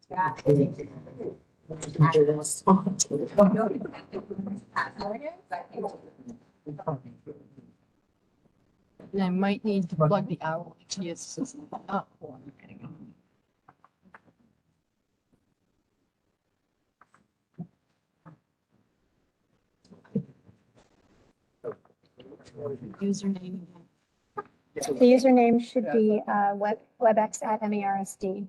And I might need to plug the RTS system up. Username. The username should be WebEx at MERSD.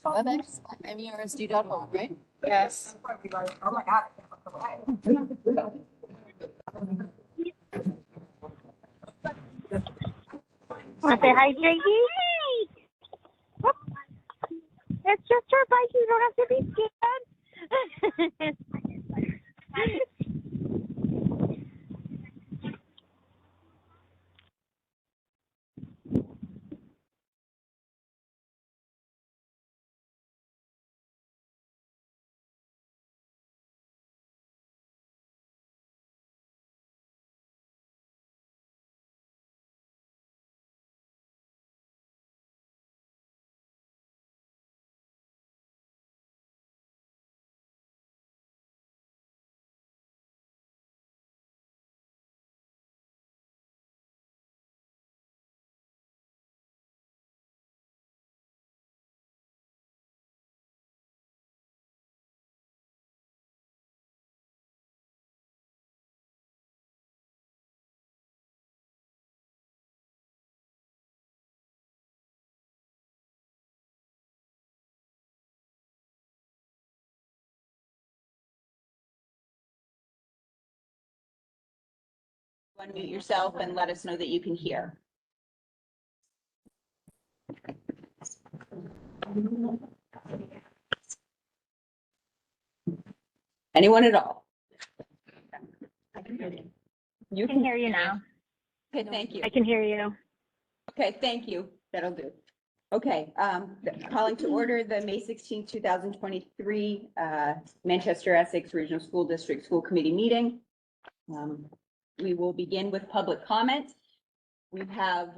WebEx at MERSD.org, right? Yes. Oh my God. Want to say hi, Jakey? It's just her bike. You don't have to be scared. Unmute yourself and let us know that you can hear. Anyone at all? You I can hear you now. Okay, thank you. I can hear you. Okay, thank you. That'll do. Okay, calling to order the May 16, 2023 Manchester Essex Regional School District School Committee meeting. We will begin with public comment. We have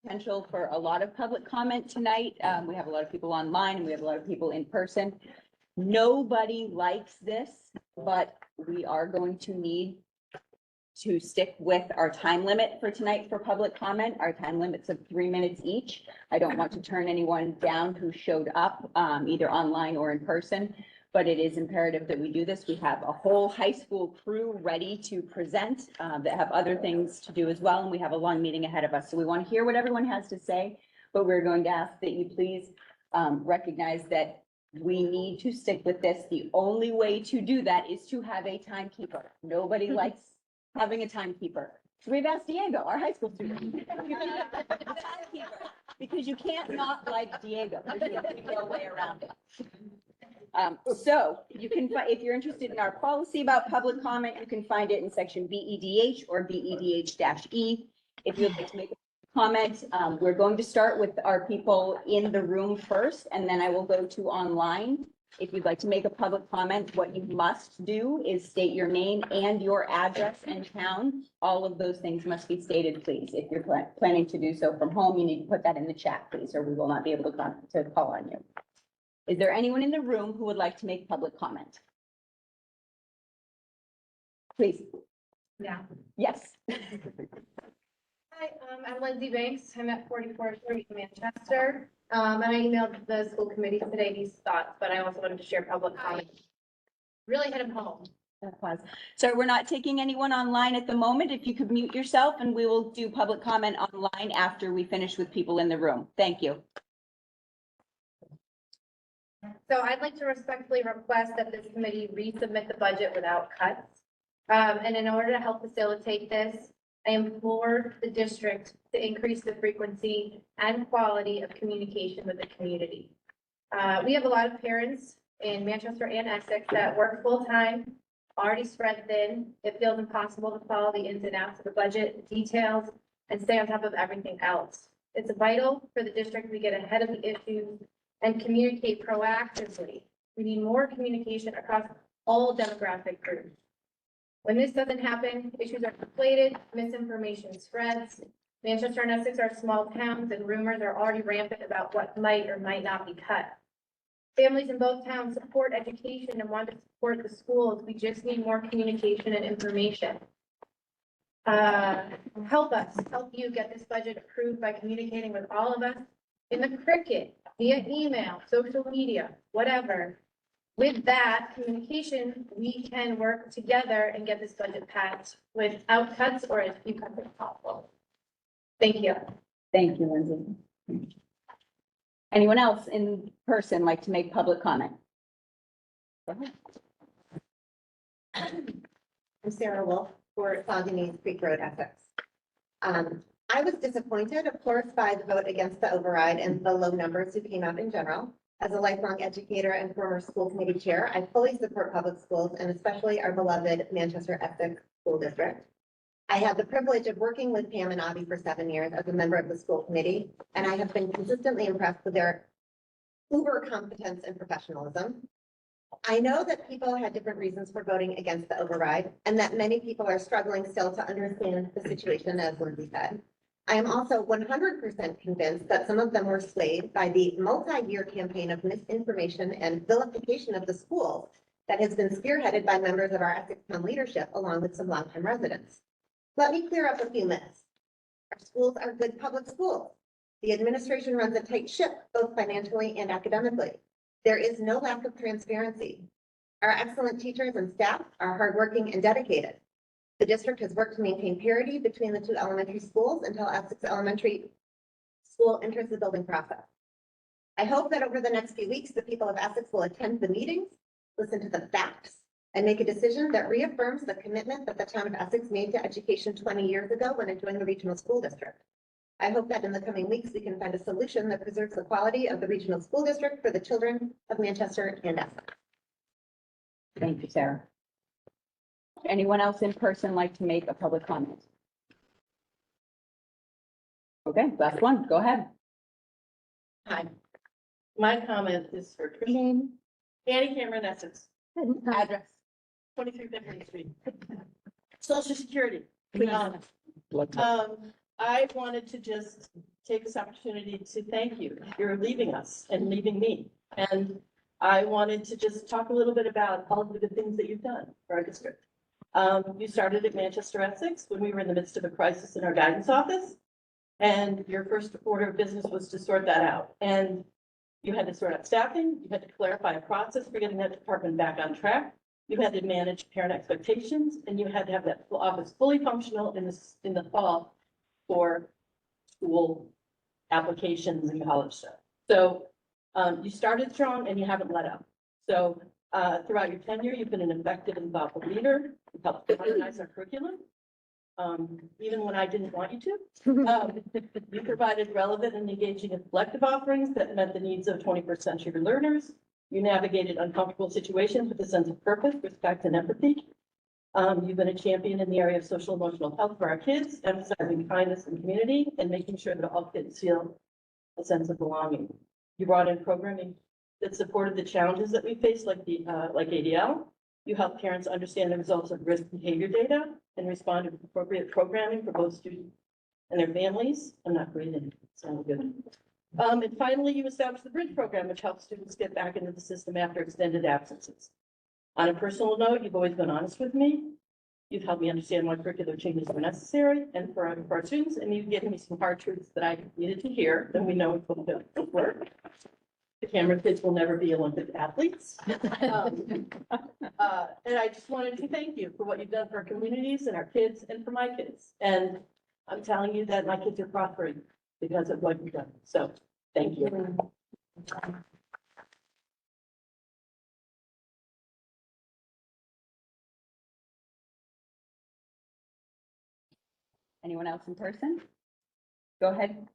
potential for a lot of public comment tonight. We have a lot of people online and we have a lot of people in person. Nobody likes this, but we are going to need to stick with our time limit for tonight for public comment. Our time limit's of 3 minutes each. I don't want to turn anyone down who showed up either online or in person, but it is imperative that we do this. We have a whole high school crew ready to present that have other things to do as well. And we have a long meeting ahead of us. So we want to hear what everyone has to say, but we're going to ask that you please recognize that we need to stick with this. The only way to do that is to have a timekeeper. Nobody likes having a timekeeper. So we've asked Diego, our high school student. Because you can't not like Diego. There's no way around it. So you can find, if you're interested in our policy about public comment, you can find it in section BEDH or BEDH-E. If you'd like to make a comment, we're going to start with our people in the room first, and then I will go to online. If you'd like to make a public comment, what you must do is state your name and your address and town. All of those things must be stated, please. If you're planning to do so from home, you need to put that in the chat, please, or we will not be able to call on you. Is there anyone in the room who would like to make public comment? Please. Yeah. Yes. Hi, I'm Lindsay Banks. I'm at 4430 Manchester. And I emailed the school committee today these thoughts, but I also wanted to share public comment. Really hit them home. Pause. So we're not taking anyone online at the moment. If you could mute yourself, and we will do public comment online after we finish with people in the room. Thank you. So I'd like to respectfully request that this committee resubmit the budget without cuts. And in order to help facilitate this, I implore the district to increase the frequency and quality of communication with the community. We have a lot of parents in Manchester and Essex that work full-time, already spread thin. It feels impossible to follow the ins and outs of the budget, the details, and stay on top of everything else. It's vital for the district to get ahead of the issues and communicate proactively. We need more communication across all demographic groups. When this doesn't happen, issues are conflated, misinformation spreads. Manchester and Essex are small towns and rumors are already rampant about what might or might not be cut. Families in both towns support education and want to support the schools. We just need more communication and information. Help us, help you get this budget approved by communicating with all of us in the cricket, via email, social media, whatever. With that communication, we can work together and get this budget passed without cuts or as few cuts as possible. Thank you. Thank you, Lindsay. Anyone else in person like to make public comment? Go ahead. I'm Sarah Wolf for Saguenay Creek Road, Essex. I was disappointed, of course, by the vote against the override and the low numbers who came out in general. As a lifelong educator and former school committee chair, I fully support public schools and especially our beloved Manchester Essex School District. I had the privilege of working with Pam and Avi for 7 years as a member of the school committee, and I have been consistently impressed with their uber competence and professionalism. I know that people had different reasons for voting against the override and that many people are struggling still to understand the situation, as Lindsay said. I am also 100% convinced that some of them were swayed by the multi-year campaign of misinformation and vilification of the schools that has been spearheaded by members of our Essex Town leadership along with some longtime residents. Let me clear up a few myths. Our schools are good public schools. The administration runs a tight ship, both financially and academically. There is no lack of transparency. Our excellent teachers and staff are hardworking and dedicated. The district has worked to maintain parity between the two elementary schools until Essex Elementary School enters the building process. I hope that over the next few weeks, the people of Essex will attend the meetings, listen to the facts, and make a decision that reaffirms the commitment that the town of Essex made to education 20 years ago when it joined the regional school district. I hope that in the coming weeks, we can find a solution that preserves the quality of the regional school district for the children of Manchester and Essex. Thank you, Sarah. Anyone else in person like to make a public comment? Okay, last one, go ahead. Hi, my comment is for Tricia. Name. Annie Cameron, Essex, Address. 23 Beverly Street. Social Security. Please. I wanted to just take this opportunity to thank you. You're leaving us and leaving me. And I wanted to just talk a little bit about all of the good things that you've done for our district. You started at Manchester Essex when we were in the midst of a crisis in our guidance office. And your first order of business was to sort that out. And you had to sort out staffing, you had to clarify a process for getting that department back on track. You had to manage parent expectations, and you had to have that office fully functional in the fall for school applications and college stuff. So you started strong and you haven't let up. So throughout your tenure, you've been an effective and thoughtful leader. You helped modernize our curriculum, even when I didn't want you to. You provided relevant and engaging and collective offerings that met the needs of 21st century learners. You navigated uncomfortable situations with a sense of purpose, respect, and empathy. You've been a champion in the area of social emotional health for our kids, emphasizing kindness and community and making sure that all kids feel a sense of belonging. You brought in programming that supported the challenges that we face, like ADL. You helped parents understand the results of risk behavior data and responded with appropriate programming for both students and their families. I'm not breathing, sounds good. And finally, you established the Bridge program, which helps students get back into the system after extended absences. On a personal note, you've always been honest with me. You've helped me understand why curricular changes were necessary and for our students, and you've given me some hard truths that I needed to hear, and we know it will work. The Cameron kids will never be Olympic athletes. And I just wanted to thank you for what you've done for our communities and our kids and for my kids. And I'm telling you that my kids are prospering because of what you've done. So thank you. Anyone else in person? Go ahead.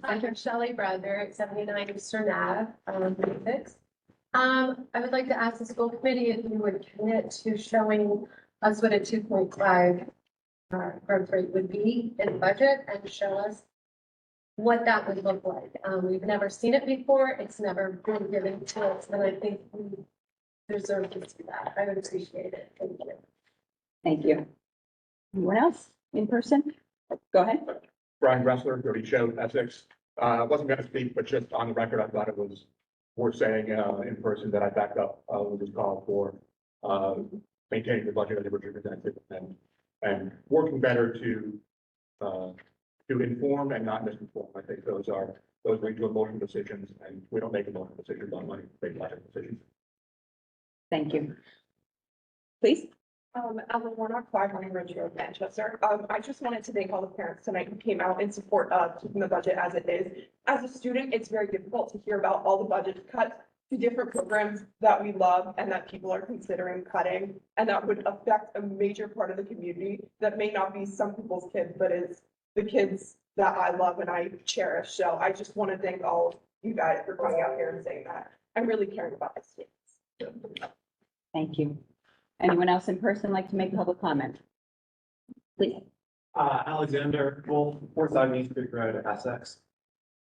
I'm Shelley Bradbury at 79 Eastern Ave, 36. I would like to ask the school committee if you would commit to showing us what a 2.5 growth rate would be in budget and show us what that would look like. We've never seen it before. It's never been given to us, and I think we deserve to see that. I would appreciate it. Thank you. Thank you. Anyone else in person? Go ahead. Brian Gressler, 30 Show, Essex. Wasn't going to speak, but just on the record, I thought it was worth saying in person that I backed up with this call for maintaining the budget as originally presented and working better to inform and not misinform. I think those lead to emotional decisions, and we don't make emotional decisions on money, we make budget decisions. Thank you. Please. Ellen Warnock, 5 Ridge Road, Manchester. I just wanted to thank all the parents tonight who came out in support of keeping the budget as it is. As a student, it's very difficult to hear about all the budget cuts to different programs that we love and that people are considering cutting, and that would affect a major part of the community that may not be some people's kids, but is the kids that I love and I cherish. So I just want to thank all of you guys for coming out here and saying that. I'm really caring about the students. Thank you. Anyone else in person like to make public comment? Please. Alexander Wolf, 4 East Creek Road, Essex.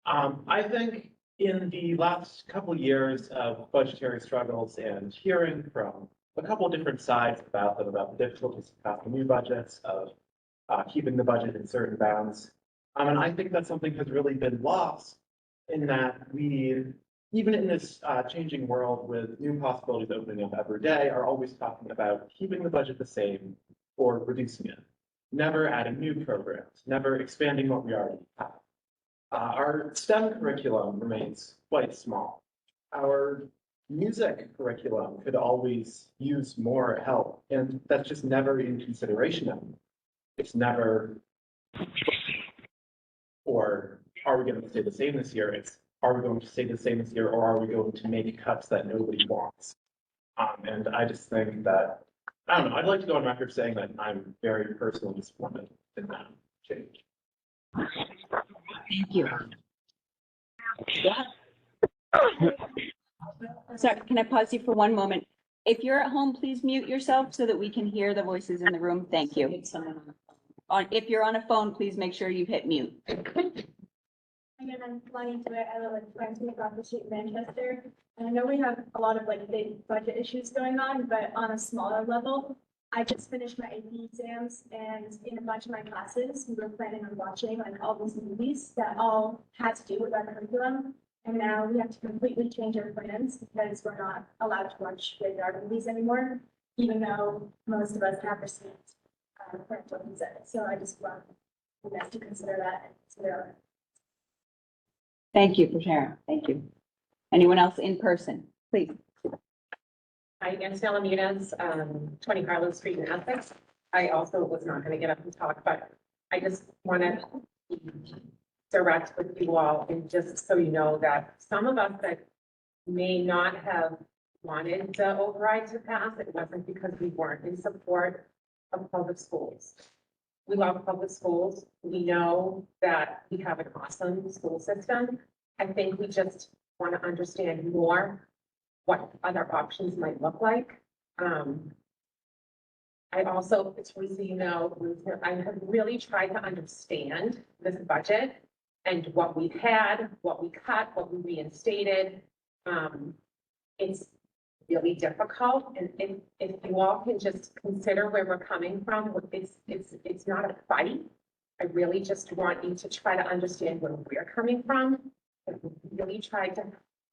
I think in the last couple of years of budgetary struggles and hearing from a couple of different sides about them, about the difficulties of passing new budgets, of keeping the budget in certain bounds. And I think that something has really been lost in that we, even in this changing world with new possibilities opening up every day, are always talking about keeping the budget the same or reducing it, never adding new programs, never expanding what we already have. Our STEM curriculum remains quite small. Our music curriculum could always use more help, and that's just never in consideration anymore. It's never, or are we going to stay the same this year? It's, are we going to stay the same this year, or are we going to make cuts that nobody wants? And I just think that, I don't know, I'd like to go on record saying that I'm very personally disappointed in that change. Thank you. Sorry, can I pause you for one moment? If you're at home, please mute yourself so that we can hear the voices in the room. Thank you. If you're on a phone, please make sure you hit mute. Again, I'm flying to it. I live like 5 minutes across the street in Manchester. And I know we have a lot of like big budget issues going on, but on a smaller level, I just finished my AP exams, and in a bunch of my classes, we were planning on watching like all these movies that all had to do with our curriculum. And now we have to completely change our plans because we're not allowed to watch rated R movies anymore, even though most of us have received parental consent. So I just want you guys to consider that and consider. Thank you for sharing. Thank you. Anyone else in person, please? Hi, Anstella Muniz, 20 Harlow Street in Essex. I also was not going to get up and talk, but I just want to be direct with you all, and just so you know that some of us that may not have wanted the override to pass, it wasn't because we weren't in support of public schools. We love public schools. We know that we have an awesome school system. I think we just want to understand more what other options might look like. I also, it's so you know, I have really tried to understand this budget and what we've had, what we cut, what we reinstated. It's really difficult, and if you all can just consider where we're coming from, it's not a fight. I really just want you to try to understand where we're coming from. I really tried to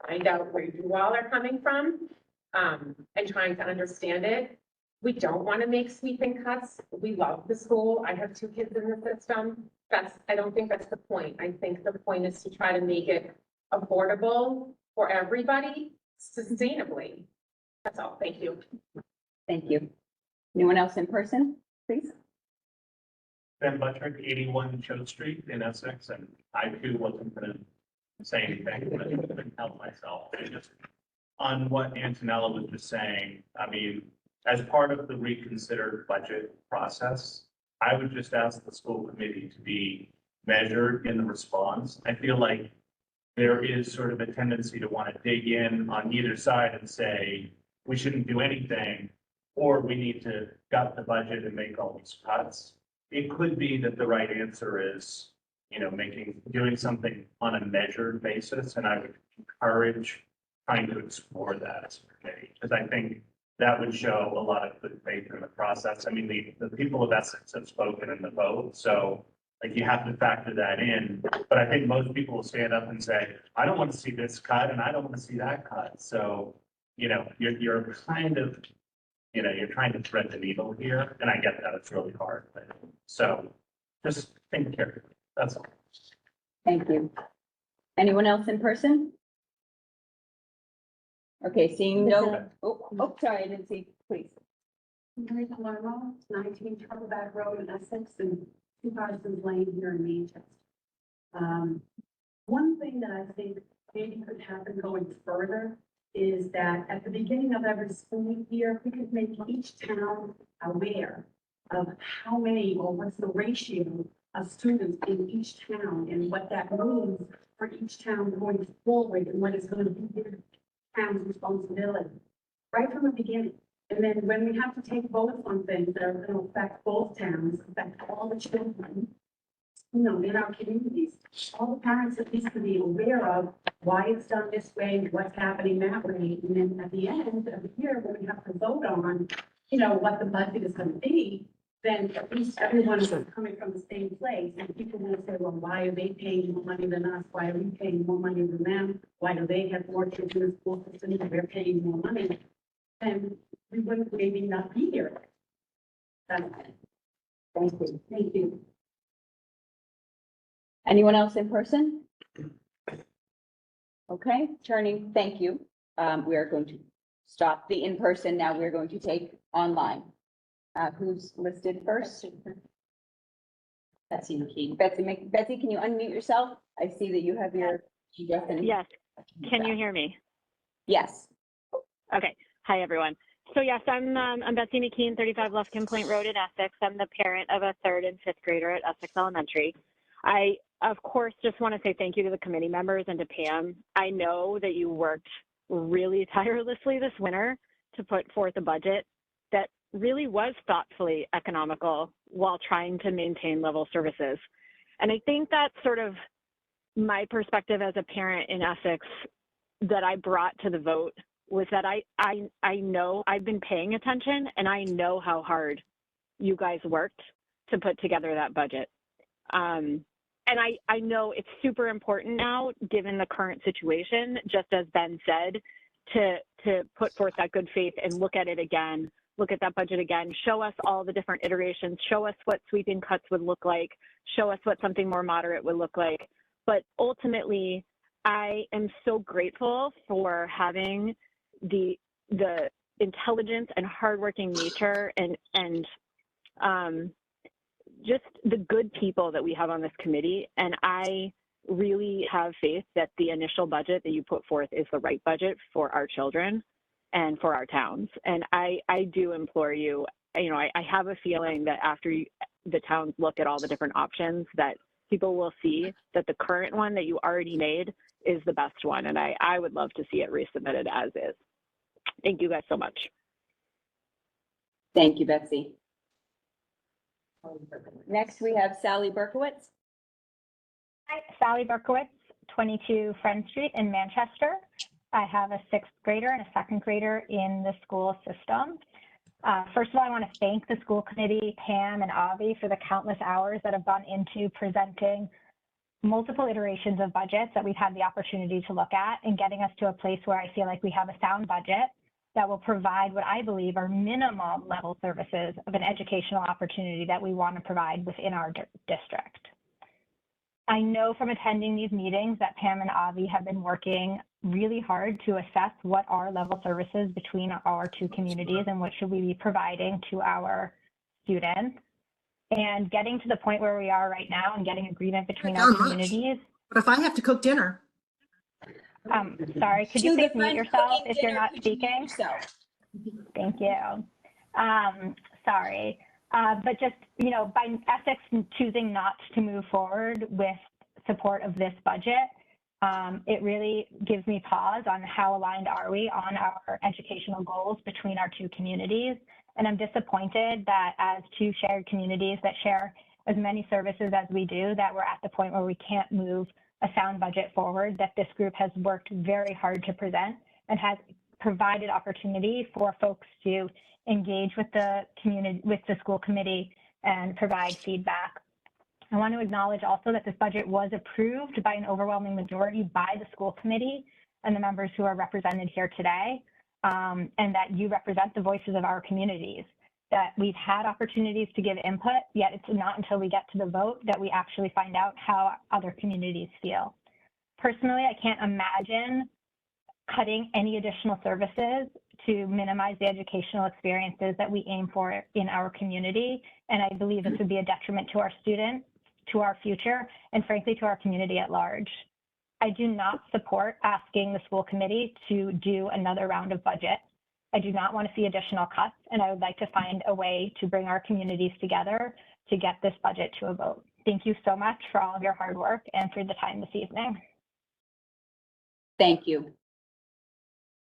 find out where you all are coming from, and trying to understand it. We don't want to make sweeping cuts. We love the school. I have 2 kids in the system. I don't think that's the point. I think the point is to try to make it affordable for everybody sustainably. That's all. Thank you. Thank you. Anyone else in person, please? Ben Buttrick, 81 Choate Street in Essex, and I too wasn't gonna say anything, but I couldn't help myself. Just on what Antonella was just saying, I mean, as part of the reconsidered budget process, I would just ask the school committee to be measured in the response. I feel like there is sort of a tendency to want to dig in on either side and say, we shouldn't do anything, or we need to gut the budget and make all these cuts. It could be that the right answer is, you know, doing something on a measured basis, and I would encourage trying to explore that as a committee, because I think that would show a lot of good faith in the process. I mean, the people of Essex have spoken in the vote, so like you have to factor that in. But I think most people will stand up and say, I don't want to see this cut and I don't want to see that cut. So, you know, you're kind of, you know, you're trying to thread the needle here, and I get that it's really hard. So just think carefully. That's all. Thank you. Anyone else in person? Okay, seeing no, sorry, I didn't see, please. Mary Palermo, 19 Truckleback Road in Essex, and 2 Parsons Lane here in Manchester. One thing that I think maybe could happen going further is that at the beginning of every school year, we could make each town aware of how many or what's the ratio of students in each town and what that means for each town going forward and what is going to be their town's responsibility right from the beginning. And then when we have to take votes on things that are going to affect both towns, affect all the children, you know, in our communities, all the parents at least to be aware of why it's done this way and what's happening that way. And then at the end of the year, when we have to vote on, you know, what the budget is going to be, then at least everyone is coming from the same place. And people will say, well, why are they paying more money than us? Why are we paying more money than them? Why do they have more kids in the school system and we're paying more money? And we wouldn't maybe not be here. That's it. Thank you. Thank you. Anyone else in person? Okay, thank you. We are going to stop the in-person. Now we're going to take online. Who's listed first? Betsy McKean. Betsy, can you unmute yourself? I see that you have your. Yes. Can you hear me? Yes. Okay. Hi, everyone. So yes, I'm Betsy McKean, 35 Left Complaint Road in Essex. I'm the parent of a 3rd and 5th grader at Essex Elementary. I, of course, just want to say thank you to the committee members and to Pam. I know that you worked really tirelessly this winter to put forth a budget that really was thoughtfully economical while trying to maintain level services. And I think that's sort of my perspective as a parent in Essex that I brought to the vote was that I know I've been paying attention and I know how hard you guys worked to put together that budget. And I know it's super important now, given the current situation, just as Ben said, to put forth that good faith and look at it again, look at that budget again, show us all the different iterations, show us what sweeping cuts would look like, show us what something more moderate would look like. But ultimately, I am so grateful for having the intelligence and hardworking nature and just the good people that we have on this committee. And I really have faith that the initial budget that you put forth is the right budget for our children and for our towns. And I do implore you, you know, I have a feeling that after the towns look at all the different options, that people will see that the current one that you already made is the best one. And I would love to see it resubmitted as is. Thank you guys so much. Thank you, Betsy. Next, we have Sally Berkowitz. Hi, Sally Berkowitz, 22 Friend Street in Manchester. I have a 6th grader and a 2nd grader in the school system. First of all, I want to thank the school committee, Pam and Avi, for the countless hours that have gone into presenting multiple iterations of budgets that we've had the opportunity to look at and getting us to a place where I feel like we have a sound budget that will provide what I believe are minimum level services of an educational opportunity that we want to provide within our district. I know from attending these meetings that Pam and Avi have been working really hard to assess what are level services between our 2 communities and what should we be providing to our students. And getting to the point where we are right now and getting agreement between our communities. But if I have to cook dinner. Sorry, could you please mute yourself if you're not speaking? Thank you. Sorry. But just, you know, by Essex choosing not to move forward with support of this budget, it really gives me pause on how aligned are we on our educational goals between our 2 communities. And I'm disappointed that as 2 shared communities that share as many services as we do, that we're at the point where we can't move a sound budget forward that this group has worked very hard to present and has provided opportunity for folks to engage with the community, with the school committee, and provide feedback. I want to acknowledge also that this budget was approved by an overwhelming majority by the school committee and the members who are represented here today, and that you represent the voices of our communities, that we've had opportunities to give input, yet it's not until we get to the vote that we actually find out how other communities feel. Personally, I can't imagine cutting any additional services to minimize the educational experiences that we aim for in our community. And I believe this would be a detriment to our students, to our future, and frankly, to our community at large. I do not support asking the school committee to do another round of budget. I do not want to see additional cuts, and I would like to find a way to bring our communities together to get this budget to a vote. Thank you so much for all of your hard work and for the time this evening. Thank you.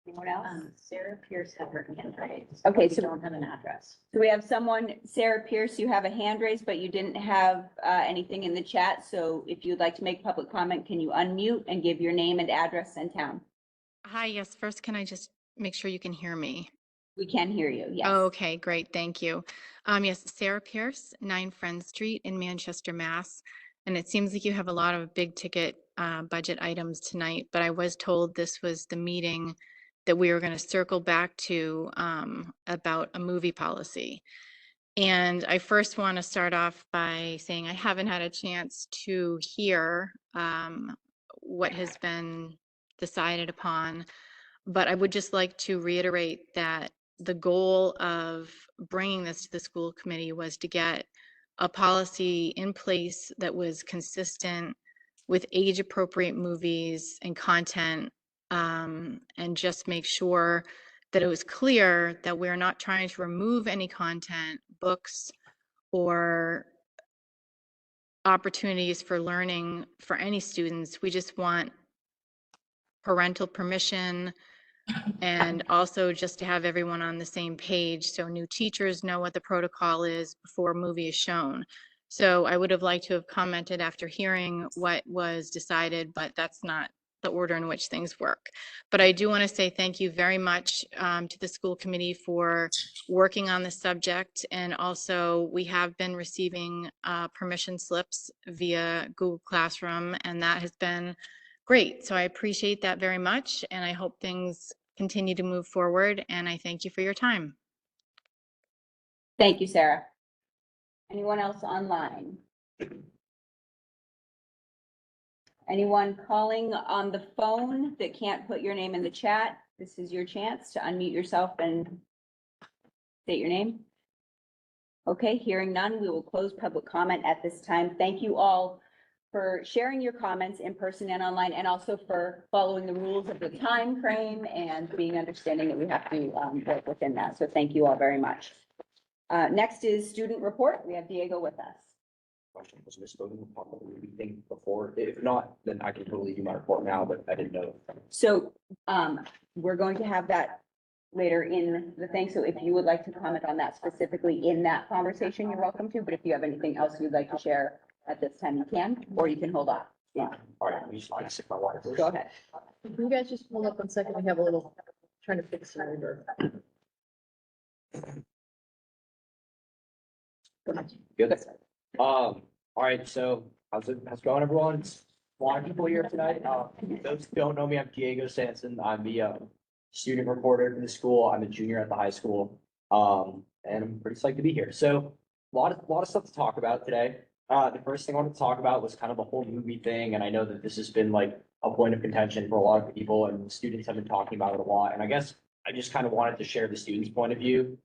Anyone else? Sarah Pierce had her hand raised. Okay, We so- don't have an address. So we have someone, Sarah Pierce, you have a hand raised, but you didn't have anything in the chat. So if you'd like to make public comment, can you unmute and give your name and address and town? Hi, yes, first, can I just make sure you can hear me? We can hear you, yes. Okay, great, thank you. Yes, Sarah Pierce, 9 Friend Street in Manchester, Mass. And it seems like you have a lot of big ticket budget items tonight, but I was told this was the meeting that we were going to circle back to about a movie policy. And I first want to start off by saying I haven't had a chance to hear what has been decided upon, but I would just like to reiterate that the goal of bringing this to the school committee was to get a policy in place that was consistent with age-appropriate movies and content, and just make sure that it was clear that we're not trying to remove any content, books, or opportunities for learning for any students. We just want parental permission, and also just to have everyone on the same page so new teachers know what the protocol is before a movie is shown. So I would have liked to have commented after hearing what was decided, but that's not the order in which things work. But I do want to say thank you very much to the school committee for working on this subject. And also we have been receiving permission slips via Google Classroom, and that has been great. So I appreciate that very much, and I hope things continue to move forward, and I thank you for your time. Thank you, Sarah. Anyone else online? Anyone calling on the phone that can't put your name in the chat? This is your chance to unmute yourself and state your name. Okay, hearing none, we will close public comment at this time. Thank you all for sharing your comments in person and online, and also for following the rules of the time frame and being understanding that we have to work within that. So thank you all very much. Next is student report. We have Diego with us. Question was misspoken upon the meeting before. If not, then I can totally do my report now, but I didn't know. So we're going to have that later in the thing. So if you would like to comment on that specifically in that conversation, you're welcome to. But if you have anything else you'd like to share at this time, you can, or you can hold off. Yeah. All right, let me just sip my water first. Go ahead. Can you guys just hold up 1 second? We have a little, trying to fix the order. Go ahead. Good. All right, so how's it going, everyone? It's a lot of people here tonight. Those who don't know me, I'm Diego Sanson. I'm the student reporter for the school. I'm a junior at the high school. And I'm pretty psyched to be here. So a lot of stuff to talk about today. The first thing I wanted to talk about was kind of the whole movie thing. And I know that this has been like a point of contention for a lot of people, and students have been talking about it a lot. And I guess I just kind of wanted to share the students' point of view,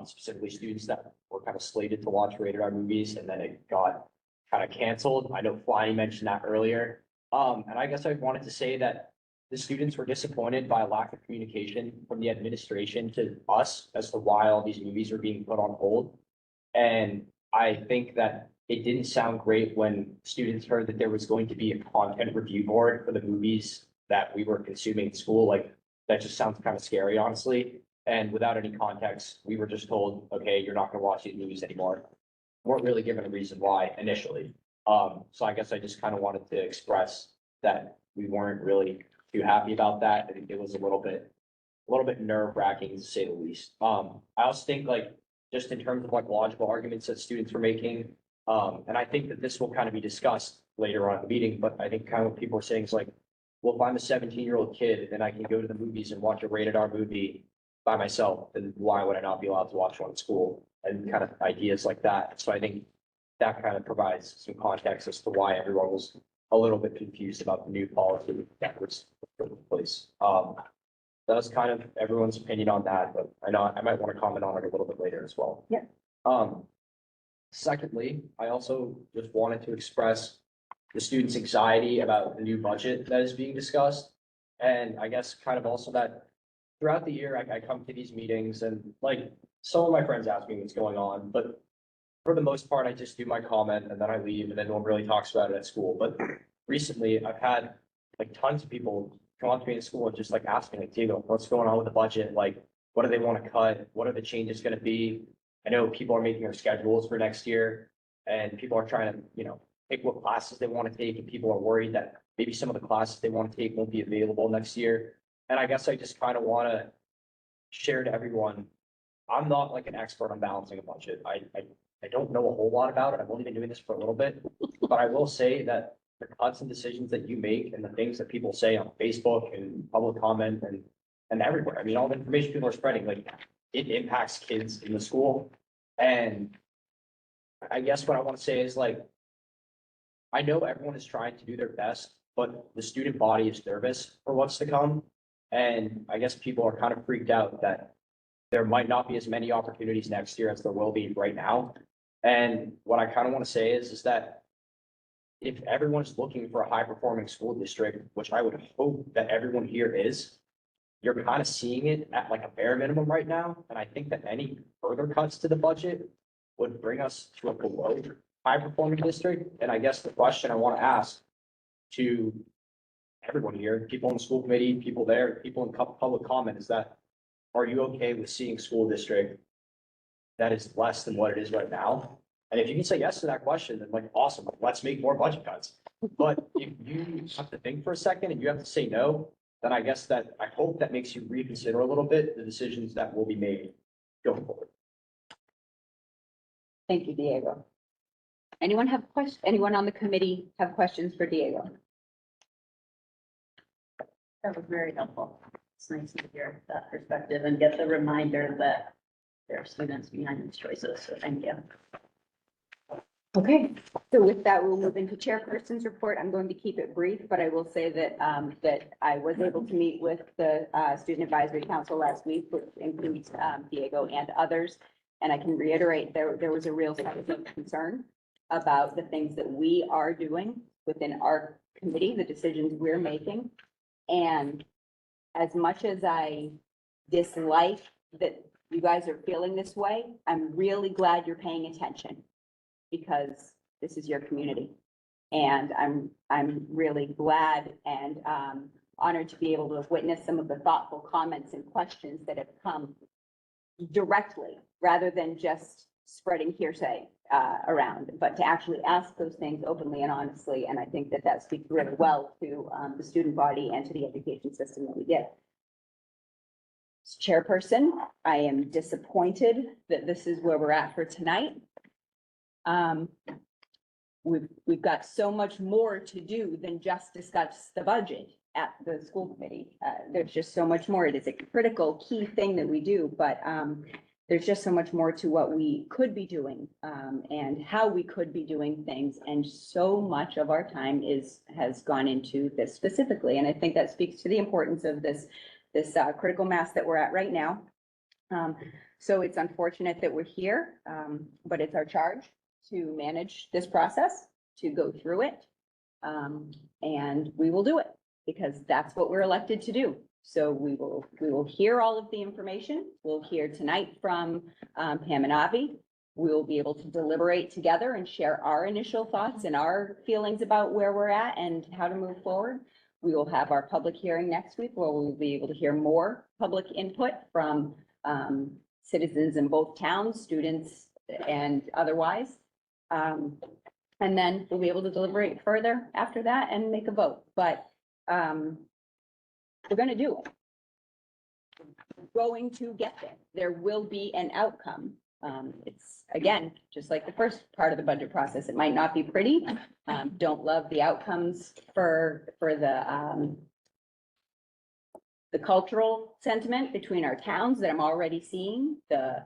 specifically students that were kind of slated to watch rated R movies, and then it got kind of canceled. I know Flying mentioned that earlier. And I guess I wanted to say that the students were disappointed by a lack of communication from the administration to us as to why all these movies are being put on hold. And I think that it didn't sound great when students heard that there was going to be a content review board for the movies that we were consuming in school. Like, that just sounds kind of scary, honestly. And without any context, we were just told, okay, you're not gonna watch these movies anymore. Weren't really given a reason why initially. So I guess I just kind of wanted to express that we weren't really too happy about that. I think it was a little bit a little bit nerve wracking to say the least. I also think like, just in terms of like logical arguments that students were making, and I think that this will kind of be discussed later on in the meeting, but I think kind of what people are saying is like, well, if I'm a 17-year-old kid and I can go to the movies and watch a rated R movie by myself, then why would I not be allowed to watch one at school? And kind of ideas like that. So I think that kind of provides some context as to why everyone was a little bit confused about the new policy that was put in place. That's kind of everyone's opinion on that, but I know I might want to comment on it a little bit later as well. Yeah. Secondly, I also just wanted to express the students' anxiety about the new budget that is being discussed. And I guess kind of also that throughout the year, I come to these meetings and like some of my friends ask me what's going on, but for the most part, I just do my comment and then I leave and then no one really talks about it at school. But recently I've had like tons of people come up to me in school and just like ask me like, Diego, what's going on with the budget? Like, what do they want to cut? What are the changes going to be? I know people are making their schedules for next year and people are trying to, pick what classes they want to take, and people are worried that maybe some of the classes they want to take won't be available next year. And I guess I just kind of want to share to everyone, I'm not like an expert on balancing a budget. I don't know a whole lot about it. I've only been doing this for a little bit, but I will say that the cuts and decisions that you make and the things that people say on Facebook and public comment and everywhere, I mean, all the information people are spreading, like it impacts kids in the school. And I guess what I want to say is like, I know everyone is trying to do their best, but the student body is nervous for what's to come. And I guess people are kind of freaked out that there might not be as many opportunities next year as there will be right now. And what I kind of want to say is that if everyone's looking for a high performing school district, which I would hope that everyone here is, you're kind of seeing it at like a bare minimum right now. And I think that any further cuts to the budget would bring us to a below high performing district. And I guess the question I want to ask to everyone here, people on the school committee, people there, people in public comment is that, are you okay with seeing school district that is less than what it is right now? And if you can say yes to that question, then like, awesome, let's make more budget cuts. But if you have to think for a second and you have to say no, then I guess that, I hope that makes you reconsider a little bit the decisions that will be made going forward. Thank you, Diego. Anyone on the committee have questions for Diego? That was very helpful. It's nice to hear that perspective and get the reminder that there are students behind these choices. So thank you. Okay, so with that, we'll move into chairperson's report. I'm going to keep it brief, but I will say that, that I was able to meet with the Student Advisory Council last week, which includes Diego and others. And I can reiterate, there was a real sense of concern about the things that we are doing within our committee, the decisions we're making. And as much as I dislike that you guys are feeling this way, I'm really glad you're paying attention because this is your community. And I'm really glad and honored to be able to witness some of the thoughtful comments and questions that have come directly rather than just spreading hearsay around, but to actually ask those things openly and honestly. And I think that that speaks really well to the student body and to the education system that we get. As chairperson, I am disappointed that this is where we're at for tonight. We've got so much more to do than just discuss the budget at the school committee. There's just so much more. It is a critical key thing that we do, but there's just so much more to what we could be doing and how we could be doing things. And so much of our time has gone into this specifically. And I think that speaks to the importance of this critical mass that we're at right now. So it's unfortunate that we're here, but it's our charge to manage this process, to go through it. And we will do it because that's what we're elected to do. So we will hear all of the information. We'll hear tonight from Pam and Avi. We'll be able to deliberate together and share our initial thoughts and our feelings about where we're at and how to move forward. We will have our public hearing next week where we'll be able to hear more public input from citizens in both towns, students and otherwise. And then we'll be able to deliberate further after that and make a vote. But we're going to do it. going to get there. There will be an outcome. It's, again, just like the first part of the budget process, it might not be pretty. Don't love the outcomes for the cultural sentiment between our towns that I'm already seeing, the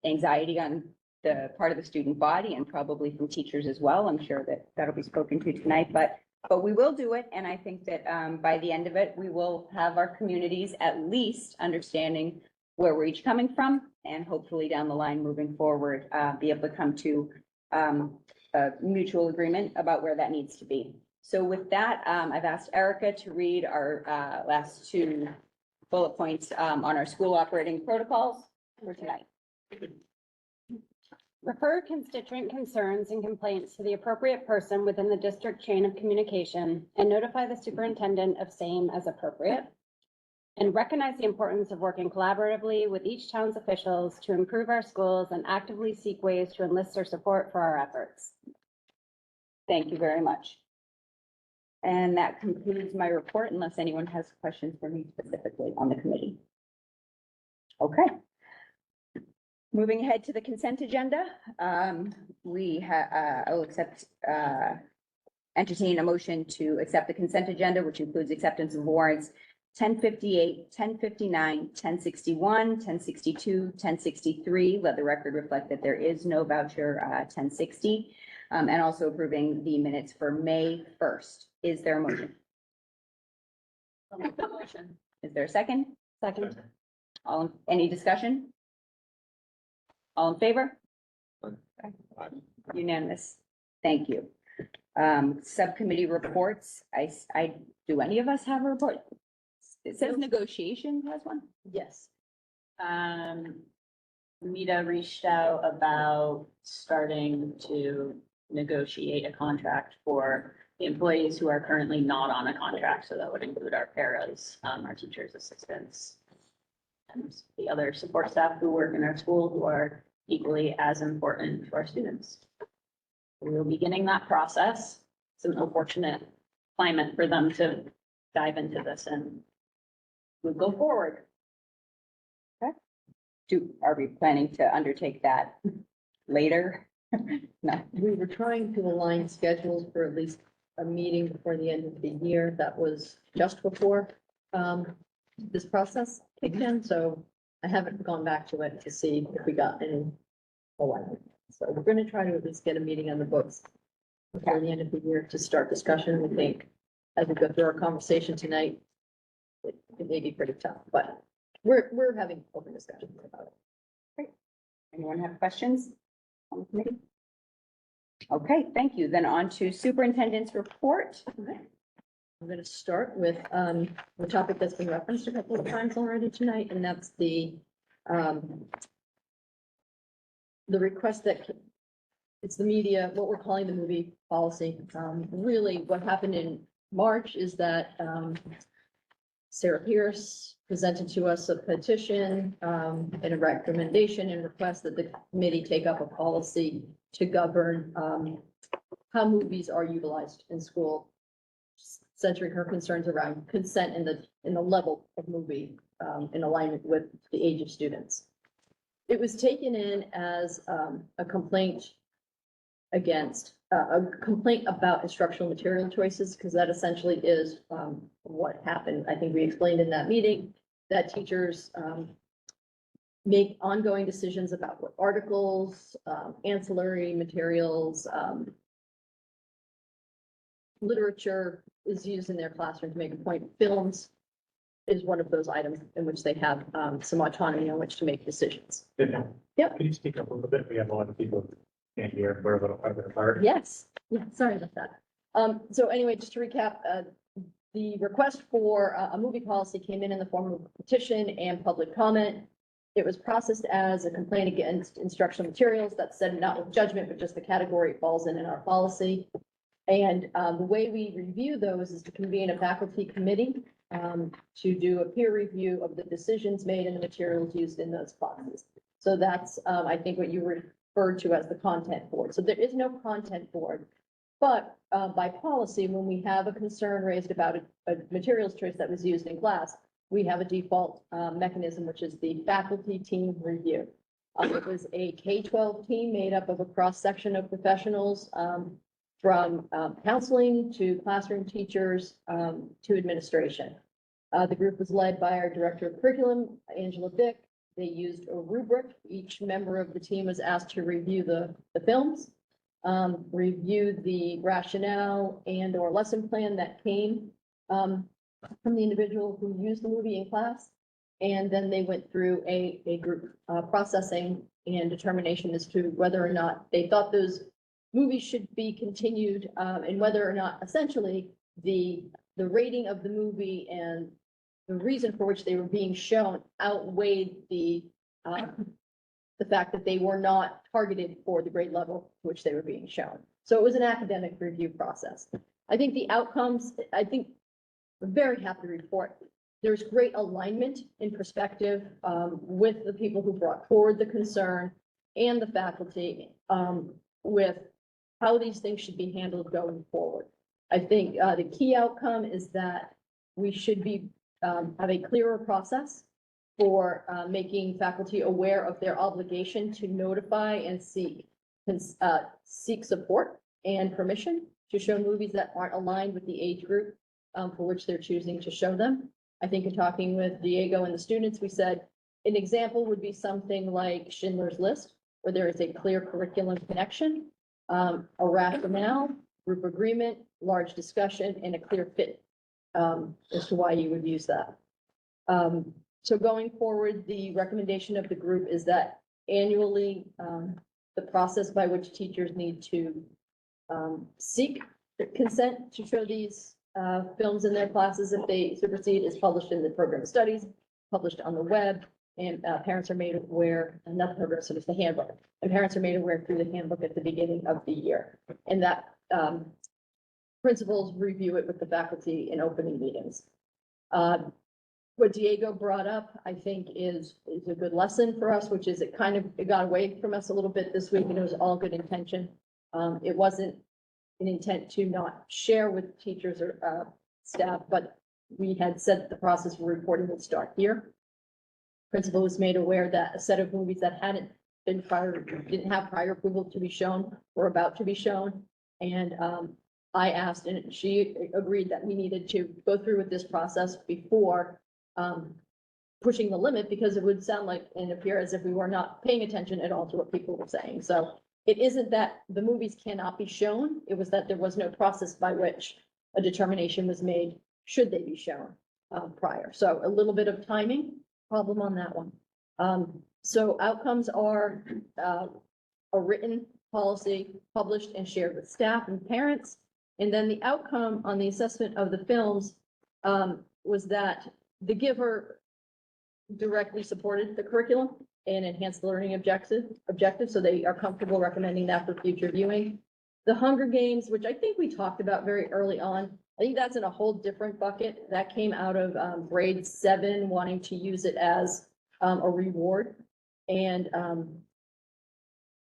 anxiety on the part of the student body and probably from teachers as well. I'm sure that that'll be spoken to tonight, but we will do it. And I think that by the end of it, we will have our communities at least understanding where we're each coming from, and hopefully down the line moving forward, be able to come to a mutual agreement about where that needs to be. So with that, I've asked Erica to read our last two bullet points on our school operating protocols for tonight. Refer constituent concerns and complaints to the appropriate person within the district chain of communication and notify the superintendent of same as appropriate. And recognize the importance of working collaboratively with each town's officials to improve our schools and actively seek ways to enlist their support for our efforts. Thank you very much. And that concludes my report unless anyone has questions for me specifically on the committee. Okay. Moving ahead to the consent agenda, I will entertain a motion to accept the consent agenda, which includes acceptance of warrants 1058, 1059, 1061, 1062, 1063. Let the record reflect that there is no voucher 1060, and also approving the minutes for May 1st. Is there a motion? Is there a second? Second. Any discussion? All in favor? Unanimous. Thank you. Subcommittee reports. Do any of us have a report? It says negotiations has one. Yes. Mita reached out about starting to negotiate a contract for the employees who are currently not on a contract. So that would include our paras, our teachers, assistants, and the other support staff who work in our school who are equally as important to our students. We will be beginning that process. It's an unfortunate climate for them to dive into this, and we'll go forward. Are we planning to undertake that later? No. We were trying to align schedules for at least a meeting before the end of the year. That was just before this process kicked in, so I haven't gone back to it to see if we got any alignment. So we're going to try to at least get a meeting on the books before the end of the year to start discussion. We think as we go through our conversation tonight, it may be pretty tough, but we're having open discussions about it. Great. Anyone have questions on the committee? Okay, thank you. Then on to superintendent's report. I'm going to start with the topic that's been referenced a couple of times already tonight, and that's the request that it's the media, what we're calling the movie policy. Really, what happened in March is that Sarah Pierce presented to us a petition and a recommendation and request that the committee take up a policy to govern how movies are utilized in school, centering her concerns around consent in the level of movie in alignment with the age of students. It was taken in as a complaint about instructional material choices, because that essentially is what happened. I think we explained in that meeting that teachers make ongoing decisions about what articles, ancillary materials, literature is used in their classroom to make a point. Films is one of those items in which they have some autonomy on which to make decisions. Yep. Can you speak up a little bit? We have a lot of people who can't hear. We're a little apart. Yes, yeah, sorry about that. So anyway, just to recap, the request for a movie policy came in the form of a petition and public comment. It was processed as a complaint against instructional materials. That said, not with judgment, but just the category it falls in our policy. And the way we review those is to convene a faculty committee to do a peer review of the decisions made and the materials used in those classes. So that's, I think, what you referred to as the content board. So there is no content board, but by policy, when we have a concern raised about a materials choice that was used in class, we have a default mechanism, which is the faculty team review. It was a K-12 team made up of a cross-section of professionals, from counseling to classroom teachers to administration. The group was led by our director of curriculum, Angela Bick. They used a rubric. Each member of the team was asked to review the films, review the rationale and or lesson plan that came from the individual who used the movie in class. And then they went through a group processing and determination as to whether or not they thought those movies should be continued, and whether or not essentially the rating of the movie and the reason for which they were being shown outweighed the fact that they were not targeted for the grade level to which they were being shown. So it was an academic review process. I think the outcomes, I'm very happy to report, there's great alignment in perspective with the people who brought forward the concern and the faculty with how these things should be handled going forward. I think the key outcome is that we should be have a clearer process for making faculty aware of their obligation to notify and seek support and permission to show movies that aren't aligned with the age group for which they're choosing to show them. I think in talking with Diego and the students, we said an example would be something like Schindler's List, where there is a clear curriculum connection, a rationale, group agreement, large discussion, and a clear fit as to why you would use that. So going forward, the recommendation of the group is that annually, the process by which teachers need to seek consent to show these films in their classes if they supersede is published in the program of studies, published on the web, and parents are made aware, and not the program of studies, the handbook, and parents are made aware through the handbook at the beginning of the year. And that principals review it with the faculty in opening meetings. What Diego brought up, I think, is a good lesson for us, which is it got away from us a little bit this week, and it was all good intention. It wasn't an intent to not share with teachers or staff, but we had said that the process for reporting would start here. Principal was made aware that a set of movies that hadn't been didn't have prior approval to be shown were about to be shown. And I asked, and she agreed that we needed to go through with this process before pushing the limit, because it would sound like and appear as if we were not paying attention at all to what people were saying. So it isn't that the movies cannot be shown. It was that there was no process by which a determination was made, should they be shown prior. So a little bit of timing problem on that one. So outcomes are a written policy published and shared with staff and parents. And then the outcome on the assessment of the films was that the giver directly supported the curriculum and enhanced the learning objective, so they are comfortable recommending that for future viewing. The Hunger Games, which I think we talked about very early on, I think that's in a whole different bucket. That came out of grade 7 wanting to use it as a reward. And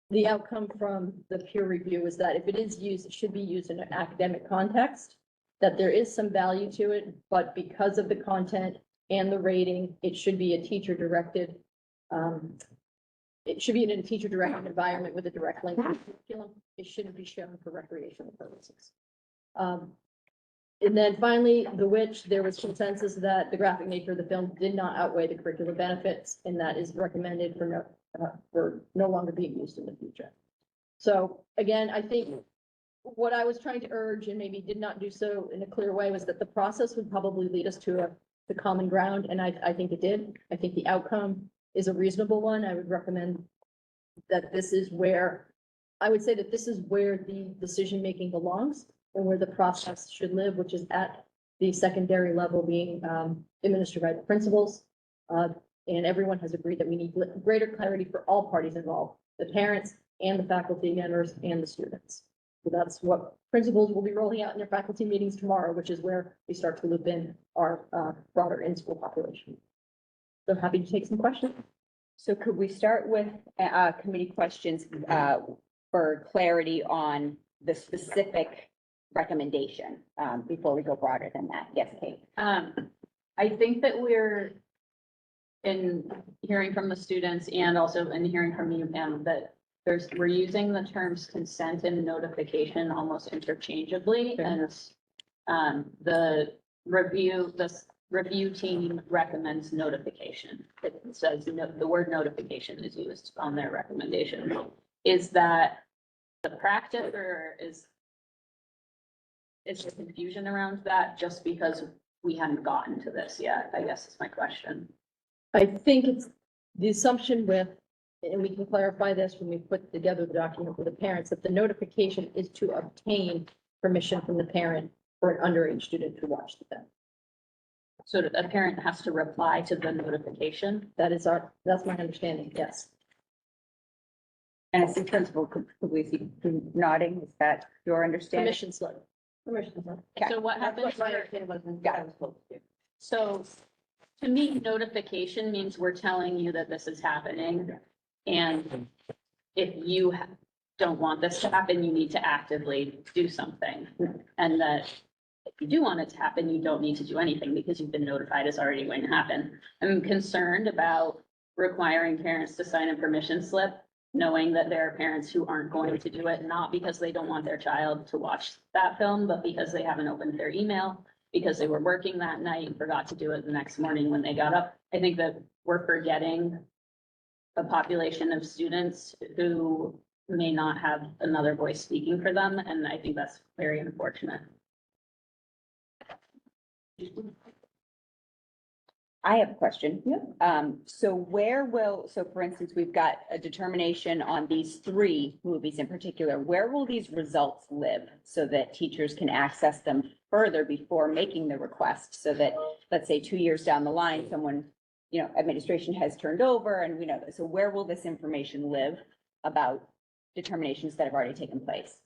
the outcome from the peer review is that if it is used, it should be used in an academic context, that there is some value to it, but because of the content and the rating, it should be a teacher-directed. It should be in a teacher-directed environment with a direct link to the curriculum. It shouldn't be shown for recreational purposes. And then finally, The Witch, there was consensus that the graphic nature of the film did not outweigh the curricular benefits, and that is recommended for no longer being used in the future. So again, I think what I was trying to urge, and maybe did not do so in a clear way, was that the process would probably lead us to the common ground, and I think it did. I think the outcome is a reasonable one. I would recommend that this is where, I would say that this is where the decision-making belongs and where the process should live, which is at the secondary level being administered by the principals. And everyone has agreed that we need greater clarity for all parties involved, the parents and the faculty members and the students. So that's what principals will be rolling out in their faculty meetings tomorrow, which is where we start to loop in our broader in-school population. So happy to take some questions. So could we start with committee questions for clarity on the specific recommendation before we go broader than that? Yes, Kate. I think that we're in hearing from the students and also in hearing from you, Pam, that we're using the terms consent and notification almost interchangeably, and the review team recommends notification. It says the word notification is used on their recommendation. Is that the practice, or is there confusion around that just because we hadn't gotten to this yet? I guess is my question. I think it's the assumption with, and we can clarify this when we put together the document for the parents, that the notification is to obtain permission from the parent for an underage student to watch the film. So a parent has to reply to the notification? That's my understanding, yes. And I see Principal Puglisi nodding. Is that your understanding? Permission slip. Permission slip. So what happens? Got it. So to me, notification means we're telling you that this is happening. And if you don't want this to happen, you need to actively do something. And that if you do want it to happen, you don't need to do anything because you've been notified it's already going to happen. I'm concerned about requiring parents to sign a permission slip, knowing that there are parents who aren't going to do it, not because they don't want their child to watch that film, but because they haven't opened their email, because they were working that night and forgot to do it the next morning when they got up. I think that we're forgetting a population of students who may not have another voice speaking for them, and I think that's very unfortunate. I have a question. So for instance, we've got a determination on these 3 movies in particular. Where will these results live so that teachers can access them further before making the request? So that, let's say 2 years down the line, someone, administration has turned over and we know that. So where will this information live about determinations that have already taken place?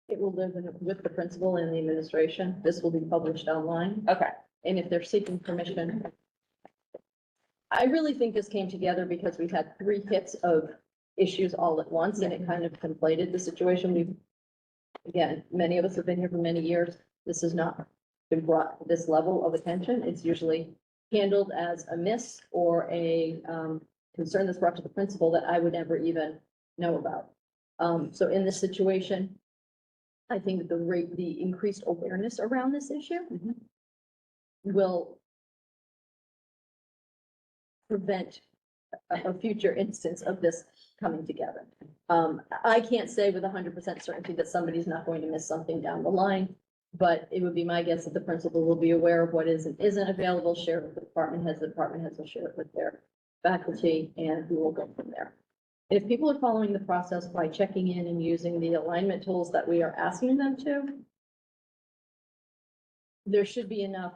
It will live with the principal and the administration. This will be published online. Okay. And if they're seeking permission, I really think this came together because we had 3 hits of issues all at once and it kind of conflated the situation. Again, many of us have been here for many years. This has not been brought to this level of attention. It's usually handled as a miss or a concern that's brought to the principal that I would never even know about. So in this situation, I think that the increased awareness around this issue will prevent a future instance of this coming together. I can't say with 100% certainty that somebody's not going to miss something down the line, but it would be my guess that the principal will be aware of what is and isn't available, share it with the department heads will share it with their faculty, and we will go from there. If people are following the process by checking in and using the alignment tools that we are asking them to, there should be enough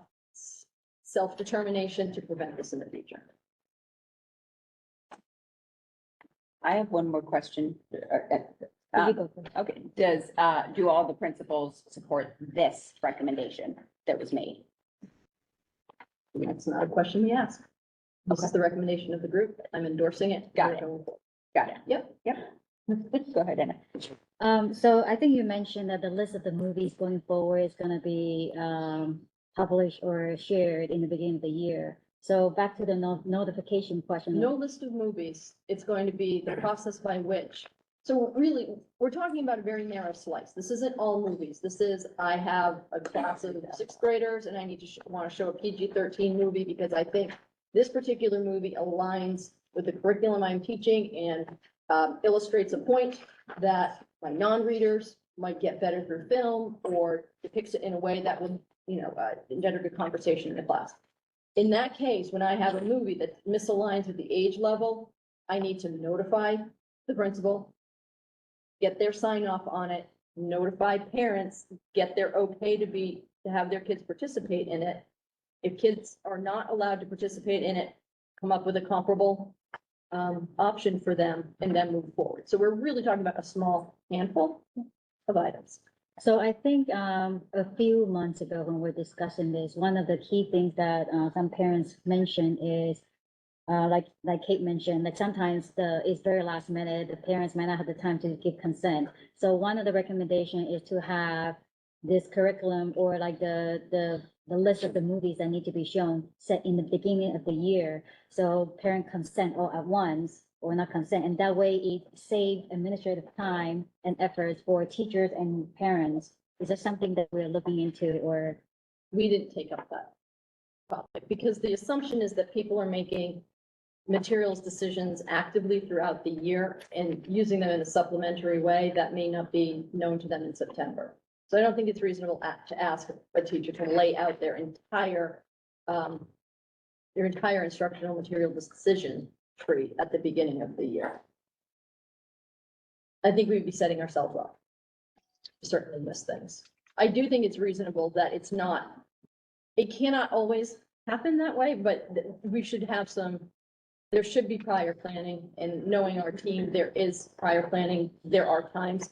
self-determination to prevent this in the future. I have one more question. Okay, do all the principals support this recommendation that was made? That's not a question we ask. This is the recommendation of the group. I'm endorsing it. Got it. Got it. Yep. Go ahead, Anna. So I think you mentioned that the list of the movies going forward is gonna be, published or shared in the beginning of the year. So back to the notification question. No list of movies. It's going to be the process by which. So really, we're talking about a very narrow slice. This isn't all movies. This is, I have a class of 6th graders and I need to want to show a PG-13 movie because I think this particular movie aligns with the curriculum I'm teaching and illustrates a point that my non-readers might get better through film or depicts it in a way that would, engender good conversation in the class. In that case, when I have a movie that misaligns with the age level, I need to notify the principal, get their sign off on it, notify parents, get their okay to have their kids participate in it. If kids are not allowed to participate in it, come up with a comparable option for them and then move forward. So we're really talking about a small handful of items. So I think a few months ago when we're discussing this, one of the key things that some parents mentioned is like Kate mentioned, like sometimes it's very last minute, the parents might not have the time to give consent. So one of the recommendations is to have this curriculum or like the the list of the movies that need to be shown set in the beginning of the year. So parent consent all at once, or not consent, and that way it saved administrative time and efforts for teachers and parents. Is that something that we're looking into, or? We didn't take up that topic because the assumption is that people are making materials decisions actively throughout the year and using them in a supplementary way that may not be known to them in September. So I don't think it's reasonable to ask a teacher to lay out their entire instructional material decision tree at the beginning of the year. I think we'd be setting ourselves up to certainly miss things. I do think it's reasonable that it cannot always happen that way, but we should have there should be prior planning, and knowing our team, there is prior planning. There are times,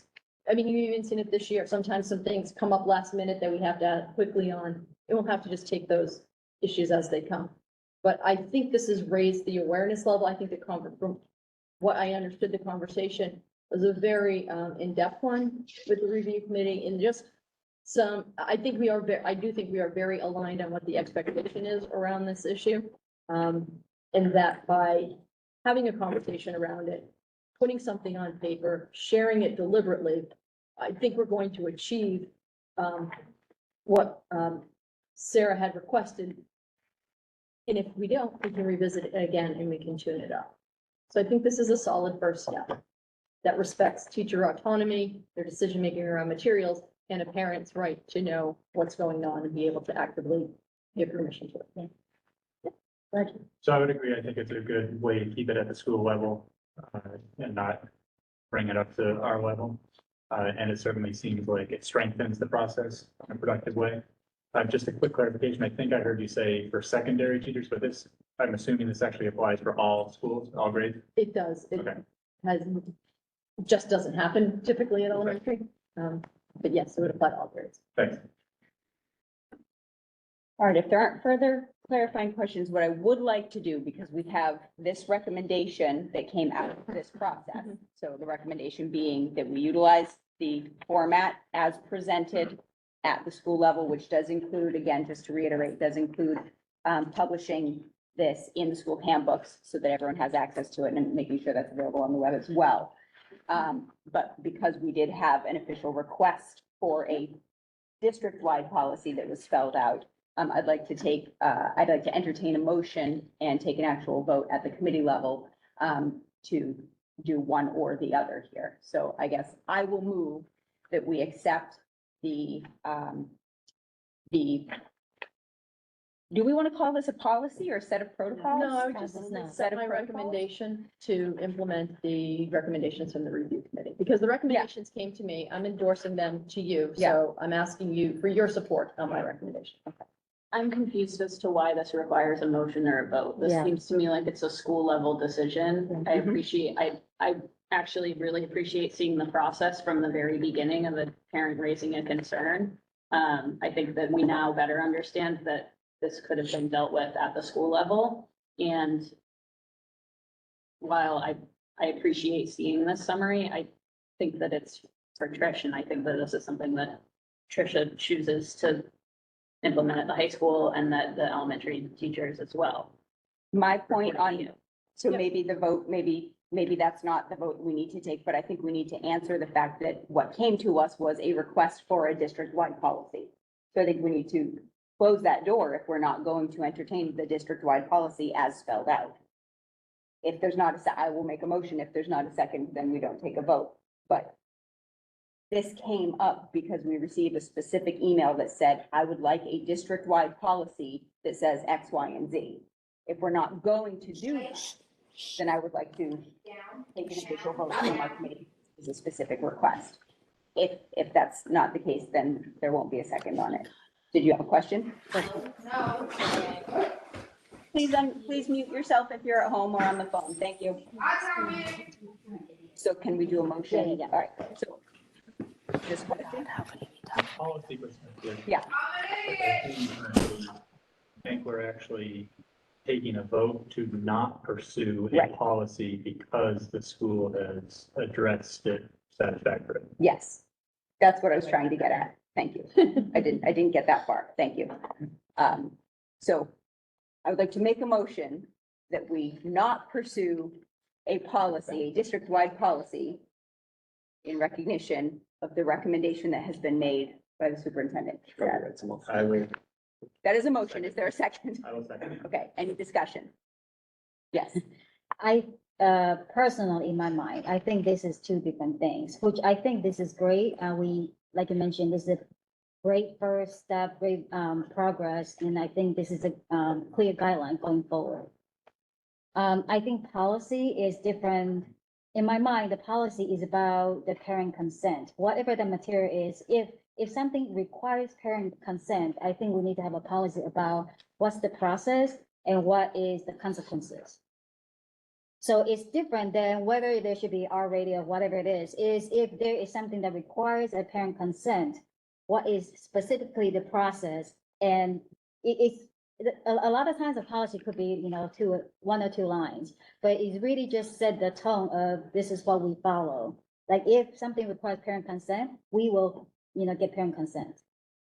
I mean, you've even seen it this year. Sometimes some things come up last minute that we have to add quickly on. You won't have to just take those issues as they come. But I think this has raised the awareness level. I think from what I understood, the conversation was a very in-depth one with the review committee, and just I do think we are very aligned on what the expectation is around this issue. And that by having a conversation around it, putting something on paper, sharing it deliberately, I think we're going to achieve what Sarah had requested. And if we don't, we can revisit it again and we can tune it up. So I think this is a solid first step that respects teacher autonomy, their decision-making around materials, and a parent's right to know what's going on and be able to actively give permission to it. Thank you. So I would agree. I think it's a good way to keep it at the school level and not bring it up to our level. And it certainly seems like it strengthens the process in a productive way. Just a quick clarification. I think I heard you say for secondary teachers, but I'm assuming this actually applies for all schools, all grades? It does. It just doesn't happen typically in elementary. But yes, it would apply to all grades. Thanks. All right, if there aren't further clarifying questions, what I would like to do, because we have this recommendation that came out of this process. So the recommendation being that we utilize the format as presented at the school level, which does include, again, just to reiterate, does include publishing this in the school handbooks so that everyone has access to it and making sure that's available on the web as well. But because we did have an official request for a district-wide policy that was spelled out, I'd like to entertain a motion and take an actual vote at the committee level to do one or the other here. So I guess I will move that we accept do we want to call this a policy or a set of protocols? No, I would just set my recommendation to implement the recommendations from the review committee, because the recommendations came to me. I'm endorsing them to you. So I'm asking you for your support on my recommendation. Okay. I'm confused as to why this requires a motion or a vote. This Yeah. seems to me like it's a school level decision. I actually really appreciate seeing the process from the very beginning of a parent raising a concern. I think that we now better understand that this could have been dealt with at the school level. And while I appreciate seeing this summary, I think that it's for Trish, and I think that this is something that Tricia chooses to implement at the high school and that the elementary teachers as well. My point on, so maybe the vote, maybe that's not the vote we need to take, but I think we need to answer the fact that what came to us was a request for a district-wide policy. So I think we need to close that door if we're not going to entertain the district-wide policy as spelled out. If there's not I will make a motion. If there's not a second, then we don't take a vote. But this came up because we received a specific email that said, I would like a district-wide policy that says X, Y, and Z. If we're not going to do that, then I would like to take an official vote from our committee as a specific request. If that's not the case, then there won't be a second on it. Did you have a question? No. Please mute yourself if you're at home or on the phone. Thank you. So can we do a motion? Yeah. All right, so. Just Policy perspective. Yeah. I think we're actually taking a vote to not pursue a Right. policy because the school has addressed it satisfactorily. Yes, that's what I was trying to get at. Thank you. I didn't get that far. Thank you. So I would like to make a motion that we not pursue a policy, a district-wide policy in recognition of the recommendation that has been made by the superintendent. I will, That is a motion. Is there a second? I will second. Okay, any discussion? Yes. I, personally, in my mind, I think this is two different things, which I think this is great. Like you mentioned, this is a great first step, great, progress, and I think this is a, clear guideline going forward. I think policy is different. In my mind, the policy is about the parent consent. Whatever the material is, if something requires parent consent, I think we need to have a policy about what's the process and what is the consequences. So it's different than whether there should be R-rated or whatever it is if there is something that requires a parent consent, what is specifically the process? And it's, a lot of times a policy could be, one or two lines, but it's really just set the tone of this is what we follow. Like if something requires parent consent, we will, get parent consent.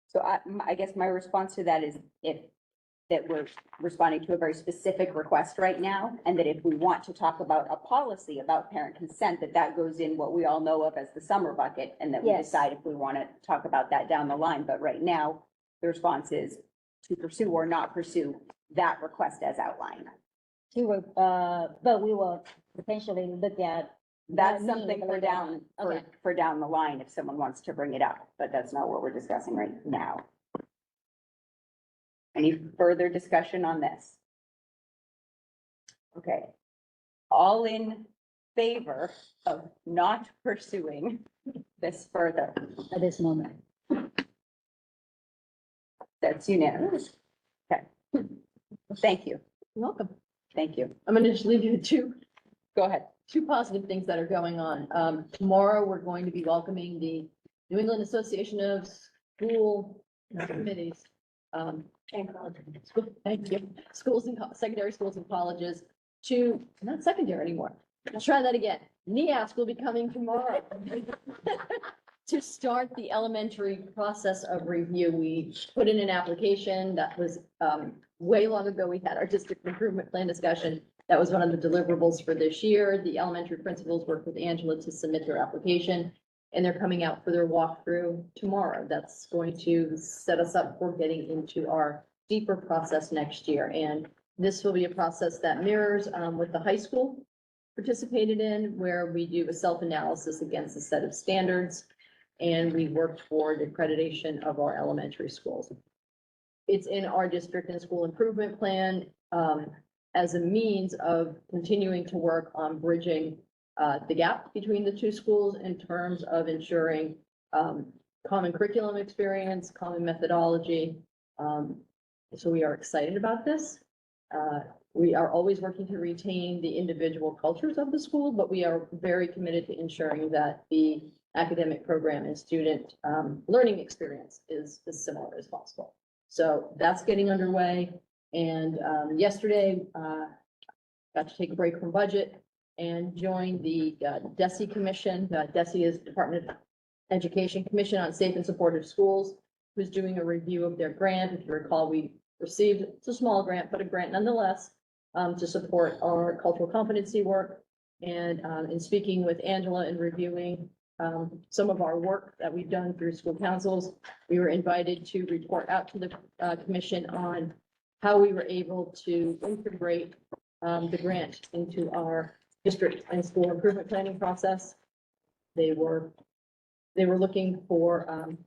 So I guess my response to that is that we're responding to a very specific request right now, and that if we want to talk about a policy about parent consent, that goes in what we all know of as the summer bucket, and that we Yes. decide if we want to talk about that down the line. But right now, the response is to pursue or not pursue that request as outlined. But we will potentially look at. That's what something means for later down, on. Okay. for down the line if someone wants to bring it up, but that's not what we're discussing right now. Any further discussion on this? Okay. All in favor of not pursuing this further? At this moment. That's unanimous. Okay. Thank you. You're welcome. Thank you. I'm gonna just leave you with Go ahead. two positive things that are going on. Tomorrow, we're going to be welcoming the New England Association of School Committees. And colleges. Thank you. Schools and secondary schools and colleges to, not secondary anymore. Let's try that again. NEASC will be coming tomorrow to start the elementary process of review. We put in an application that was, way long ago. We had our district improvement plan discussion. That was one of the deliverables for this year. The elementary principals worked with Angela to submit their application, and they're coming out for their walkthrough tomorrow. That's going to set us up for getting into our deeper process next year. And this will be a process that mirrors what the high school participated in, where we do a self-analysis against a set of standards, and we work toward accreditation of our elementary schools. It's in our district and school improvement plan as a means of continuing to work on bridging the gap between the two schools in terms of ensuring common curriculum experience, common methodology. So we are excited about this. We are always working to retain the individual cultures of the school, but we are very committed to ensuring that the academic program and student learning experience is as similar as possible. So that's getting underway. And yesterday, got to take a break from budget and joined the DESE Commission. DESE is Department of Education Commission on Safe and Supportive Schools, who's doing a review of their grant. If you recall, we received, it's a small grant, but a grant nonetheless, to support our cultural competency work. And in speaking with Angela and reviewing some of our work that we've done through school councils, we were invited to report out to the commission on how we were able to integrate the grant into our district and school improvement planning process. They were looking for,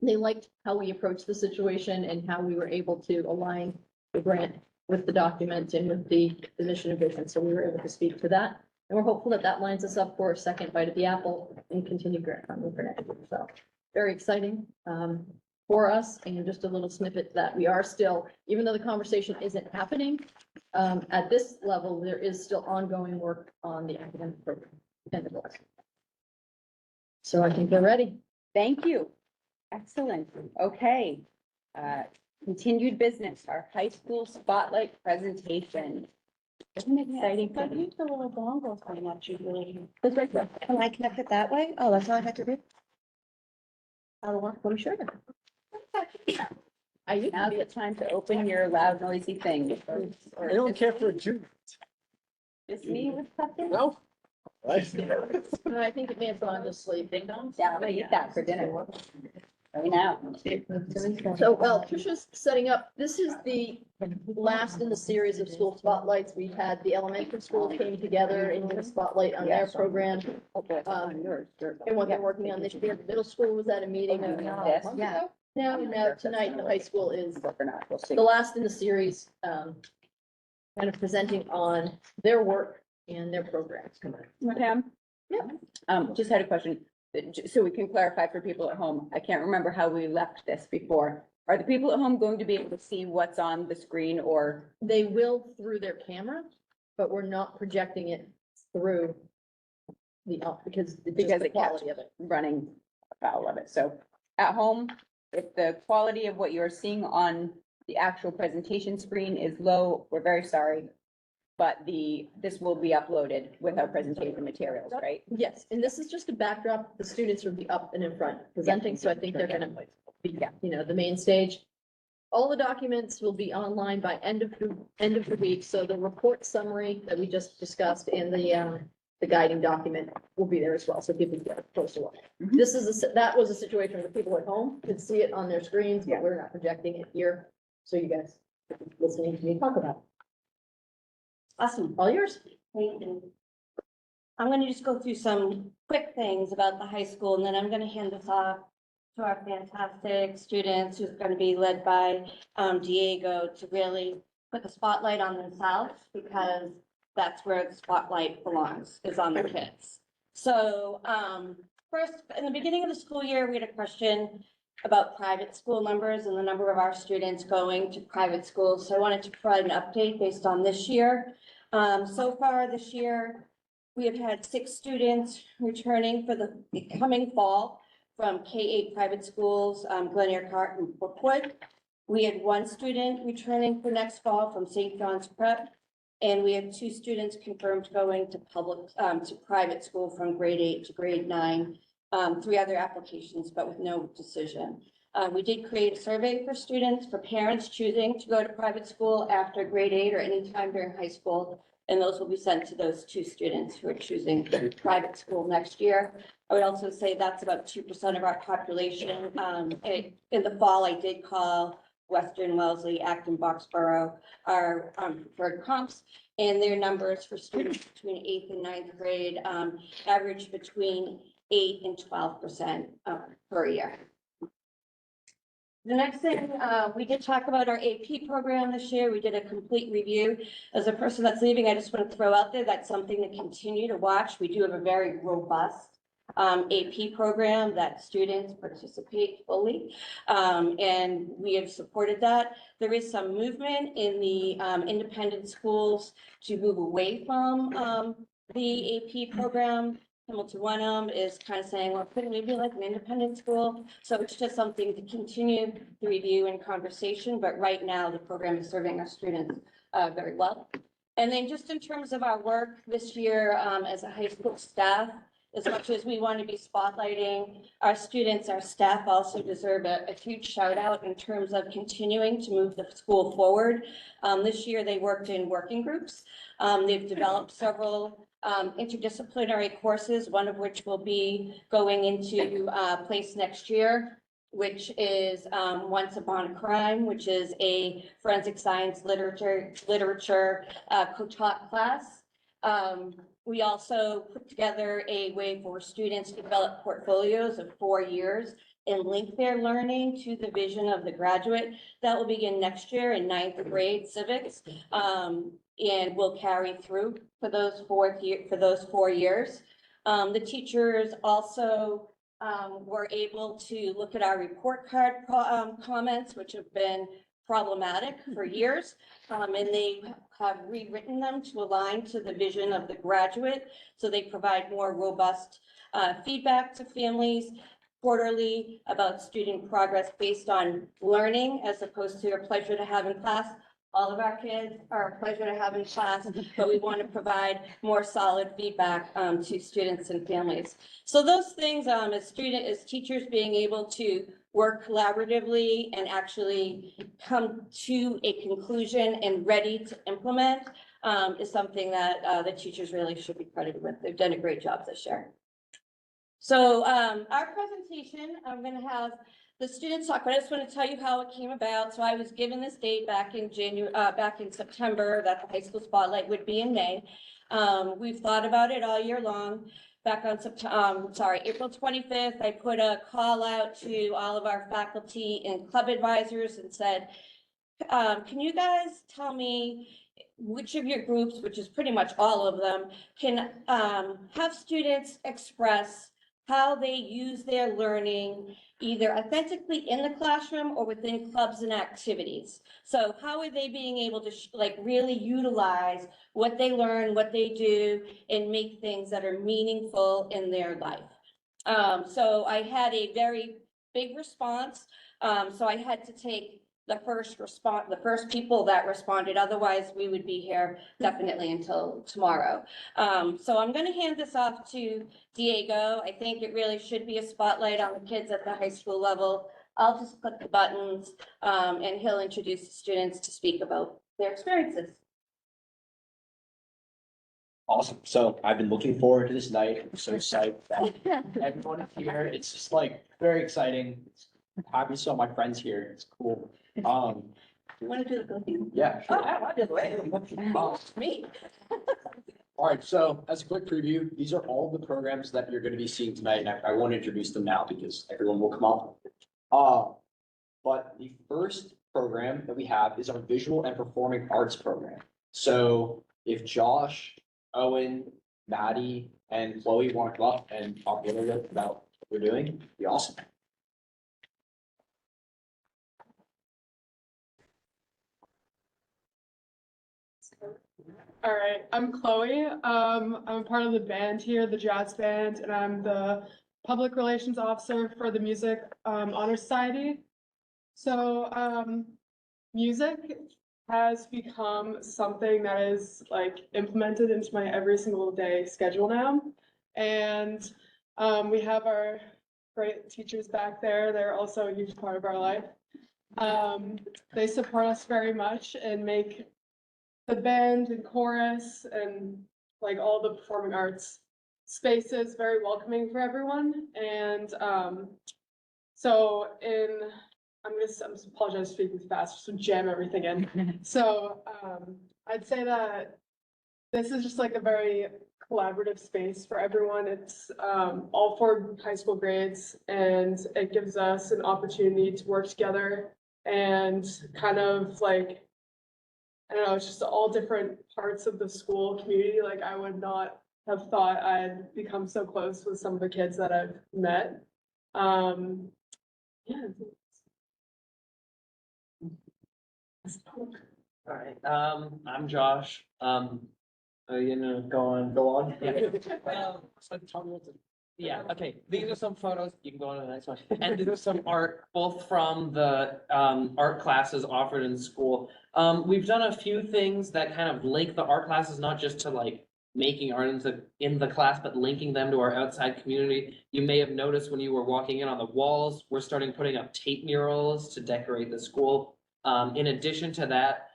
they liked how we approached the situation and how we were able to align the grant with the document and with the mission and vision. So we were able to speak to that. And we're hopeful that that lines us up for a second bite at the apple and continued grant funding for next year. So very exciting for us. And just a little snippet that we are still, even though the conversation isn't happening at this level, there is still ongoing work on the academic program and the board. So I think they're ready. Thank you. Excellent. Okay. Continued business, our high school spotlight presentation. Isn't it exciting? I think the little dongle thing that you really. That's right there. Can I connect it that way? Oh, that's all I had to do. That'll work. Let me show you. Now's the time to open your loud noisy thing. I don't care for a June. Just me with something? No. Right. I think it may have gone to sleep. Yeah, I'm gonna eat that for dinner. Right now. So while Trisha's setting up, this is the last in the series of school spotlights. We had the elementary schools came together and did a spotlight on their program. And what they're working on this year. The middle school was at a meeting a month ago. Now tonight, the high school is the last in the series, kind of presenting on their work and their programs. Pam? Yeah. Just had a question, so we can clarify for people at home. I can't remember how we left this before. Are the people at home going to be able to see what's on the screen, or? They will through their camera, but we're not projecting it through because Because the it kept quality of it. running afoul of it. So at home, if the quality of what you're seeing on the actual presentation screen is low, we're very sorry. But this will be uploaded with our presentation materials, right? Yes, and this is just a backdrop. The students will be up and in front presenting, so I think they're gonna be, the main stage. All the documents will be online by end of the week, so the report summary that we just discussed and the guiding document will be there as well, so people can get a closer look. This is that was a situation where people at home could see it on their screens, but we're not projecting it here, so you guys listening to me talk about it. Awesome. All yours. Thank you. I'm going to just go through some quick things about the high school, and then I'm going to hand this off to our fantastic students, who's going to be led by Diego, to really put the spotlight on themselves, because that's where the spotlight belongs, is on the kids. So first, in the beginning of the school year, we had a question about private school numbers and the number of our students going to private schools. So I wanted to provide an update based on this year. So far this year, we have had 6 students returning for the coming fall from K-8 private schools, Glen Eyre, and Brookwood. We had 1 student returning for next fall from St. John's Prep. And we have 2 students confirmed going to private school from grade 8 to grade 9. 3 other applications, but with no decision. We did create a survey for students, for parents choosing to go to private school after grade 8 or any time during high school. And those will be sent to those 2 students who are choosing private school next year. I would also say that's about 2% of our population. In the fall, I did call Western, Wellesley, Acton, Boxborough, our preferred comps, and their numbers for students between 8th and 9th grade average between 8 and 12% per year. The next thing, we did talk about our AP program this year. We did a complete review. As a person that's leaving, I just want to throw out there, that's something to continue to watch. We do have a very robust AP program that students participate fully, and we have supported that. There is some movement in the independent schools to move away from the AP program. Hamilton Wenham is kind of saying, well, couldn't we be like an independent school? So it's just something to continue the review and conversation, but right now the program is serving our students very well. And then just in terms of our work this year as a high school staff, as much as we want to be spotlighting our students, our staff also deserve a huge shout out in terms of continuing to move the school forward. This year they worked in working groups. They've developed several interdisciplinary courses, one of which will be going into place next year, which is Once Upon a Crime, which is a forensic science literature co-taught class. We also put together a way for students to develop portfolios of 4 years and link their learning to the vision of the graduate. That will begin next year in 9th grade civics, and will carry through for those 4 years. The teachers also were able to look at our report card comments, which have been problematic for years, and they have rewritten them to align to the vision of the graduate. So they provide more robust feedback to families quarterly about student progress based on learning as opposed to a pleasure to have in class. All of our kids are a pleasure to have in class, but we want to provide more solid feedback to students and families. So those things, as teachers being able to work collaboratively and actually come to a conclusion and ready to implement is something that the teachers really should be credited with. They've done a great job this year. So our presentation, I'm going to have the students talk, but I just want to tell you how it came about. So I was given this date back in September that the high school spotlight would be in May. We've thought about it all year long. Back on April 25th, I put a call out to all of our faculty and club advisors and said, can you guys tell me which of your groups, which is pretty much all of them, can have students express how they use their learning either authentically in the classroom or within clubs and activities. So how are they being able to really utilize what they learn, what they do, and make things that are meaningful in their life? So I had a very big response. So I had to take the first people that responded. Otherwise, we would be here definitely until tomorrow. So I'm going to hand this off to Diego. I think it really should be a spotlight on the kids at the high school level. I'll just click the buttons and he'll introduce the students to speak about their experiences. Awesome. So I've been looking forward to this night. I'm so excited that everyone is here. It's just like very exciting. Happy to see all my friends here. It's cool. You want to do the cooking? Yeah, sure. Oh, I want to do it. Me. All right, so as a quick preview, these are all the programs that you're going to be seeing tonight, and I won't introduce them now because everyone will come up. But the first program that we have is our Visual and Performing Arts program. So if Josh, Owen, Maddie, and Chloe want to come up and talk a little bit about what we're doing, it'd be awesome. All right, I'm Chloe. I'm a part of the band here, the jazz band, and I'm the public relations officer for the Music Honor Society. So music has become something that is like implemented into my every single day schedule now. And we have our great teachers back there. They're also a huge part of our life. They support us very much and make the band and chorus and like all the performing arts spaces very welcoming for everyone. And so I'm just apologize for speaking too fast, just to jam everything in. So I'd say that this is just like a very collaborative space for everyone. It's all 4 high school grades, and it gives us an opportunity to work together and kind of like, I don't know, it's just all different parts of the school community. Like I would not have thought I'd become so close with some of the kids that I've met. Yeah. All right, I'm Josh. Go on. Yeah, okay, these are some photos, you can go on to the next one. And these are some art, both from the art classes offered in school. We've done a few things that kind of link the art classes, not just to like making art in the class, but linking them to our outside community. You may have noticed when you were walking in on the walls, we're starting putting up tape murals to decorate the school. In addition to that,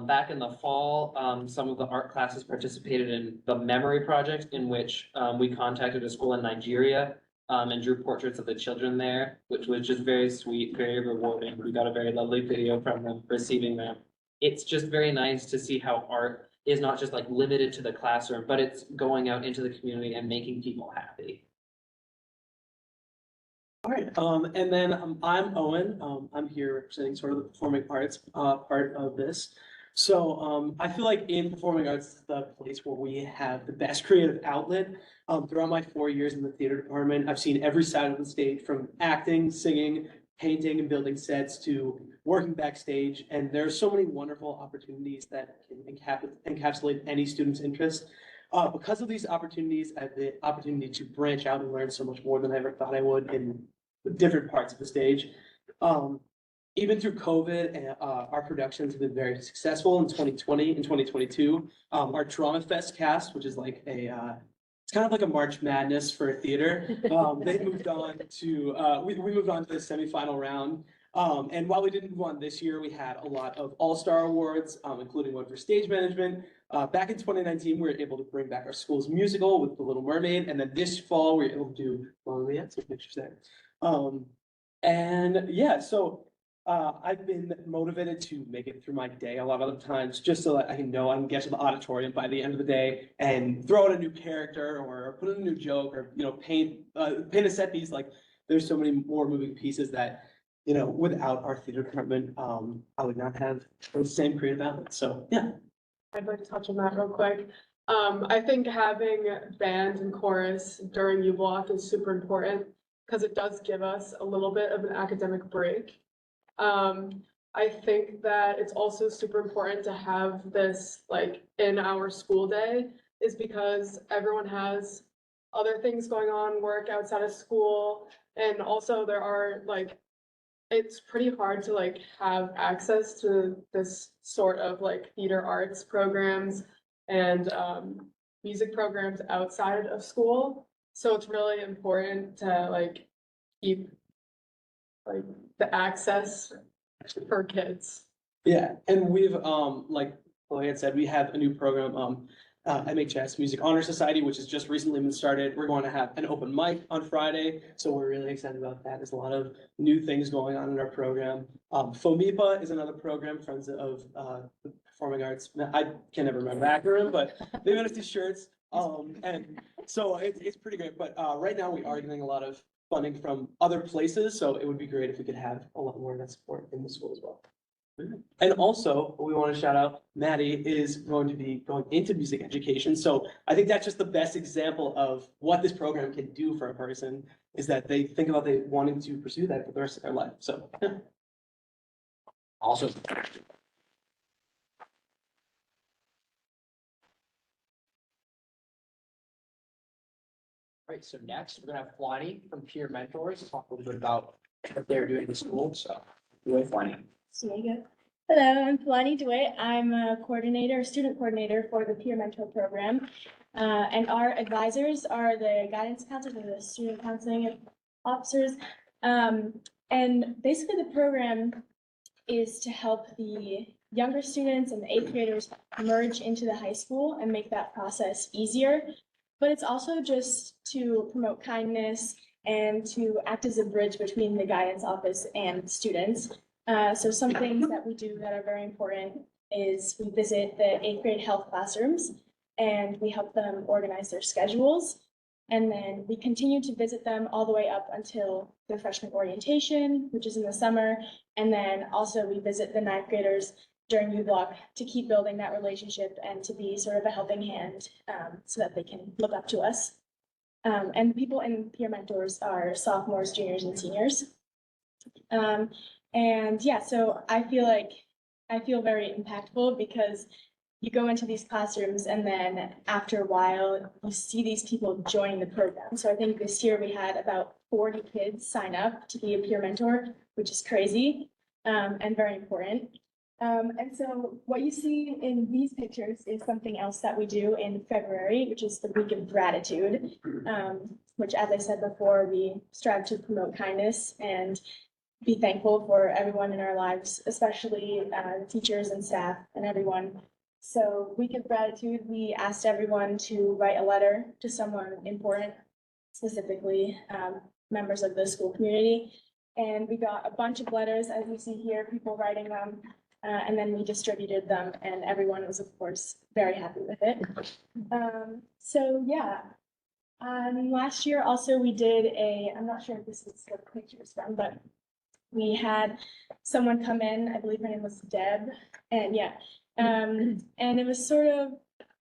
back in the fall, some of the art classes participated in the memory project, in which we contacted a school in Nigeria and drew portraits of the children there, which was just very sweet, very rewarding. We got a very lovely video from them receiving them. It's just very nice to see how art is not just like limited to the classroom, but it's going out into the community and making people happy. All right, and then I'm Owen. I'm here representing sort of the performing arts part of this. So I feel like in performing arts is the place where we have the best creative outlet. Throughout my 4 years in the theater department, I've seen every side of the stage, from acting, singing, painting, and building sets to working backstage. And there are so many wonderful opportunities that can encapsulate any student's interest. Because of these opportunities, I have the opportunity to branch out and learn so much more than I ever thought I would in different parts of the stage. even through COVID, our productions have been very successful in 2020 and 2022. Our Drama Fest cast, which is like it's kind of like a March Madness for theater. They moved on to, we moved on to the semifinal round. And while we didn't move on this year, we had a lot of all-star awards, including one for stage management. Back in 2019, we were able to bring back our school's musical with The Little Mermaid. And then this fall, we were able to do, well, we had some pictures there. And yeah, so I've been motivated to make it through my day a lot of the times, just so that I can know I can get to the auditorium by the end of the day and throw in a new character or put in a new joke or, paint a set piece. Like there's so many more moving pieces that, without our theater department, I would not have the same creative outlet. So yeah. I'd like to touch on that real quick. I think having band and chorus during U Block is super important because it does give us a little bit of an academic break. I think that it's also super important to have this like in our school day is because everyone has other things going on, work outside of school, and also there are like it's pretty hard to like have access to this sort of like theater arts programs and music programs outside of school. So it's really important to like keep like the access for kids. Yeah, and we've like I had said, we have a new program, MHS Music Honor Society, which has just recently been started. We're going to have an open mic on Friday, so we're really excited about that. There's a lot of new things going on in our program. FOMIPA is another program, Friends of Performing Arts. I can never remember the acronym, but they made us these shirts, and so it's pretty great. But right now we are getting a lot of funding from other places, so it would be great if we could have a lot more of that support in the school as well. And also, we want to shout out, Maddie is going to be going into music education. So I think that's just the best example of what this program can do for a person, is that they think about they wanting to pursue that for the rest of their life. So, yeah. Also. Right, so next we're gonna have Flani from Peer Mentors talk a little bit about what they're doing in school. So, with Flani. Hello, I'm Kalani DeWitt. I'm a student coordinator for the Peer Mentor Program. And our advisors are the guidance counselors and the student counseling officers. And basically the program is to help the younger students and the 8th graders merge into the high school and make that process easier. But it's also just to promote kindness and to act as a bridge between the guidance office and students. So some things that we do that are very important is we visit the 8th grade health classrooms and we help them organize their schedules. And then we continue to visit them all the way up until their freshman orientation, which is in the summer. And then also we visit the 9th graders during U Block to keep building that relationship and to be sort of a helping hand so that they can look up to us. And people in Peer Mentors are sophomores, juniors, and seniors. And yeah, so I feel very impactful because you go into these classrooms and then after a while you see these people join the program. So I think this year we had about 40 kids sign up to be a peer mentor, which is crazy and very important. And so what you see in these pictures is something else that we do in February, which is the Week of Gratitude, which, as I said before, we strive to promote kindness and be thankful for everyone in our lives, especially teachers and staff and everyone. So Week of Gratitude, we asked everyone to write a letter to someone important, specifically members of the school community. And we got a bunch of letters, as you see here, people writing them. And then we distributed them and everyone was, of course, very happy with it. So yeah, last year also we did I'm not sure if this is what the picture is from, but we had someone come in, I believe her name was Deb, and yeah, and it was sort of,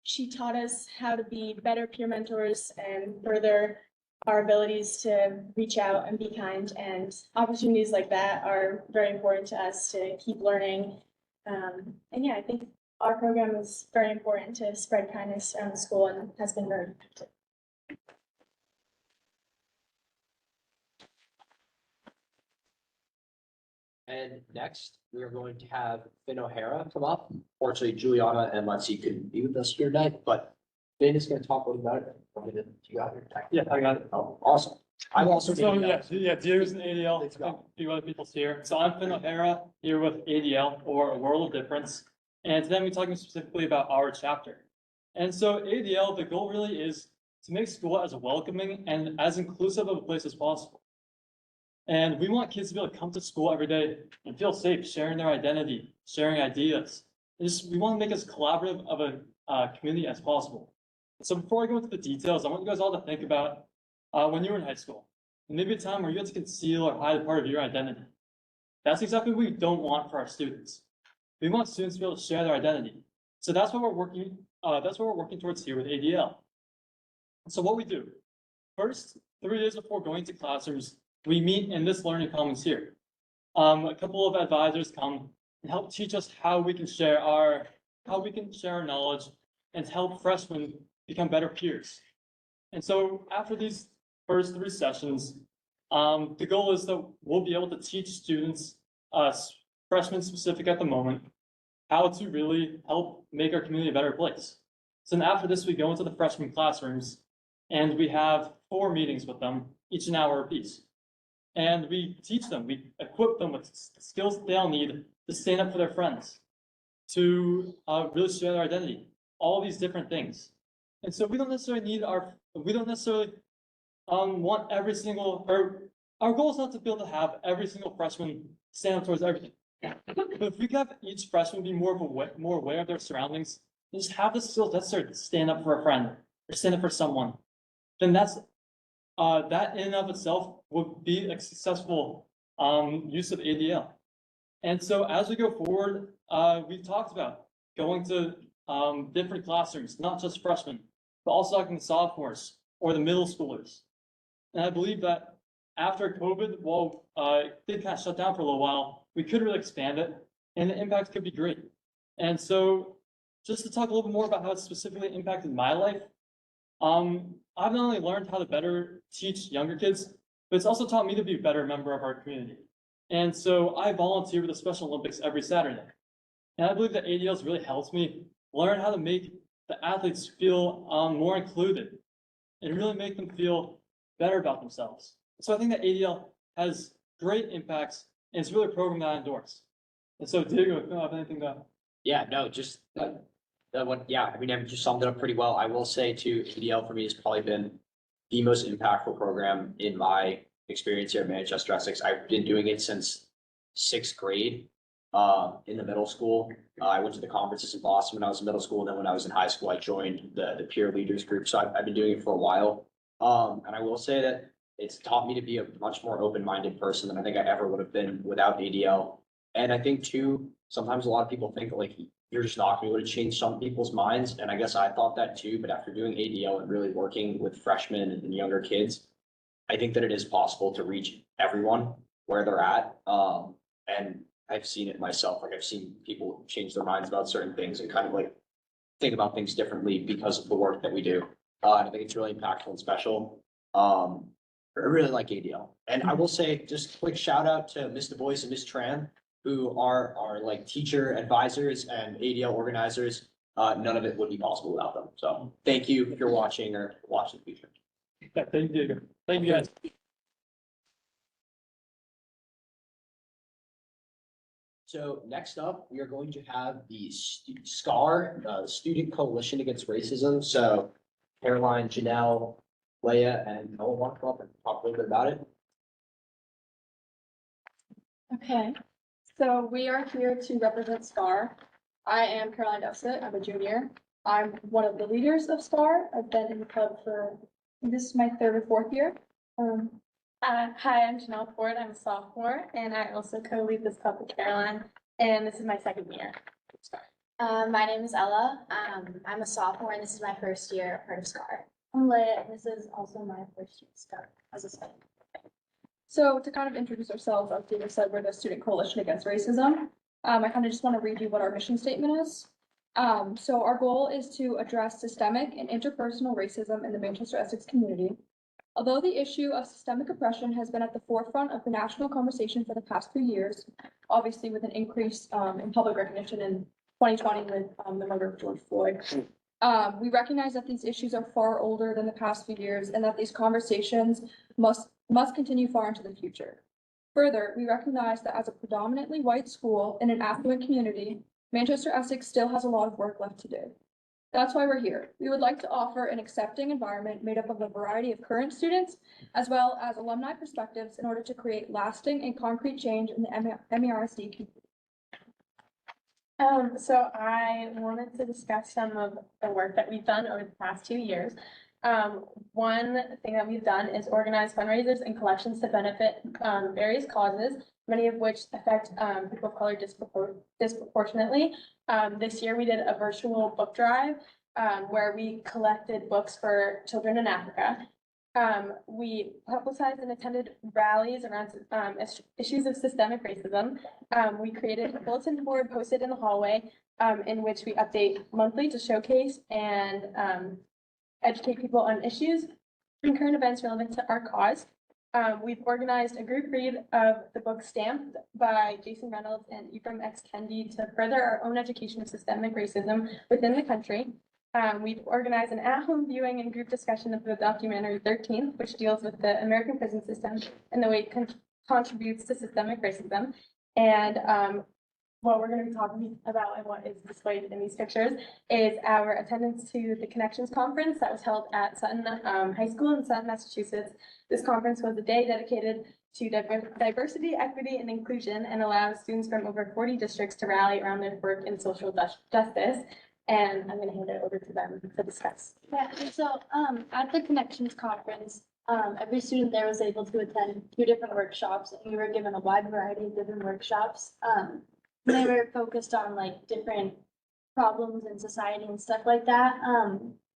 she taught us how to be better peer mentors and further our abilities to reach out and be kind, and opportunities like that are very important to us to keep learning. And yeah, I think our program is very important to spread kindness around the school and has been very effective. and next we are going to have Finn O'Hara come up. Fortunately, Juliana and Lexi couldn't be with us here tonight, but Finn is going to talk a little about it. You got it? Yeah, I got it. Oh, awesome. I'm also. So, Diego's an ADL, I think a few other people's here. So I'm Finn O'Hara, here with ADL, or A World of Difference. And today I'm talking specifically about our chapter. And so ADL, the goal really is to make school as welcoming and as inclusive of a place as possible. And we want kids to be able to come to school every day and feel safe, sharing their identity, sharing ideas. We want to make as collaborative of a community as possible. So before I go into the details, I want you guys all to think about when you were in high school, and maybe a time where you had to conceal or hide a part of your identity. That's exactly what we don't want for our students. We want students to be able to share their identity. So that's what we're working. That's what we're working towards here with ADL. So what we do, first, 3 days before going to classrooms, we meet in this learning commons here. A couple of advisors come and help teach us how we can share our knowledge and help freshmen become better peers. And so after these first 3 sessions, the goal is that we'll be able to teach students, freshmen specific at the moment, how to really help make our community a better place. So then after this, we go into the freshman classrooms and we have 4 meetings with them, each an hour apiece. And we teach them, we equip them with skills they'll need to stand up for their friends, to really share their identity, all these different things. And so we don't necessarily want every single, or our goal is not to be able to have every single freshman stand up towards everything. But if we could have each freshman be more aware of their surroundings, and just have the skills necessary to stand up for a friend or stand up for someone, then that in and of itself would be a successful use of ADL. And so as we go forward, we've talked about going to different classrooms, not just freshmen, but also talking to sophomores or the middle schoolers. And I believe that after COVID, while it did kind of shut down for a little while, we could really expand it and the impact could be great. And so just to talk a little bit more about how it's specifically impacted my life, I've not only learned how to better teach younger kids, but it's also taught me to be a better member of our community. And so I volunteer with the Special Olympics every Saturday. And I believe that ADLs really helps me learn how to make the athletes feel more included and really make them feel better about themselves. So I think that ADL has great impacts and it's really a program that I endorse. And so Diego, if you have anything to. Yeah, no, just I mean, you summed it up pretty well. I will say too, ADL for me has probably been the most impactful program in my experience here at Manchester Essex. I've been doing it since 6th grade in the middle school. I went to the conferences in Boston when I was in middle school. And then when I was in high school, I joined the peer leaders group. So I've been doing it for a while. And I will say that it's taught me to be a much more open-minded person than I think I ever would have been without ADL. And I think too, sometimes a lot of people think like you're just not going to be able to change some people's minds. And I guess I thought that too, but after doing ADL and really working with freshmen and younger kids, I think that it is possible to reach everyone where they're at. And I've seen it myself. Like I've seen people change their minds about certain things and kind of like think about things differently because of the work that we do. And I think it's really impactful and special. I really like ADL. And I will say, just a quick shout out to Miss Du Bois and Miss Tran, who are like teacher advisors and ADL organizers. None of it would be possible without them. So thank you if you're watching or watching the future. Yeah, thank you. Thank you guys. So next up, we are going to have the SCAR, the Student Coalition Against Racism. So Caroline, Janelle, Leah, and Noah want to come up and talk a little bit about it. Okay, so we are here to represent SCAR. I am Caroline Dusset. I'm a junior. I'm one of the leaders of SCAR. I've been in the club for, this is my 3rd or 4th year. Hi, I'm Janelle Ford. I'm a sophomore, and I also co-lead this club with Caroline, and this is my 2nd year. My name is Ella. I'm a sophomore, and this is my 1st year part of SCAR. I'm Leah, and this is also my 1st year SCAR as a student. So to kind of introduce ourselves, as Diego said, we're the Student Coalition Against Racism. I kind of just want to read you what our mission statement is. So our goal is to address systemic and interpersonal racism in the Manchester Essex community, Although the issue of systemic oppression has been at the forefront of the national conversation for the past few years, obviously with an increase in public recognition in 2020 with the murder of George Floyd, we recognize that these issues are far older than the past few years and that these conversations must continue far into the future. Further, we recognize that as a predominantly white school in an affluent community, Manchester Essex still has a lot of work left to do. That's why we're here. We would like to offer an accepting environment made up of a variety of current students, as well as alumni perspectives in order to create lasting and concrete change in the MERSD community. So I wanted to discuss some of the work that we've done over the past 2 years. One thing that we've done is organize fundraisers and collections to benefit various causes, many of which affect people of color disproportionately. This year we did a virtual book drive where we collected books for children in Africa. We publicized and attended rallies around issues of systemic racism. We created a bulletin board posted in the hallway in which we update monthly to showcase and educate people on issues and current events relevant to our cause. We've organized a group read of the book Stamped by Jason Reynolds and Ibram X. Kendi to further our own education of systemic racism within the country. We've organized an at-home viewing and group discussion of the documentary 13th, which deals with the American prison system and the way it contributes to systemic racism. And what we're going to be talking about and what is displayed in these pictures is our attendance to the Connections Conference that was held at Sutton High School in Sutton, Massachusetts. This conference was a day dedicated to diversity, equity, and inclusion and allows students from over 40 districts to rally around their work in social justice. And I'm going to hand it over to them to discuss. Yeah, and so at the Connections Conference, every student there was able to attend 2 different workshops, and we were given a wide variety of different workshops. They were focused on like different problems in society and stuff like that.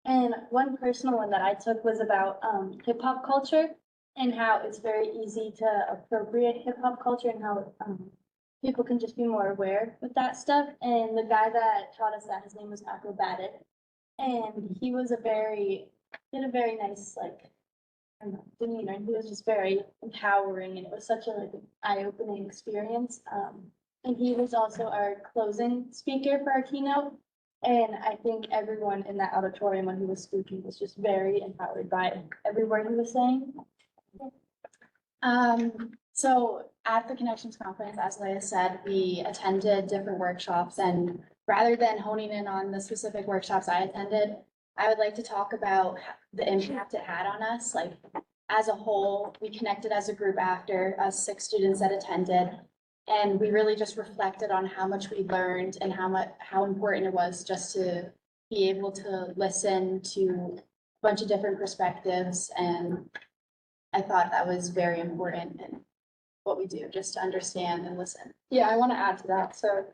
And one personal one that I took was about hip hop culture and how it's very easy to appropriate hip hop culture and how people can just be more aware with that stuff. And the guy that taught us that, his name was Acrobatic, and he was had a very nice like I don't know, demeanor. And he was just very empowering, and it was such a like eye-opening experience. And he was also our closing speaker for our keynote. And I think everyone in that auditorium when he was speaking was just very empowered by every word he was saying. So at the Connections Conference, as Leah said, we attended different workshops, and rather than honing in on the specific workshops I attended, I would like to talk about the impact it had on us. Like as a whole, we connected as a group after us 6 students that attended. And we really just reflected on how much we learned and how important it was just to be able to listen to a bunch of different perspectives. And I thought that was very important in what we do, just to understand and listen. Yeah, I want to add to that. So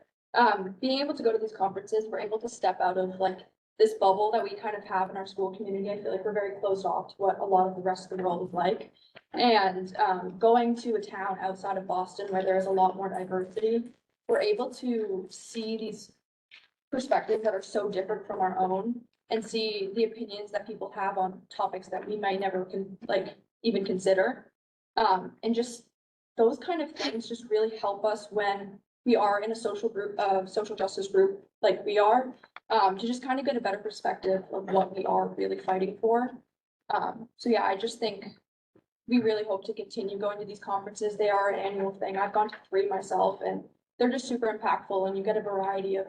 being able to go to these conferences, we're able to step out of like this bubble that we kind of have in our school community. I feel like we're very closed off to what a lot of the rest of the world is like. And going to a town outside of Boston where there's a lot more diversity, we're able to see these perspectives that are so different from our own and see the opinions that people have on topics that we might never even consider. And just those kind of things just really help us when we are in a social group, social justice group like we are, to just kind of get a better perspective of what we are really fighting for. So yeah, I just think we really hope to continue going to these conferences. They are an annual thing. I've gone to 3 myself, and they're just super impactful, and you get a variety of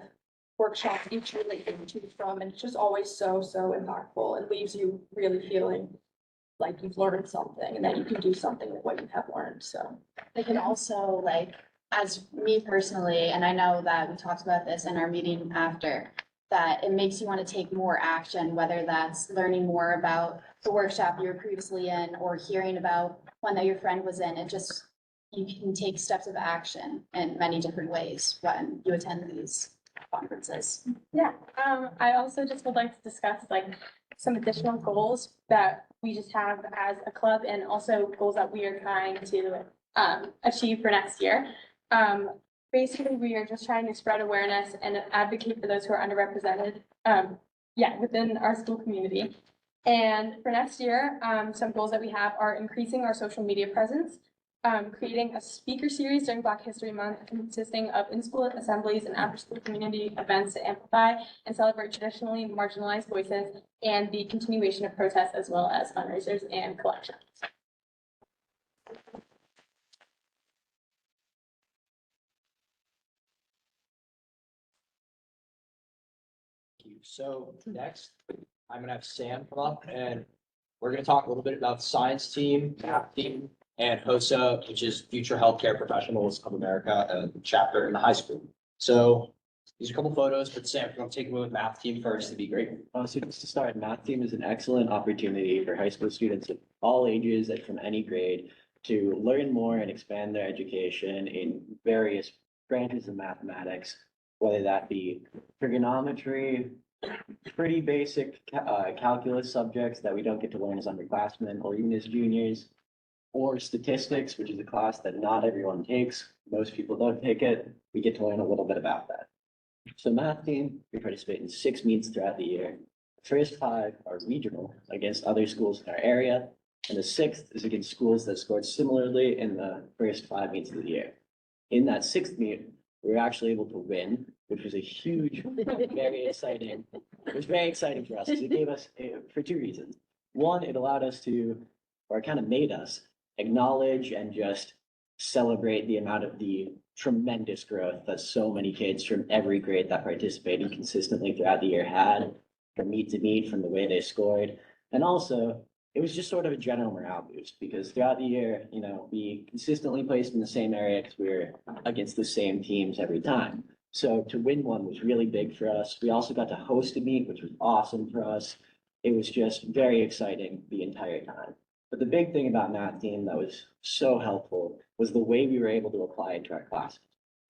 workshops each year that you can choose from, and it's just always so impactful and leaves you really feeling like you've learned something and that you can do something with what you have learned. So I can also like, as me personally, and I know that we talked about this in our meeting after, that it makes you want to take more action, whether that's learning more about the workshop you were previously in or hearing about one that your friend was in. It just, you can take steps of action in many different ways when you attend these conferences. Yeah, I also just would like to discuss like some additional goals that we just have as a club and also goals that we are trying to achieve for next year. Basically, we are just trying to spread awareness and advocate for those who are underrepresented, within our school community. And for next year, some goals that we have are increasing our social media presence, creating a speaker series during Black History Month consisting of in-school assemblies and after-school community events to amplify and celebrate traditionally marginalized voices, and the continuation of protests as well as fundraisers and collections. So next, I'm gonna have Sam come up and we're gonna talk a little bit about science team, math team, and HOSA, which is Future Healthcare Professionals of America, a chapter in the high school. So these are a couple photos, but Sam, if you want to take away with math team first, it'd be great. So just to start, math team is an excellent opportunity for high school students of all ages and from any grade to learn more and expand their education in various branches of mathematics, whether that be trigonometry, pretty basic calculus subjects that we don't get to learn as underclassmen or even as juniors, or statistics, which is a class that not everyone takes. Most people don't take it. We get to learn a little bit about that. So math team, we participate in 6 meets throughout the year. The first 5 are regional against other schools in our area, and the 6th is against schools that scored similarly in the first 5 meets of the year. In that 6th meet, we were actually able to win, which was a huge, very exciting. It was very exciting for us because it gave us, for 2 reasons. One, it allowed us to, or it kind of made us acknowledge and just celebrate the amount of the tremendous growth that so many kids from every grade that participated consistently throughout the year had, from meet to meet, from the way they scored. And also, it was just sort of a general morale boost because throughout the year, you know, we consistently placed in the same area because we were against the same teams every time. So to win one was really big for us. We also got to host a meet, which was awesome for us. It was just very exciting the entire time. But the big thing about math team that was so helpful was the way we were able to apply it to our classes.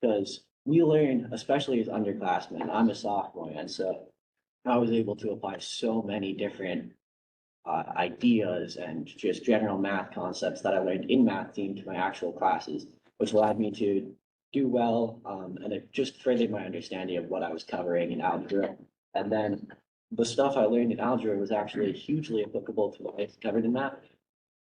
Because we learned, especially as underclassmen, I'm a sophomore, and so I was able to apply so many different ideas and just general math concepts that I learned in math team to my actual classes, which allowed me to do well, and it just furthered my understanding of what I was covering in algebra. And then the stuff I learned in algebra was actually hugely applicable to what I covered in math.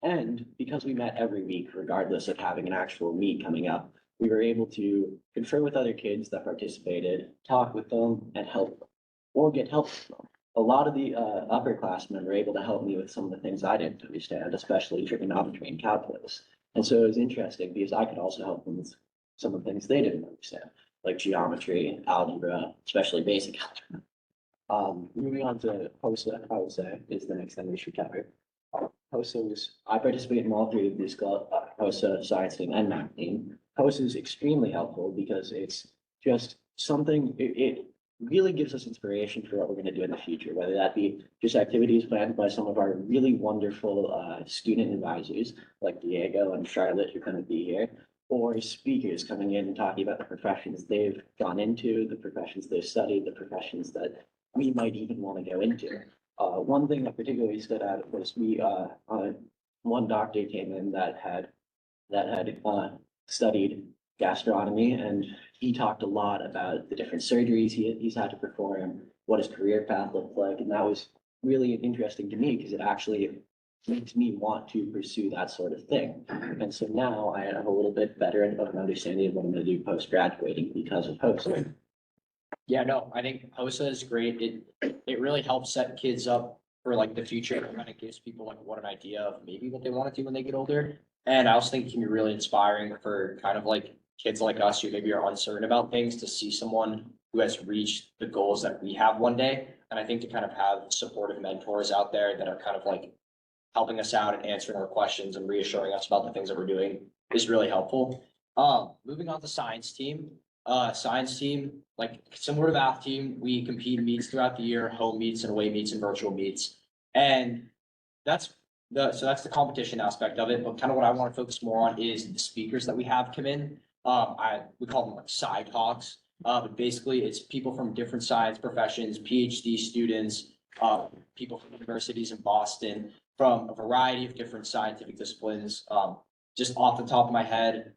And because we met every week, regardless of having an actual meet coming up, we were able to confer with other kids that participated, talk with them, and help them, or get help from them. A lot of the upperclassmen were able to help me with some of the things I didn't understand, especially trigonometry and calculus. And so it was interesting because I could also help them with some of the things they didn't understand, like geometry, algebra, especially basic algebra. Moving on to HOSA, I would say, is the next thing we should cover. HOSA was, I participate in all 3 of these, HOSA, science team, and math team. HOSA is extremely helpful because it's just something, it really gives us inspiration for what we're going to do in the future, whether that be just activities planned by some of our really wonderful student advisors like Diego and Charlotte who are going to be here, or speakers coming in and talking about the professions they've gone into, the professions they've studied, the professions that we might even want to go into. One thing that particularly stood out was one doctor came in that had studied gastronomy, and he talked a lot about the different surgeries he's had to perform, what his career path looked like, and that was really interesting to me because it actually makes me want to pursue that sort of thing. And so now I have a little bit better of an understanding of what I'm going to do post-graduating because of HOSA. Yeah, no, I think HOSA is great. It really helps set kids up for like the future. It kind of gives people like what an idea of maybe what they want to do when they get older. And I also think it can be really inspiring for kind of like kids like us who maybe are uncertain about things to see someone who has reached the goals that we have one day. And I think to kind of have supportive mentors out there that are kind of like helping us out and answering our questions and reassuring us about the things that we're doing is really helpful. Moving on to science team. Science team, like similar to math team, we compete in meets throughout the year, home meets and away meets and virtual meets. And that's the competition aspect of it. But kind of what I want to focus more on is the speakers that we have come in. We call them like side talks. But basically it's people from different science professions, PhD students, people from universities in Boston, from a variety of different scientific disciplines. Just off the top of my head,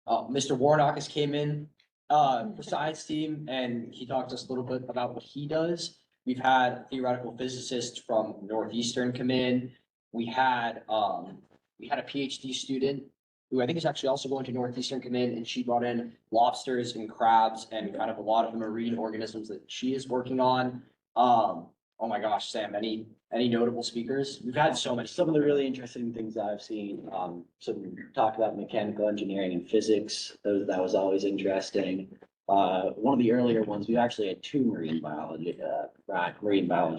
Mr. Warnock came in for science team, and he talked to us a little bit about what he does. we've had theoretical physicists from Northeastern come in. We had a PhD student who I think is actually also going to Northeastern come in, and she brought in lobsters and crabs and kind of a lot of the marine organisms that she is working on. Oh my gosh, Sam, any notable speakers? We've had so many. Some of the really interesting things I've seen, so we talked about mechanical engineering and physics, that was always interesting. One of the earlier ones, we actually had two marine biology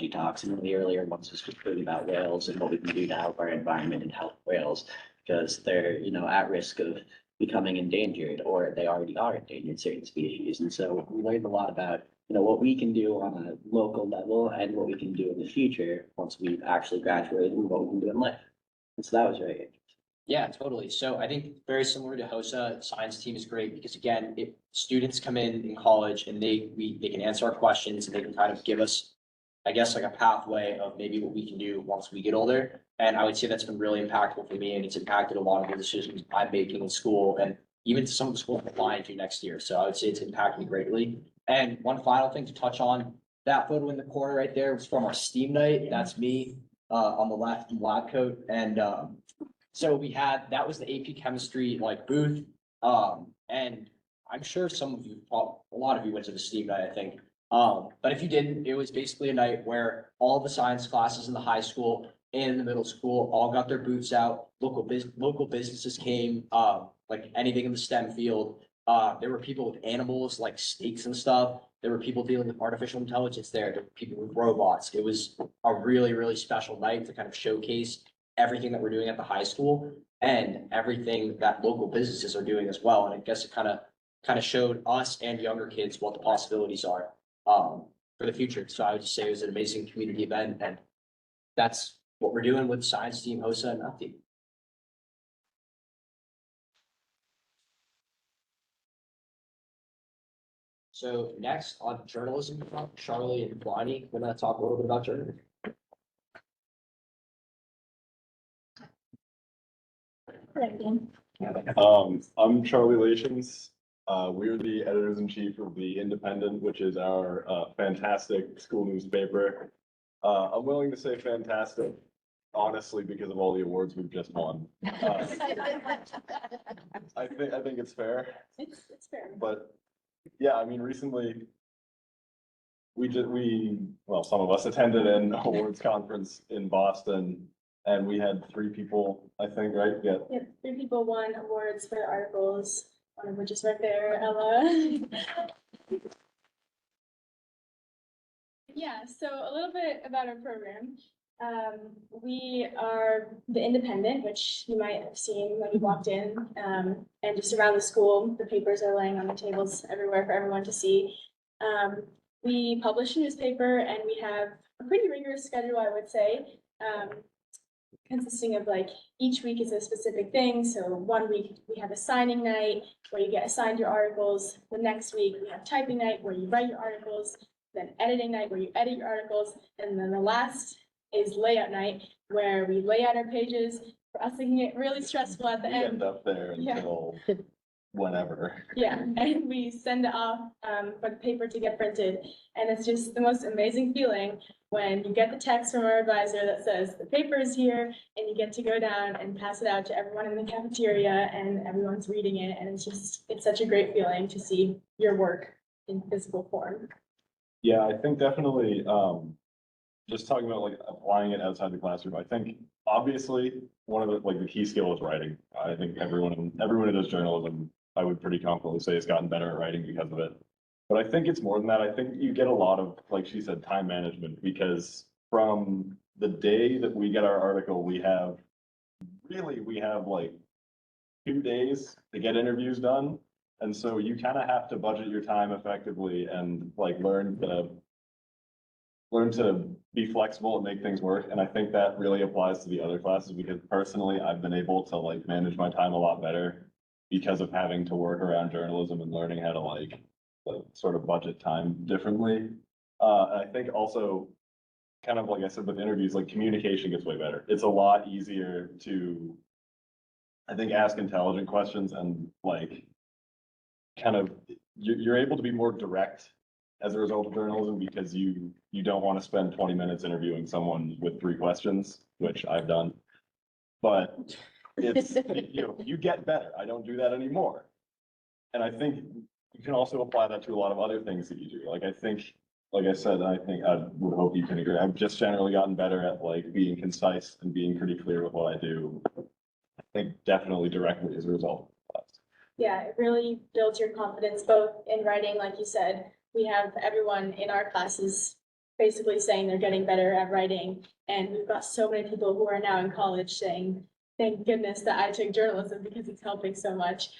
talks, and one of the earlier ones was completely about whales and what we can do to help our environment and help whales, because they're, at risk of becoming endangered, or they already are endangered, certain species. And so we learned a lot about, what we can do on a local level and what we can do in the future once we've actually graduated and what we can do in life. And so that was very interesting. Yeah, totally. So I think very similar to HOSA, science team is great because again, if students come in college and they can answer our questions and they can kind of give us, I guess, like a pathway of maybe what we can do once we get older. And I would say that's been really impactful for me, and it's impacted a lot of the decisions I'm making in school and even to some of the schools I'm applying to next year. So I would say it's impacted me greatly. And one final thing to touch on, that photo in the corner right there was from our STEAM night. That's me on the left in lab coat. And so that was the AP chemistry booth. And I'm sure some of you, a lot of you went to the STEAM night, I think. But if you didn't, it was basically a night where all the science classes in the high school and in the middle school all got their booths out. Local businesses came, like anything in the STEM field. There were people with animals like snakes and stuff. There were people dealing with artificial intelligence there. There were people with robots. It was a really, really special night to kind of showcase everything that we're doing at the high school and everything that local businesses are doing as well. And I guess it kind of showed us and younger kids what the possibilities are for the future. So I would just say it was an amazing community event, and that's what we're doing with science team, HOSA, and math team. So next on journalism, Charlie and Blondie, we're gonna talk a little bit about journalism. I'm Charlie Lations. We're the editors-in-chief of The Independent, which is our fantastic school newspaper. I'm willing to say fantastic, honestly, because of all the awards we've just won. I think it's fair. It's fair. But yeah, I mean, recently some of us attended an awards conference in Boston, and we had 3 people, I think, right? Yeah. Yep, 3 people won awards for their articles, one of which is right there, Ella. Yeah, so a little bit about our program. We are The Independent, which you might have seen when you walked in, and just around the school, the papers are laying on the tables everywhere for everyone to see. We publish a newspaper, and we have a pretty rigorous schedule, I would say, consisting of each week is a specific thing. So one week we have a signing night where you get assigned your articles. The next week we have typing night where you write your articles, then editing night where you edit your articles, and then the last is layout night where we lay out our pages. For us, it can get really stressful at the We end. end up there Yeah. until whenever. Yeah, and we send it off for the paper to get printed. And it's just the most amazing feeling when you get the text from our advisor that says the paper is here, and you get to go down and pass it out to everyone in the cafeteria, and everyone's reading it. And it's such a great feeling to see your work in physical form. Yeah, I think definitely, just talking about applying it outside the classroom, I think obviously one of the key skill is writing. I think everyone who does journalism, I would pretty confidently say, has gotten better at writing because of it. But I think it's more than that. I think you get a lot of, like she said, time management, because from the day that we get our article, we have 2 days to get interviews done. And so you kind of have to budget your time effectively and learn to be flexible and make things work. And I think that really applies to the other classes, because personally, I've been able to manage my time a lot better because of having to work around journalism and learning how to sort of budget time differently. I think also, kind of like I said with interviews, communication gets way better. It's a lot easier to, I think, ask intelligent questions and you're able to be more direct as a result of journalism because you don't want to spend 20 minutes interviewing someone with 3 questions, which I've done. But it's, you get better. I don't do that anymore. And I think you can also apply that to a lot of other things that you do. Like I think, like I said, I would hope you can agree. I've just generally gotten better at like being concise and being pretty clear with what I do. I think definitely directly as a result of class. Yeah, it really builds your confidence both in writing, like you said. We have everyone in our classes basically saying they're getting better at writing. And we've got so many people who are now in college saying, thank goodness that I took journalism because it's helping so much.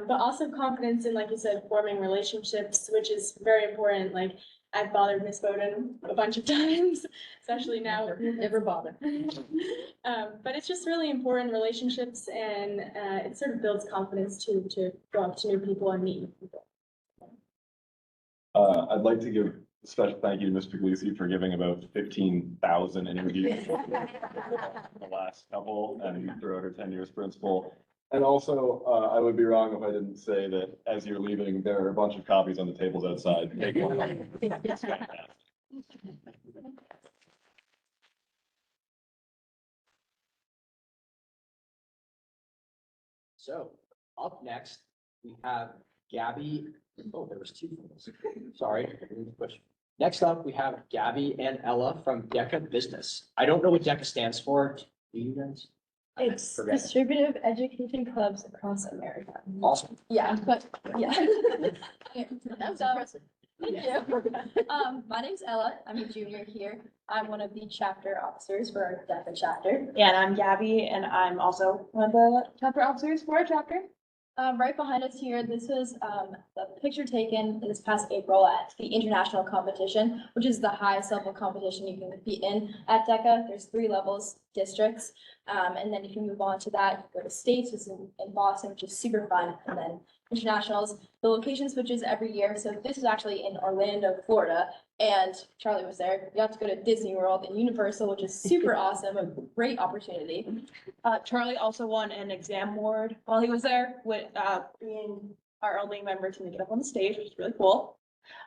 But also confidence in, like you said, forming relationships, which is very important. Like I've bothered Miss Bowden a bunch of times, especially now. Never bother. But it's just really important relationships, and it sort of builds confidence to go up to new people and meet new people. I'd like to give a special thank you to Ms. Puglisi for giving about 15,000 interviews the last couple and throughout her tenure as principal. And also, I would be wrong if I didn't say that as you're leaving, there are a bunch of copies on the tables outside. Take one. It's fantastic. So up next, we have Gabby. Oh, there was 2 photos. Sorry. Next up, we have Gabby and Ella from DECA Business. I don't know what DECA stands for. Do you guys? It's Forget it. distributive education clubs across America. Awesome. Yeah, but yeah. That was impressive. Thank you. My name's Ella. I'm a junior here. I'm one of the chapter officers for our DECA chapter. And I'm Gabby, and I'm also one of the chapter officers for our chapter. Right behind us here, this was the picture taken this past April at the international competition, which is the highest level competition you can compete in at DECA. There's 3 levels, districts, and then if you move on to that, you go to states, which is in Boston, which is super fun, and then internationals. The location switches every year, so this is actually in Orlando, Florida, and Charlie was there. You have to go to Disney World and Universal, which is super awesome, a great opportunity. Charlie also won an exam award while he was there, with being our only member to make it up on the stage, which is really cool.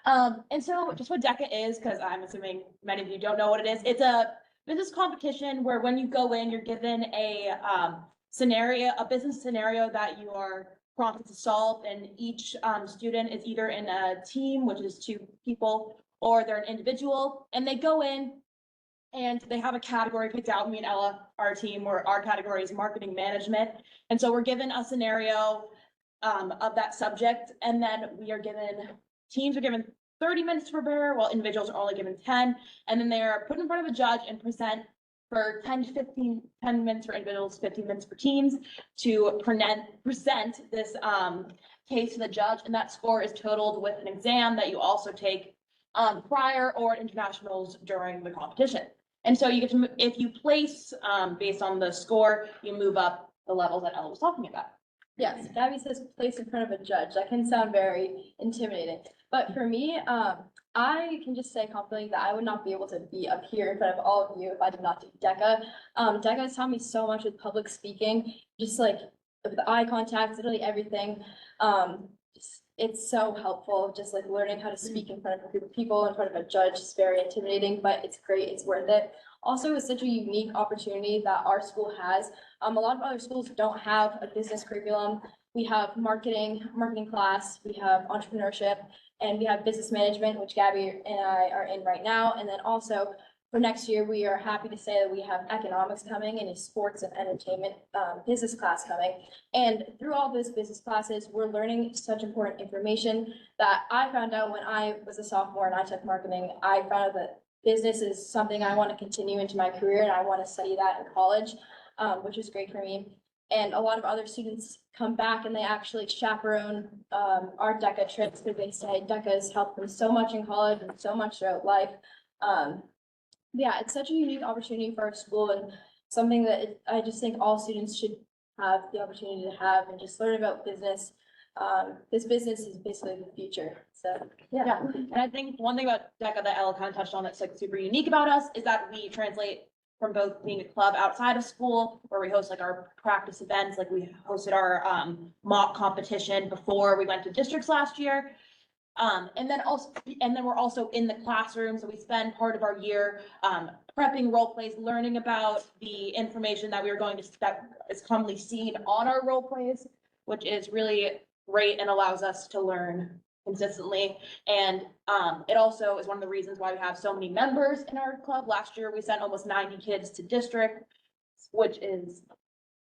And so just what DECA is, because I'm assuming many of you don't know what it is, it's a business competition where when you go in, you're given a business scenario that you are prompted to solve, and each student is either in a team, which is 2 people, or they're an individual, and they go in and they have a category picked out. Me and Ella, our team, where our category is marketing management. And so we're given a scenario of that subject, and then teams are given 30 minutes to prepare, while individuals are only given 10, and then they are put in front of a judge and present for 10 minutes for individuals, 15 minutes for teams to present this case to the judge, and that score is totaled with an exam that you also take prior or internationals during the competition. And so you get to, if you place based on the score, you move up the levels that Ella was talking about. Yes, Gabby says place in front of a judge. That can sound very intimidating. But for me, I can just say confidently that I would not be able to be up here in front of all of you if I did not do DECA. DECA has taught me so much with public speaking, just like with eye contact, literally everything. It's so helpful, just like learning how to speak in front of a group of people, in front of a judge is very intimidating, but it's great, it's worth it. Also, it's such a unique opportunity that our school has. A lot of other schools don't have a business curriculum. We have marketing class, we have entrepreneurship, and we have business management, which Gabby and I are in right now. And then also for next year, we are happy to say that we have economics coming and a sports and entertainment business class coming. And through all those business classes, we're learning such important information that I found out when I was a sophomore and I took marketing. I found out that business is something I want to continue into my career, and I want to study that in college, which is great for me. And a lot of other students come back and they actually chaperone our DECA trips, because they say DECA has helped them so much in college and so much throughout life. Yeah, it's such a unique opportunity for our school, and something that I just think all students should have the opportunity to have, and just learn about business. This business is basically the future. So Yeah, and I think one thing about DECA that Ella kind of touched on that's like super unique about us is that we translate from both being a club outside of school, where we host like our practice events, like we hosted our mock competition before we went to districts last year. And then we're also in the classroom, so we spend part of our year, prepping role plays, learning about the information that that is commonly seen on our role plays, which is really great and allows us to learn consistently. And it also is one of the reasons why we have so many members in our club. Last year, we sent almost 90 kids to district, which is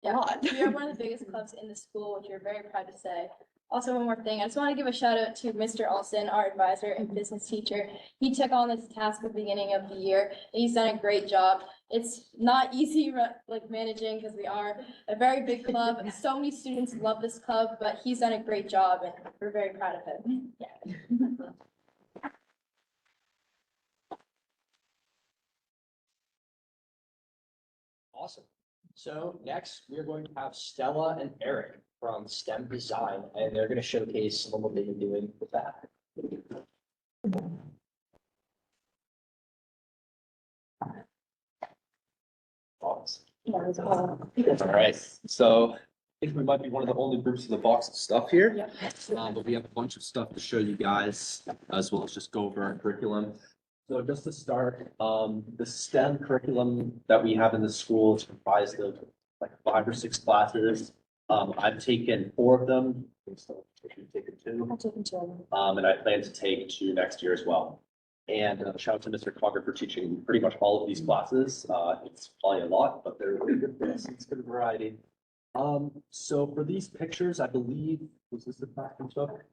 a lot. We are one of the biggest clubs in the school, which we're very proud to say. Also, one more thing, I just want to give a shout out to Mr. Alston, our advisor and business teacher. He took on this task at the beginning of the year, and he's done a great job. It's not easy like managing because we are a very big club. So many students love this club, but he's done a great job and we're very proud of him. Yeah. Awesome. So next, we are going to have Stella and Eric from STEM Design, and they're going to showcase some of what they've been doing with that. All right, so I think we might be one of the only groups in the box of stuff here. But we have a bunch of stuff to show you guys, as well as just go over our curriculum. So just to start, the STEM curriculum that we have in the school is comprised of like 5 or 6 classes. I've taken 4 of them. So you've taken 2. I've taken 2. And I plan to take 2 next year as well. And shout out to Mr. Cogger for teaching pretty much all of these classes. It's probably a lot, but they're really good for us. It's good variety. So for these pictures, I believe, was this the class we took?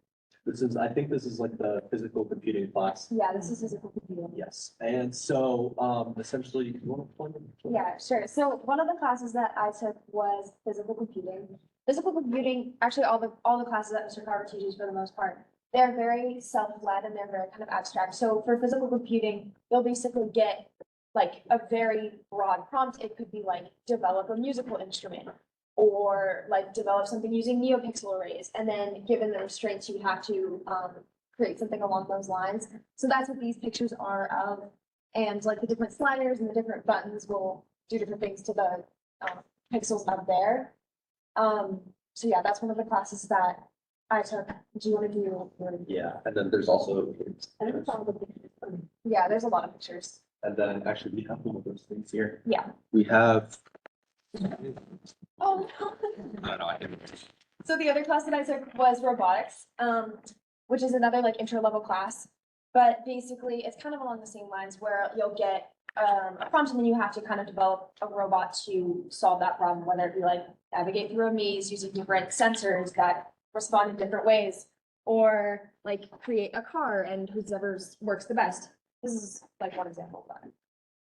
I think this is like the physical computing class. Yeah, this is physical computing. Yes. And so essentially, you want to point them? Yeah, sure. So one of the classes that I took was physical computing. Physical computing, actually all the classes that Mr. Carver teaches for the most part, they're very self-led and they're very kind of abstract. So for physical computing, you'll basically get like a very broad prompt. It could be like develop a musical instrument or like develop something using NeoPixel arrays. And then given the restraints, you have to create something along those lines. So that's what these pictures are of. And like the different sliders and the different buttons will do different things to the pixels up there. So yeah, that's one of the classes that I took. Do you want to do? Yeah, and then there's also. Yeah, there's a lot of pictures. And then actually we have one of those things here. Yeah. We have. Oh. I don't know, I didn't. So the other class that I took was robotics, which is another like intro level class. But basically, it's kind of along the same lines where you'll get a prompt and then you have to kind of develop a robot to solve that problem, whether it be like navigate through a maze using different sensors that respond in different ways, or like create a car and whoever works the best. This is like one example of that.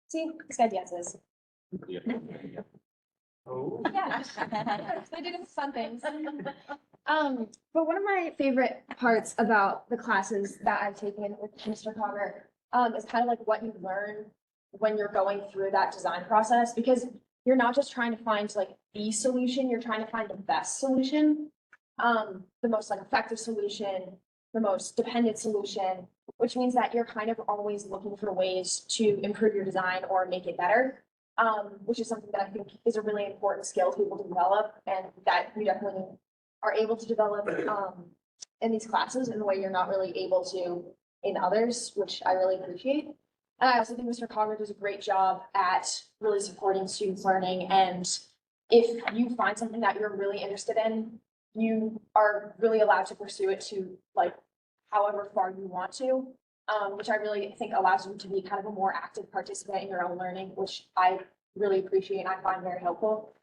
See, this guy dances. Oh. Yeah, they do fun things. But one of my favorite parts about the classes that I've taken with Mr. Connor, is kind of like what you learn when you're going through that design process, because you're not just trying to find like the solution, you're trying to find the best solution, the most like effective solution, the most dependent solution, which means that you're kind of always looking for ways to improve your design or make it better. Which is something that I think is a really important skill to be able to develop, and that you definitely are able to develop in these classes in a way you're not really able to in others, which I really appreciate. And I also think Mr. Cogger does a great job at really supporting students' learning. And if you find something that you're really interested in, you are really allowed to pursue it to like however far you want to. Which I really think allows you to be kind of a more active participant in your own learning, which I really appreciate and I find very helpful.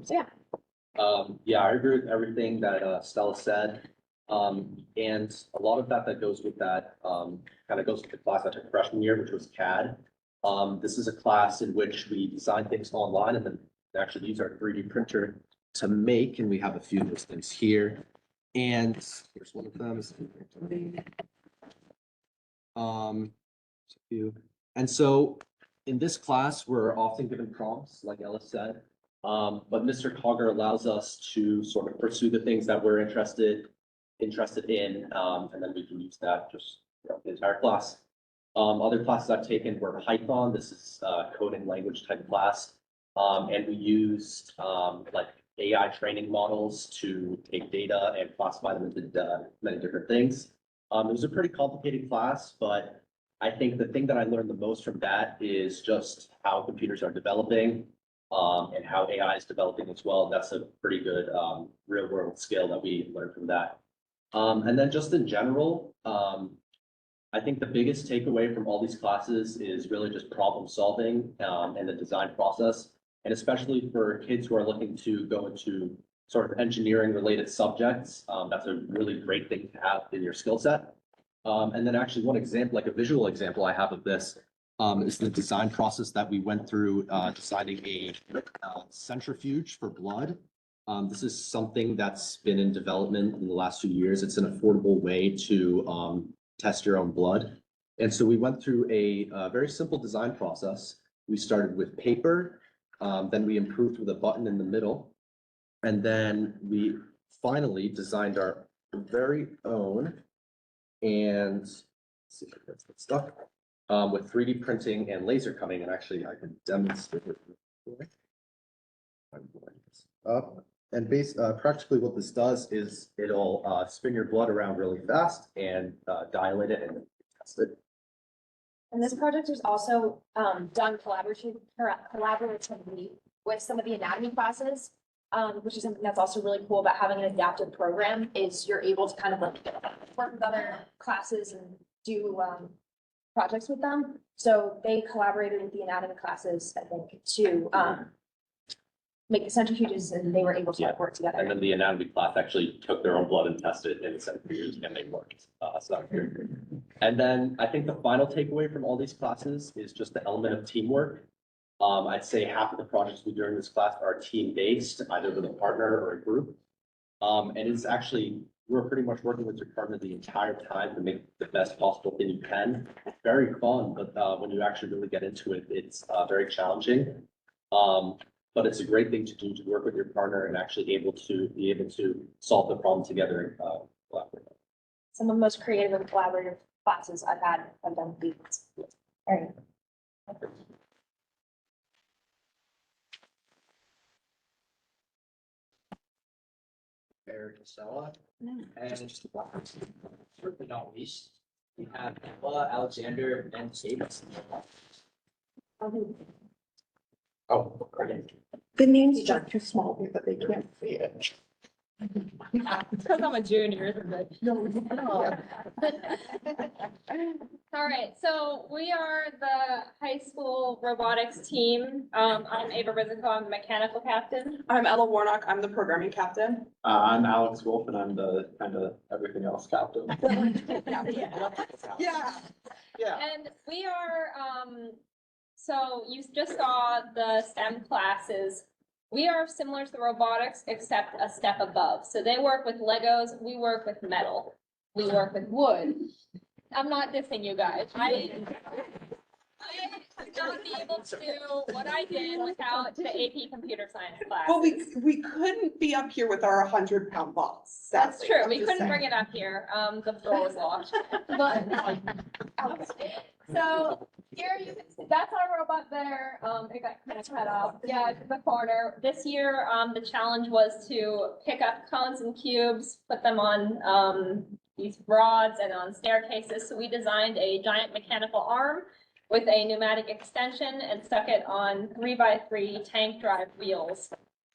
So yeah. Yeah, I agree with everything that Stella said. And a lot of that goes with that, kind of goes with the class I took freshman year, which was CAD. This is a class in which we design things online and then actually use our 3D printer to make, and we have a few of those things here. And here's one of them. And so in this class, we're often given prompts, like Ella said, but Mr. Cogger allows us to sort of pursue the things that we're interested in, and then we can use that just throughout the entire class. Other classes I've taken were Python. This is a coding language type class, and we used like AI training models to take data and classify them into many different things. It was a pretty complicated class, but I think the thing that I learned the most from that is just how computers are developing, and how AI is developing as well. That's a pretty good, real world skill that we learned from that. And then just in general, I think the biggest takeaway from all these classes is really just problem solving, and the design process. And especially for kids who are looking to go into sort of engineering related subjects, that's a really great thing to have in your skill set. And then actually one example, like a visual example I have of this, is the design process that we went through, designing a centrifuge for blood. This is something that's been in development in the last few years. It's an affordable way to test your own blood. And so we went through a very simple design process. We started with paper, then we improved with a button in the middle. And then we finally designed our very own, and let's see if I get stuck, with 3D printing and laser cutting. And actually I can demonstrate it. I'm blowing this up. And practically what this does is it'll spin your blood around really fast and dilate it and test it. And this project was also done collaboratively with some of the anatomy classes, which is something that's also really cool about having an adaptive program, is you're able to kind of like work with other classes and do projects with them. So they collaborated with the anatomy classes, I think, to make the centrifuges, and they were able to like, work together. And then the anatomy class actually took their own blood and tested it in the centrifuges, and they worked. So that was very good. And then I think the final takeaway from all these classes is just the element of teamwork. I'd say half of the projects we do in this class are team-based, either with a partner or a group. And it's actually, we're pretty much working with your partner the entire time to make the best possible thing you can. It's very fun, but when you actually really get into it, it's very challenging. But it's a great thing to do, to work with your partner and actually be able to solve the problem together and collaborate. Some of the most creative and collaborative classes I've done with these. Very good. Eric Casella. And certainly not least, we have Ella, Alexander, and Sadie. Oh, great. The name's not too small, but they can't see it. Because I'm a junior, isn't it? No. All right, so we are the high school robotics team. I'm Ava Rizico, I'm the mechanical captain. I'm Ella Warnock, I'm the programming captain. I'm Alex Wolf and I'm the kind of everything else captain. Yeah. And we are, so you just saw the STEM classes. We are similar to the robotics, except a step above. So they work with Legos, we work with metal, we work with wood. I'm not dissing you guys. I would not be able to do what I did without the AP computer science class. Well, we couldn't be up here with our 100-pound box. That's sadly. true. I'm We just couldn't saying. bring it up here. The floor was locked. But, so here you can see, that's our robot there. It got kind of cut off. Yeah, it's in the corner. This year, the challenge was to pick up cones and cubes, put them on these rods and on staircases. So we designed a giant mechanical arm with a pneumatic extension and stuck it on 3x3 tank drive wheels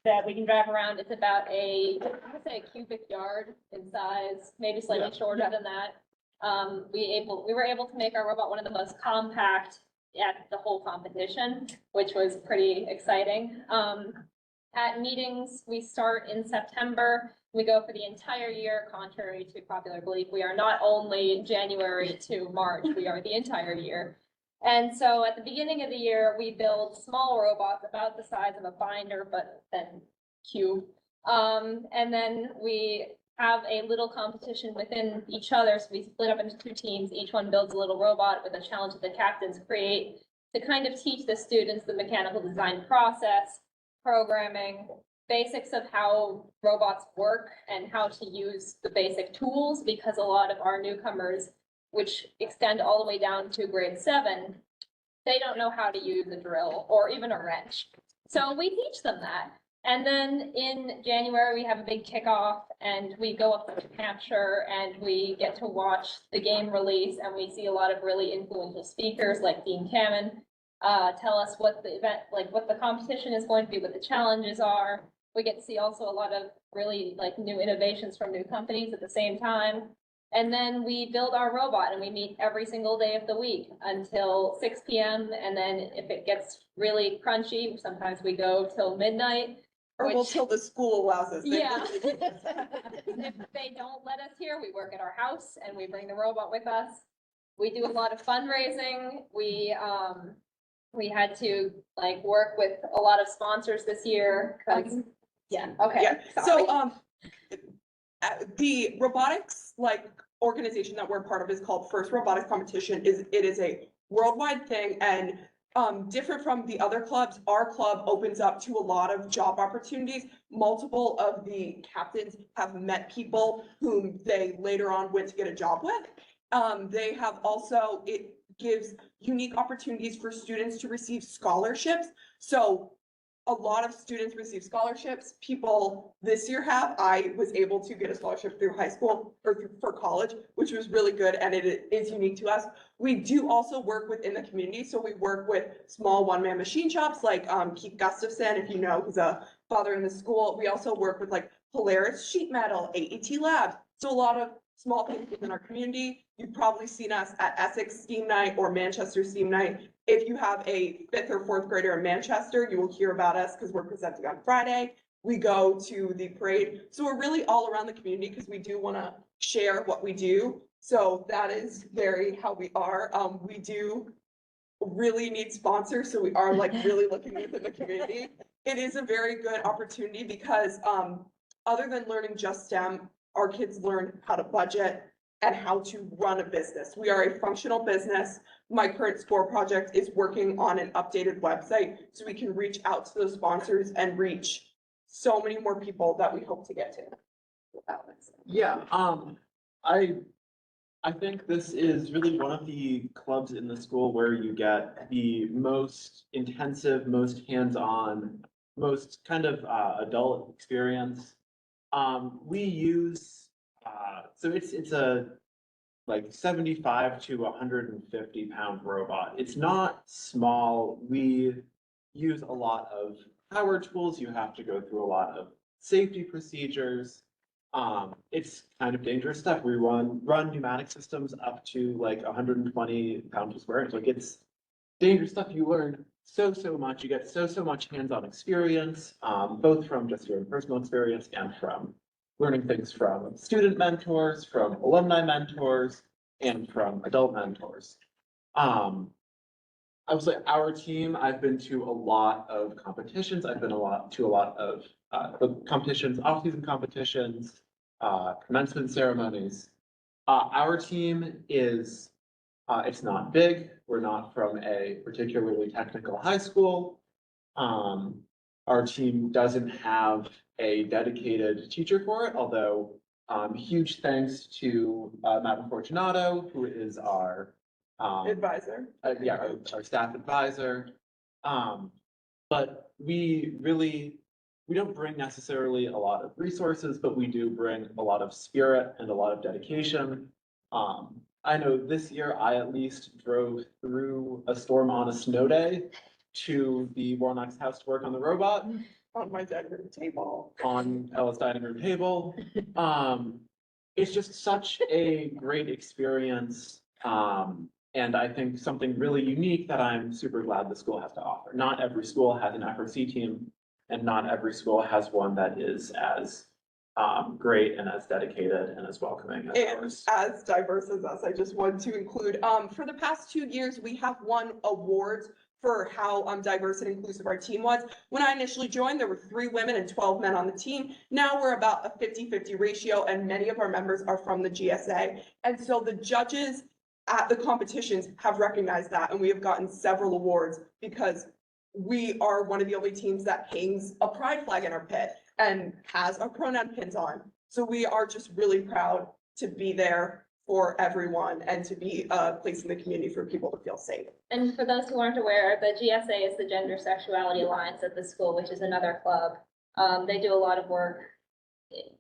that we can drive around. It's about I would say a cubic yard in size, maybe slightly shorter than that. We were able to make our robot one of the most compact at the whole competition, which was pretty exciting. At meetings, we start in September. We go for the entire year, contrary to popular belief. We are not only January to March, we are the entire year. And so at the beginning of the year, we build small robots about the size of a binder, but then cube. And then we have a little competition within each other. So we split up into two teams. Each one builds a little robot with a challenge that the captains create to kind of teach the students the mechanical design process, programming, basics of how robots work and how to use the basic tools, because a lot of our newcomers, which extend all the way down to grade 7, they don't know how to use a drill or even a wrench. So we teach them that. And then in January, we have a big kickoff and we go up to New Hampshire and we get to watch the game release and we see a lot of really influential speakers like Dean Kamen tell us what the event, like what the competition is going to be, what the challenges are. We get to see also a lot of really like new innovations from new companies at the same time. And then we build our robot and we meet every single day of the week until 6 p.m. And then if it gets really crunchy, sometimes we go till midnight. Or well, Which- till the school allows us. Yeah. If they don't let us here, we work at our house and we bring the robot with us. We do a lot of fundraising. We had to like work with a lot of sponsors this year. 'Cause- yeah, okay. Yeah, sorry. so, the robotics, like, organization that we're part of is called First Robotics Competition. It is a worldwide thing and different from the other clubs, our club opens up to a lot of job opportunities. Multiple of the captains have met people whom they later on went to get a job with. They have also, it gives unique opportunities for students to receive scholarships. So a lot of students receive scholarships. People this year I was able to get a scholarship through high school or for college, which was really good. And it is unique to us. We do also work within the community. So we work with small one-man machine shops like Keith Gustafson, if you know, he's a father in the school. We also work with like Polaris Sheet Metal, AET Labs. So a lot of small things within our community. You've probably seen us at Essex Steam Night or Manchester Steam Night. If you have a 5th or 4th grader in Manchester, you will hear about us because we're presenting on Friday. We go to the parade. So we're really all around the community because we do want to share what we do. So that is very how we are. We do really need sponsors. So we are like really looking within the community. It is a very good opportunity because other than learning just STEM, our kids learn how to budget and how to run a business. We are a functional business. My current SCORE project is working on an updated website so we can reach out to those sponsors and reach so many more people that we hope to get to. Yeah, I think this is really one of the clubs in the school where you get the most intensive, most hands-on, most kind of adult experience. We use, so it's a like 75 to 150 pound robot. It's not small. We use a lot of power tools. You have to go through a lot of safety procedures. It's kind of dangerous stuff. We run pneumatic systems up to like 120 pounds per square inch. Like it's dangerous stuff. You learn so much. You get so much hands-on experience, both from just your own personal experience and from learning things from student mentors, from alumni mentors, and from adult mentors. I would say our team, I've been to a lot of competitions. I've been to a lot of competitions, off-season competitions, commencement ceremonies. Our team is, it's not big. We're not from a particularly technical high school. Our team doesn't have a dedicated teacher for it, although huge thanks to Madam Fortunato, who is our Advisor. Our staff advisor. But we don't bring necessarily a lot of resources, but we do bring a lot of spirit and a lot of dedication. I know this year I at least drove through a storm on a snow day to the Warnock's house to work on the robot. On my dining room table. On Ella's dining room table. It's just such a great experience. And I think something really unique that I'm super glad the school has to offer. Not every school has an FRC team, and not every school has one that is as great and as dedicated and as welcoming as And ours. as diverse as us, I just want to include, for the past 2 years, we have won awards for how diverse and inclusive our team was. When I initially joined, there were 3 women and 12 men on the team. Now we're about a 50-50 ratio, and many of our members are from the GSA. And so the judges at the competitions have recognized that, and we have gotten several awards because we are one of the only teams that hangs a pride flag in our pit and has our pronoun pins on. So we are just really proud to be there for everyone and to be a place in the community for people to feel safe. And for those who aren't aware, the GSA is the Gender Sexuality Alliance at the school, which is another club. They do a lot of work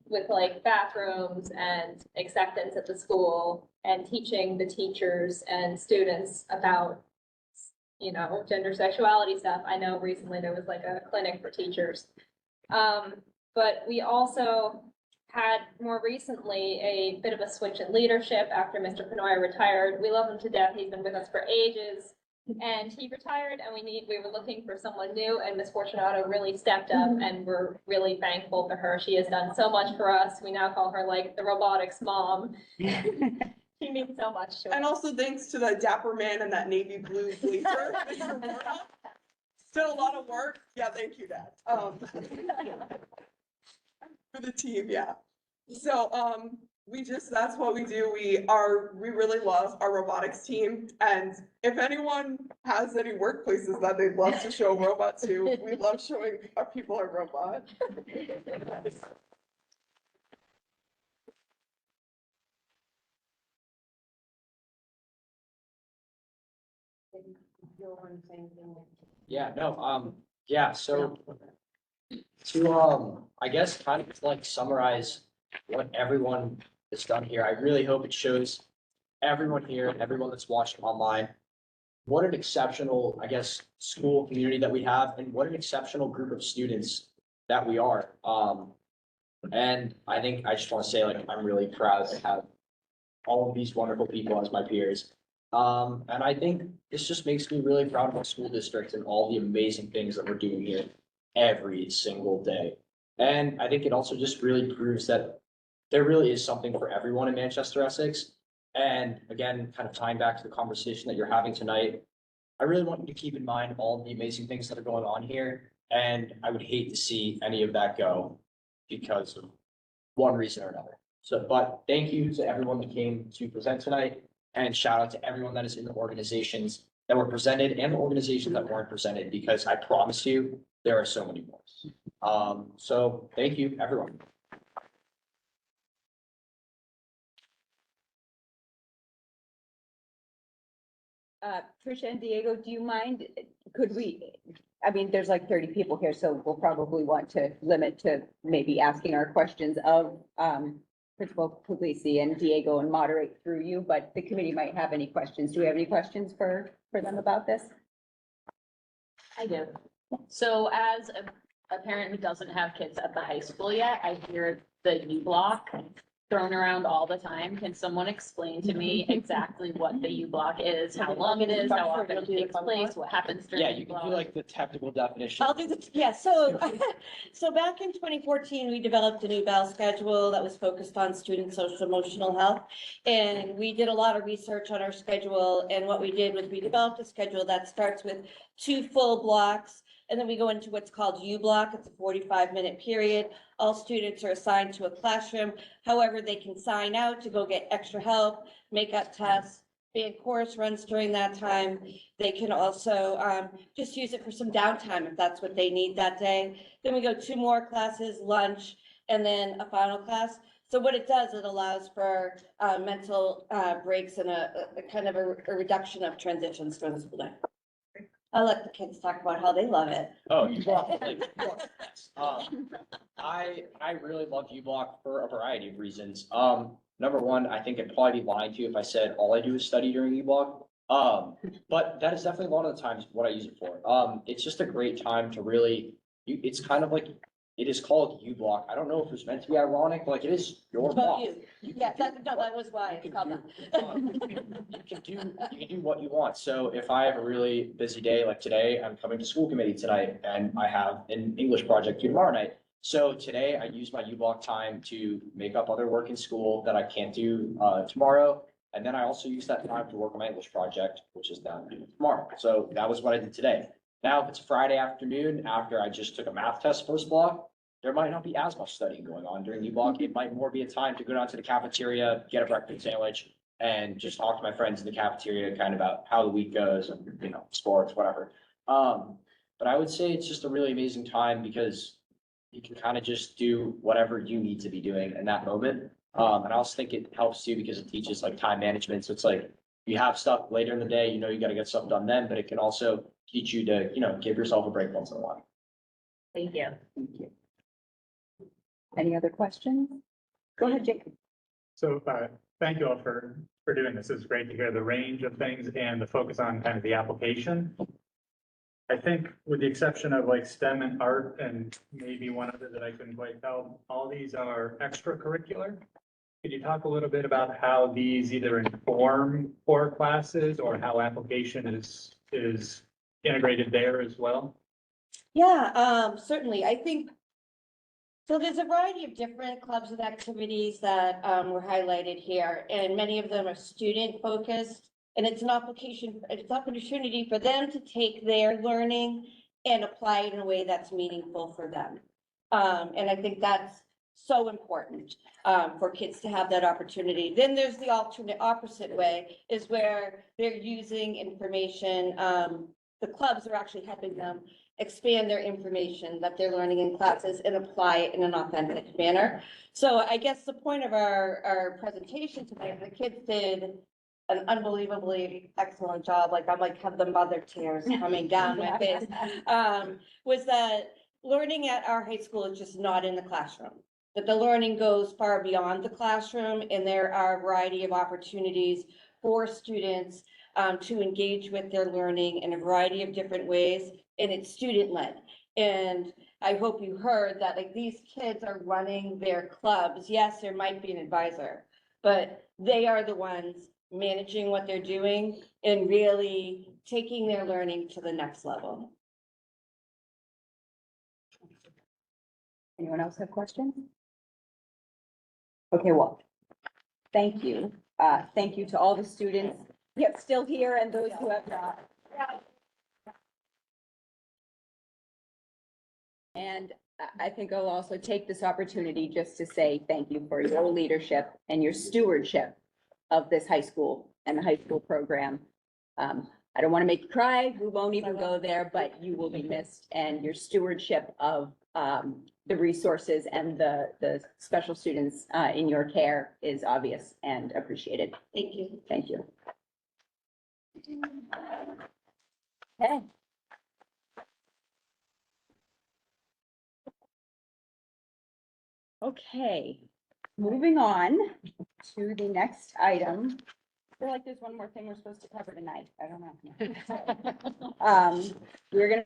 with like bathrooms and acceptance at the school and teaching the teachers and students about, gender sexuality stuff. I know recently there was like a clinic for teachers. But we also had more recently a bit of a switch in leadership after Mr. Penoy retired. We love him to death. He's been with us for ages. And he retired and we were looking for someone new, and Ms. Fortunato really stepped up, and we're really thankful for her. She has done so much for us. We now call her like the robotics mom. She means so much to us. And also thanks to the dapper man and that navy blue blazer. Still a lot of work. Yeah, thank you, Dad. For the team, yeah. So, that's what we do. We really love our robotics team. And if anyone has any workplaces that they'd love to show robots to, we love showing our people our robot. Yeah, no, yeah, so I guess kind of like summarize what everyone has done here. I really hope it shows everyone here and everyone that's watching online what an exceptional, I guess, school community that we have, and what an exceptional group of students that we are. And I think I just want to say, like, I'm really proud to have all of these wonderful people as my peers. And I think this just makes me really proud of our school district and all the amazing things that we're doing here every single day. And I think it also just really proves that there really is something for everyone in Manchester, Essex. And again, kind of tying back to the conversation that you're having tonight, I really want you to keep in mind all the amazing things that are going on here. And I would hate to see any of that go because of one reason or another. So, but thank you to everyone that came to present tonight, and shout out to everyone that is in the organizations that were presented and the organizations that weren't presented, because I promise you, there are so many more. So thank you, everyone. Tricia and Diego, do you mind, I mean, there's like 30 people here, so we'll probably want to limit to maybe asking our questions of Principal Puglisi and Diego and moderate through you, but the committee might have any questions. Do we have any questions for them about this? I do. So as a parent who doesn't have kids at the high school yet, I hear the U block thrown around all the time. Can someone explain to me exactly what the U block is, how long it is, how often it takes place, what happens during Yeah, the you U can do block? like the technical definition. I'll do so back in 2014, we developed a new bell schedule that was focused on student social emotional health. And we did a lot of research on our schedule, and what we did was we developed a schedule that starts with 2 full blocks. And then we go into what's called U block. It's a 45-minute period. All students are assigned to a classroom. However, they can sign out to go get extra help, make up tests. Band chorus runs during that time. They can also just use it for some downtime if that's what they need that day. Then we go 2 more classes, lunch, and then a final class. So what it does, it allows for mental breaks and a kind of a reduction of transitions for the school day. I'll let the kids talk about how they love it. Oh, U block, I really love U block for a variety of reasons. Number one, I think I'd probably be lying to you if I said all I do is study during U block. But that is definitely a lot of the times what I use it for. It's just a great time to really, it's kind of like, it is called U block. I don't know if it's meant to be ironic, but like it is your block. Yeah, that was why it's called that. You can do what you want. So if I have a really busy day, like today, I'm coming to school committee tonight and I have an English project due tomorrow night. So today I use my U block time to make up other work in school that I can't do tomorrow. And then I also use that time to work on my English project, which is done tomorrow. So that was what I did today. Now, if it's Friday afternoon after I just took a math test first block, there might not be as much studying going on during U block. It might more be a time to go down to the cafeteria, get a breakfast sandwich, and just talk to my friends in the cafeteria kind of about how the week goes and, sports, whatever. But I would say it's just a really amazing time because you can kind of just do whatever you need to be doing in that moment. And I also think it helps too because it teaches like time management. So it's like you have stuff later in the day, you got to get stuff done then, but it can also teach you to, give yourself a break once in a while. Thank you. Thank you. Any other questions? Go ahead, Jacob. So, thank you all for doing this. It's great to hear the range of things and the focus on kind of the application. I think with the exception of like STEM and art and maybe one other that I couldn't quite tell, all these are extracurricular. Could you talk a little bit about how these either inform core classes or how application is integrated there as well? Yeah, certainly. I think, so there's a variety of different clubs and activities that were highlighted here, and many of them are student focused. And it's an opportunity for them to take their learning and apply it in a way that's meaningful for them. And I think that's so important for kids to have that opportunity. Then there's the opposite way, is where they're using information. The clubs are actually helping them expand their information that they're learning in classes and apply it in an authentic manner. So I guess the point of our presentation today, the kids did an unbelievably excellent job. Like I'm like have the mother tears coming down my face. Was that learning at our high school is just not in the classroom. That the learning goes far beyond the classroom, and there are a variety of opportunities for students to engage with their learning in a variety of different ways, and it's student-led. And I hope you heard that like these kids are running their clubs. Yes, there might be an advisor, but they are the ones managing what they're doing and really taking their learning to the next level. Anyone else have questions? Okay, well, thank you. Thank you to all the students, yep, still here, and those who have not. And I think I'll also take this opportunity just to say thank you for your leadership and your stewardship of this high school and the high school program. I don't want to make you cry. We won't even go there, but you will be missed, and your stewardship of the resources and the special students in your care is obvious and appreciated. Thank you. Thank you. Okay. Okay, moving on to the next item. I feel like there's one more thing we're supposed to cover tonight. I don't know. We're gonna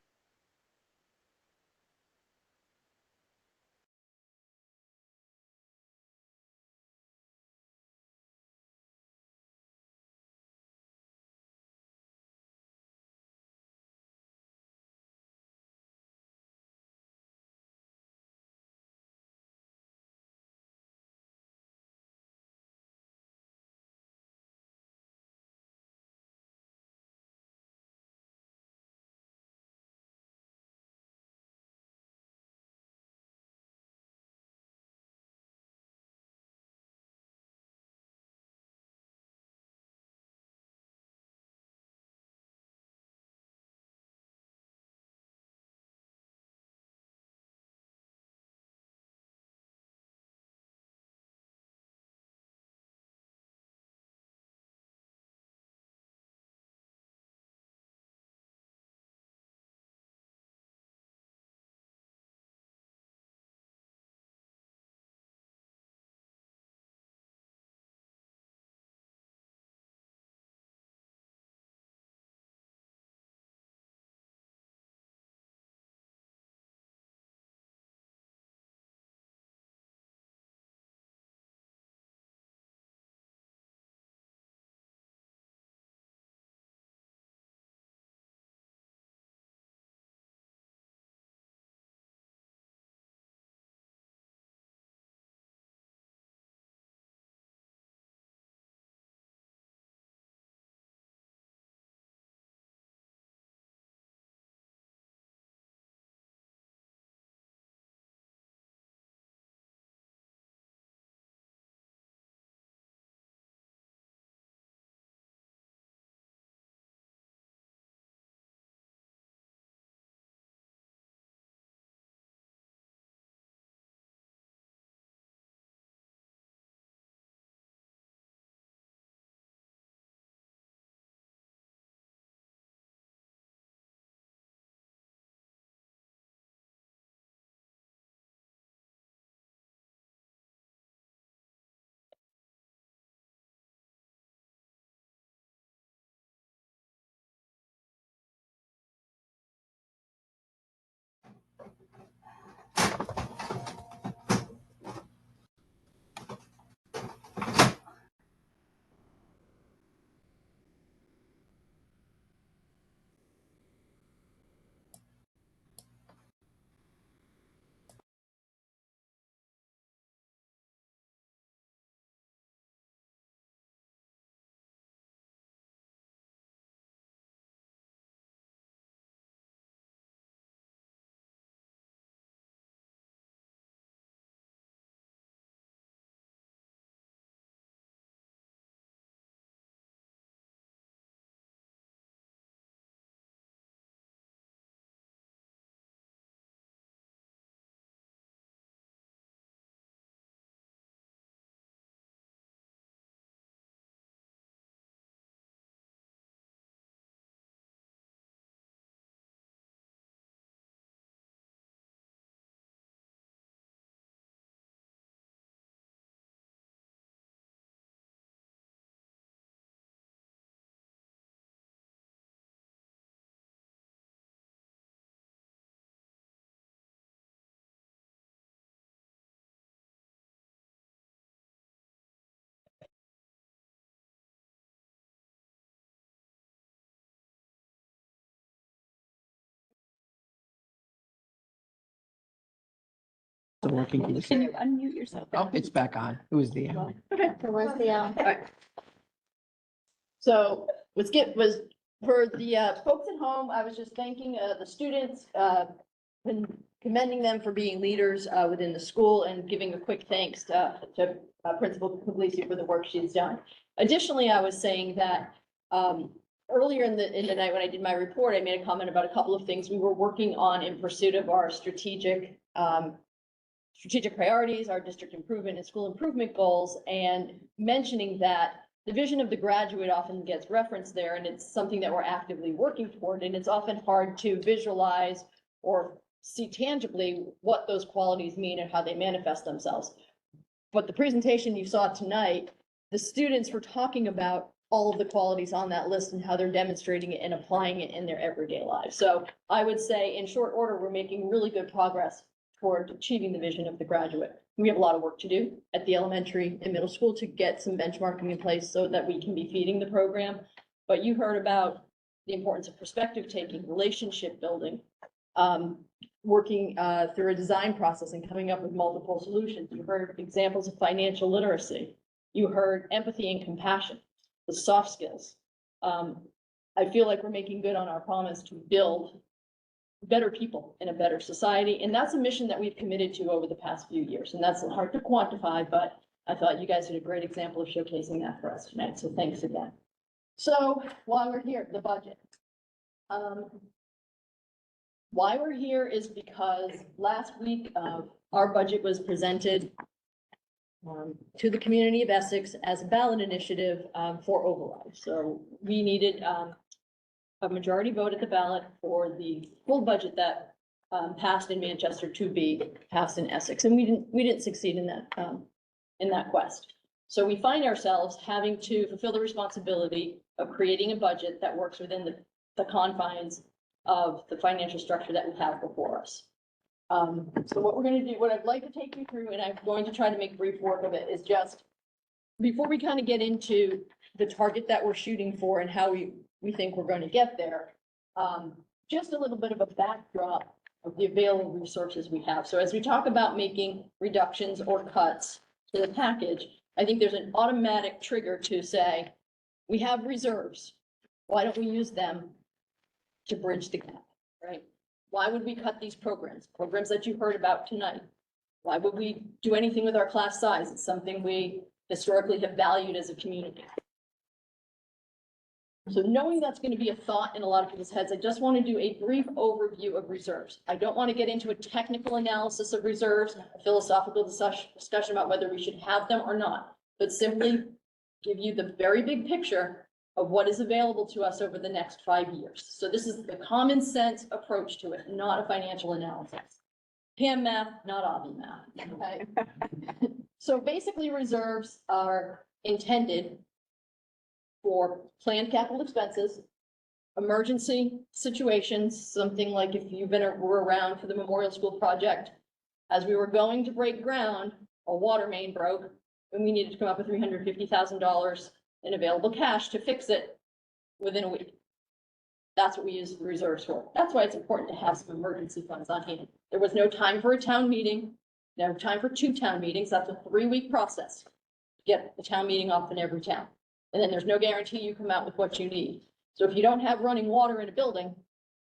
Working. Can you unmute yourself? Oh, it's back on. It was the. Okay. Where's the, Alright. So for the folks at home, I was just thanking the students, commending them for being leaders within the school and giving a quick thanks to Principal Puglisi for the work she's done. Additionally, I was saying that earlier in the night when I did my report, I made a comment about a couple of things we were working on in pursuit of our strategic priorities, our district improvement and school improvement goals, and mentioning that the vision of the graduate often gets referenced there, and it's something that we're actively working toward, and it's often hard to visualize or see tangibly what those qualities mean and how they manifest themselves. But the presentation you saw tonight, the students were talking about all of the qualities on that list and how they're demonstrating it and applying it in their everyday lives. So I would say in short order, we're making really good progress toward achieving the vision of the graduate. We have a lot of work to do at the elementary and middle school to get some benchmarking in place so that we can be feeding the program. But you heard about the importance of perspective taking, relationship building, working through a design process and coming up with multiple solutions. You heard examples of financial literacy. You heard empathy and compassion, the soft skills. I feel like we're making good on our promise to build better people in a better society. And that's a mission that we've committed to over the past few years. And that's hard to quantify, but I thought you guys did a great example of showcasing that for us tonight. So thanks again. So while we're here, the budget. Why we're here is because last week, our budget was presented to the community of Essex as a ballot initiative for override. So we needed a majority vote at the ballot for the full budget that passed in Manchester to be passed in Essex, and we didn't succeed in that quest. So we find ourselves having to fulfill the responsibility of creating a budget that works within the confines of the financial structure that we have before us. So what we're going to do, what I'd like to take you through, and I'm going to try to make brief work of it, is just before we kind of get into the target that we're shooting for and how we think we're going to get there, just a little bit of a backdrop of the available resources we have. So as we talk about making reductions or cuts to the package, I think there's an automatic trigger to say, we have reserves. Why don't we use them to bridge the gap, right? Why would we cut these programs that you heard about tonight? Why would we do anything with our class size? It's something we historically have valued as a community. So knowing that's going to be a thought in a lot of people's heads, I just want to do a brief overview of reserves. I don't want to get into a technical analysis of reserves, a philosophical discussion about whether we should have them or not, but simply give you the very big picture of what is available to us over the next 5 years. So this is the common sense approach to it, not a financial analysis. PM math, not obvi math, okay? So basically reserves are intended for planned capital expenses, emergency situations, something like if you've were around for the Memorial School project, as we were going to break ground, a water main broke, and we needed to come up with $350,000 in available cash to fix it within a week. That's what we use the reserves for. That's why it's important to have some emergency funds on hand. There was no time for a town meeting, no time for 2 town meetings. That's a 3-week process to get the town meeting off in every town. And then there's no guarantee you come out with what you need. So if you don't have running water in a building,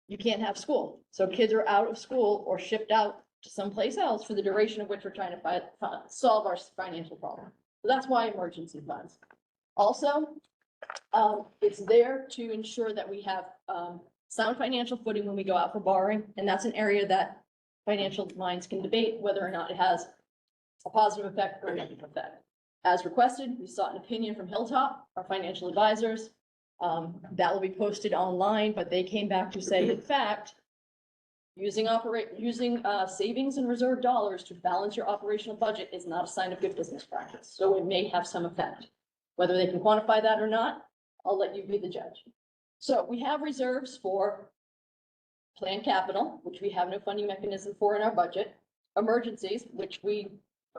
you can't have school. So kids are out of school or shipped out to someplace else for the duration of which we're trying to solve our financial problem. So that's why emergency funds. Also, it's there to ensure that we have sound financial footing when we go out for borrowing. And that's an area that financial minds can debate whether or not it has a positive effect or a negative effect. As requested, we sought an opinion from Hilltop, our financial advisors. That will be posted online, but they came back to say, in fact, using savings and reserve dollars to balance your operational budget is not a sign of good business practice. So it may have some effect. Whether they can quantify that or not, I'll let you be the judge. So we have reserves for planned capital, which we have no funding mechanism for in our budget, emergencies, which we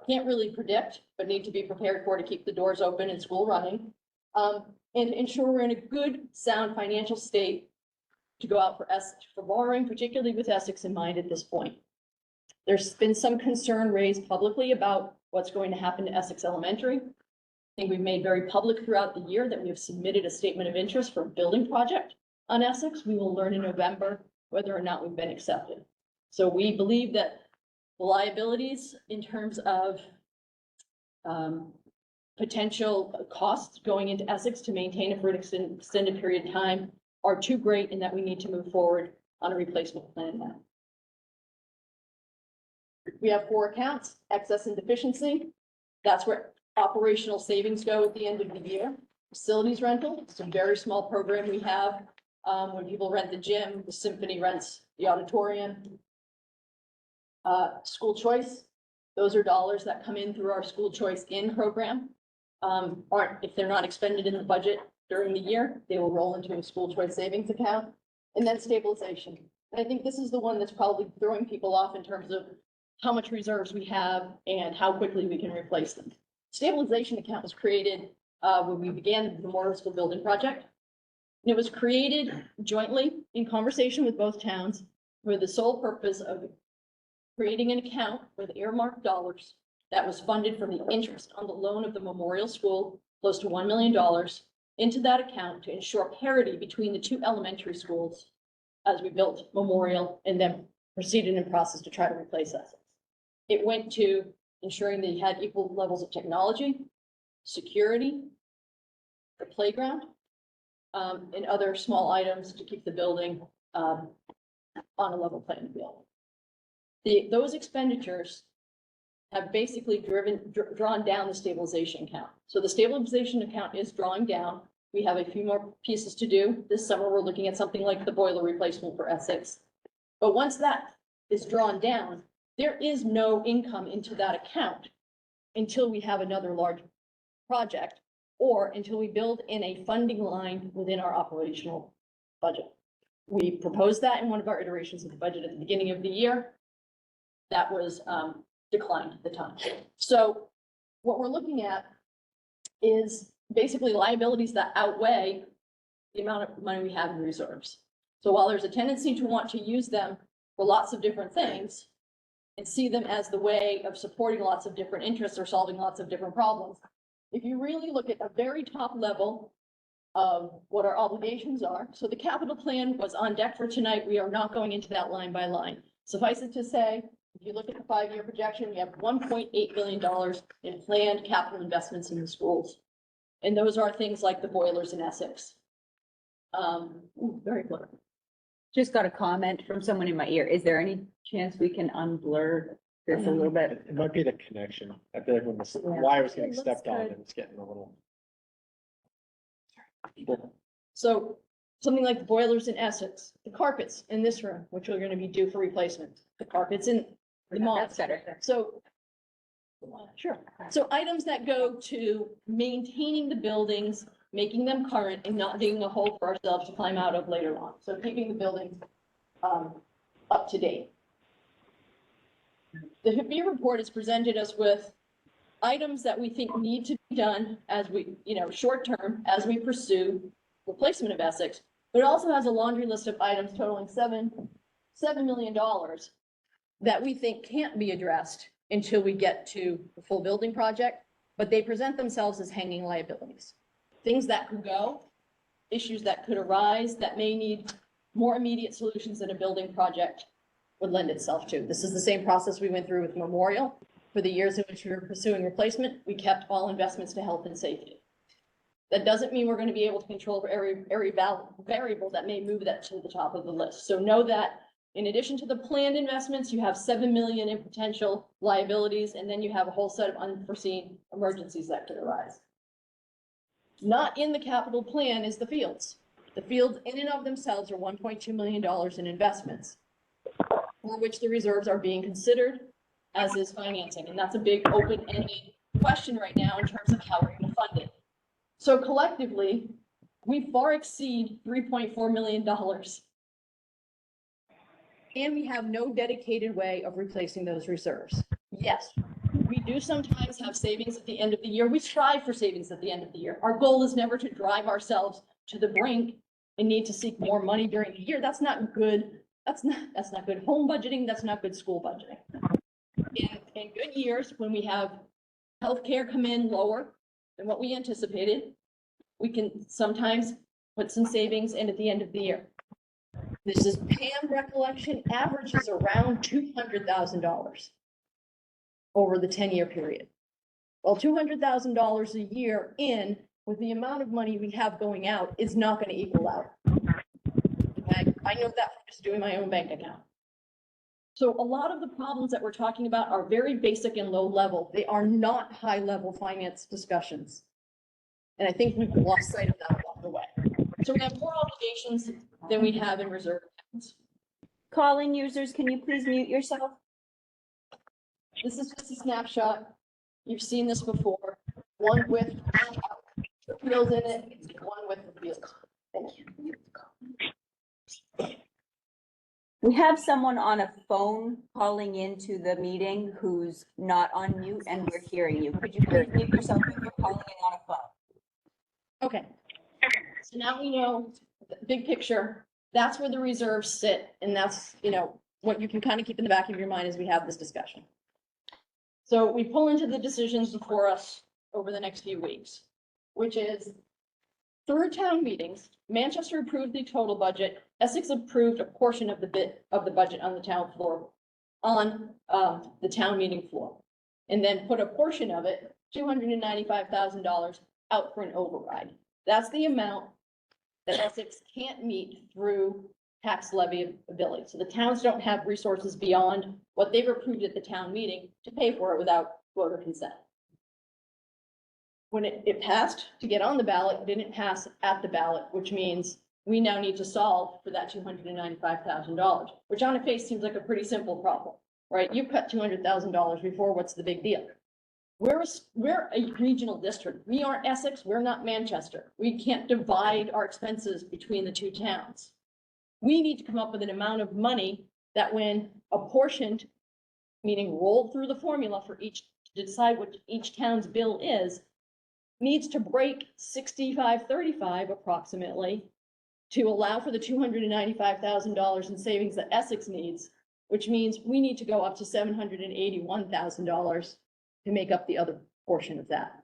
can't really predict, but need to be prepared for to keep the doors open and school running, and ensure we're in a good, sound financial state to go out for borrowing, particularly with Essex in mind at this point. There's been some concern raised publicly about what's going to happen to Essex Elementary. I think we've made very public throughout the year that we have submitted a statement of interest for a building project on Essex. We will learn in November whether or not we've been accepted. So we believe that the liabilities in terms of potential costs going into Essex to maintain it for an extended period of time are too great and that we need to move forward on a replacement plan now. We have 4 accounts, excess and deficiency. That's where operational savings go at the end of the year. Facilities rental, it's a very small program we have. When people rent the gym, the symphony rents the auditorium. School choice, those are dollars that come in through our school choice in program. If they're not expended in the budget during the year, they will roll into a school choice savings account. And then stabilization. And I think this is the one that's probably throwing people off in terms of how much reserves we have and how quickly we can replace them. Stabilization account was created when we began the Memorial School building project. And it was created jointly in conversation with both towns for the sole purpose of creating an account with earmarked dollars that was funded from the interest on the loan of the Memorial School, close to $1 million, into that account to ensure parity between the 2 elementary schools as we built Memorial and then proceeded in process to try to replace Essex. It went to ensuring that you had equal levels of technology, security, the playground, and other small items to keep the building on a level playing field. Those expenditures have basically drawn down the stabilization account. So the stabilization account is drawing down. We have a few more pieces to do. This summer, we're looking at something like the boiler replacement for Essex. But once that is drawn down, there is no income into that account until we have another large project or until we build in a funding line within our operational budget. We proposed that in one of our iterations of the budget at the beginning of the year. That was declined at the time. So what we're looking at is basically liabilities that outweigh the amount of money we have in reserves. So while there's a tendency to want to use them for lots of different things and see them as the way of supporting lots of different interests or solving lots of different problems, if you really look at a very top level of what our obligations are, so the capital plan was on deck for tonight. We are not going into that line by line. Suffice it to say, if you look at the 5-year projection, we have $1.8 billion in planned capital investments in the schools. And those are things like the boilers in Essex. Very clear. Just got a comment from someone in my ear. Is there any chance we can unblur this a little bit? It might be the connection. I feel like when the wire was getting stepped on, it was getting a little. So something like the boilers in Essex, the carpets in this room, which are going to be due for replacement, the carpets in the mall. That's better. So, sure. So items that go to maintaining the buildings, making them current and not digging a hole for ourselves to climb out of later on. So keeping the buildings up to date. The HIPAA report has presented us with items that we think need to be done as we, short term, as we pursue replacement of Essex, but it also has a laundry list of items totaling $7 million that we think can't be addressed until we get to the full building project, but they present themselves as hanging liabilities. Things that could go, issues that could arise that may need more immediate solutions than a building project would lend itself to. This is the same process we went through with Memorial. For the years in which we were pursuing replacement, we kept all investments to health and safety. That doesn't mean we're going to be able to control every variable that may move that to the top of the list. So know that in addition to the planned investments, you have $7 million in potential liabilities, and then you have a whole set of unforeseen emergencies that could arise. Not in the capital plan is the fields. The fields in and of themselves are $1.2 million in investments, for which the reserves are being considered, as is financing. And that's a big open-ended question right now in terms of how we're going to fund it. So collectively, we far exceed $3.4 million. And we have no dedicated way of replacing those reserves. Yes, we do sometimes have savings at the end of the year. We strive for savings at the end of the year. Our goal is never to drive ourselves to the brink and need to seek more money during the year. That's not good That's not good home budgeting, that's not good school budgeting. In good years, when we have healthcare come in lower than what we anticipated, we can sometimes put some savings in at the end of the year. This is Pam recollection, averages around $200,000 over the 10-year period. Well, $200,000 a year in with the amount of money we have going out is not going to equal out. Okay? I know that from just doing my own bank account. So a lot of the problems that we're talking about are very basic and low level. They are not high level finance discussions. And I think we've lost sight of that along the way. So we have more obligations than we have in reserve accounts. Call-in users, can you please mute yourself? This is just a snapshot. You've seen this before. One with fields in it, one with the fields. Thank you. We have someone on a phone calling into the meeting who's not on mute and we're hearing you. Could you please mute yourself if you're calling in on a phone? Okay. So now we know the big picture. That's where the reserves sit. And that's, what you can kind of keep in the back of your mind as we have this discussion. So we pull into the decisions before us over the next few weeks, which is through town meetings, Manchester approved the total budget. Essex approved a portion of the budget on the town floor, on the town meeting floor, and then put a portion of it, $295,000, out for an override. That's the amount that Essex can't meet through tax levy ability. So the towns don't have resources beyond what they've approved at the town meeting to pay for it without voter consent. When it passed to get on the ballot, it didn't pass at the ballot, which means we now need to solve for that $295,000, which on a face seems like a pretty simple problem, right? You cut $200,000 before, what's the big deal? We're a regional district. We aren't Essex, we're not Manchester. We can't divide our expenses between the two towns. We need to come up with an amount of money that when apportioned, meaning rolled through the formula for each, to decide what each town's bill is, needs to break 65-35 approximately to allow for the $295,000 in savings that Essex needs, which means we need to go up to $781,000 to make up the other portion of that.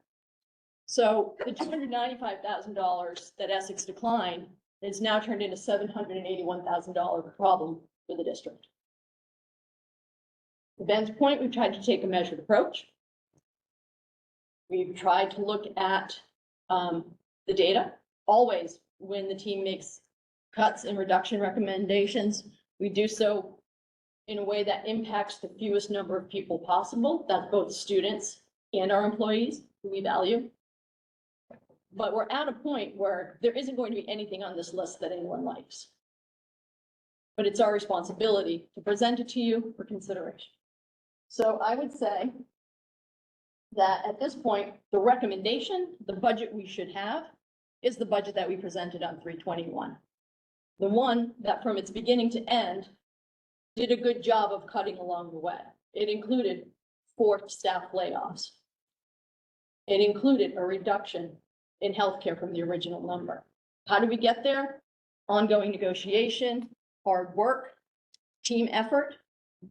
So the $295,000 that Essex declined is now turned into $781,000 problem for the district. To Ben's point, we've tried to take a measured approach. We've tried to look at the data. Always, when the team makes cuts and reduction recommendations, we do so in a way that impacts the fewest number of people possible. That's both students and our employees, who we value. But we're at a point where there isn't going to be anything on this list that anyone likes. But it's our responsibility to present it to you for consideration. So I would say that at this point, the recommendation, the budget we should have, is the budget that we presented on 3/21. The one that from its beginning to end did a good job of cutting along the way. It included 4 staff layoffs. It included a reduction in healthcare from the original number. How did we get there? Ongoing negotiation, hard work, team effort,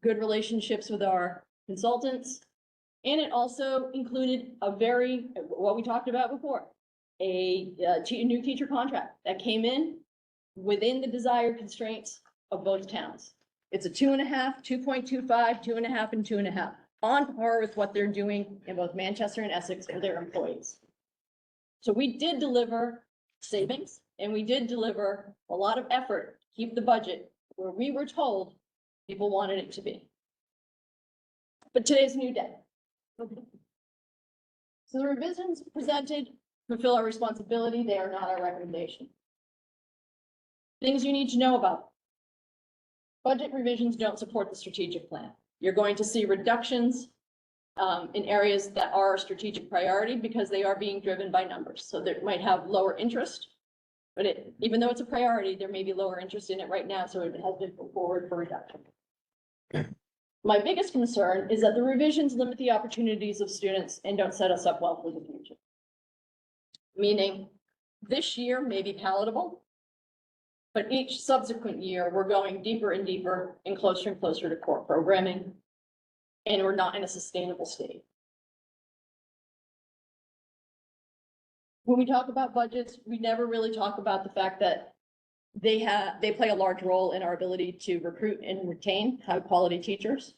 good relationships with our consultants. And it also included what we talked about before, a new teacher contract that came in within the desired constraints of both towns. It's a 2.5, 2.25, 2.5, and 2.5, on par with what they're doing in both Manchester and Essex for their employees. So we did deliver savings, and we did deliver a lot of effort to keep the budget where we were told people wanted it to be. But today's a new day. So the revisions presented fulfill our responsibility. They are not our recommendation. Things you need to know about. Budget revisions don't support the strategic plan. You're going to see reductions in areas that are a strategic priority because they are being driven by numbers. So they might have lower interest, but even though it's a priority, there may be lower interest in it right now. So it has been put forward for reduction. My biggest concern is that the revisions limit the opportunities of students and don't set us up well for the future. Meaning this year may be palatable, But each subsequent year, we're going deeper and deeper and closer to core programming. And we're not in a sustainable state. When we talk about budgets, we never really talk about the fact that they play a large role in our ability to recruit and retain high quality teachers.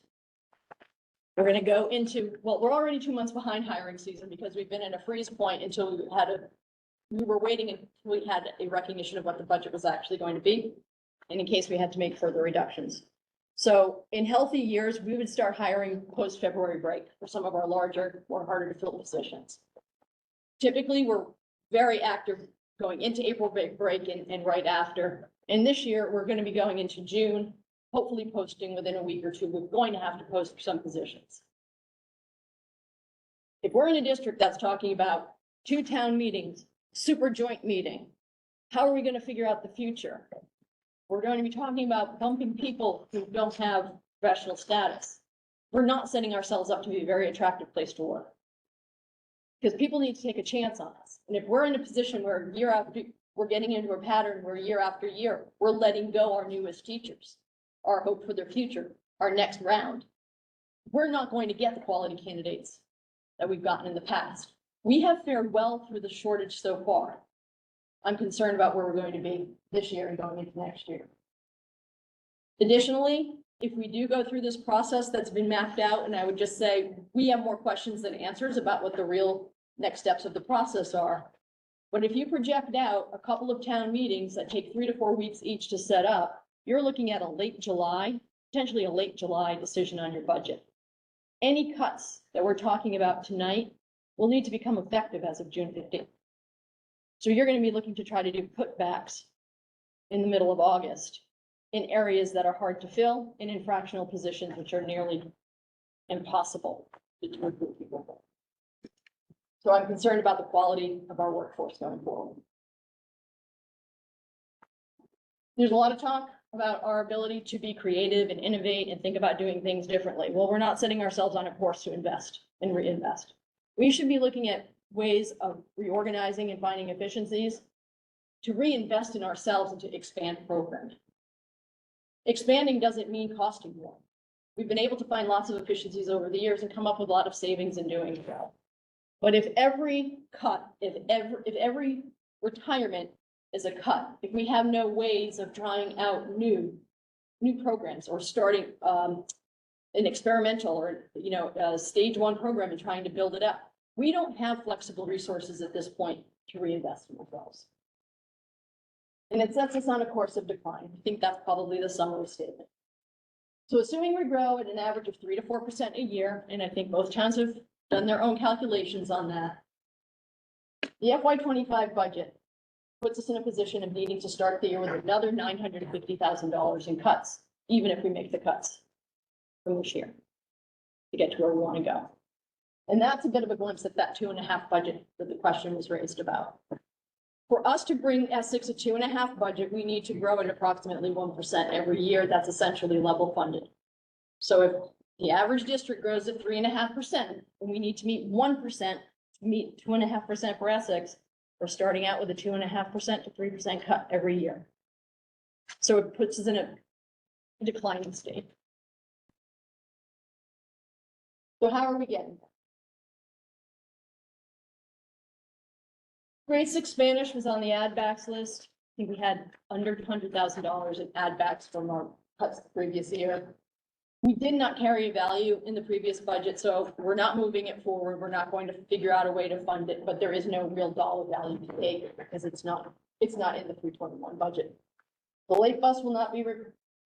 We're gonna go into, well, we're already 2 months behind hiring season because we've been in a freeze point until we were waiting until we had a recognition of what the budget was actually going to be, and in case we had to make further reductions. So in healthy years, we would start hiring post-February break for some of our larger, more harder to fill positions. Typically, we're very active going into April break and right after. And this year, we're gonna be going into June, hopefully posting within a week or two. We're going to have to post for some positions. If we're in a district that's talking about 2 town meetings, super joint meeting, how are we gonna figure out the future? We're going to be talking about bumping people who don't have professional status. We're not setting ourselves up to be a very attractive place to work. Because people need to take a chance on us. And if we're in a position where year after, we're getting into a pattern where year after year, we're letting go our newest teachers, our hope for their future, our next round, we're not going to get the quality candidates that we've gotten in the past. We have fared well through the shortage so far. I'm concerned about where we're going to be this year and going into next year. Additionally, if we do go through this process that's been mapped out, and I would just say, we have more questions than answers about what the real next steps of the process are. But if you project out a couple of town meetings that take 3 to 4 weeks each to set up, you're looking at a late July, potentially a late July decision on your budget. Any cuts that we're talking about tonight will need to become effective as of June 15th. So you're going to be looking to try to do putbacks in the middle of August in areas that are hard to fill and in fractional positions, which are nearly impossible to recruit people for. So I'm concerned about the quality of our workforce going forward. There's a lot of talk about our ability to be creative and innovate and think about doing things differently. Well, we're not setting ourselves on a course to invest and reinvest. We should be looking at ways of reorganizing and finding efficiencies to reinvest in ourselves and to expand programming. Expanding doesn't mean costing more. We've been able to find lots of efficiencies over the years and come up with a lot of savings in doing so. But if every cut, if every retirement is a cut, if we have no ways of trying out new programs or starting an experimental or stage 1 program and trying to build it up, we don't have flexible resources at this point to reinvest in ourselves. And it sets us on a course of decline. I think that's probably the summary statement. So assuming we grow at an average of 3 to 4% a year, and I think both towns have done their own calculations on that, the FY25 budget puts us in a position of needing to start the year with another $950,000 in cuts, even if we make the cuts from this year to get to where we want to go. And that's a bit of a glimpse at that 2.5 budget that the question was raised about. For us to bring Essex a 2.5 budget, we need to grow at approximately 1% every year. That's essentially level funded. So if the average district grows at 3.5%, and we need to meet 1% to meet 2.5% for Essex, we're starting out with a 2.5% to 3% cut every year. So it puts us in a declining state. So how are we getting there? Grade 6 Spanish was on the add backs list. I think we had under $100,000 in add backs from our cuts the previous year. We did not carry a value in the previous budget, so we're not moving it forward. We're not going to figure out a way to fund it, but there is no real dollar value to take because it's not in the 321 budget. The late bus will not be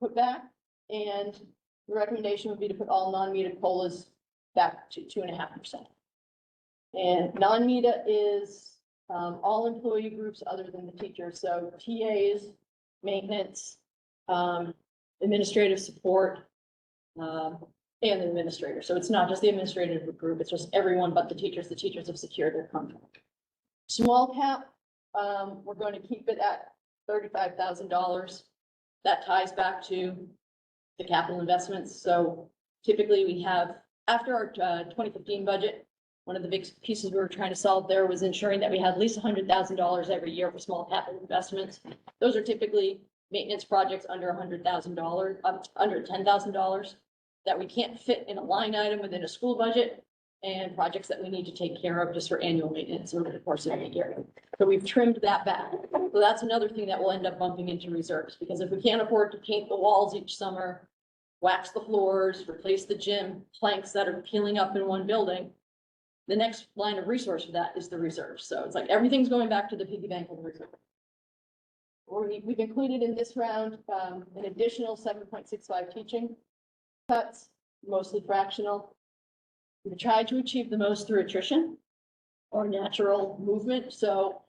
put back, and the recommendation would be to put all non-metered COLAs back to 2.5%. And non-META is all employee groups other than the teachers, so TAs, maintenance, administrative support, and the administrator. So it's not just the administrative group, it's just everyone but the teachers. The teachers have secured their contract. Small cap, we're going to keep it at $35,000. That ties back to the capital investments. So typically we have, after our 2015 budget, one of the big pieces we were trying to solve there was ensuring that we had at least $100,000 every year for small capital investments. Those are typically maintenance projects under $100,000, under $10,000 that we can't fit in a line item within a school budget, and projects that we need to take care of just for annual maintenance over the course of the year. So we've trimmed that back. So that's another thing that will end up bumping into reserves, because if we can't afford to paint the walls each summer, wax the floors, replace the gym planks that are peeling up in one building, the next line of resource for that is the reserve. So it's like everything's going back to the piggy bank of the reserve. We've included in this round an additional 7.65 teaching cuts, mostly fractional. We tried to achieve the most through attrition or natural movement. So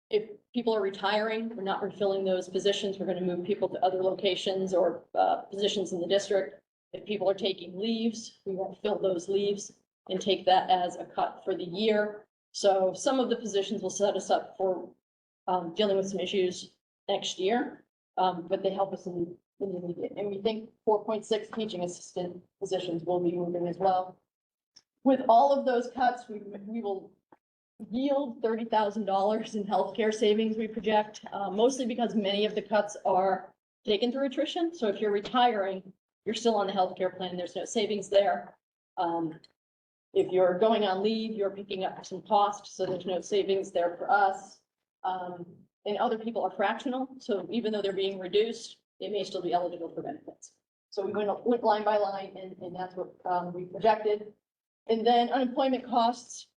if people are retiring, we're not refilling those positions. We're going to move people to other locations or positions in the district. If people are taking leaves, we won't fill those leaves and take that as a cut for the year. So some of the positions will set us up for dealing with some issues next year, but they help us in the immediate. And we think 4.6 teaching assistant positions will be moving as well. With all of those cuts, we will yield $30,000 in healthcare savings, we project, mostly because many of the cuts are taken through attrition. So if you're retiring, you're still on the healthcare plan, there's no savings there. If you're going on leave, you're picking up some cost, so there's no savings there for us. And other people are fractional, so even though they're being reduced, they may still be eligible for benefits. So we went line by line, and that's what we projected. And then unemployment costs,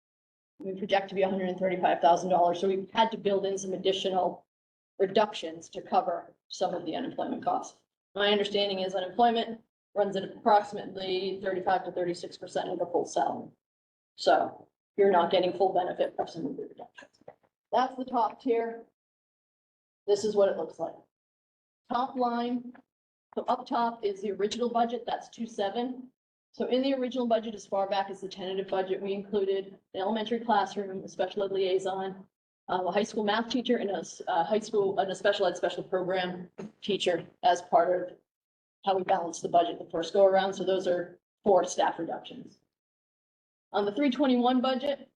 we project to be $135,000. So we've had to build in some additional reductions to cover some of the unemployment costs. My understanding is unemployment runs at approximately 35 to 36% of the full salary. So you're not getting full benefit of some of the reductions. That's the top tier. This is what it looks like. Top line, so up top is the original budget, that's 2.7. So in the original budget, as far back as the tentative budget, we included an elementary classroom, a special ed liaison, a high school math teacher, and a special ed special program teacher as part of how we balance the budget the first go around. So those are 4 staff reductions. On the 321 budget,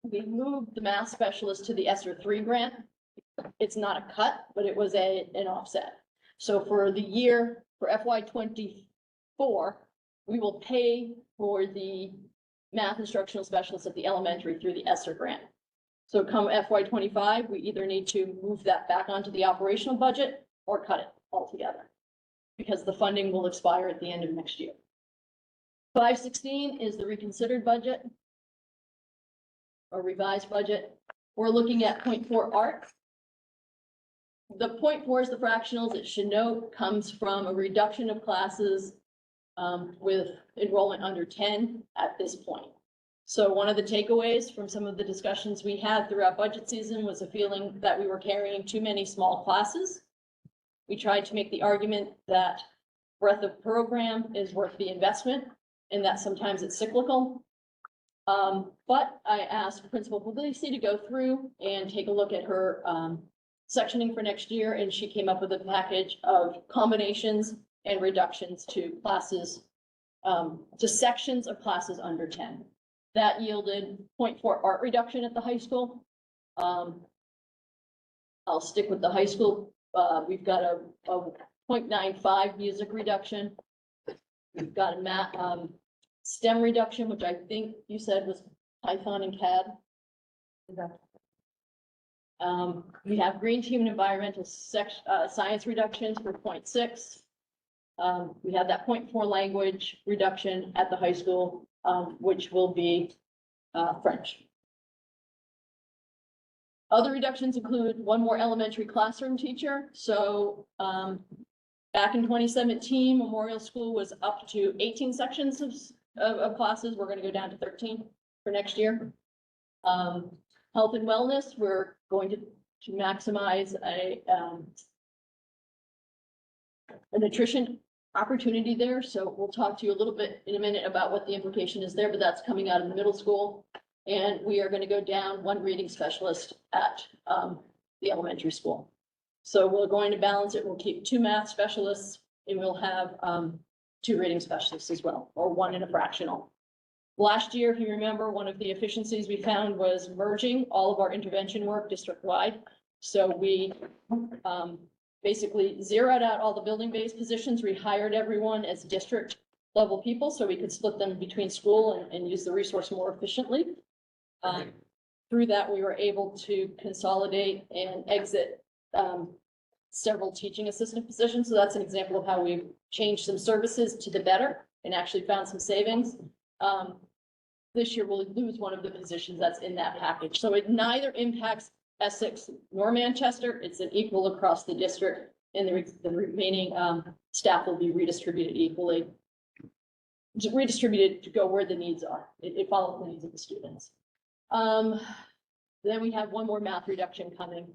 we moved the math specialist to the ESSER 3 grant. It's not a cut, but it was an offset. So for the year, for FY24, we will pay for the math instructional specialists at the elementary through the ESSER grant. So come FY25, we either need to move that back onto the operational budget or cut it altogether, because the funding will expire at the end of next year. 516 is the reconsidered budget or revised budget. We're looking at 0.4 art. The 0.4 is the fractionals. It should note comes from a reduction of classes with enrollment under 10 at this point. So one of the takeaways from some of the discussions we had throughout budget season was a feeling that we were carrying too many small classes. We tried to make the argument that breadth of program is worth the investment and that sometimes it's cyclical. But I asked Principal Puglisi to go through and take a look at her sectioning for next year, and she came up with a package of combinations and reductions to classes, to sections of classes under 10. That yielded 0.4 art reduction at the high school. I'll stick with the high school. We've got a 0.95 music reduction. We've got a STEM reduction, which I think you said was Python and CAD. We have green team and environmental science reductions for 0.6. We have that 0.4 language reduction at the high school, which will be French. Other reductions include one more elementary classroom teacher. So back in 2017, Memorial School was up to 18 sections of classes. We're going to go down to 13 for next year. Health and wellness, we're going to maximize a nutrition opportunity there. So we'll talk to you a little bit in a minute about what the implication is there, but that's coming out of the middle school. And we are going to go down one reading specialist at the elementary school. So we're going to balance it. We'll keep 2 math specialists and we'll have 2 reading specialists as well, or 1 in a fractional. Last year, if you remember, one of the efficiencies we found was merging all of our intervention work district-wide. So we basically zeroed out all the building-based positions, rehired everyone as district level people, so we could split them between school and use the resource more efficiently. Through that, we were able to consolidate and exit several teaching assistant positions. So that's an example of how we've changed some services to the better and actually found some savings. This year, we'll lose one of the positions that's in that package. So it neither impacts Essex nor Manchester. It's an equal across the district, and the remaining staff will be redistributed equally. Redistributed to go where the needs are. It follows the needs of the students. Then we have one more math reduction coming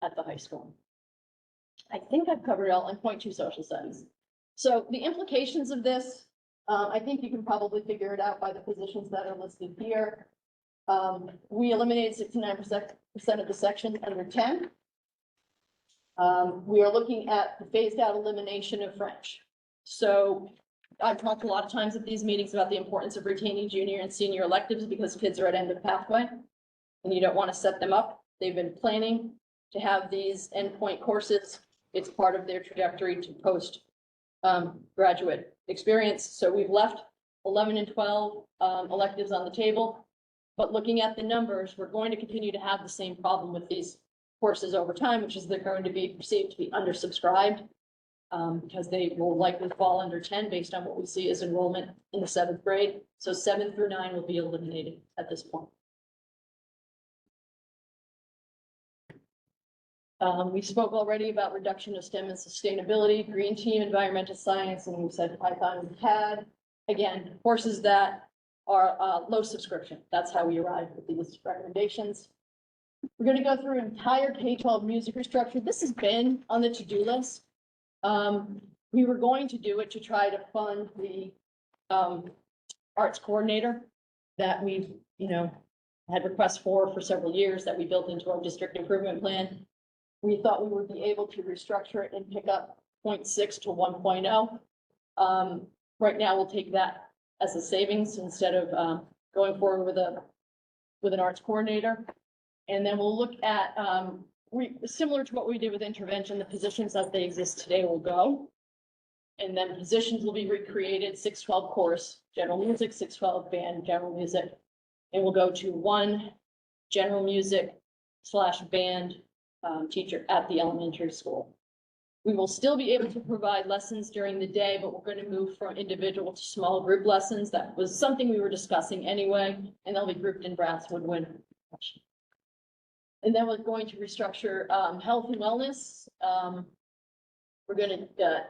at the high school. I think I've covered it all in point 2 social studies. So the implications of this, I think you can probably figure it out by the positions that are listed here. We eliminated 69% of the sections under 10. We are looking at the phased out elimination of French. So I've talked a lot of times at these meetings about the importance of retaining junior and senior electives because kids are at end of pathway and you don't want to set them up. They've been planning to have these endpoint courses. It's part of their trajectory to post graduate experience. So we've left 11 and 12 electives on the table. But looking at the numbers, we're going to continue to have the same problem with these courses over time, which is they're going to be perceived to be undersubscribed because they will likely fall under 10 based on what we see as enrollment in the 7th grade. So 7 through 9 will be eliminated at this point. We spoke already about reduction of STEM and sustainability, green team, environmental science, and we said Python and CAD. Again, courses that are low subscription. That's how we arrived at these recommendations. We're going to go through an entire K-12 music restructure. This has been on the to-do list. We were going to do it to try to fund the arts coordinator that we've, had requests for several years that we built into our district improvement plan. We thought we would be able to restructure it and pick up 0.6 to 1.0. Right now, we'll take that as a savings instead of going forward with an arts coordinator. And then we'll look at, similar to what we did with intervention, the positions as they exist today will go. And then positions will be recreated, 612 course, general music, 612 band, general music. And we'll go to one general music / band teacher at the elementary school. We will still be able to provide lessons during the day, but we're going to move from individual to small group lessons. That was something we were discussing anyway, and they'll be grouped in brass woodwind. And then we're going to restructure health and wellness. We're going to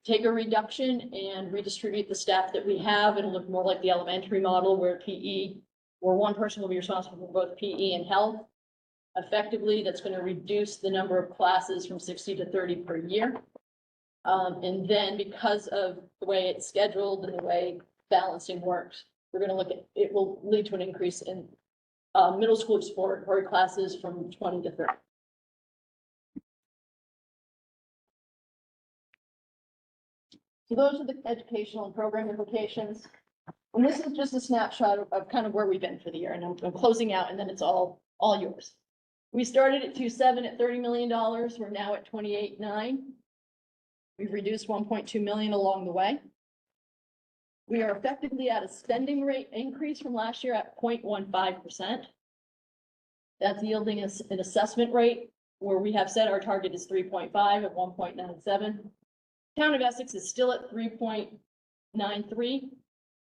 take a reduction and redistribute the staff that we have. It'll look more like the elementary model where one person will be responsible for both PE and health. Effectively, that's going to reduce the number of classes from 60 to 30 per year. And then because of the way it's scheduled and the way balancing works, we're going to look at, it will lead to an increase in middle school exploratory classes from 20 to 30. So those are the educational and program implications. And this is just a snapshot of kind of where we've been for the year. And I'm closing out and then it's all yours. We started at 2.7 at $30 million. We're now at 28.9. We've reduced 1.2 million along the way. We are effectively at a spending rate increase from last year at 0.15%. That's yielding us an assessment rate where we have said our target is 3.5 at 1.97. Town of Essex is still at 3.93,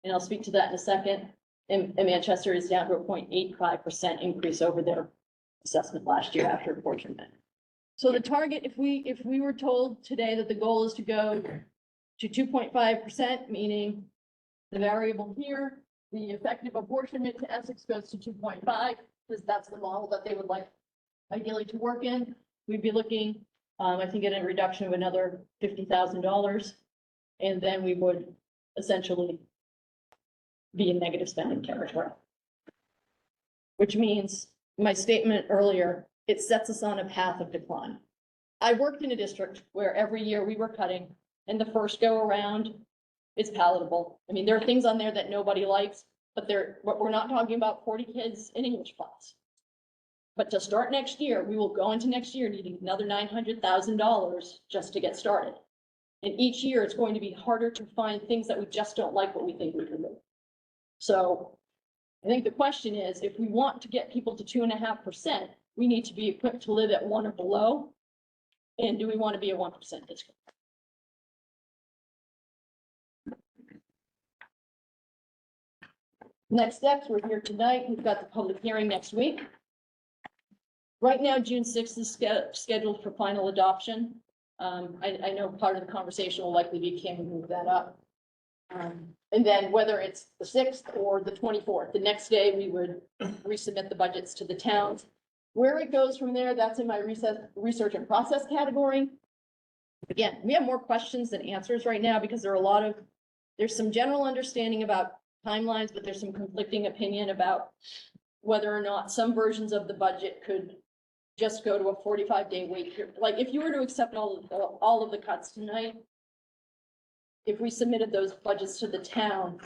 and I'll speak to that in a second. And Manchester is down to a 0.85% increase over their assessment last year after apportionment. So the target, if we were told today that the goal is to go to 2.5%, meaning the variable here, the effective apportionment to Essex goes to 2.5, because that's the model that they would like ideally to work in. We'd be looking, I think, at a reduction of another $50,000, and then we would essentially be in negative spending territory. Which means my statement earlier, it sets us on a path of decline. I worked in a district where every year we were cutting, and the first go around, it's palatable. I mean, there are things on there that nobody likes, but we're not talking about 40 kids in English class. But to start next year, we will go into next year needing another $900,000 just to get started. And each year, it's going to be harder to find things that we just don't like what we think we can do. So I think the question is, if we want to get people to 2.5%, we need to be equipped to live at 1 or below. And do we want to be a 1% district? Next steps, we're here tonight. We've got the public hearing next week. Right now, June 6th is scheduled for final adoption. I know part of the conversation will likely be, can we move that up? And then whether it's the 6th or the 24th, the next day we would resubmit the budgets to the towns. Where it goes from there, that's in my research and process category. Again, we have more questions than answers right now because there's some general understanding about timelines, but there's some conflicting opinion about whether or not some versions of the budget could just go to a 45-day wait period. Like if you were to accept all of the cuts tonight, if we submitted those budgets to the town,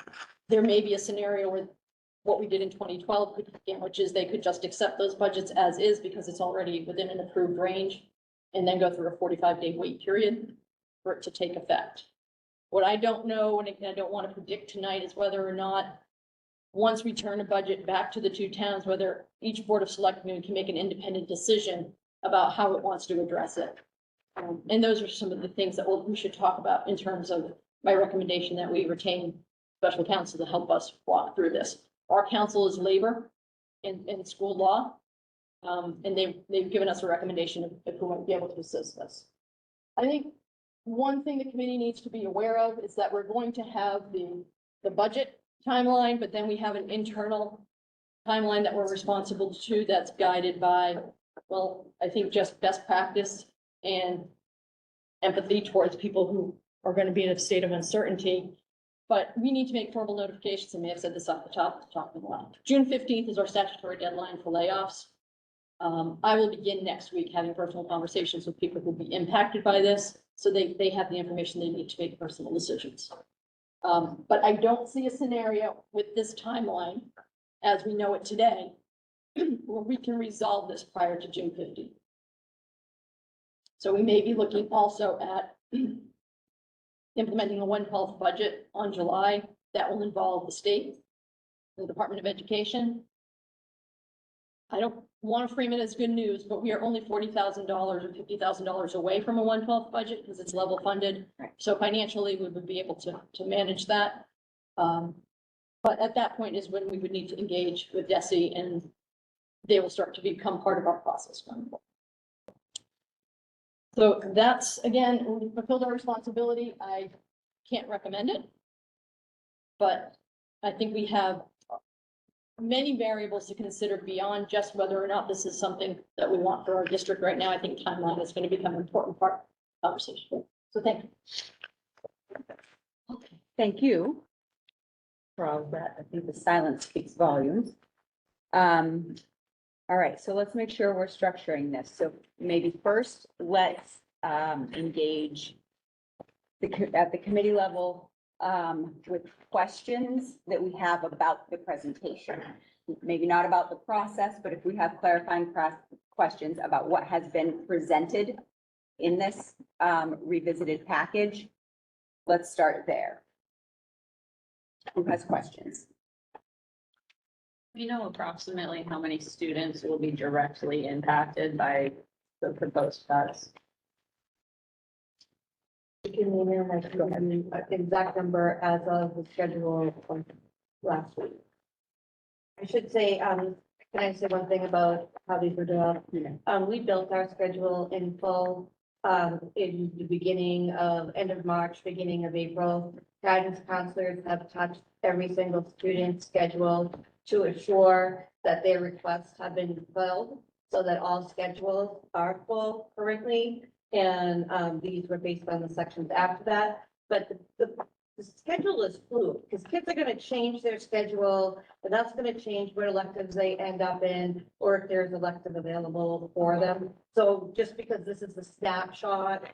there may be a scenario where what we did in 2012 could begin, which is they could just accept those budgets as is because it's already within an approved range and then go through a 45-day wait period for it to take effect. What I don't know, and I don't want to predict tonight, is whether or not once we turn a budget back to the two towns, whether each Board of Selectmen can make an independent decision about how it wants to address it. And those are some of the things that we should talk about in terms of my recommendation that we retain special counsel to help us walk through this. Our counsel is labor and school law. And they've given us a recommendation of who might be able to assist us. I think one thing the committee needs to be aware of is that we're going to have the budget timeline, but then we have an internal timeline that we're responsible to that's guided by, well, I think just best practice and empathy towards people who are going to be in a state of uncertainty. But we need to make formal notifications. I may have said this off the top of the line. June 15th is our statutory deadline for layoffs. I will begin next week having personal conversations with people who will be impacted by this, so they have the information they need to make personal decisions. But I don't see a scenario with this timeline, as we know it today, where we can resolve this prior to June 15th. So we may be looking also at implementing a 1/12 budget on July. That will involve the state, the Department of Education. I don't want to frame it as good news, but we are only $40,000 or $50,000 away from a 1/12 budget because it's level funded. So financially, we would be able to manage that. But at that point is when we would need to engage with DESE, and they will start to become part of our process going forward. So that's, again, we fulfilled our responsibility. I can't recommend it, but I think we have many variables to consider beyond just whether or not this is something that we want for our district right now. I think timeline is going to become an important part of the conversation. So thank you. Okay, thank you for all of that. I think the silence speaks volumes. All right, so let's make sure we're structuring this. So maybe first, let's engage at the committee level with questions that we have about the presentation. Maybe not about the process, but if we have clarifying questions about what has been presented in this revisited package, let's start there. Who has questions? You know approximately how many students will be directly impacted by the proposed cuts? Give me an exact number as of the schedule from last week. I should say, can I say one thing about how these were developed? We built our schedule in full, in the beginning of, end of March, beginning of April. Guidance counselors have touched every single student's schedule to assure that their requests have been filled so that all schedules are full correctly. And these were based on the sections after that. But the schedule is fluid because kids are going to change their schedule, and that's going to change what electives they end up in, or if there's elective available for them. So just because this is a snapshot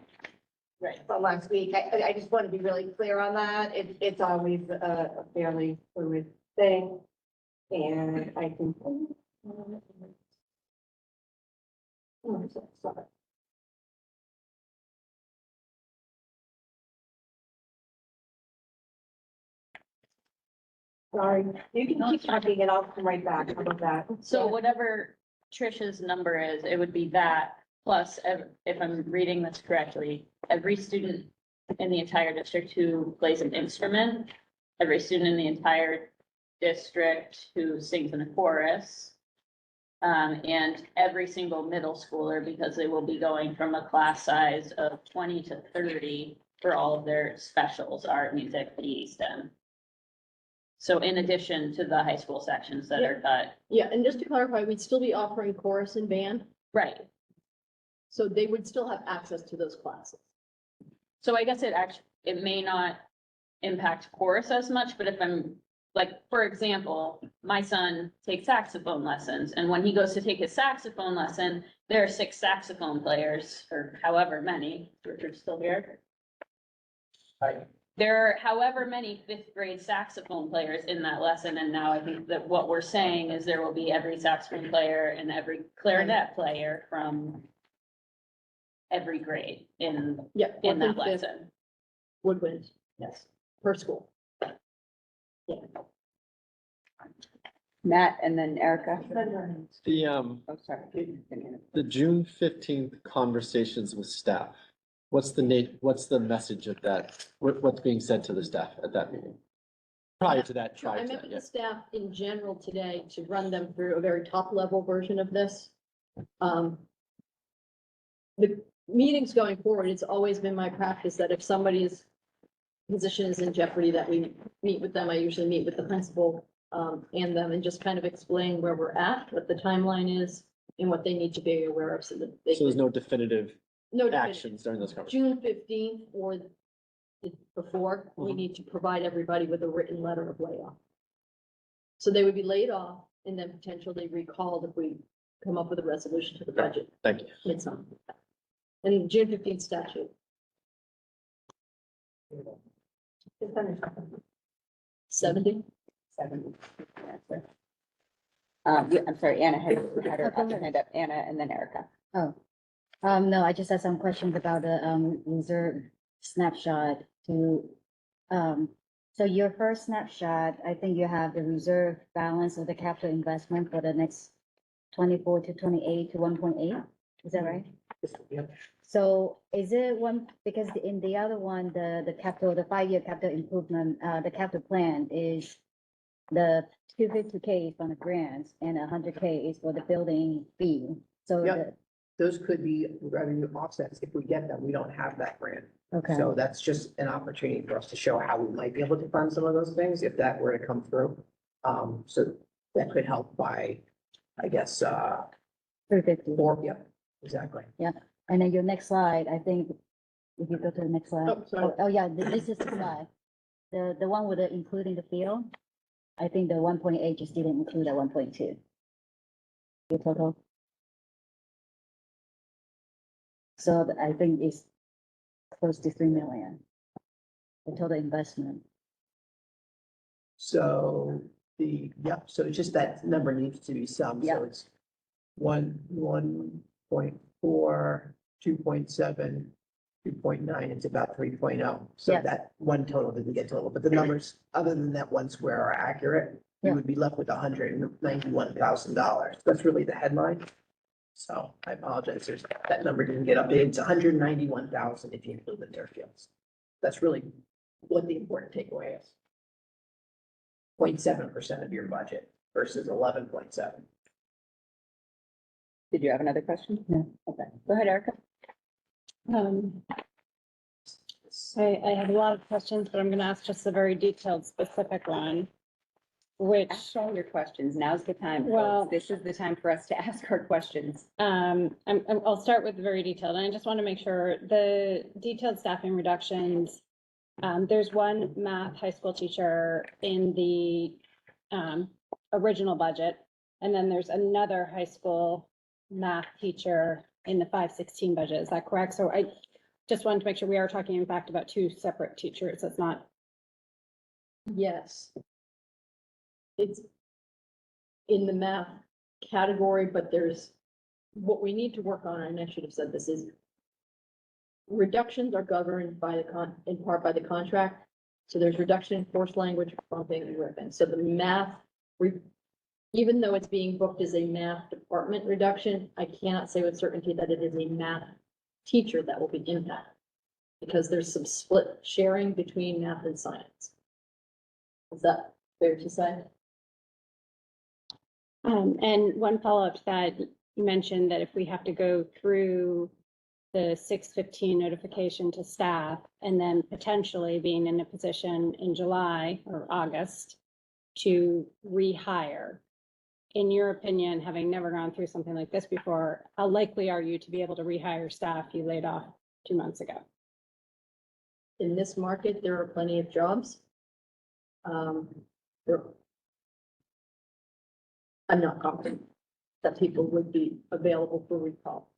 from last week, I just want to be really clear on that. It's always a fairly fluid thing. And I can Sorry, you can keep talking and I'll come right back. How about that? So whatever Trish's number is, it would be that plus, if I'm reading this correctly, every student in the entire district who plays an instrument, every student in the entire district who sings in a chorus, and every single middle schooler, because they will be going from a class size of 20 to 30 for all of their specials, art, music, PE, STEM. So in addition to the high school sections that are cut. Yeah, and just to clarify, we'd still be offering chorus and band, Right. so they would still have access to those classes. So I guess it may not impact chorus as much, but if I'm, like, for example, my son takes saxophone lessons, and when he goes to take his saxophone lesson, there are 6 saxophone players, or however many. Richard's still here. There are however many 5th grade saxophone players in that lesson, and now I think that what we're saying is there will be every saxophone player and every clarinet player from every grade in Yeah. that 4th and 5th lesson. Woodwind, Yes. per school. Matt and then Erica. The, Oh, sorry. the June 15th conversations with staff. What's the message of that? What's being said to the staff at that meeting? Prior to that, Sure, prior I to met that, with yeah. the staff in general today to run them through a very top level version of this. The meetings going forward, it's always been my practice that if somebody's position is in jeopardy, that we meet with them. I usually meet with the principal and them and just kind of explain where we're at, what the timeline is, and what they need to be aware of so that they. So there's no definitive No definitive. actions during those conversations. June 15th or before, we need to provide everybody with a written letter of layoff. So they would be laid off and then potentially recalled if we come up with a resolution to the budget. Thank you. Midsummer. And June 15th statute. 70? 70. Yeah, I'm sorry, Anna had her hand up, Anna and then Erica. Oh, no, I just had some questions about the, reserve snapshot to, so your first snapshot, I think you have the reserve balance of the capital investment for the next 24 to 28 to 1.8, is that right? So is it one, because in the other one, the capital, the 5-year capital improvement, the capital plan is the 250K from the grants and 100K is for the building fee. So Yep. Those could be revenue offsets if we get them. We don't have that grant. Okay. So that's just an opportunity for us to show how we might be able to fund some of those things if that were to come through. So that could help by, I guess, 350. Yeah, exactly. Yeah, and then your next slide, I think, if you go to the next slide. Oh, sorry. Oh, yeah, this is the slide. The one with the including the field, I think the 1.8 just didn't include the 1.2. Your total. So I think it's close to 3 million. The total investment. So so it's just that number needs to be summed. So it's 1.4, 2.7, 2.9, it's about 3.0. So Yes. that one total didn't get total, but the numbers, other than that one square are accurate. We would be left with $191,000. That's really the headline. So I apologize, that number didn't get updated. It's 191,000 if you include the turf fields. That's really what the important takeaway is. 0.7% of your budget versus 11.7. Did you have another question? No. Okay, go ahead, Erica. I have a lot of questions, but I'm gonna ask just a very detailed, specific one. Which. Ask all your questions. Now's the time. Well- folks. This is the time for us to ask our questions. I'll start with the very detailed, and I just want to make sure the detailed staffing reductions. There's one math high school teacher in the, original budget. And then there's another high school math teacher in the 516 budget. Is that correct? So I just wanted to make sure we are talking in fact about 2 separate teachers. That's not. Yes. It's in the math category, but there's what we need to work on, and I should have said this, is reductions are governed by in part by the contract. So there's reduction in forced language, bumping and ripping. So the math, even though it's being booked as a math department reduction, I cannot say with certainty that it is a math teacher that will be impacted. Because there's some split sharing between math and science. Is that fair to say? And one follow-up to that, you mentioned that if we have to go through the 6:15 notification to staff and then potentially being in a position in July or August to rehire. In your opinion, having never gone through something like this before, how likely are you to be able to rehire staff you laid off 2 months ago? In this market, there are plenty of jobs. I'm not confident that people would be available for recall.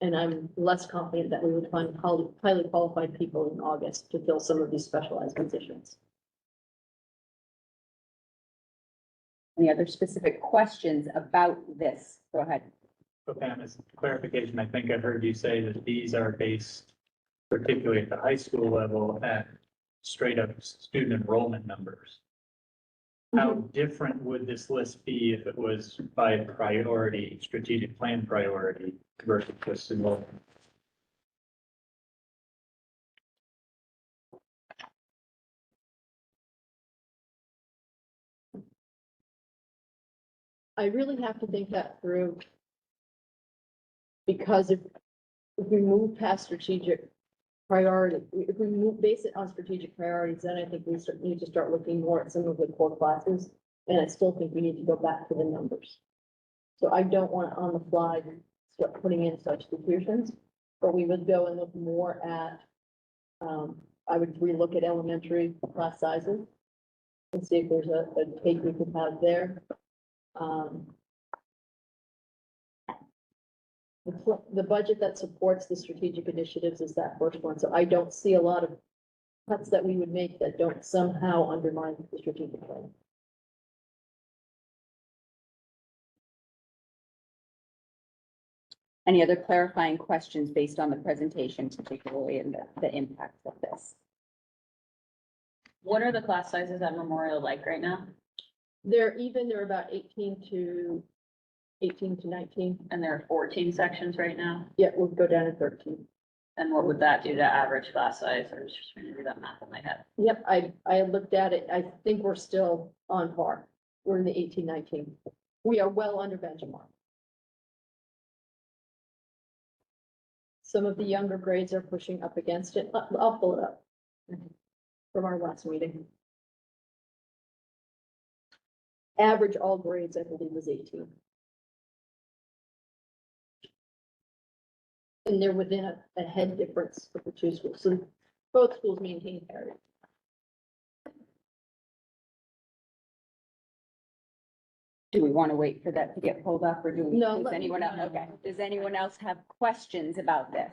And I'm less confident that we would find highly qualified people in August to fill some of these specialized positions. Any other specific questions about this? Go ahead. So Pam, as clarification, I think I heard you say that these are based, particularly at the high school level, at straight up student enrollment numbers. How different would this list be if it was by priority, strategic plan priority versus just enrollment? I really have to think that through. Because if we move past strategic priority, if we base it on strategic priorities, then I think we need to start looking more at some of the core classes. And I still think we need to go back to the numbers. So I don't want on the fly start putting in substitutions, but we would go and look more at, I would relook at elementary class sizes and see if there's a take we could have there. The budget that supports the strategic initiatives is that first one, so I don't see a lot of cuts that we would make that don't somehow undermine the strategic plan. Any other clarifying questions based on the presentation, particularly in the impact of this? What are the class sizes at Memorial like right now? They're about 18 to 19. And there are 14 sections right now? Yeah, we'll go down to 13. And what would that do to average class size? I was just trying to do that math in my head. Yep, I looked at it. I think we're still on par. We're in the 18, 19. We are well under benchmark. Some of the younger grades are pushing up against it. I'll pull it up from our last meeting. Average all grades, I believe, was 18. And they're within a head difference of the two schools. So both schools maintain parity. Do we want to wait for that to get pulled up or do we? No, Does anyone else, okay, does anyone else have questions about this?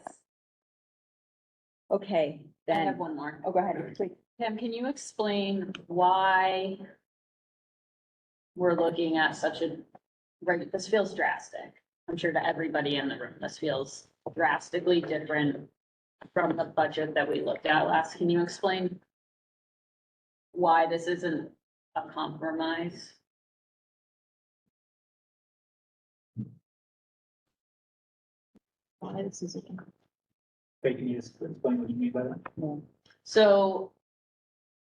Okay, I then. have one more. Oh, go ahead, please. Pam, can you explain why we're looking at such a, right, this feels drastic. I'm sure to everybody in the room, this feels drastically different from the budget that we looked at last. Can you explain why this isn't a compromise? Why this is a Hey, can you just explain what you mean by that? So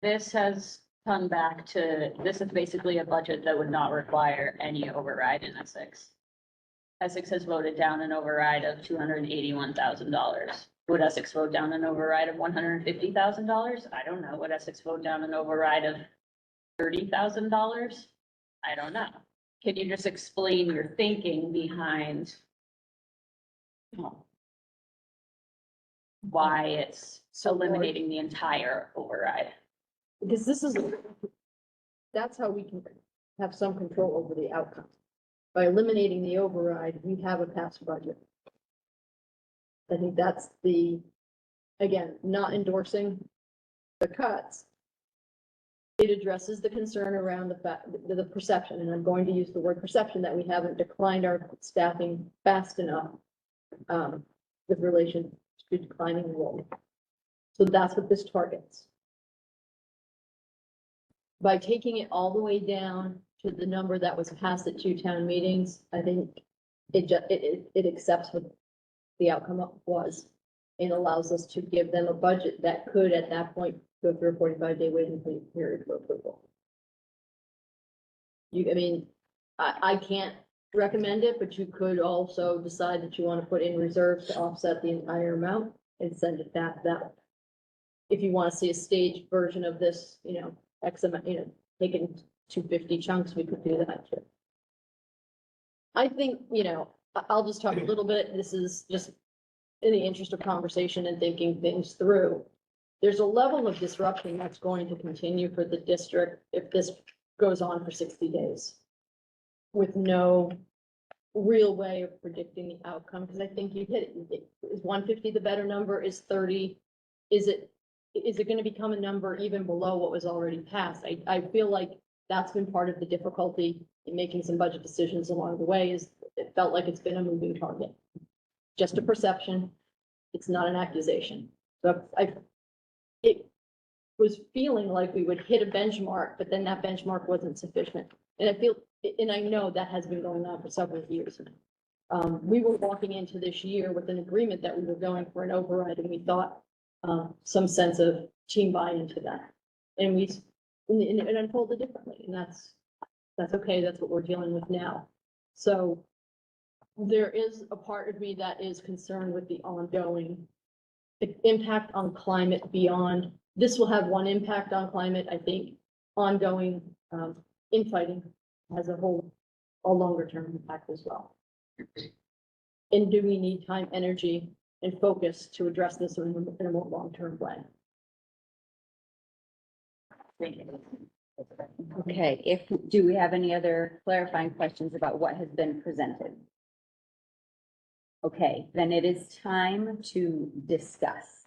this has come back to, this is basically a budget that would not require any override in Essex. Essex has voted down an override of $281,000. Would Essex vote down an override of $150,000? I don't know. Would Essex vote down an override of $30,000? I don't know. Can you just explain your thinking behind why it's eliminating the entire override? Because that's how we can have some control over the outcome. By eliminating the override, we have a passed budget. I think that's again, not endorsing the cuts, it addresses the concern around the fact, the perception, and I'm going to use the word perception, that we haven't declined our staffing fast enough with relation to declining enrollment. So that's what this targets. By taking it all the way down to the number that was passed at 2 town meetings, I think it accepts what the outcome was and allows us to give them a budget that could, at that point, go through a 45-day waiting period for approval. I mean, I can't recommend it, but you could also decide that you want to put in reserves to offset the entire amount and send it back that way. If you want to see a staged version of this, X amount, taking 250 chunks, we could do that too. I think, I'll just talk a little bit. This is just in the interest of conversation and thinking things through. There's a level of disruption that's going to continue for the district if this goes on for 60 days with no real way of predicting the outcome, because I think you hit it. Is 150 the better number? Is 30? Is it going to become a number even below what was already passed? I feel like that's been part of the difficulty in making some budget decisions along the way, is it felt like it's been a moving target. Just a perception. It's not an accusation. So it was feeling like we would hit a benchmark, but then that benchmark wasn't sufficient. And I know that has been going on for several years. We were walking into this year with an agreement that we were going for an override, and we thought some sense of team buy-in to that. And it unfolded differently, and that's okay. That's what we're dealing with now. So there is a part of me that is concerned with the ongoing impact on climate beyond. This will have one impact on climate. I think ongoing infighting has a longer term impact as well. And do we need time, energy, and focus to address this in a more long-term way? Okay, do we have any other clarifying questions about what has been presented? Okay, then it is time to discuss.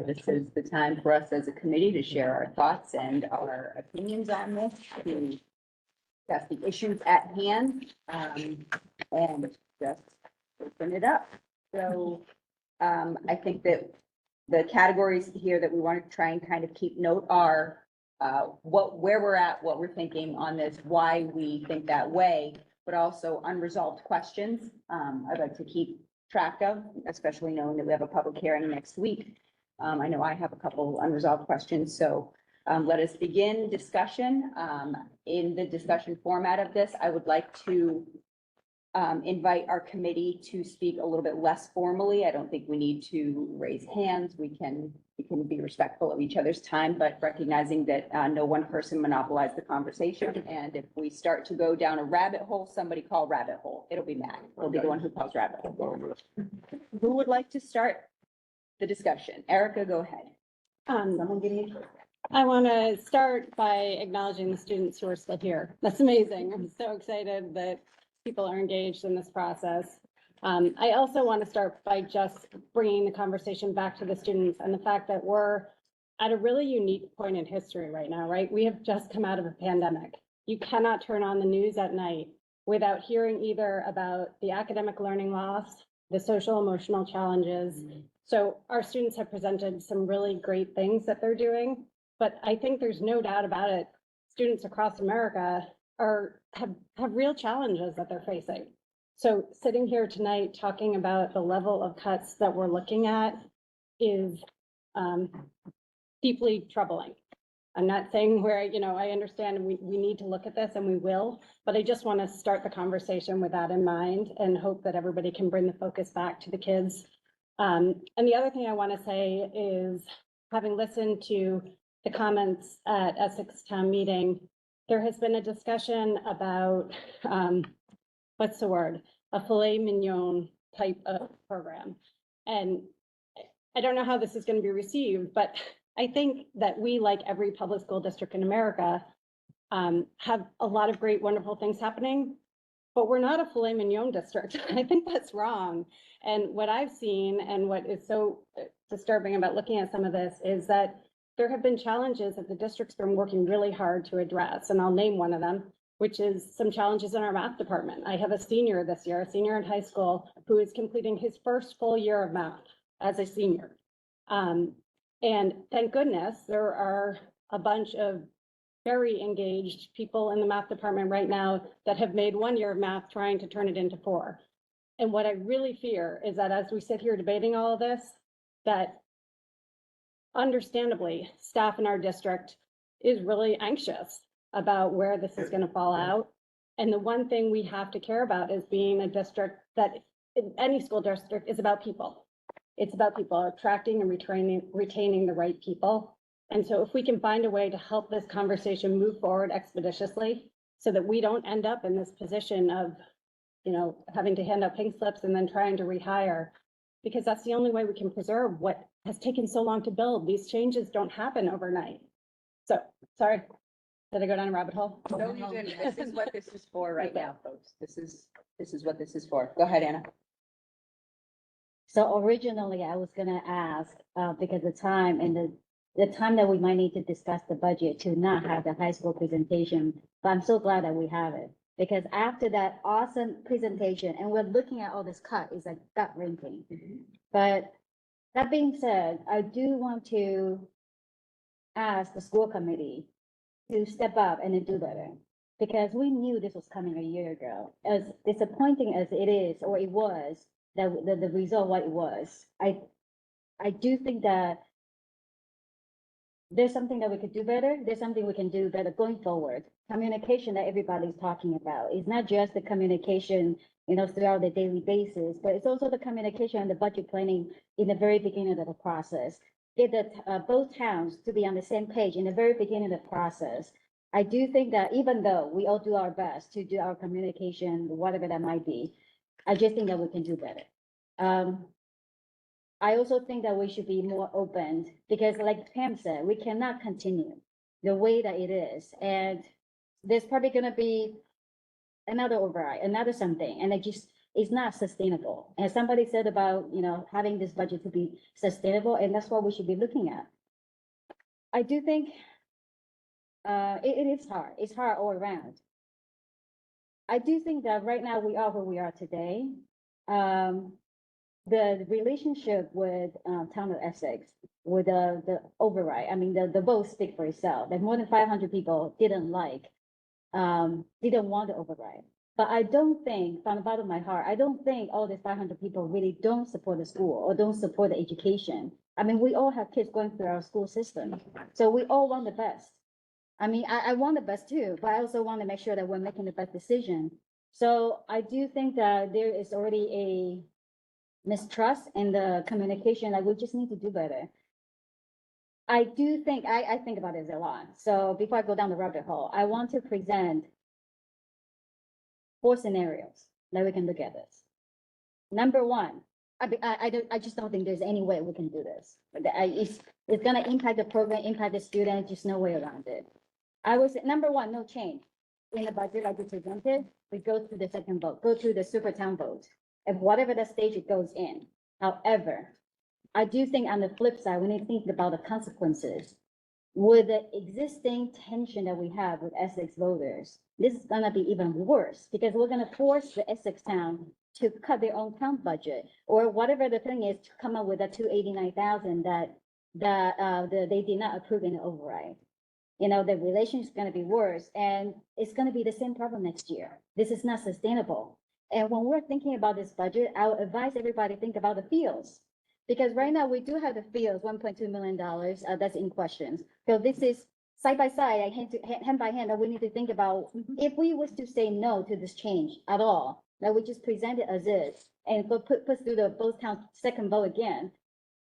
This is the time for us as a committee to share our thoughts and our opinions on this, to discuss the issues at hand, and just open it up. So I think that the categories here that we want to try and kind of keep note are where we're at, what we're thinking on this, why we think that way, but also unresolved questions. I'd like to keep track of, especially knowing that we have a public hearing next week. I know I have a couple unresolved questions, so let us begin discussion. In the discussion format of this, I would like to invite our committee to speak a little bit less formally. I don't think we need to raise hands. We can be respectful of each other's time, but recognizing that no one person monopolized the conversation. And if we start to go down a rabbit hole, somebody call rabbit hole. It'll be Matt. He'll be the one who calls rabbit hole. Who would like to start the discussion? Erica, go ahead. Someone give me I want to start by acknowledging the students who are still here. That's amazing. I'm so excited that people are engaged in this process. I also want to start by just bringing the conversation back to the students and the fact that we're at a really unique point in history right now, right? We have just come out of a pandemic. You cannot turn on the news at night without hearing either about the academic learning loss, the social emotional challenges. So our students have presented some really great things that they're doing, but I think there's no doubt about it. Students across America have real challenges that they're facing. So sitting here tonight talking about the level of cuts that we're looking at is deeply troubling. I'm not saying where, I understand we need to look at this, and we will, but I just want to start the conversation with that in mind and hope that everybody can bring the focus back to the kids. And the other thing I want to say is, having listened to the comments at Essex Town Meeting, there has been a discussion about, what's the word? A filet mignon type of program. And I don't know how this is going to be received, but I think that we, like every public school district in America, have a lot of great, wonderful things happening, but we're not a filet mignon district. I think that's wrong. And what I've seen and what is so disturbing about looking at some of this is that there have been challenges that the district's been working really hard to address, and I'll name one of them, which is some challenges in our math department. I have a senior this year, a senior in high school, who is completing his first full year of math as a senior. And thank goodness there are a bunch of very engaged people in the math department right now that have made 1 year of math trying to turn it into 4. And what I really fear is that as we sit here debating all of this, that understandably, staff in our district is really anxious about where this is going to fall out. And the one thing we have to care about is being a district that, in any school district, is about people. It's about people attracting and retaining the right people. And so if we can find a way to help this conversation move forward expeditiously so that we don't end up in this position of, having to hand out pink slips and then trying to rehire, because that's the only way we can preserve what has taken so long to build. These changes don't happen overnight. So, sorry, did I go down a rabbit hole? No, you didn't. This is what this is for right now, folks. This is what this is for. Go ahead, Anna. So originally I was gonna ask, because the time and the time that we might need to discuss the budget to not have the high school presentation, but I'm so glad that we have it. Because after that awesome presentation, and we're looking at all this cut, it's like gut wrenching. But that being said, I do want to ask the school committee to step up and do better. Because we knew this was coming a year ago. As disappointing as it is, or it was, that the result what it was, I do think that there's something that we could do better. There's something we can do better going forward. Communication that everybody's talking about. It's not just the communication, throughout the daily basis, but it's also the communication and the budget planning in the very beginning of the process. Get both towns to be on the same page in the very beginning of the process. I do think that even though we all do our best to do our communication, whatever that might be, I just think that we can do better. I also think that we should be more open because like Pam said, we cannot continue the way that it is. And there's probably gonna be another override, another something, and it's not sustainable. And somebody said about, having this budget to be sustainable, and that's what we should be looking at. I do think it is hard. It's hard all around. I do think that right now we are where we are today. The relationship with town of Essex, with the override, the vote speak for itself. That more than 500 people didn't want the override. But I don't think, from the bottom of my heart, I don't think all these 500 people really don't support the school or don't support the education. We all have kids going through our school system, so we all want the best. I want the best too, but I also want to make sure that we're making the best decision. So I do think that there is already a mistrust in the communication, like we just need to do better. I do think, I think about this a lot. So before I go down the rabbit hole, I want to present 4 scenarios that we can look at this. Number 1, I just don't think there's any way we can do this. It's gonna impact the program, impact the student, just no way around it. I would say, number 1, no change. In the budget like we presented, we go through the second vote, go through the super town vote, and whatever the stage it goes in. However, I do think on the flip side, we need to think about the consequences. With the existing tension that we have with Essex voters, this is gonna be even worse because we're gonna force the Essex town to cut their own town budget or whatever the thing is to come up with that 289,000 that they did not approve in the override. The relationship is gonna be worse and it's gonna be the same problem next year. This is not sustainable. And when we're thinking about this budget, I would advise everybody to think about the fields. Because right now we do have the fields, $1.2 million, that's in questions. So this is side by side, hand by hand, that we need to think about if we was to say no to this change at all, that we just present it as is and put through the both towns second vote again.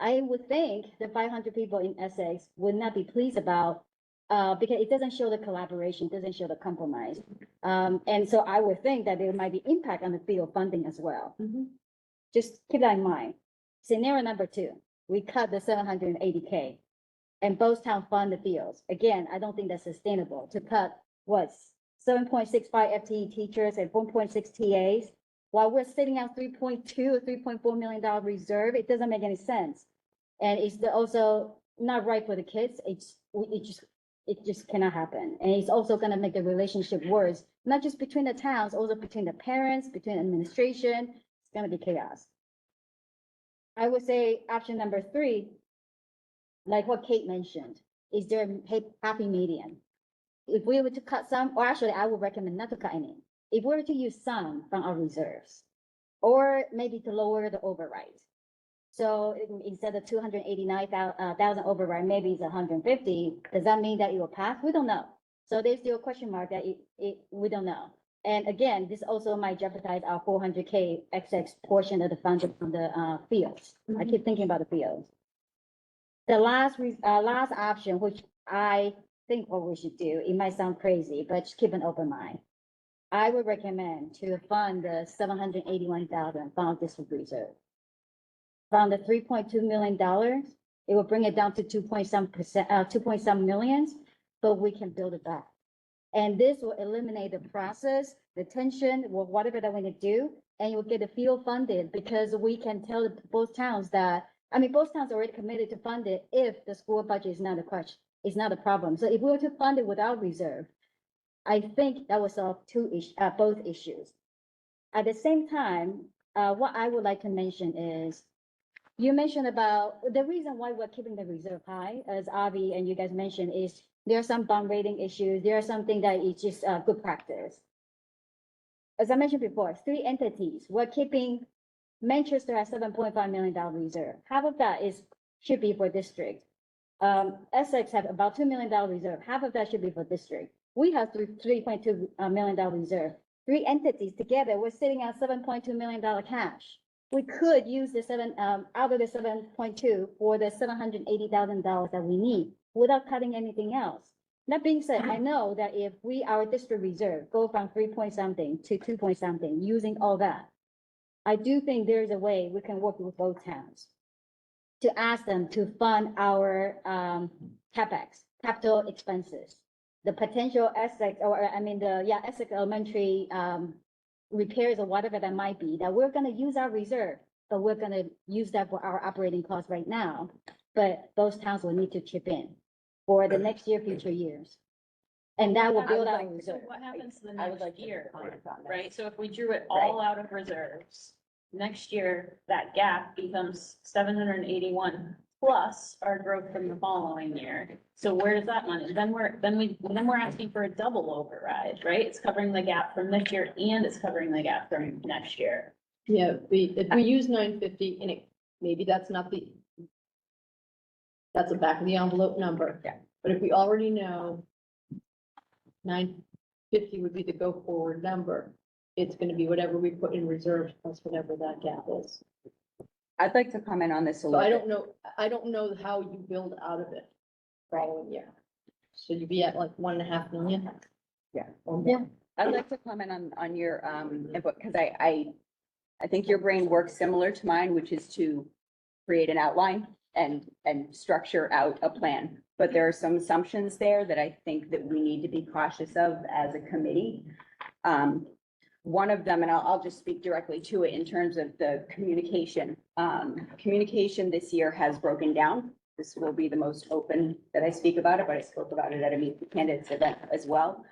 I would think the 500 people in Essex would not be pleased about because it doesn't show the collaboration, doesn't show the compromise. And so I would think that there might be impact on the field funding as well. Just keep that in mind. Scenario number 2, we cut the 780K and both towns fund the fields. Again, I don't think that's sustainable to cut 7.65 FTE teachers and 1.6 TAs while we're sitting at 3.2 or $3.4 million reserve. It doesn't make any sense. And it's also not right for the kids. It just cannot happen. And it's also gonna make the relationship worse, not just between the towns, also between the parents, between administration. It's gonna be chaos. I would say option number 3, like what Kate mentioned, is there a happy median? If we were to cut some, or actually I would recommend not to cut any. If we were to use some from our reserves, or maybe to lower the override. So instead of 289,000 override, maybe it's 150. Does that mean that it will pass? We don't know. So there's still a question mark that we don't know. And again, this also might jeopardize our 400K Essex portion of the funding from the fields. I keep thinking about the fields. The last option, which I think what we should do, it might sound crazy, but just keep an open mind. I would recommend to fund the 781,000 from district reserve. From the $3.2 million, it will bring it down to 2.some millions, but we can build it back. And this will eliminate the process, the tension, or whatever that we need to do, and you'll get the field funded because we can tell both towns that, I mean, both towns are already committed to fund it if the school budget is not a question, is not a problem. So if we were to fund it without reserve, I think that would solve both issues. At the same time, what I would like to mention is, you mentioned about the reason why we're keeping the reserve high, as Avi and you guys mentioned, is there are some bond rating issues. There are something that is just good practice. As I mentioned before, 3 entities, we're keeping Manchester at $7.5 million reserve. Half of that should be for district. Essex have about $2 million reserve. Half of that should be for district. We have $3.2 million reserve. 3 entities together, we're sitting at $7.2 million cash. We could use the out of the 7.2 for the $780,000 that we need without cutting anything else. That being said, I know that if our district reserve go from 3 point something to 2 point something, using all that, I do think there's a way we can work with both towns to ask them to fund our CapEx, capital expenses, the potential Essex, Essex Elementary repairs or whatever that might be, that we're gonna use our reserve, but we're gonna use that for our operating costs right now. But those towns will need to chip in for the next year, future years. And that will build our So reserve. what happens to the I would like next to year, comment on that. right? So if we drew it all out of reserves, next year, that gap becomes 781 plus our growth from the following year. So where does that money? Then we're asking for a double override, right? It's covering the gap from this year and it's covering the gap from next year. Yeah, if we use 950 and maybe that's a back of the envelope number. Yeah. But if we already know 950 would be the go forward number, it's gonna be whatever we put in reserves plus whatever that gap is. I'd like to comment on this a So little I bit. don't know how you build out of it following year. So you'd be at like 1.5 million? Yeah. Or Yeah. more. I'd like to comment on your input, because I think your brain works similar to mine, which is to create an outline and structure out a plan. But there are some assumptions there that I think that we need to be cautious of as a committee. One of them, and I'll just speak directly to it in terms of the communication. Communication this year has broken down. This will be the most open that I speak about it, but I spoke about it at a Meet the Candidates event as well.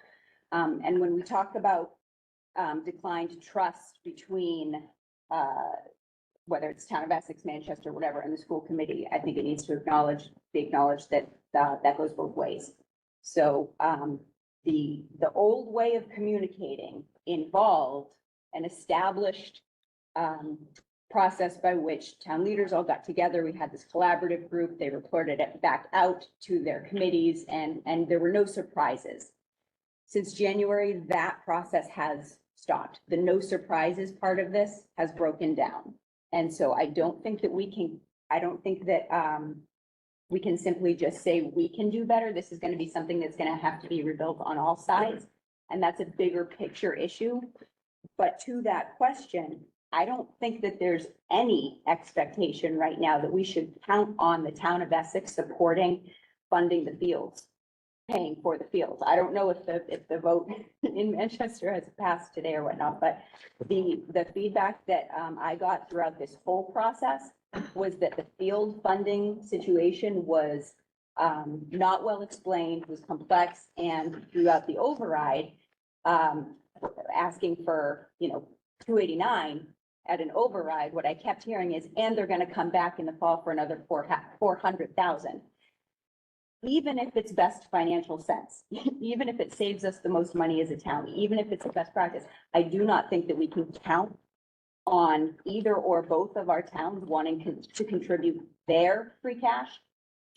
And when we talk about declined trust between whether it's Town of Essex, Manchester, whatever, and the school committee, I think it needs to be acknowledged that that goes both ways. So the old way of communicating involved an established process by which town leaders all got together. We had this collaborative group. They reported it back out to their committees, and there were no surprises. Since January, that process has stopped. The no surprises part of this has broken down. And so I don't think that we can simply just say we can do better. This is going to be something that's going to have to be rebuilt on all sides. And that's a bigger picture issue. But to that question, I don't think that there's any expectation right now that we should count on the town of Essex funding the fields, paying for the fields. I don't know if the vote in Manchester has passed today or whatnot, but the feedback that I got throughout this whole process was that the field funding situation was not well explained, was complex, and throughout the override, asking for, 289 at an override, what I kept hearing is, and they're gonna come back in the fall for another 400,000. Even if it's best financial sense, even if it saves us the most money as a town, even if it's the best practice, I do not think that we can count on either or both of our towns wanting to contribute their free cash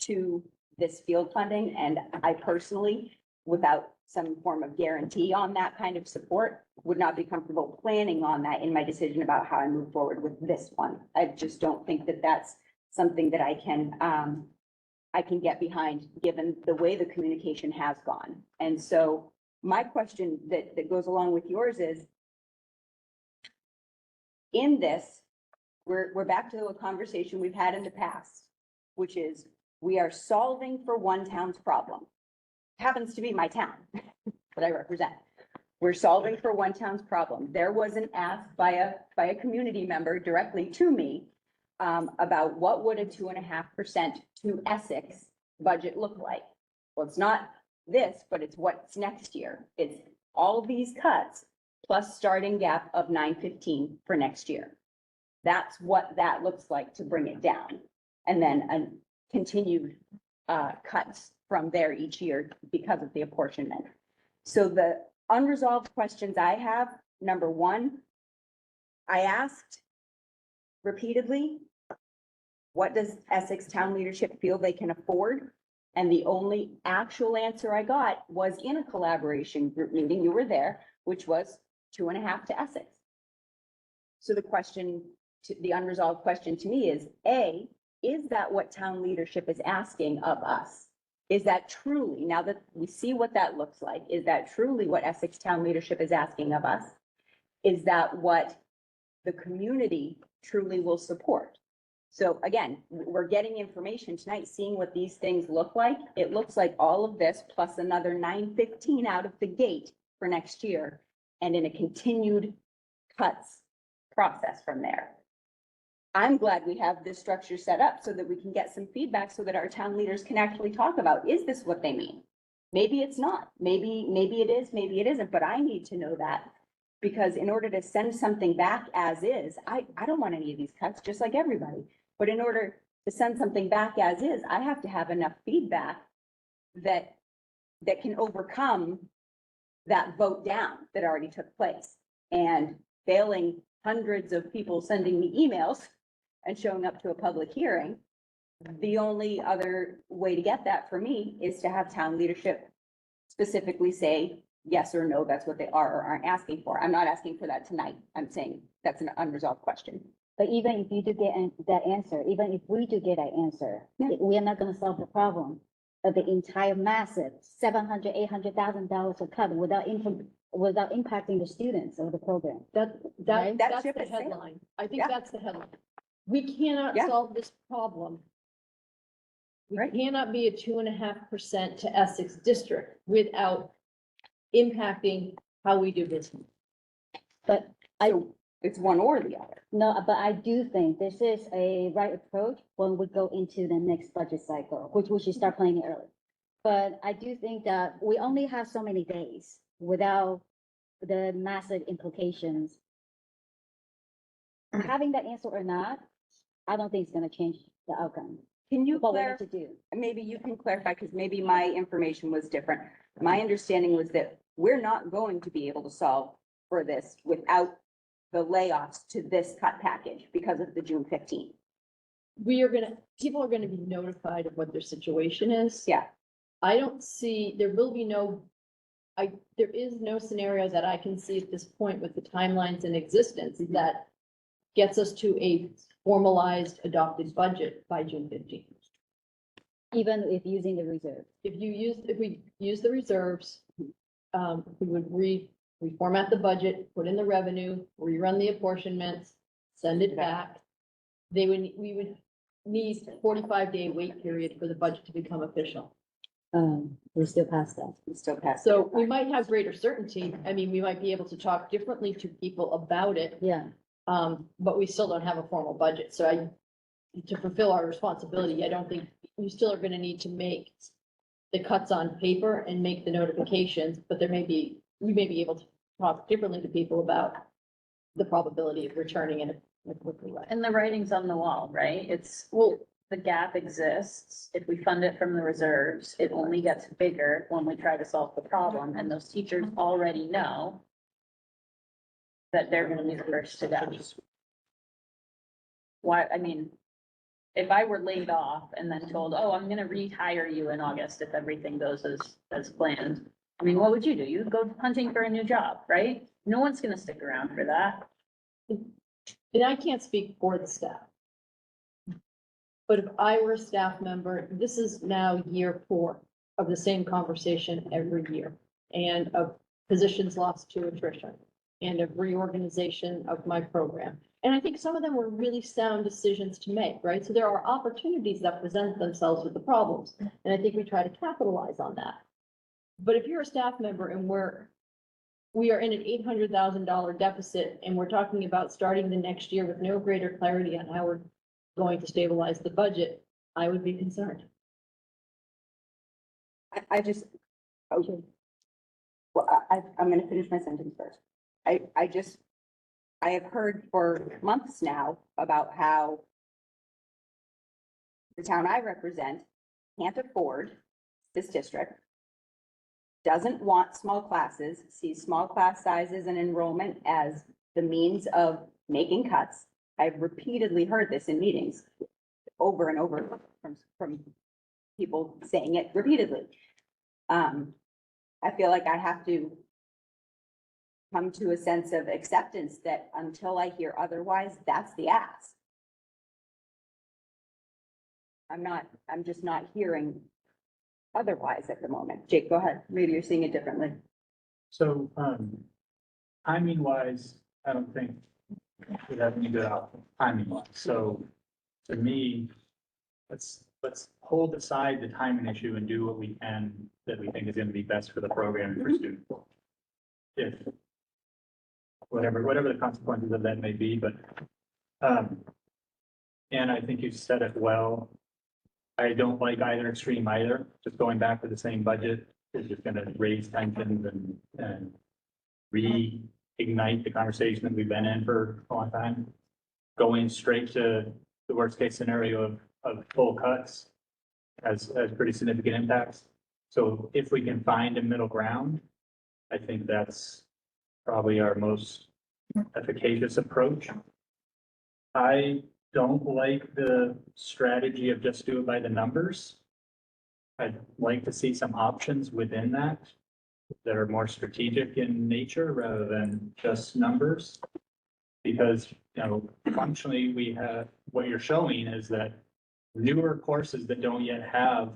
to this field funding. And I personally, without some form of guarantee on that kind of support, would not be comfortable planning on that in my decision about how I move forward with this one. I just don't think that that's something that I can get behind, given the way the communication has gone. And so my question that goes along with yours is, in this, we're back to a conversation we've had in the past, which is we are solving for one town's problem. Happens to be my town that I represent. We're solving for one town's problem. There was an ask by a community member directly to me about what would a 2.5% to Essex budget look like. Well, it's not this, but it's what's next year. It's all of these cuts plus starting gap of 915 for next year. That's what that looks like to bring it down. And then a continued cuts from there each year because of the apportionment. So the unresolved questions I have, number one, I asked repeatedly, what does Essex town leadership feel they can afford? And the only actual answer I got was in a collaboration group meeting, you were there, which was 2.5 to Essex. So the unresolved question to me is, A, is that what town leadership is asking of us? Is that truly, now that we see what that looks like, is that truly what Essex town leadership is asking of us? Is that what the community truly will support? So again, we're getting information tonight, seeing what these things look like. It looks like all of this plus another 915 out of the gate for next year, and in a continued cuts process from there. I'm glad we have this structure set up so that we can get some feedback so that our town leaders can actually talk about, is this what they mean? Maybe it's not, maybe it is, maybe it isn't, but I need to know that. Because in order to send something back as is, I don't want any of these cuts, just like everybody. But in order to send something back as is, I have to have enough feedback that can overcome that vote down that already took place. And failing hundreds of people sending me emails and showing up to a public hearing, the only other way to get that for me is to have town leadership specifically say yes or no, that's what they are or aren't asking for. I'm not asking for that tonight. I'm saying that's an unresolved question. But even if you do get that answer, even if we do get that answer, we are not gonna solve the problem of the entire massive $700,000, $800,000 of cut without impacting the students of the program. That's ship the is sailing. headline. I think Yeah. that's the headline. We cannot Yeah. solve this problem. We Right. cannot be a 2.5% to Essex district without impacting how we do business. But So it's one or the other. no, but I do think this is a right approach when we go into the next budget cycle, which we should start planning early. But I do think that we only have so many days without the massive implications. Having that answer or not, I don't think it's gonna change the outcome. Can you What we need clarify? to do. Maybe you can clarify, because maybe my information was different. My understanding was that we're not going to be able to solve for this without the layoffs to this cut package because of the June 15th. People are gonna be notified of what their situation is. Yeah. I don't see, there is no scenario that I can see at this point with the timelines in existence that gets us to a formalized adopted budget by June 15th. Even if using the reserve. If we use the reserves, we would reformat the budget, put in the revenue, rerun the apportionments, send it back. We would need a 45-day wait period for the budget to become official. We're still past that. We still pass. So we might have greater certainty. I mean, we might be able to talk differently to people about it. Yeah. But we still don't have a formal budget. So to fulfill our responsibility, I don't think, you still are gonna need to make the cuts on paper and make the notifications, but we may be able to talk differently to people about the probability of returning in a quicker way. And the writing's on the wall, right? It's, well, the gap exists. If we fund it from the reserves, it only gets bigger when we try to solve the problem, and those teachers already know that they're gonna be the first to go. Why, I mean, if I were laid off and then told, oh, I'm gonna rehire you in August if everything goes as planned, I mean, what would you do? You'd go hunting for a new job, right? No one's gonna stick around for that. And I can't speak for the staff. But if I were a staff member, this is now year 4 of the same conversation every year. And of positions lost to attrition and of reorganization of my program. And I think some of them were really sound decisions to make, right? So there are opportunities that present themselves with the problems. And I think we try to capitalize on that. But if you're a staff member and we are in an $800,000 deficit and we're talking about starting the next year with no greater clarity on how we're going to stabilize the budget, I would be concerned. I just, okay. Well, I'm gonna finish my sentence first. I have heard for months now about how the town I represent can't afford this district, doesn't want small classes, sees small class sizes and enrollment as the means of making cuts. I've repeatedly heard this in meetings over and over from people saying it repeatedly. I feel like I have to come to a sense of acceptance that until I hear otherwise, that's the ask. I'm just not hearing otherwise at the moment. Jake, go ahead. Maybe you're seeing it differently. So, timing wise, I don't think we have any good outcome timing wise. So to me, let's hold aside the timing issue and do what we can that we think is going to be best for the program and for students. If whatever the consequences of that may be, but and I think you said it well. I don't like either extreme either. Just going back to the same budget is just going to raise tensions and reignite the conversation that we've been in for a long time. Going straight to the worst case scenario of full cuts has pretty significant impacts. So if we can find a middle ground, I think that's probably our most efficacious approach. I don't like the strategy of just do it by the numbers. I'd like to see some options within that are more strategic in nature rather than just numbers. Because, functionally, we have, what you're showing is that newer courses that don't yet have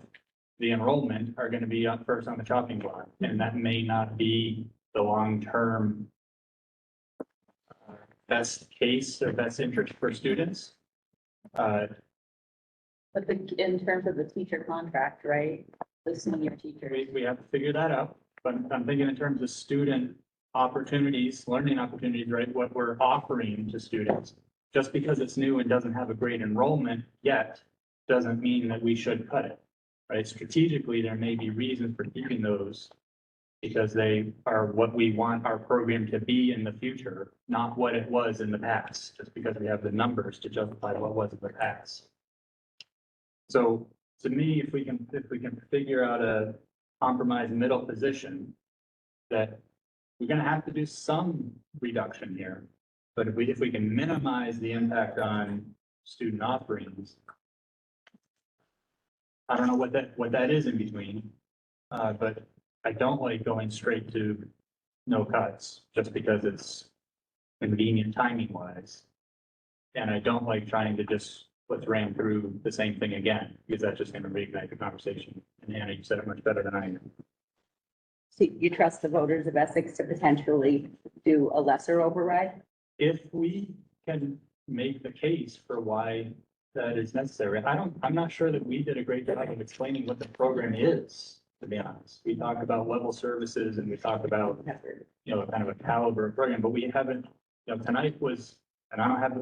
the enrollment are going to be up first on the chopping block. And that may not be the long-term best case or best interest for students. But in terms of the teacher contract, right? The senior teacher. We have to figure that out, but I'm thinking in terms of student opportunities, learning opportunities, right? What we're offering to students. Just because it's new and doesn't have a great enrollment yet, doesn't mean that we should cut it, right? Strategically, there may be reasons for keeping those because they are what we want our program to be in the future, not what it was in the past, just because we have the numbers to justify what was in the past. So to me, if we can figure out a compromise middle position, that we're gonna have to do some reduction here. But if we can minimize the impact on student offerings, I don't know what that is in between, but I don't like going straight to no cuts just because it's convenient timing wise. And I don't like trying to just let's ram through the same thing again, because that's just gonna reignite the conversation. And Anna, you said it much better than I am. So you trust the voters of Essex to potentially do a lesser override? If we can make the case for why that is necessary, I'm not sure that we did a great job of explaining what the program is, to be honest. We talk about level services and we talk about, kind of a caliber of program, but we haven't, tonight was And I don't have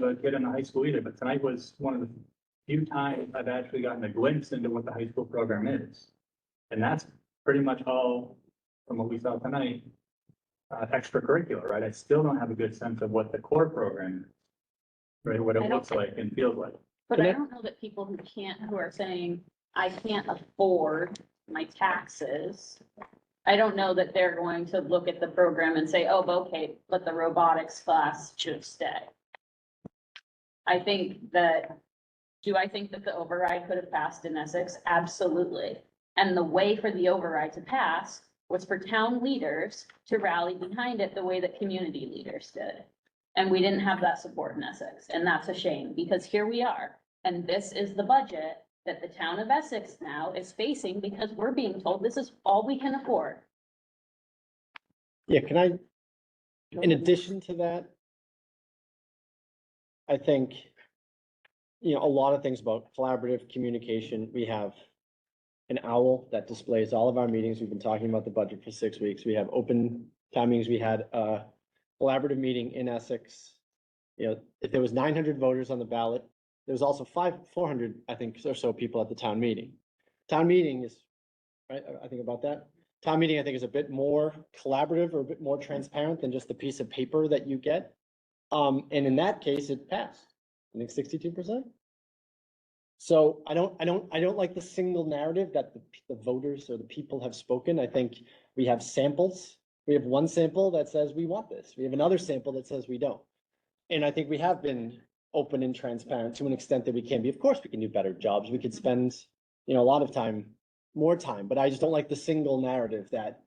a kid in the high school either, but tonight was one of the few times I've actually gotten a glimpse into what the high school program is. And that's pretty much all from what we saw tonight, extracurricular, right? I still don't have a good sense of what the core program is, right? What I it don't- looks like and feels like. But I don't know that people who are saying, I can't afford my taxes. I don't know that they're going to look at the program and say, oh, okay, let the robotics class just stay. I think that, do I think that the override could have passed in Essex? Absolutely. And the way for the override to pass was for town leaders to rally behind it the way that community leaders did. And we didn't have that support in Essex, and that's a shame, because here we are. And this is the budget that the town of Essex now is facing because we're being told this is all we can afford. Yeah, can I, in addition to that, I think, a lot of things about collaborative communication. We have an owl that displays all of our meetings. We've been talking about the budget for 6 weeks. We have open town meetings. We had a collaborative meeting in Essex. If there was 900 voters on the ballot, there was also 400, I think, or so people at the town meeting. Town meeting is, right, I think about that. Town meeting, I think, is a bit more collaborative or a bit more transparent than just the piece of paper that you get. And in that case, it passed, I think 62%. So I don't like the single narrative that the voters or the people have spoken. I think we have samples. We have one sample that says we want this. We have another sample that says we don't. And I think we have been open and transparent to an extent that we can be. Of course, we can do better jobs. We could spend, a lot of time, more time, but I just don't like the single narrative that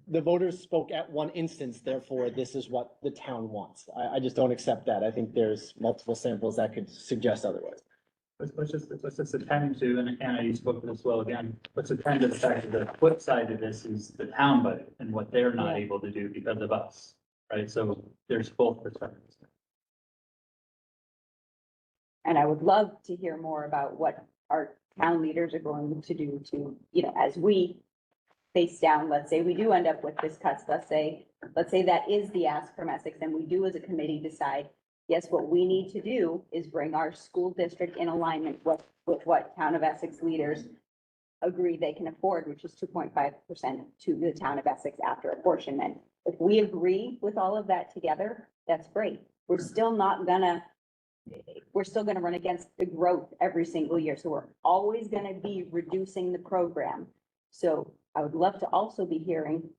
the voters spoke at one instance, therefore this is what the town wants. I just don't accept that. I think there's multiple samples that could suggest otherwise. Let's just attend to, and Anna, you spoke to this well again, let's attend to the fact that the flip side of this is the town budget and what they're not able to do because of us, right? So there's both perspectives. And I would love to hear more about what our town leaders are going to do to, as we face down, let's say we do end up with this cuts, let's say that is the ask from Essex, and we do as a committee decide, yes, what we need to do is bring our school district in alignment with what town of Essex leaders agree they can afford, which is 2.5% to the town of Essex after apportionment. If we agree with all of that together, that's great. We're still gonna run against the growth every single year. So we're always gonna be reducing the program. So I would love to also be hearing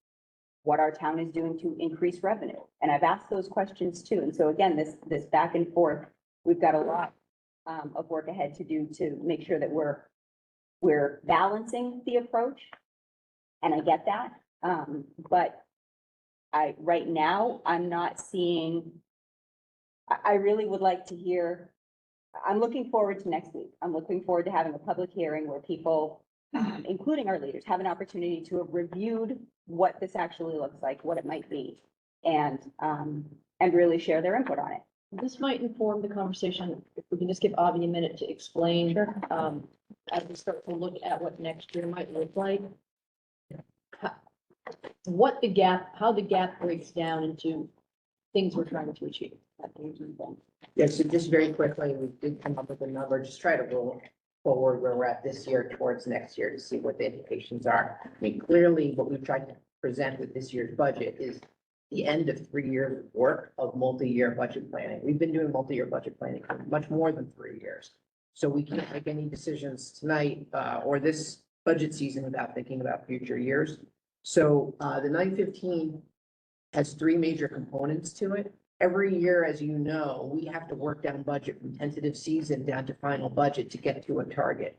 what our town is doing to increase revenue. And I've asked those questions too. And so again, this back and forth, we've got a lot of work ahead to do to make sure that we're balancing the approach. And I get that. But right now, I'm not seeing, I really would like to hear, I'm looking forward to next week. I'm looking forward to having a public hearing where people, including our leaders, have an opportunity to have reviewed what this actually looks like, what it might be, and really share their input on it. This might inform the conversation, if we can just give Avi a minute to explain, as we start to look at what next year might look like. How the gap breaks down into things we're trying to achieve. Yeah, so just very quickly, we did come up with a number, just try to roll forward where we're at this year towards next year to see what the indications are. I mean, clearly, what we've tried to present with this year's budget is the end of 3 years work of multi-year budget planning. We've been doing multi-year budget planning for much more than 3 years. So we can't make any decisions tonight or this budget season without thinking about future years. So the 915 has 3 major components to it. Every year, as you know, we have to work down budget from tentative season down to final budget to get to a target.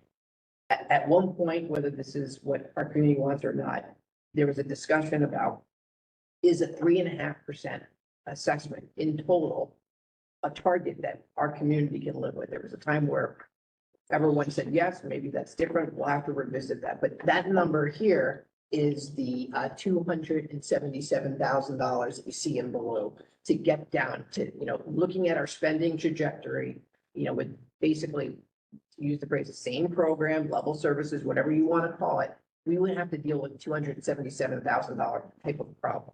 At one point, whether this is what our community wants or not, there was a discussion about, is a 3.5% assessment in total a target that our community can live with? There was a time where everyone said yes, maybe that's different. We'll have to revisit that. But that number here is the $277,000 that you see in blue to get down to, looking at our spending trajectory, with basically, to use the phrase, the same program, level services, whatever you want to call it, we would have to deal with $277,000 type of problem.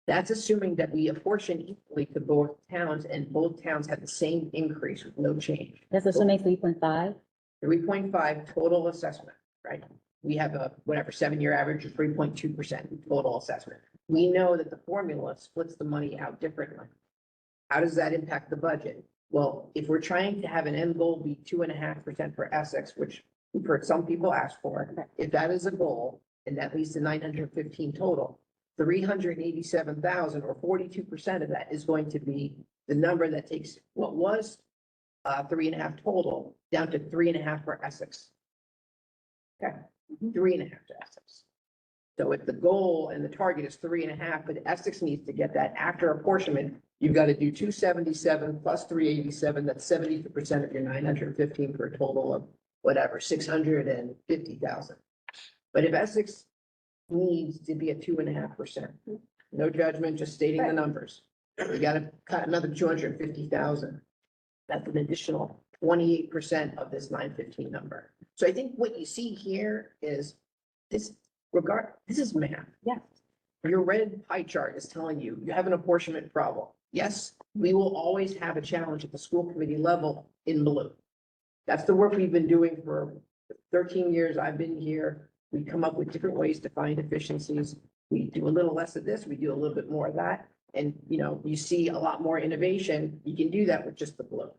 That's assuming that we apportion equally to both towns and both towns have the same increase with no change. That's assuming 3.5. 3.5 total assessment, right? We have a, whatever, 7-year average of 3.2% total assessment. We know that the formula splits the money out differently. How does that impact the budget? Well, if we're trying to have an end goal be 2.5% for Essex, which we've heard some people ask for, if that is a goal, and that leads to 915 total, 387,000 or 42% of that is going to be the number that takes what was 3.5 total down to 3.5 for Essex. Okay, 3.5 to Essex. So if the goal and the target is 3.5, but Essex needs to get that after apportionment, you've got to do 277 plus 387, that's 72% of your 915 for a total of whatever, 650,000. But if Essex needs to be at 2.5%, no judgment, just stating the numbers, we got to cut another 250,000. That's an additional 28% of this 915 number. So I think what you see here is this is math. Yeah. Your red pie chart is telling you, you have an apportionment problem. Yes, we will always have a challenge at the school committee level in blue. That's the work we've been doing for 13 years. I've been here. We come up with different ways to find efficiencies. We do a little less of this, we do a little bit more of that. And, you see a lot more innovation. You can do that with just the blue.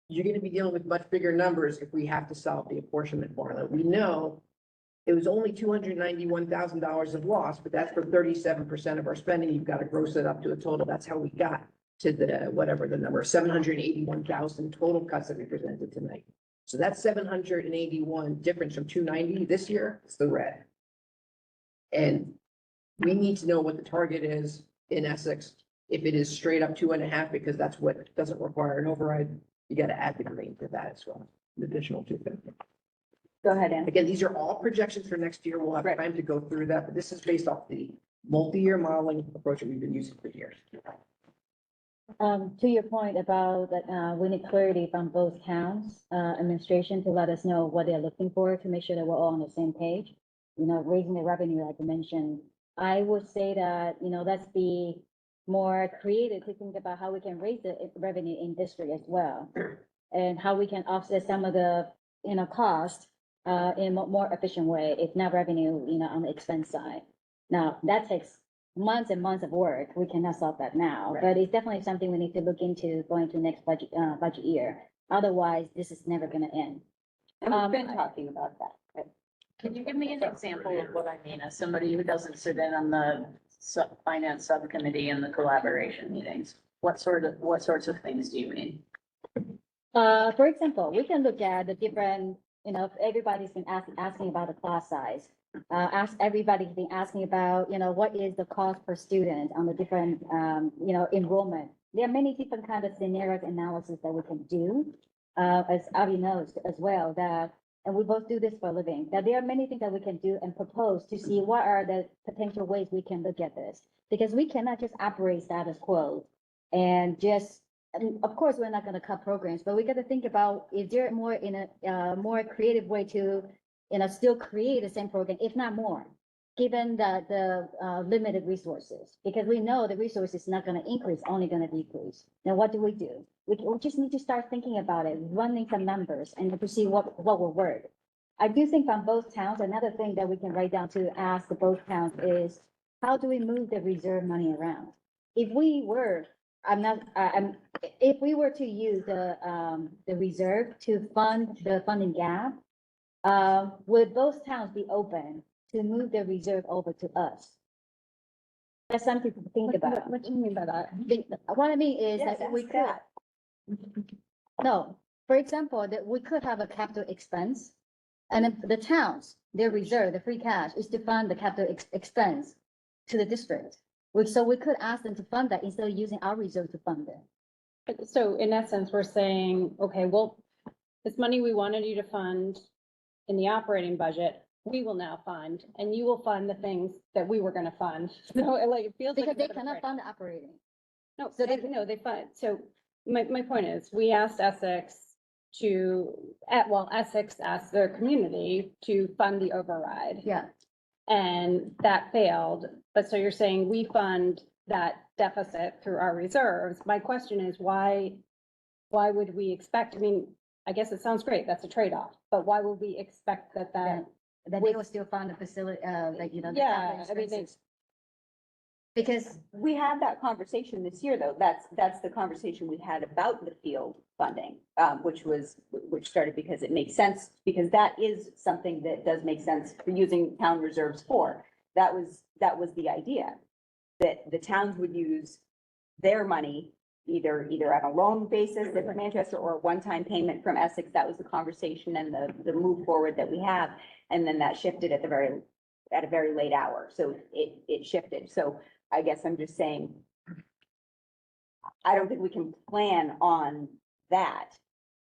You're going to be dealing with much bigger numbers if we have to solve the apportionment formula. We know it was only $291,000 of loss, but that's for 37% of our spending. You've got to gross it up to a total. That's how we got to the, whatever the number, 781,000 total cuts that we presented tonight. So that's 781 difference from 290 this year. It's the red. And we need to know what the target is in Essex. If it is straight up 2.5, because that's what doesn't require an override, you got to add the green to that as well, an additional 250. Go ahead, Ann. Again, these are all projections for next year. We'll have time to go through that, but this is based off the multi-year modeling approach that we've been using for years. To your point about that, we need clarity from both towns, administration to let us know what they're looking for to make sure that we're all on the same page. Raising the revenue, like you mentioned, I would say that, let's be more creative to think about how we can raise the revenue in district as well. And how we can offset some of the, cost, in a more efficient way, if not revenue, on the expense side. Now, that takes months and months of work. We cannot solve that now, but it's definitely something we need to look into going to next budget year. Otherwise, this is never gonna end. And we've been talking about that. Can you give me an example of what I mean as somebody who doesn't sit in on the finance subcommittee and the collaboration meetings? What sorts of things do you mean? For example, we can look at the different, everybody's been asking about the class size. Everybody's been asking about, what is the cost per student on the different, enrollment. There are many different kind of scenario analysis that we can do, as Avi knows as well, that, and we both do this for a living, that there are many things that we can do and propose to see what are the potential ways we can look at this. Because we cannot just operate status quo and just, and of course, we're not going to cut programs, but we got to think about, is there more in a more creative way to, still create the same program, if not more, given the limited resources, because we know the resources is not going to increase, only going to decrease. Now, what do? We just need to start thinking about it, running some numbers and to see what will work. I do think from both towns, another thing that we can write down to ask the both towns is, how do we move the reserve money around? If we were, if we were to use the reserve to fund the funding gap, would both towns be open to move the reserve over to us? That's something to think about. What do you mean by that? What I mean is Yes, that we ask could, that. no, for example, that we could have a capital expense, and then the towns, their reserve, the free cash is to fund the capital expense to the district. So we could ask them to fund that instead of using our reserve to fund it. So in essence, we're saying, okay, well, this money we wanted you to fund in the operating budget, we will now fund, and you will fund the things that we were gonna fund. So like, it feels like. Because they cannot fund the operating. No, so they fund, so my point is, we asked Essex Essex asked their community to fund the override. Yeah. and that failed. But so you're saying we fund that deficit through our reserves. My question is why would we expect, I mean, I guess it sounds great, that's a trade-off, but why would we expect that That they will still fund the facility, like, you know. the Yeah, capital I mean, expenses. Because We had that conversation this year, though. That's the conversation we had about the field funding, which started because it makes sense, because that is something that does make sense for using town reserves for. That was the idea, that the towns would use their money either on a loan basis from Manchester or a one-time payment from Essex. That was the conversation and the move forward that we have. And then that shifted at a very late hour. So it shifted. So I guess I'm just saying, I don't think we can plan on that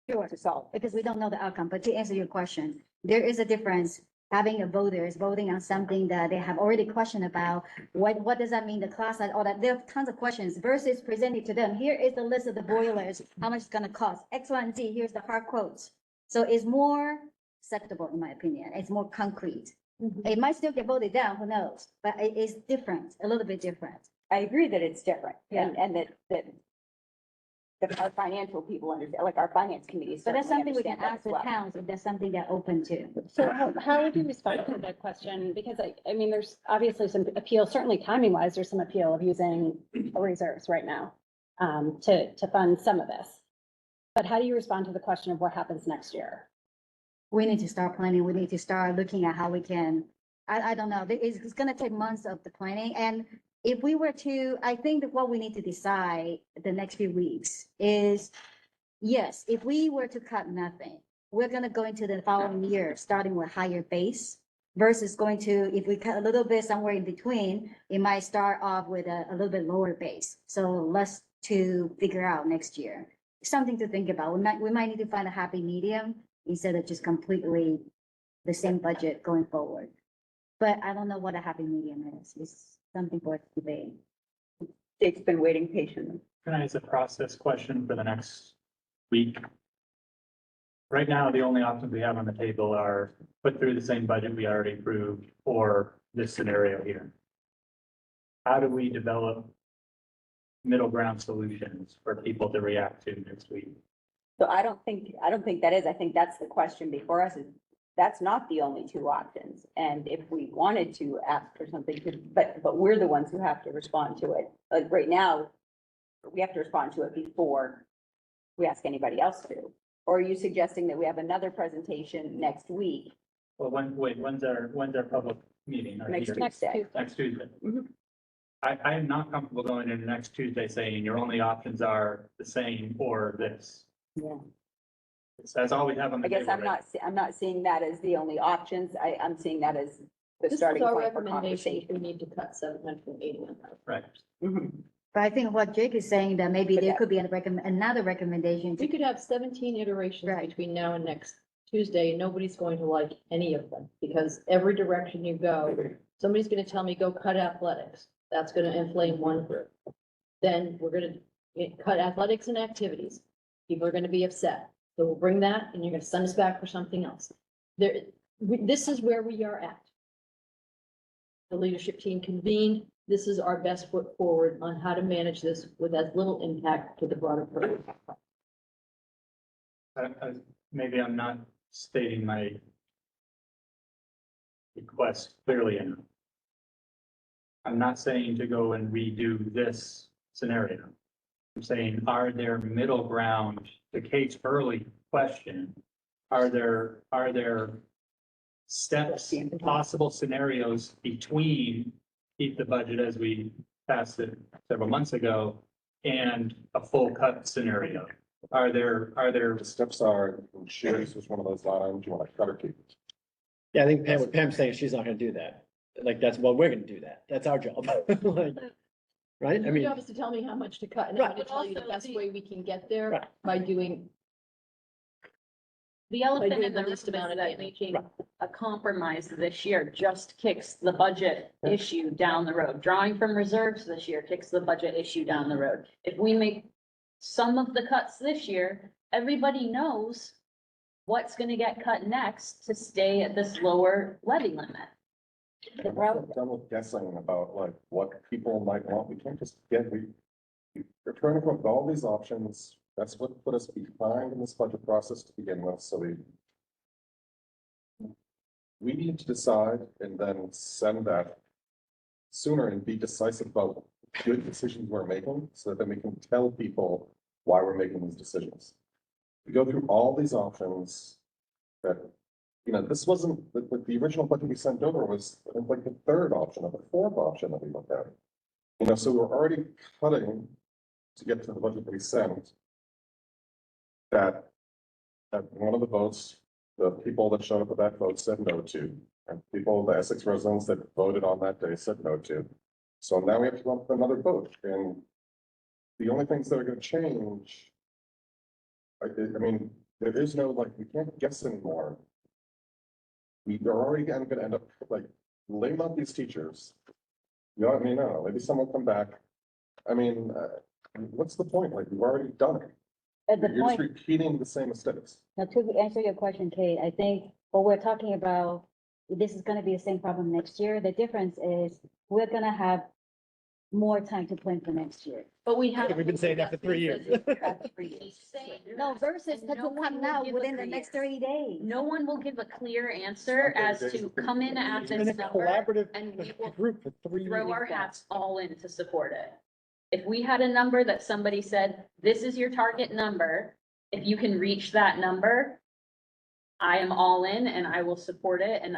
Sure. to solve. Because we don't know the outcome, but to answer your question, there is a difference. Having a voter is voting on something that they have already questioned about, what does that mean, the class, and all that, there are tons of questions, versus presenting to them, here is the list of the boilers, how much it's gonna cost, X, Y, and Z, here's the hard quotes. So it's more acceptable, in my opinion, it's more concrete. It might still get voted down, who knows, but it is different, a little bit different. I agree that it's different, and that our financial people understand, like our finance committee. But that's certainly something we can understand that ask as the well. towns, if there's something they're open to. So how would you respond to that question? Because I mean, there's obviously some appeal, certainly timing wise, there's some appeal of using reserves right now to fund some of this. But how do you respond to the question of what happens next year? We need to start planning. We need to start looking at how we can, I don't know, it's gonna take months of the planning. And if we were to, I think that what we need to decide the next few weeks is, yes, if we were to cut nothing, we're gonna go into the following year, starting with higher base versus going to, if we cut a little bit somewhere in between, it might start off with a little bit lower base. So less to figure out next year. Something to think about. We might need to find a happy medium instead of just completely the same budget going forward. But I don't know what a happy medium is. It's something for debate. Jake's been waiting patiently. Can I ask a process question for the next week? Right now, the only options we have on the table are put through the same budget we already approved or this scenario here. How do we develop middle ground solutions for people to react to next week? So I don't think that is. I think that's the question before us. Is that's not the only two options. And if we wanted to ask for something, but we're the ones who have to respond to it. Like right now, we have to respond to it before we ask anybody else to. Or are you suggesting that we have another presentation next week? Well, when's our public meeting? Our Next hearing? Tuesday. Next Tuesday. Mhm. I am not comfortable going into next Tuesday saying your only options are the same or this. Yeah. That's all we have on the I guess table. I'm not seeing that as the only options. I'm seeing that as the This is starting our point for recommendation, conversation. we need to cut 781,000. Right. But I think what Jake is saying that maybe But there that- could be another recommendation. We could have 17 iterations Right. between now and next Tuesday, and nobody's going to like any of them, because every direction you go, somebody's gonna tell me, go cut athletics. That's gonna inflame one group. Then we're gonna cut athletics and activities. People are gonna be upset. So we'll bring that, and you're gonna send us back for something else. This is where we are at. The leadership team convened. This is our best foot forward on how to manage this with as little impact to the broader program. Maybe I'm not stating my request clearly enough. I'm not saying to go and redo this scenario. I'm saying, are there middle ground, to Kate's early question, are there steps, possible scenarios between keep the budget as we passed it several months ago and a full cut scenario? Are there? The steps are, share this was one of those items, you want to cut or keep it. Yeah, I think Pam, what Pam's saying, is she's not gonna do that. Like, that's, well, we're gonna do that. That's our job. Like, right? I Your mean, job is to tell me how much to cut, and I'm Right. gonna tell you the Also, best the- way we can get there Right. by doing. The elephant doing in the the least room amount is of that damage. making a compromise this year just kicks the budget issue down the road. Drawing from reserves this year kicks the budget issue down the road. If we make some of the cuts this year, everybody knows what's gonna get cut next to stay at this lower levy limit. The problem, Done with guessing about like what people might want. We can't just get, we're trying to come up with all these options. That's what put us behind in this budget process to begin with, so we need to decide and then send that sooner and be decisive about good decisions we're making, so that then we can tell people why we're making these decisions. We go through all these options that, this wasn't, the original budget we sent over was like the third option or the fourth option that we looked at. So we're already cutting to get to the budget that we sent. That one of the votes, the people that showed up at that vote said no to, and the Essex residents that voted on that day said no to. So now we have to go up with another vote, and the only things that are gonna change, I mean, there is no, like, we can't guess anymore. We are already gonna end up, like, laying out these teachers. You know what I mean? I don't know, maybe someone will come back. I mean, what's the point? Like, we've already done it. at the You're just point, repeating the same mistakes. now to answer your question, Kate, I think what we're talking about, this is gonna be the same problem next year. The difference is we're gonna have more time to plan for next year. But we have. We've been saying that for 3 years. No, versus And that no will one come will now give a within the clear- next 30 days. No one will give a clear answer as to come in at It's been a this number collaborative and we will group for 3 years. throw our now. hats all in to support it. If we had a number that somebody said, this is your target number, if you can reach that number, I am all in and I will support it and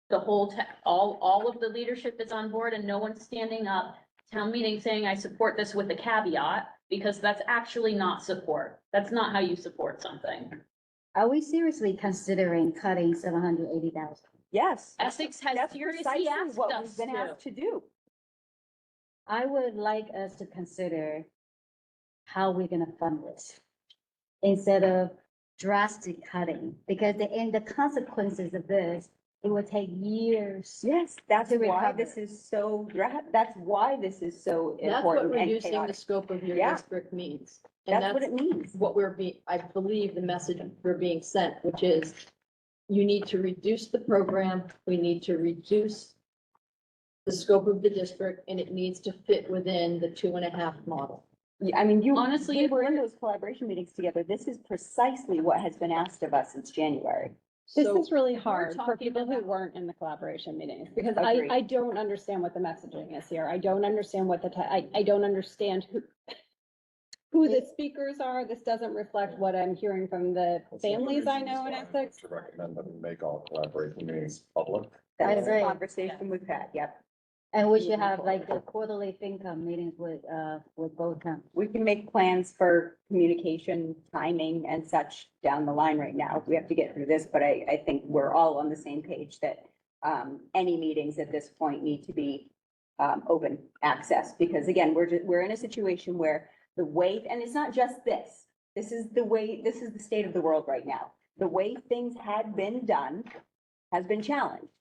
the whole, all of the leadership is on board and no one's standing up, town meeting saying I support this with a caveat, because that's actually not support. That's not how you support something. Are we seriously considering cutting 780,000? Yes. Essex has That's seriously precisely asked what us we've been to. asked to do. I would like us to consider how we're gonna fund this instead of drastic cutting, because the consequences of this, it will take years. Yes, that's to why recover. this is so, that's why this is so That's what important and reducing the chaotic. scope of your Yeah. district means. And That's what it means. what I believe the message we're being sent, which is you need to reduce the program, we need to reduce the scope of the district, and it needs to fit within the 2.5 model. Yeah, I mean, Honestly, we if were in we're- those collaboration meetings together. This is precisely what has been asked of us since January. This So is really we're hard for talking people who about- weren't in the collaboration meetings, because Agreed. I don't understand what the messaging is here. I don't understand what I don't understand who the speakers are. This doesn't reflect what I'm hearing from the That's one of the families I reasons know in why I Essex. To recommend that we make all collaboration meetings public. I That's the agree. conversation we've had, yep. And we should have like the quarterly FinCom meetings with both towns. We can make plans for communication, timing and such down the line right now. We have to get through this, but I think we're all on the same page that any meetings at this point need to be open access, because again, we're in a situation where the way, and it's not just this, this is the state of the world right now. The way things had been done has been challenged.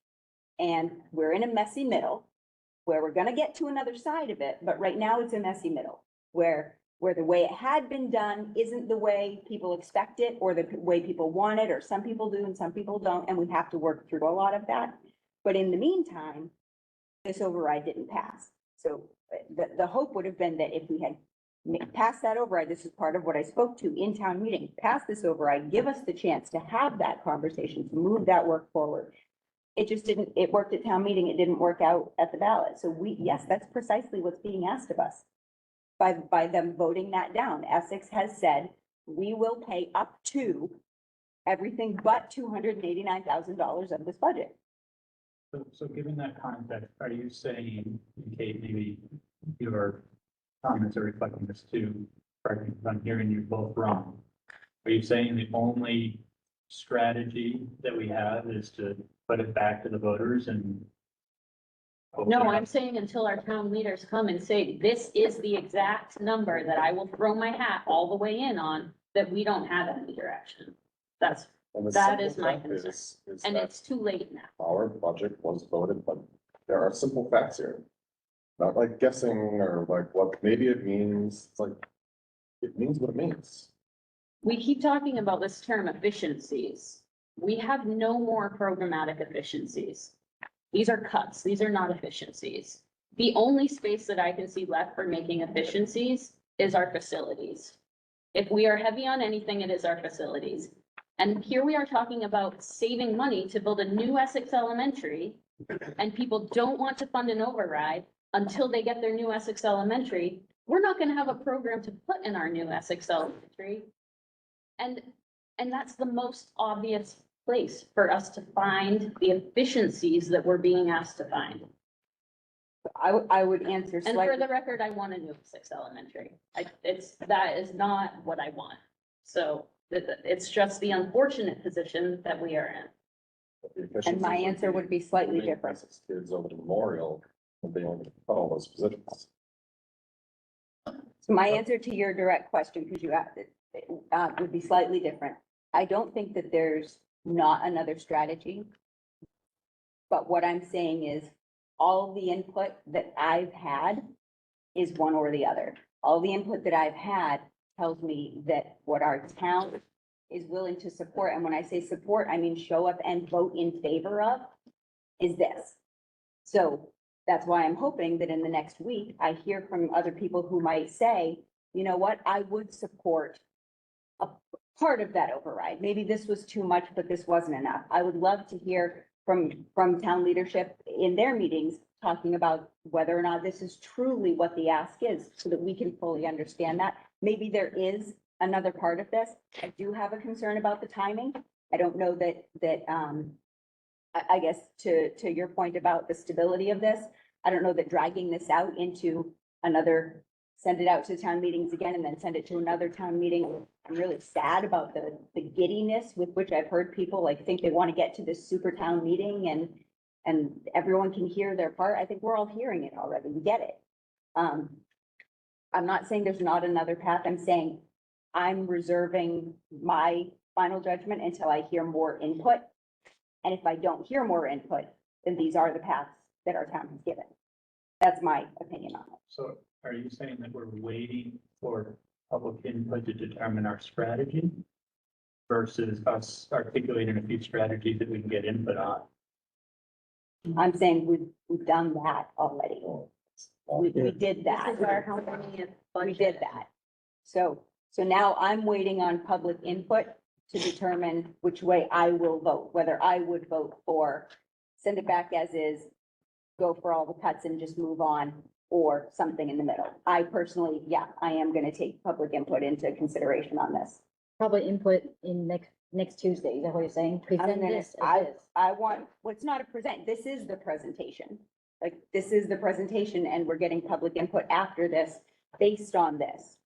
And we're in a messy middle where we're gonna get to another side of it, but right now it's a messy middle where the way it had been done isn't the way people expect it or the way people want it, or some people do and some people don't, and we have to work through a lot of that. But in the meantime, this override didn't pass. So the hope would have been that if we had passed that override, this is part of what I spoke to in town meeting, pass this override, give us the chance to have that conversation, to move that work forward. It just didn't, it worked at town meeting, it didn't work out at the ballot. So yes, that's precisely what's being asked of us by them voting that down. Essex has said, we will pay up to everything but $289,000 of this budget. So given that context, are you saying, Kate, maybe your comments are reflecting this too, correct me if I'm hearing you both wrong. Are you saying the only strategy that we have is to put it back to the voters and? No, I'm saying until our town leaders come and say, this is the exact number that I will throw my hat all the way in on, that we don't have any direction. That is my concern. Is And that it's too late now. our budget was voted, but there are simple facts here. Not like guessing or like what maybe it means, it's like, it means what it means. We keep talking about this term efficiencies. We have no more programmatic efficiencies. These are cuts. These are not efficiencies. The only space that I can see left for making efficiencies is our facilities. If we are heavy on anything, it is our facilities. And here we are talking about saving money to build a new Essex Elementary, and people don't want to fund an override until they get their new Essex Elementary. We're not gonna have a program to put in our new Essex Elementary. And that's the most obvious place for us to find the efficiencies that we're being asked to find. I would answer And for slightly. the record, I want a new Essex Elementary. That is not what I want. So it's just the unfortunate position that we are in. And my answer would be slightly different. Kids over the memorial, and they only cut all those positions. So my answer to your direct question, because you asked it, would be slightly different. I don't think that there's not another strategy. But what I'm saying is all the input that I've had is one or the other. All the input that I've had tells me that what our town is willing to support, and when I say support, I mean show up and vote in favor of, is this. So that's why I'm hoping that in the next week, I hear from other people who might say, you know what, I would support a part of that override. Maybe this was too much, but this wasn't enough. I would love to hear from town leadership in their meetings, talking about whether or not this is truly what the ask is, so that we can fully understand that. Maybe there is another part of this. I do have a concern about the timing. I don't know that I guess to your point about the stability of this, I don't know that dragging this out into another, send it out to town meetings again and then send it to another town meeting. I'm really sad about the giddiness with which I've heard people like think they want to get to this super town meeting and everyone can hear their part. I think we're all hearing it already. We get it. I'm not saying there's not another path. I'm saying I'm reserving my final judgment until I hear more input. And if I don't hear more input, then these are the paths that our town has given. That's my opinion on it. So are you saying that we're waiting for public input to determine our strategy versus us articulating a few strategies that we can get input on? I'm saying we've done that already. We did that. This is our how many We did that. So now I'm waiting on public input to determine which way I will vote, whether I would vote for send it back as is, go for all the cuts and just move on, or something in the middle. I personally, yeah, I am gonna take public input into consideration on this. Probably input in next Tuesday, is that what you're saying? Present this as is. I want, what's not a present, this is the presentation. Like, this is the presentation and we're getting public input after this based on this.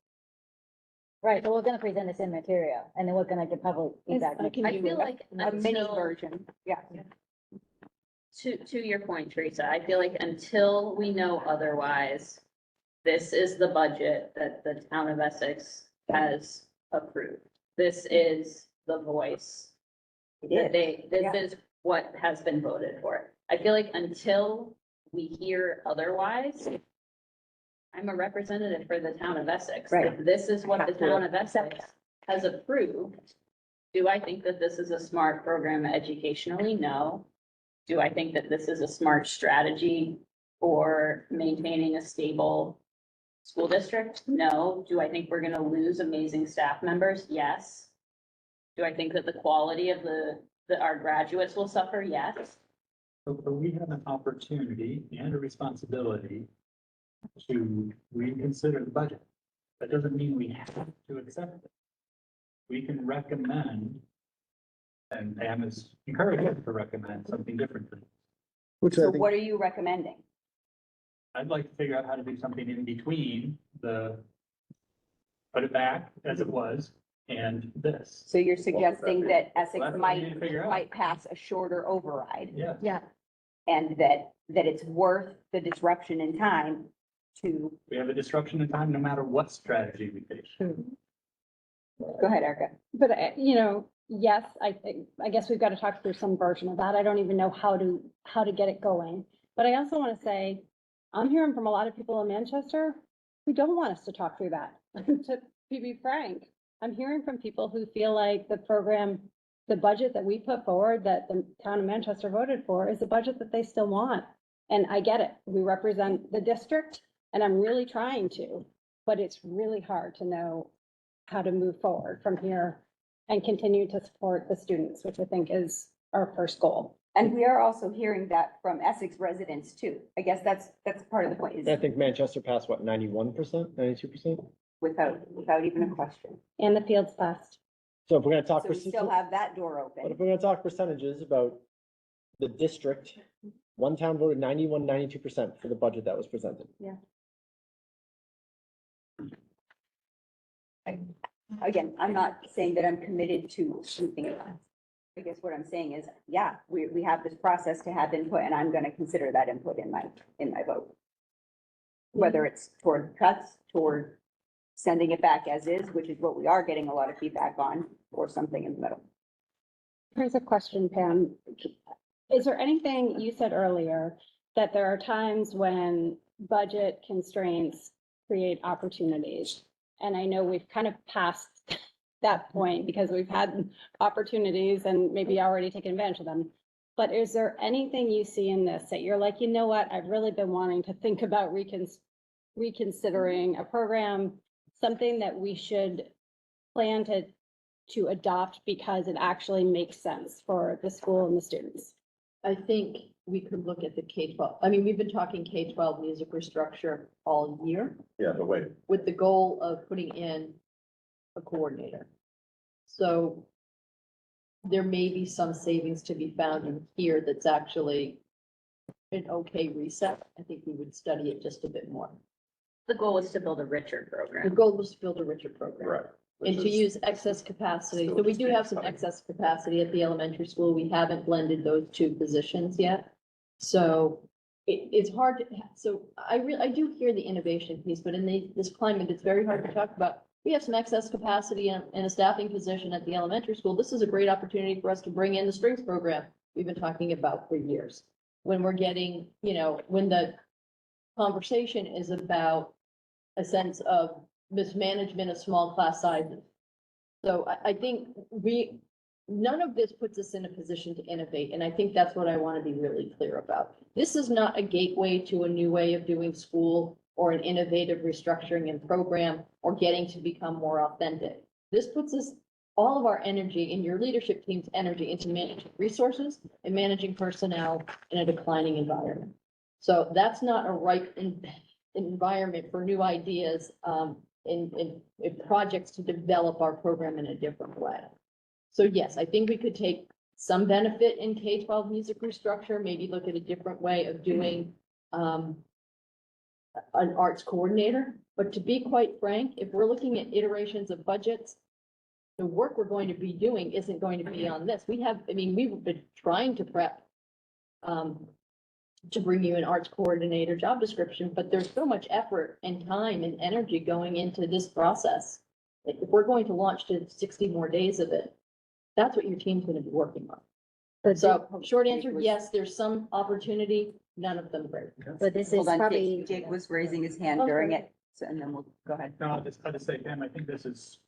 Right, so we're gonna present this in material, and then we're gonna get public feedback. I feel like A mini until- version, yeah. To your point, Teresa, I feel like until we know otherwise, this is the budget that the town of Essex has approved. This is the voice. This is what has been voted for. I feel like until we hear otherwise, I'm a representative for the town of Essex. Right. If this is what the town of Essex has approved, do I think that this is a smart program educationally? No. Do I think that this is a smart strategy for maintaining a stable school district? No. Do I think we're gonna lose amazing staff members? Yes. Do I think that the quality of our graduates will suffer? Yes. But we have an opportunity and a responsibility to reconsider the budget. That doesn't mean we have to accept it. We can recommend, and Pam is encouraged to recommend something different. So what are you recommending? I'd like to figure out how to do something in between the put it back as it was and this. So you're suggesting that Essex That's what we need to figure out. might pass a shorter override? Yeah. Yeah. And that it's worth the disruption in time to, We have a disruption in time no matter what strategy we take. go ahead, Erica. But, yes, I guess we've got to talk through some version of that. I don't even know how to get it going. But I also want to say, I'm hearing from a lot of people in Manchester who don't want us to talk through that. To be frank, I'm hearing from people who feel like the program the budget that we put forward, that the town of Manchester voted for, is a budget that they still want. And I get it, we represent the district, and I'm really trying to, but it's really hard to know how to move forward from here and continue to support the students, which I think is our first goal. And we are also hearing that from Essex residents too. I guess that's part of the point, is I think Manchester passed, what, 91%, 92%? without even a question. And the fields passed. So if we're gonna talk, So we still have that door but if open. we're gonna talk percentages about the district, one town voted 91, 92% for the budget that was presented. Again, I'm not saying that I'm committed to anything else. I guess what I'm saying is, yeah, we have this process to have input, and I'm gonna consider that input in my vote. Whether it's toward cuts, toward sending it back as is, which is what we are getting a lot of feedback on, or something in the middle. Here's a question, Pam. Is there anything you said earlier that there are times when budget constraints create opportunities? And I know we've kind of passed that point because we've had opportunities and maybe already taken advantage of them. But is there anything you see in this that you're like, you know what, I've really been wanting to think about reconsidering a program, something that we should plan to adopt because it actually makes sense for the school and the students? I think we could look at the K-12. I mean, we've been talking K-12 music restructure all year Yeah, but wait, with the goal of putting in a coordinator. So there may be some savings to be found in here that's actually an okay reset. I think we would study it just a bit more. The goal is to build a richer The program. goal was to build a richer program. right. And to use excess capacity. So we do have some excess capacity at the elementary school. We haven't blended those two positions yet. So it's hard to, so I do hear the innovation piece, but in this climate, it's very hard to talk about. We have some excess capacity in a staffing position at the elementary school. This is a great opportunity for us to bring in the strings program we've been talking about for years. When we're getting, when the conversation is about a sense of mismanagement of small class sizes. So I think none of this puts us in a position to innovate, and I think that's what I want to be really clear about. This is not a gateway to a new way of doing school or an innovative restructuring and program or getting to become more authentic. This puts us, all of our energy and your leadership team's energy into managing resources and managing personnel in a declining environment. So that's not a ripe environment for new ideas, in projects to develop our program in a different way. So yes, I think we could take some benefit in K-12 music restructure, maybe look at a different way of doing an arts coordinator. But to be quite frank, if we're looking at iterations of budgets, the work we're going to be doing isn't going to be on this. We've been trying to prep to bring you an arts coordinator job description, but there's so much effort and time and energy going into this process. If we're going to launch to 60 more days of it, that's what your team's gonna be working on. But So short answer, yes, there's some opportunity, none of them great. But this is Hold on, probably, Jake was raising his hand during it, so, and then we'll go ahead. No, I'll just say, Pam, I think this is,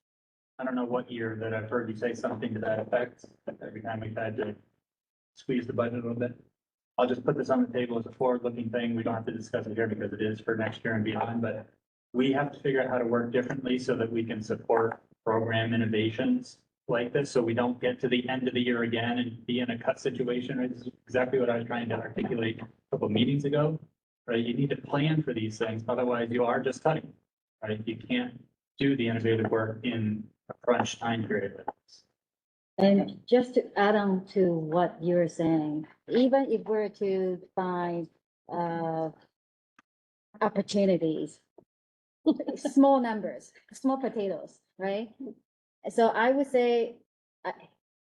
I don't know what year that I've heard you say something to that effect, every time we've had to squeeze the budget a little bit. I'll just put this on the table as a forward-looking thing. We don't have to discuss it here because it is for next year and beyond, but we have to figure out how to work differently so that we can support program innovations like this, so we don't get to the end of the year again and be in a cut situation. Right? This is exactly what I was trying to articulate a couple of meetings ago, right? You need to plan for these things, otherwise you are just cutting, right? You can't do the innovative work in a crunch time period like this. and just to add on to what you're saying, even if we're to find opportunities, small numbers, small potatoes, right? So I would say,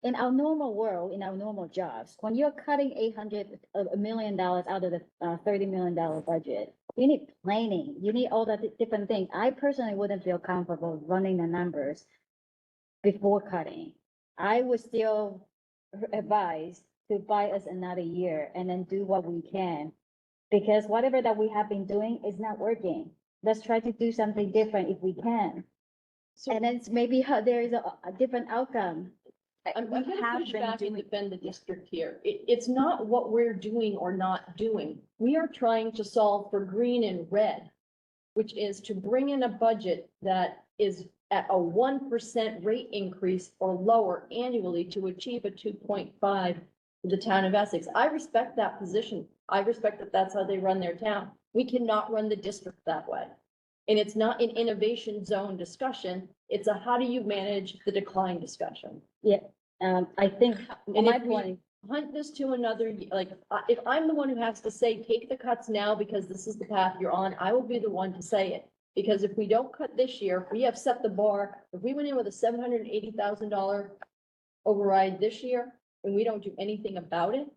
in our normal world, in our normal jobs, when you're cutting $1 million out of the $30 million budget, you need planning, you need all the different things. I personally wouldn't feel comfortable running the numbers before cutting. I would still advise to buy us another year and then do what we can. Because whatever that we have been doing is not working. Let's try to do something different if we can. And then maybe there is a different outcome I'm we gonna have push been back and doing- defend the district here. It's not what we're doing or not doing. We are trying to solve for green and red, which is to bring in a budget that is at a 1% rate increase or lower annually to achieve a 2.5 for the town of Essex. I respect that position. I respect that that's how they run their town. We cannot run the district that way. And it's not an innovation zone discussion. It's a how do you manage the decline discussion. Yeah, I think, And my if we point, hunt this to another, like, if I'm the one who has to say, take the cuts now because this is the path you're on, I will be the one to say it. Because if we don't cut this year, if we have set the bar, if we went in with a $780,000 override this year, and we don't do anything about it,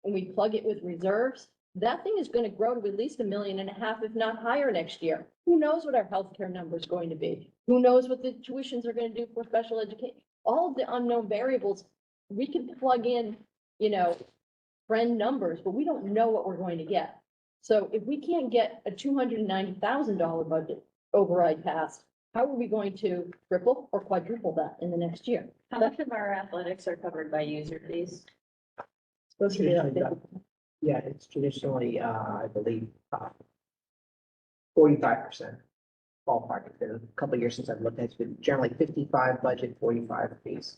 and we plug it with reserves, that thing is gonna grow to at least 1.5 million, if not higher next year. Who knows what our healthcare number is going to be? Who knows what the tuitions are gonna do for special education? All of the unknown variables, we can plug in, trend numbers, but we don't know what we're going to get. So if we can't get a $290,000 budget override passed, how are we going to triple or quadruple that in the next year? How much of our athletics are covered by user fees? Supposed to be like Yeah, it's traditionally, I believe, 45% ballpark. It's been a couple of years since I've looked at it. It's been generally 55 budget, 45 fees.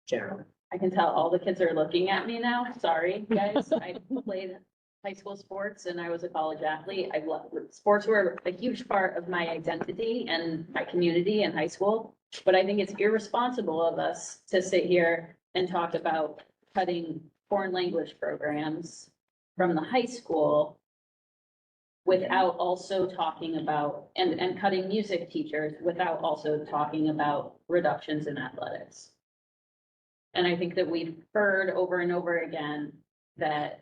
Generally. I can tell all the kids are looking at me now. Sorry, guys. I played high school sports and I was a college athlete. I love, sports were a huge part of my identity and my community in high school. But I think it's irresponsible of us to sit here and talk about cutting foreign language programs from the high school without also talking about, and cutting music teachers without also talking about reductions in athletics. And I think that we've heard over and over again that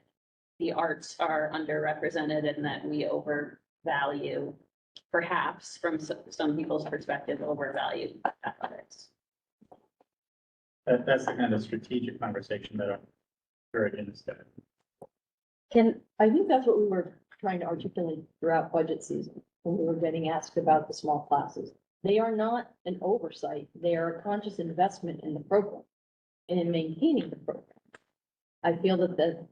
the arts are underrepresented and that we overvalue, perhaps from some people's perspective, overvalue athletics. That's the kind of strategic conversation that I'm encouraging instead. I think that's what we were trying to articulate throughout budget season, when we were getting asked about the small classes. They are not an oversight. They are a conscious investment in the program and in maintaining the program. I feel that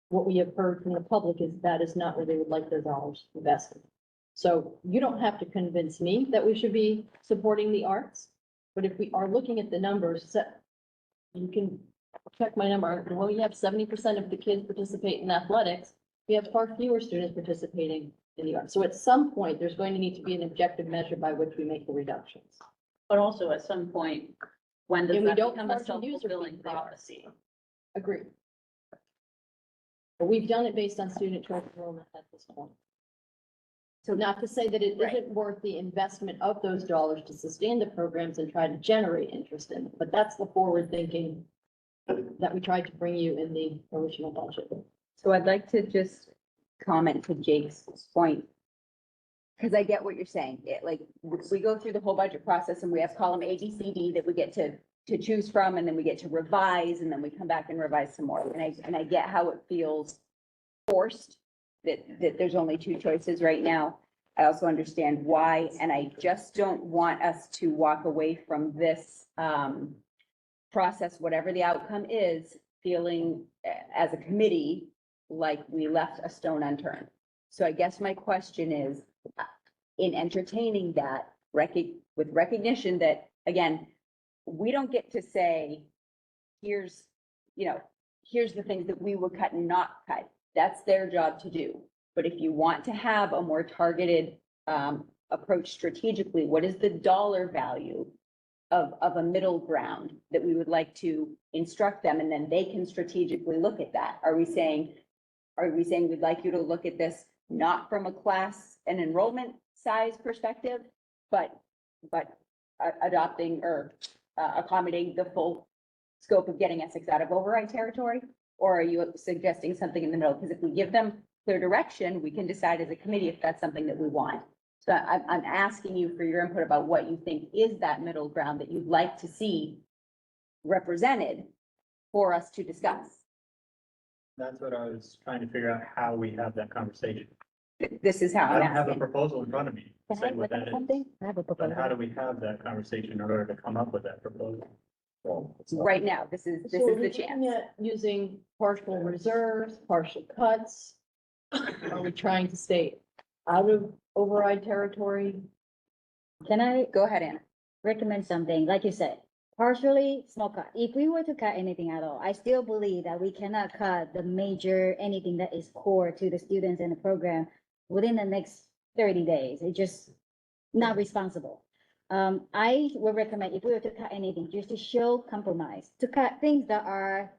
what we have heard from the public is that is not where they would like their dollars invested. So you don't have to convince me that we should be supporting the arts, but if we are looking at the numbers, you can check my number. Well, we have 70% of the kids participate in athletics. We have far fewer students participating in the arts. So at some point, there's going to need to be an objective measure by which we make the reductions. But also at some point, when does And we that don't become a charge a user fee self-fulfilling for the arts. prophecy? Agreed. But we've done it based on student choice enrollment at this point. So not to say that it isn't worth the investment of those dollars to sustain the programs and try to generate interest in it, but that's the forward thinking that we tried to bring you in the original budget. So I'd like to just comment to Jake's point. Because I get what you're saying. We go through the whole budget process and we have column A, B, C, D that we get to choose from, and then we get to revise, and then we come back and revise some more. And I get how it feels forced that there's only two choices right now. I also understand why, and I just don't want us to walk away from this process, whatever the outcome is, feeling as a committee like we left a stone unturned. So I guess my question is, in entertaining that, with recognition that, again, we don't get to say, here's the things that we would cut and not cut. That's their job to do. But if you want to have a more targeted approach strategically, what is the dollar value of a middle ground that we would like to instruct them, and then they can strategically look at that? Are we saying we'd like you to look at this not from a class and enrollment size perspective, but adopting or accommodating the full scope of getting Essex out of override territory? Or are you suggesting something in the middle? Because if we give them clear direction, we can decide as a committee if that's something that we want. So I'm asking you for your input about what you think is that middle ground that you'd like to see represented for us to discuss. That's what I was trying to figure out, how we have that conversation. This is how I I'm don't have a asking. proposal in front of me to say what that is. I have a But proposal. how do we have that conversation in order to come up with that proposal? Well, it's not. Right now, this is So are we the looking chance. at using partial reserves, partial cuts? Are we trying to stay out of override territory? Can I Go ahead, Anna. recommend something? Like you said, partially small cut. If we were to cut anything at all, I still believe that we cannot cut the major, anything that is core to the students in the program within the next 30 days. It's just not responsible. I would recommend if we were to cut anything, just to show compromise, to cut things that are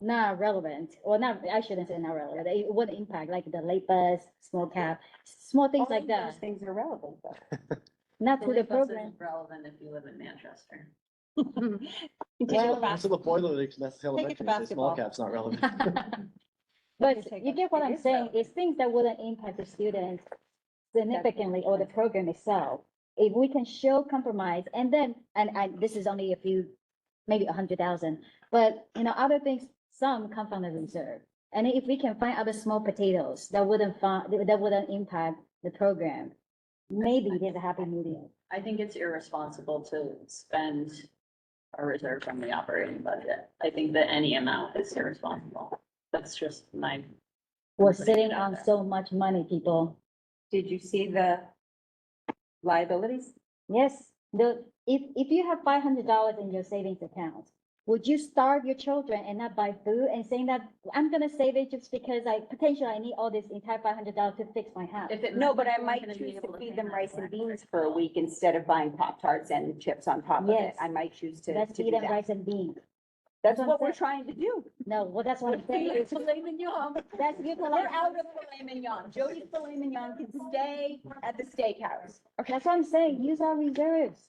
not relevant, or not, I shouldn't say not relevant, it would impact, like the late bus, small cap, small things All like of that, those things are relevant, though. not to the Late bus program. isn't relevant if you live in Manchester. That's what the boiler leaks, that's Take it to elementary, say small basketball. cap's not relevant. But you get what It I'm is saying, relevant. it's things that wouldn't impact the students significantly or the program itself. If we can show compromise, and then, this is only a few, maybe 100,000, but, other things, some come from the reserve. And if we can find other small potatoes that wouldn't impact the program, maybe there's a happy medium. I think it's irresponsible to spend our reserve from the operating budget. I think that any amount is irresponsible. That's just my. We're putting sitting it out on there. so much money, people. Did you see the liabilities? Yes, if you have $500 in your savings account, would you starve your children and not buy food and saying that I'm gonna save it just because I need all this entire $500 to fix my house? If it No, meant but that I we weren't might gonna be choose to able to feed pay them that rice and back. beans for a week instead of buying Pop-Tarts and chips on top of it. Yes. I might choose to Let's do feed them that. rice and beans. That's what what I'm we're trying to do. No, well, that's what I'm saying. It's filet mignon. That's good. We're out of filet mignon. Jody's filet mignon can stay at the steakhouse. That's what I'm saying. Use our reserves.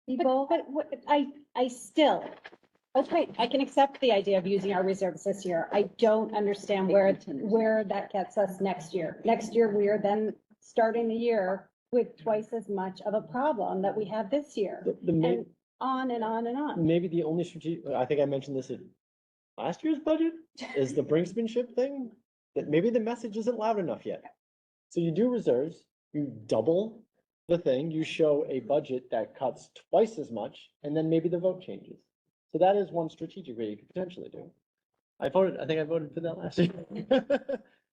People, But what, I still, okay, I can accept the idea of using our reserves this year. I don't understand where that gets us next year. Next year, we are then starting the year with twice as much of a problem that we had this year. And on and on and on. Maybe the only strategic, I think I mentioned this in last year's budget, is the brinksmanship thing, that maybe the message isn't loud enough yet. So you do reserves, you double the thing, you show a budget that cuts twice as much, and then maybe the vote changes. So that is one strategic way you could potentially do. I think I voted for that last year.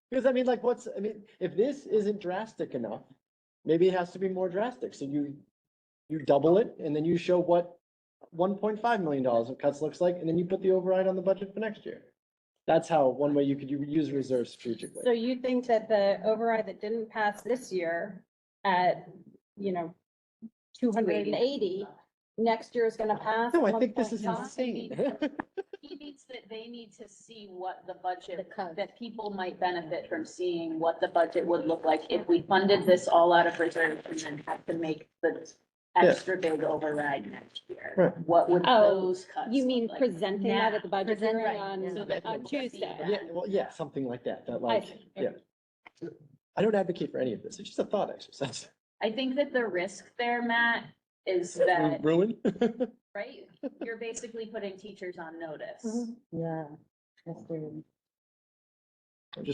Because I mean, if this isn't drastic enough, maybe it has to be more drastic. So you double it, and then you show what $1.5 million of cuts looks like, and then you put the override on the budget for next year. That's how, one way you could use reserves strategically. So you think that the override that didn't pass this year at, 280, next year is gonna pass? No, I at think this is 1.5? insane. He means that they need to see what the budget, that people might benefit from seeing what the budget would look like if we funded this all out of reserve and then had to make the extra big override next year. Right. What would Oh, those cuts? You mean look like? presenting that at the budget Present hearing right, on, so that on people see Tuesday? that. Yeah, well, yeah, something like that, see. yeah. I don't advocate for any of this, it's just a thought exercise. I think that the risk there, Matt, is that, Ruin? right, you're basically putting teachers on notice. Yeah, that's true.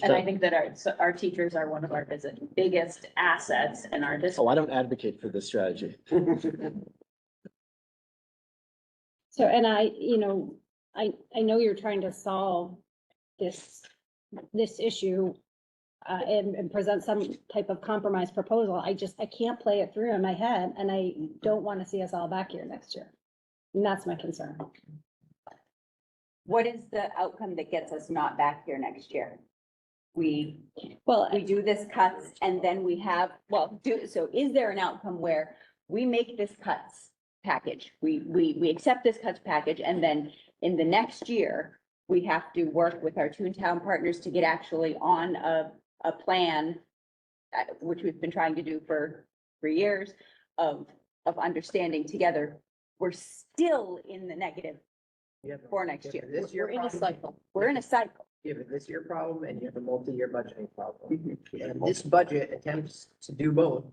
And I think that our teachers are one of our biggest assets in our district. Oh, I don't advocate for this strategy. So, and I know you're trying to solve this issue and present some type of compromise proposal. I can't play it through in my head, and I don't want to see us all back here next year. And that's my concern. What is the outcome that gets us not back here next year? We do this cuts and then we have, so is there an outcome where we make this cuts package? We accept this cuts package, and then in the next year, we have to work with our Toontown partners to get actually on a plan, which we've been trying to do for years of understanding together. We're still in the negative for next year. This year. We're in a cycle. We're in a cycle. You have a this year problem and you have a multi-year budgeting problem. Mm-hmm. And this budget attempts to do both,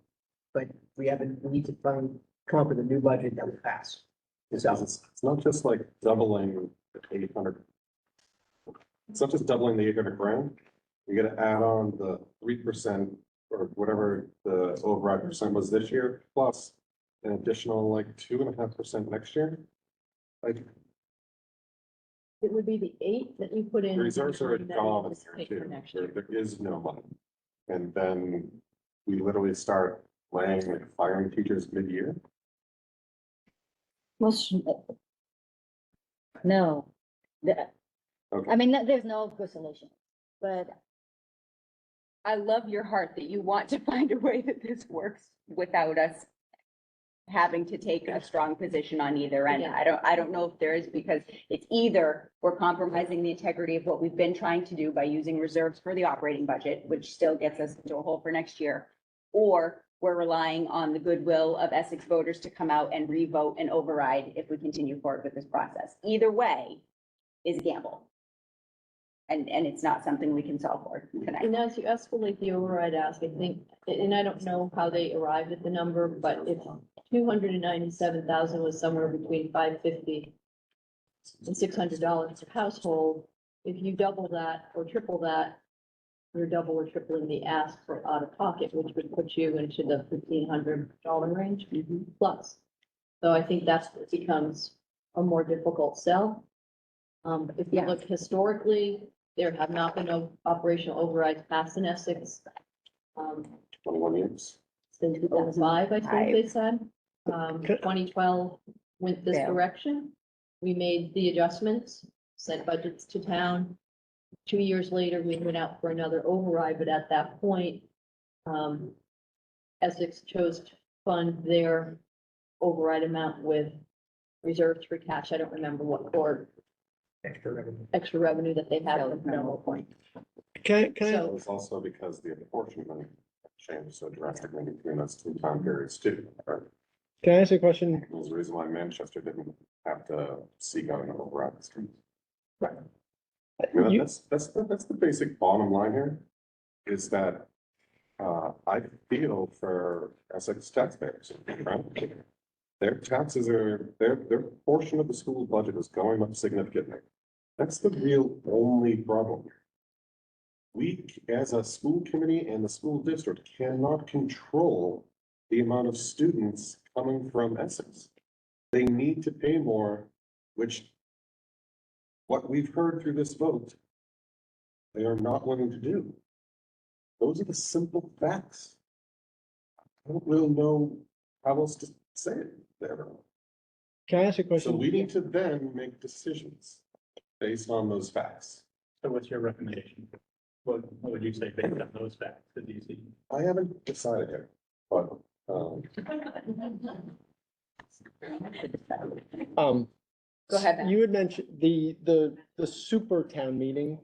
but we need to come up with a new budget that will pass. It's not just like doubling the 800. It's not just doubling the 800 grand. You gotta add on the 3% or whatever the override percent was this year, plus an additional like 2.5% next year. Like, It would be the 8 that you put in. The reserves are that gone you this year anticipate for too. next There, year. there is no money. And then we literally start laying like firing teachers mid-year. No, the, Okay. I mean, there's no good solution, but I love your heart that you want to find a way that this works without us having to take a strong position on either end. I don't know if there is, because it's either we're compromising the integrity of what we've been trying to do by using reserves for the operating budget, which still gets us into a hole for next year, or we're relying on the goodwill of Essex voters to come out and revote and override if we continue forward with this process. Either way is a gamble. And it's not something we can solve for tonight. And as you escalate the override ask, I think, and I don't know how they arrived at the number, but if 297,000 was somewhere between $550 and $600 per household, if you double that or triple that, you're double or tripling the ask for out of pocket, which would put you into the $1,500 range plus. So I think that's what becomes a more difficult sell. If you look historically, there have not been no operational overrides passed in Essex. 21 years. Since 2005, I think they said. 2012 went this Yeah. direction. We made the adjustments, sent budgets to town. 2 years later, we went out for another override, but at that point, Essex chose to fund their override amount with reserves for cash. I don't remember what, or extra revenue that they had from the point. Can I? So- It was also because the apportionment changed so drastically between those two time periods too. Right? Can I ask you a question? There's a reason why Manchester didn't have to seek out an override. Right. That's the basic bottom line here, is that I feel for Essex taxpayers, right? Their taxes are, their portion of the school budget is going up significantly. That's the real only problem. We, as a school committee and the school district, cannot control the amount of students coming from Essex. They need to pay more, which what we've heard through this vote, they are not willing to do. Those are the simple facts. I don't really know how else to say it there. Can I ask you a question? So we need to then make decisions based on those facts. So what's your recommendation? What would you say based on those facts that you see? I haven't decided yet, but, Go ahead, Ben. You had mentioned the super town meeting.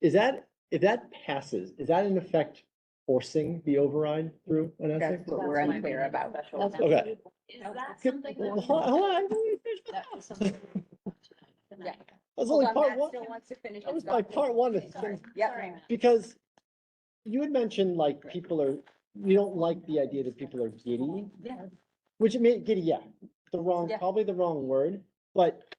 Is that, if that passes, is that in effect forcing the override through an Essex? That's what we're unclear about. Okay. Is that something? Hold on. Yeah. That's Hold only on, part Matt one. still wants to finish That his was my thought. part one. Yep. Because you had mentioned like people are, you don't like the idea that people are giddy, Yeah. which may, giddy, yeah, Yeah. probably the wrong word, but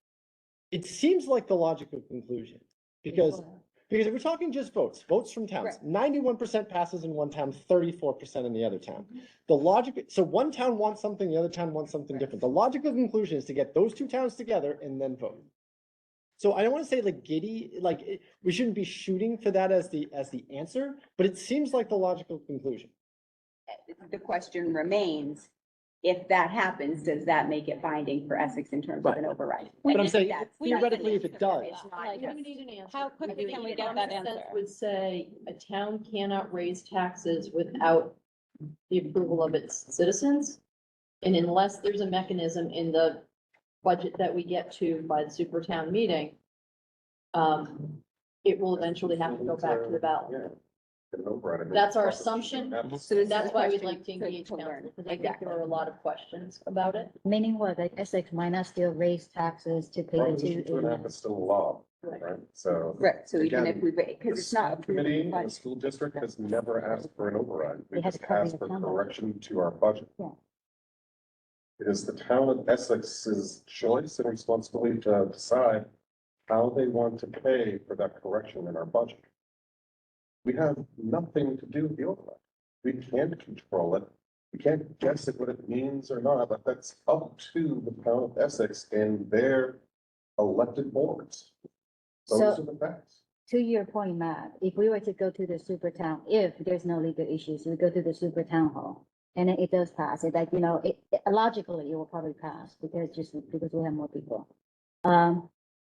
it seems like the logical conclusion. Because if we're talking just votes from towns, 91% passes in one town, 34% in the other town. The logic, so one town wants something, the other town wants something different. The logical conclusion is to get those two towns together and then vote. So I don't want to say like giddy, like we shouldn't be shooting for that as the answer, but it seems like the logical conclusion. The question remains, if that happens, does that make it binding for Essex in terms of an override? But I'm saying That's- theoretically, if it does. It's not Like, just- we need an answer. How quickly can we get Common that sense answer? Would say a town cannot raise taxes without the approval of its citizens. And unless there's a mechanism in the budget that we get to by the super town meeting, it will eventually have to go back to the ballot. That's our assumption. So That's why we'd like to engage council, because I think there are a lot of questions about it. meaning what, like Essex might not still raise taxes to pay the Proposition 2.5 two. is still law, right? So. Right, so even again, if we, because it's not. the approved Committee, in the the budget. school district has never asked for an override. We They had just to cover asked the for town budget. correction to our budget. Yeah. It is the town of Essex's choice and responsibility to decide how they want to pay for that correction in our budget. We have nothing to do with the override. We can't control it. We can't guess at what it means or not, but that's up to the town of Essex and their elected boards. So- Those are the facts. To your point, Matt, if we were to go to the super town, if there's no legal issues, we go to the super town hall. And then it does pass, it like, you know, logically, it will probably pass because we have more people.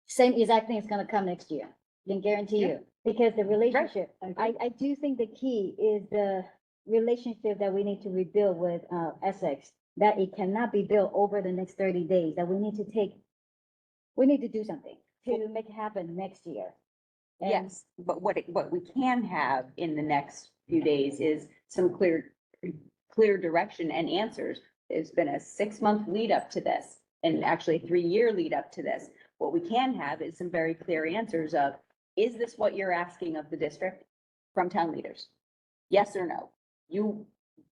Same exact thing is gonna come next year, can guarantee you, because the relationship, I do think the key is the relationship that we need to rebuild with, Essex, that it cannot be built over the next 30 days, that we need to do something to make it happen next year. And- Yes, but what we can have in the next few days is some clear direction and answers. It's been a 6-month lead up to this, and actually a 3-year lead up to this. What we can have is some very clear answers of, is this what you're asking of the district from town leaders? Yes or no?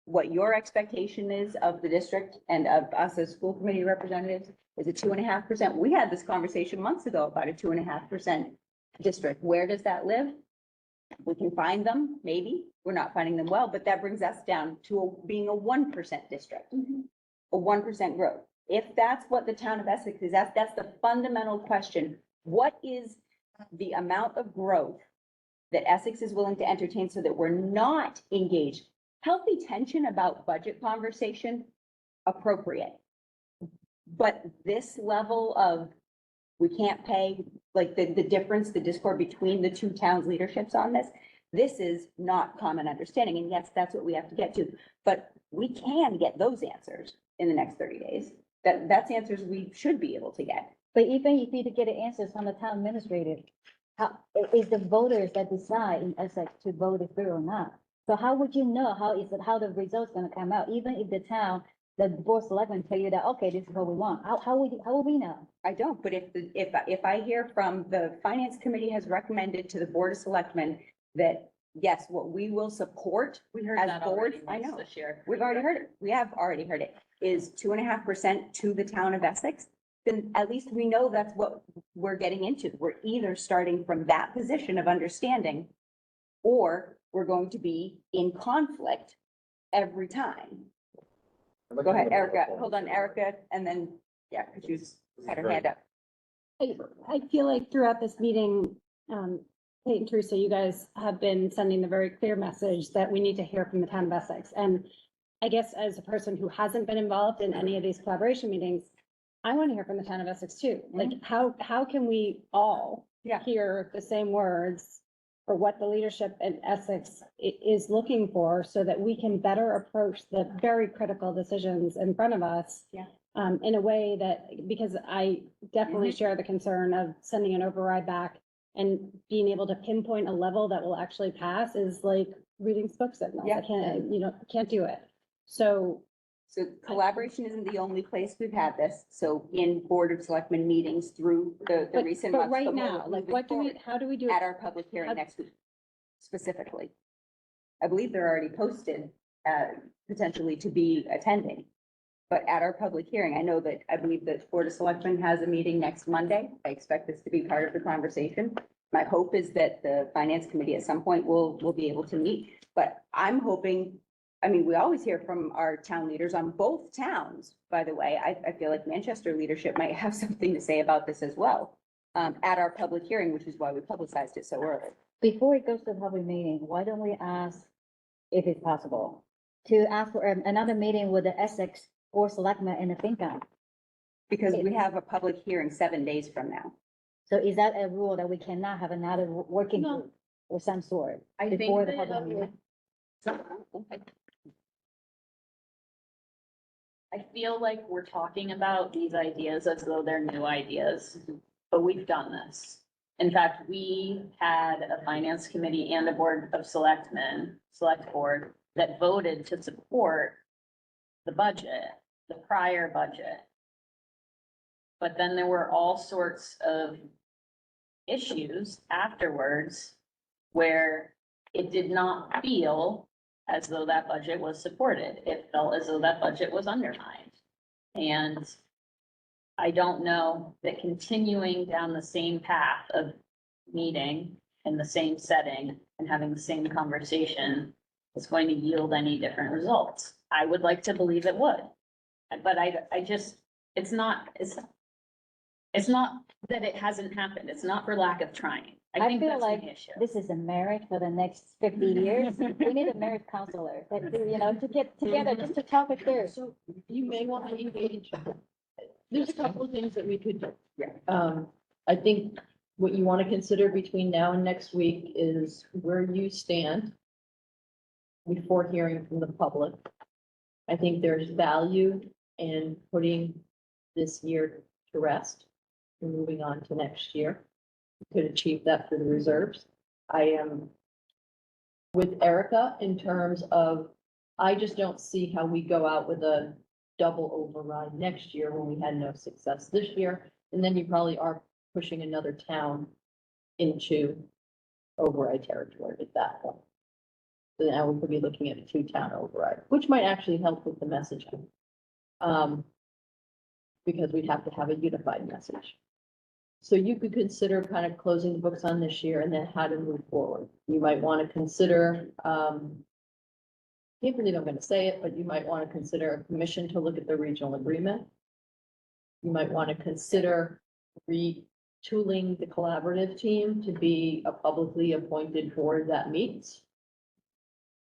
What your expectation is of the district and of us as school committee representatives is a 2.5%. We had this conversation months ago about a 2.5% district. Where does that live? We can find them, maybe. We're not finding them well, but that brings us down to being a 1% district, a 1% growth. If that's what the town of Essex is, that's the fundamental question. What is the amount of growth that Essex is willing to entertain so that we're not engaged? Healthy tension about budget conversation, appropriate. But this level of, we can't pay, like the difference, the discord between the two towns' leaderships on this is not common understanding. And yes, that's what we have to get to. But we can get those answers in the next 30 days. That's answers we should be able to get. But even if you get the answers from the town administrator, how, is the voters that decide in Essex to vote it through or not? So how would you know how the results gonna come out, even if the town, the board of selectmen tell you that, okay, this is what we want, how will we know? I don't, but if I hear from the finance committee has recommended to the board of selectmen that, yes, what we will support We heard as that board, already I once know, this year. we've already heard it. We have already heard it, is 2.5% to the town of Essex. Then at least we know that's what we're getting into. We're either starting from that position of understanding, or we're going to be in conflict every time. Go ahead, Erica. Hold on, Erica, and then, yeah, because she's had her hand up. I feel like throughout this meeting, Kate and Teresa, you guys have been sending the very clear message that we need to hear from the town of Essex. And I guess as a person who hasn't been involved in any of these collaboration meetings, I want to hear from the town of Essex too. Like, how can we all hear the same words for what the leadership in Essex is looking for so that we can better approach the very critical decisions in front of us? Yeah. In a way that, because I definitely share the concern of sending an override back and being able to pinpoint a level that will actually pass is like reading smoke signals. I can't do it. So collaboration isn't the only place we've had this. So in Board of Selectmen meetings through the recent months. But right we're now, like, how do we do it? At our public hearing next week, specifically. I believe they're already posted, potentially to be attending. But at our public hearing, I believe that Board of Selectmen has a meeting next Monday. I expect this to be part of the conversation. My hope is that the finance committee at some point will be able to meet, but I'm hoping, we always hear from our town leaders on both towns, by the way. I feel like Manchester leadership might have something to say about this as well, at our public hearing, which is why we publicized it so early. Before it goes to the public meeting, why don't we ask, if it's possible, to ask for another meeting with the Essex Board of Selectmen and the FinCom? Because we have a public hearing 7 days from now. So is that a rule that we cannot have another working No. group or some sort? I think before the that, public meeting? I feel like we're talking about these ideas as though they're new ideas, but we've done this. In fact, we had a finance committee and a board of selectmen, select board, that voted to support the budget, the prior budget. But then there were all sorts of issues afterwards where it did not feel as though that budget was supported. It felt as though that budget was undermined. And I don't know that continuing down the same path of meeting in the same setting and having the same conversation is going to yield any different results. I would like to believe it would. But I just, it's not It's not that it hasn't happened. It's not for lack of trying. I think feel that's like the issue. this is a marriage for the next 50 years. We need a marriage counselor, that, to get together, just to talk it through. So you may want to engage. There's a couple of things that we could do. Yeah. I think what you want to consider between now and next week is where you stand before hearing from the public. I think there's value in putting this year to rest and moving on to next year. We could achieve that through the reserves. I am with Erica in terms of, I just don't see how we go out with a double override next year when we had no success this year. And then you probably are pushing another town into override territory at that point. So now we could be looking at a 2-town override, which might actually help with the messaging. Because we'd have to have a unified message. So you could consider kind of closing the books on this year and then how to move forward. You might want to consider, can't believe I'm going to say it, but you might want to consider a commission to look at the regional agreement. You might want to consider retooling the collaborative team to be a publicly appointed board that meets.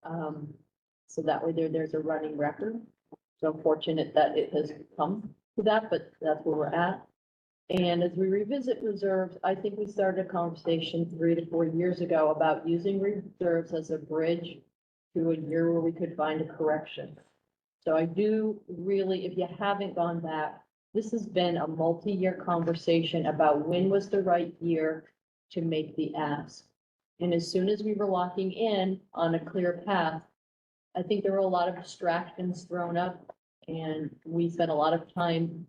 So that way there's a running record. So unfortunate that it has come to that, but that's where we're at. And as we revisit reserves, I think we started a conversation 3 to 4 years ago about using reserves as a bridge to a year where we could find a correction. So I do really, if you haven't gone back, this has been a multi-year conversation about when was the right year to make the ask. And as soon as we were locking in on a clear path, I think there were a lot of distractions thrown up, and we spent a lot of time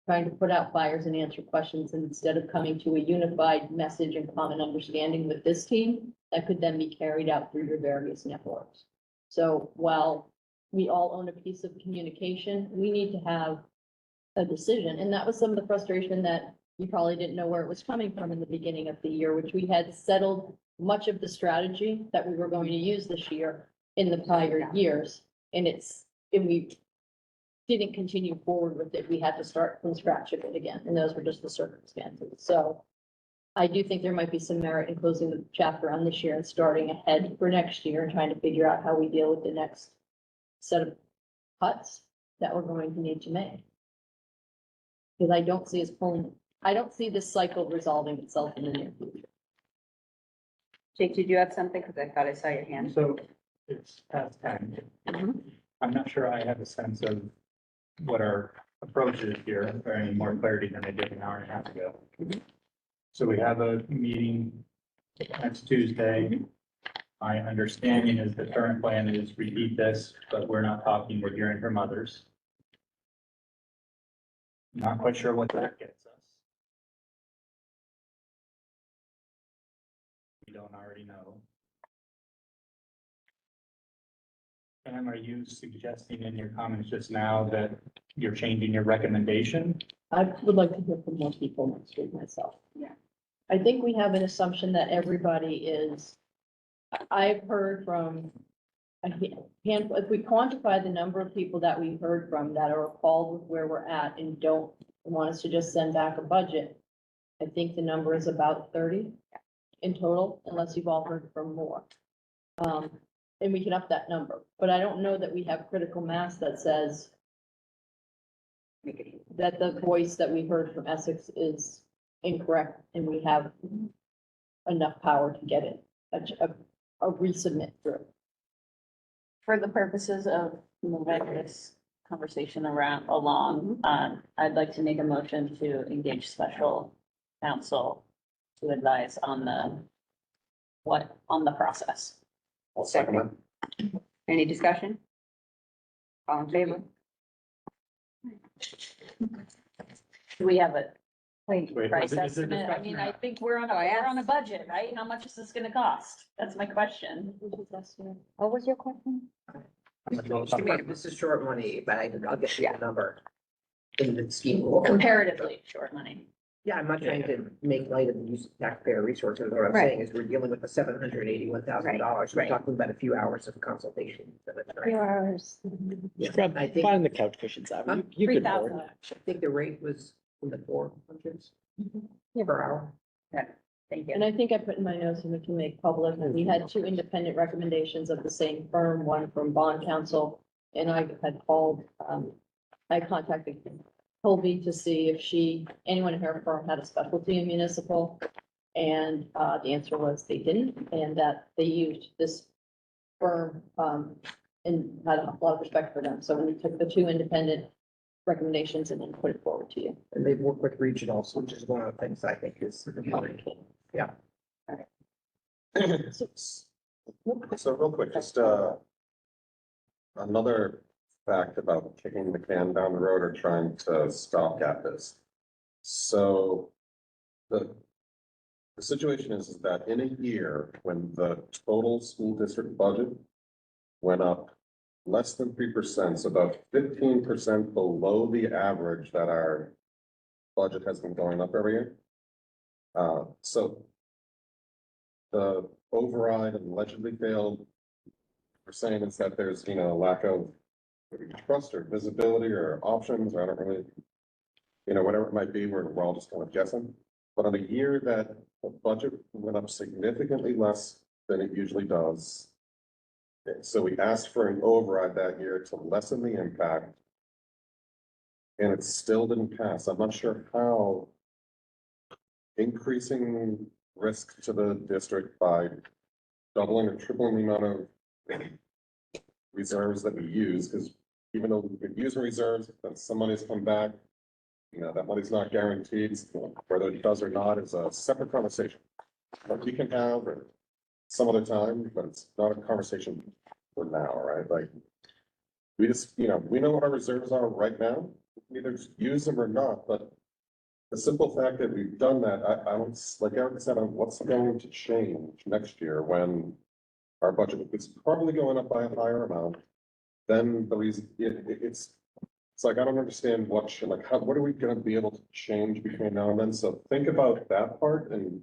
trying to put out fires and answer questions instead of coming to a unified message and common understanding with this team that could then be carried out through your various networks. So while we all own a piece of communication, we need to have a decision. And that was some of the frustration that you probably didn't know where it was coming from in the beginning of the year, which we had settled much of the strategy that we were going to use this year in the prior years. And we didn't continue forward with it. We had to start from scratch of it again, and those were just the circumstances. So I do think there might be some merit in closing the chapter on this year and starting ahead for next year and trying to figure out how we deal with the next set of cuts that we're going to need to make. Because I don't see this cycle resolving itself in the near future. Jake, did you have something? Because I thought I saw your hand. So it's past 10. I'm not sure I have a sense of what our approach is here, or any more clarity than I did an hour and a half ago. So we have a meeting next Tuesday. My understanding is the current plan is repeat this, but we're not talking, we're hearing from others. Not quite sure what that gets us. We don't already know. Pam, are you suggesting in your comments just now that you're changing your recommendation? I would like to hear from more people next week myself. Yeah. I think we have an assumption that everybody is, I've heard from a handful, if we quantify the number of people that we've heard from that are appalled with where we're at and don't want us to just send back a budget, I think the number is about 30 in total, unless you've all heard from more. And we can up that number, but I don't know that we have critical mass that says that the voice that we heard from Essex is incorrect and we have enough power to get it, a resubmit through. For the purposes of moving this conversation along, I'd like to make a motion to engage special counsel to advise on the process. I'll second that. Any discussion? All in favor? Do we have a Wait, price is there estimate? I discussion mean, or I not? think we're on a budget, right? How much is this gonna cost? That's my question. What was your question? This is short money, but I'll get you a number in the scheme. Comparatively short money. Yeah, I'm not trying to make light of the use of taxpayer resources. What I'm Right. saying is we're dealing with the $781,000. We're Right. talking about a few hours of consultation. Few hours. Yeah, Scrub, I think, find the couch cushions out. You could 3,000. hold. I think the rate was in the 400s. Per hour. Thank you. And I think I put in my notes and we can make public, that we had two independent recommendations of the same firm, one from bond counsel. And I had called, I contacted Colby to see if anyone in her firm had a specialty in municipal. And, the answer was they didn't, and that they used this firm, and had a lot of respect for them. So we took the two independent recommendations and then put it forward to you. And they work with regionals, which is one of the things I think is important. Yeah. So real quick, just, another fact about kicking the can down the road or trying to stopgap this. So the situation is that in a year, when the total school district budget went up less than 3%, so about 15% below the average that our budget has been going up every year. So the override allegedly failed. We're saying is that there's, a lack of trust or visibility or options, or I don't really, whatever it might be, we're all just kind of guessing. But on a year that the budget went up significantly less than it usually does. So we asked for an override that year to lessen the impact. And it still didn't pass. I'm not sure how increasing risk to the district by doubling or tripling the amount of reserves that we use, because even though we've been using reserves, then some money's come back. That money's not guaranteed. Whether it does or not is a separate conversation that we can have some other time, but it's not a conversation for now, right? Like, we just, we know what our reserves are right now. We can either just use them or not, but the simple fact that we've done that, I don't, like Eric said, what's going to change next year when our budget is probably going up by a higher amount? Then the reason, it's like, I don't understand what are we gonna be able to change between now and then? So think about that part, and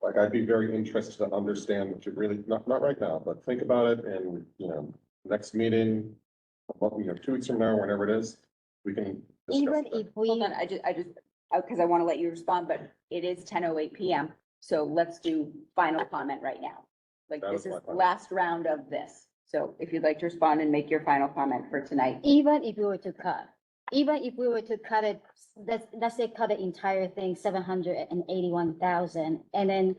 like, I'd be very interested to understand what you really, not right now, but think about it and, next meeting, 2 weeks from now, whenever it is, we can discuss Even that. if we. Hold on, I just, because I want to let you respond, but it is 10:08 PM. So let's do final comment right now. Like, That this was is my final. last round of this. So if you'd like to respond and make your final comment for tonight. Even if we were to cut, it, let's say cut the entire thing, 781,000, and then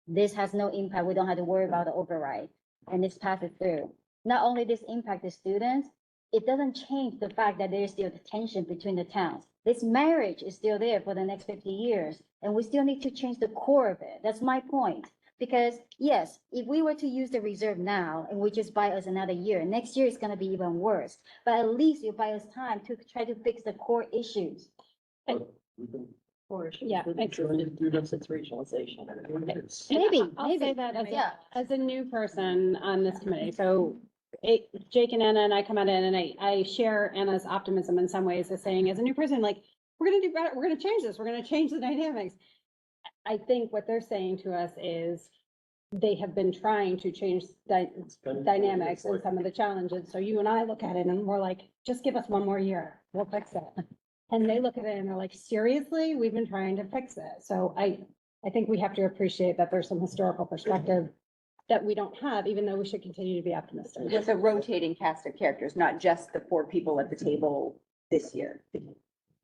this has no impact, we don't have to worry about the override, and this passes through. Not only this impact the students, it doesn't change the fact that there is still the tension between the towns. This marriage is still there for the next 50 years, and we still need to change the core of it. That's my point. Because yes, if we were to use the reserve now and we just buy us another year, next year is gonna be even worse. But at least you buy us time to try to fix the core issues. Yeah, Students, it's regionalization. Maybe, I'll say that yeah. as a new person on this committee, so Jake and Anna and I come out in, and I share Anna's optimism in some ways, as saying, as a new person, like, we're gonna do better, we're gonna change this, we're gonna change the dynamics. I think what they're saying to us is they have been trying to change dynamics and some of the challenges. So you and I look at it and we're like, just give us one more year, we'll fix it. And they look at it and they're like, seriously, we've been trying to fix it. So I think we have to appreciate that there's some historical perspective that we don't have, even though we should continue to be optimistic. With a rotating cast of characters, not just the 4 people at the table this year.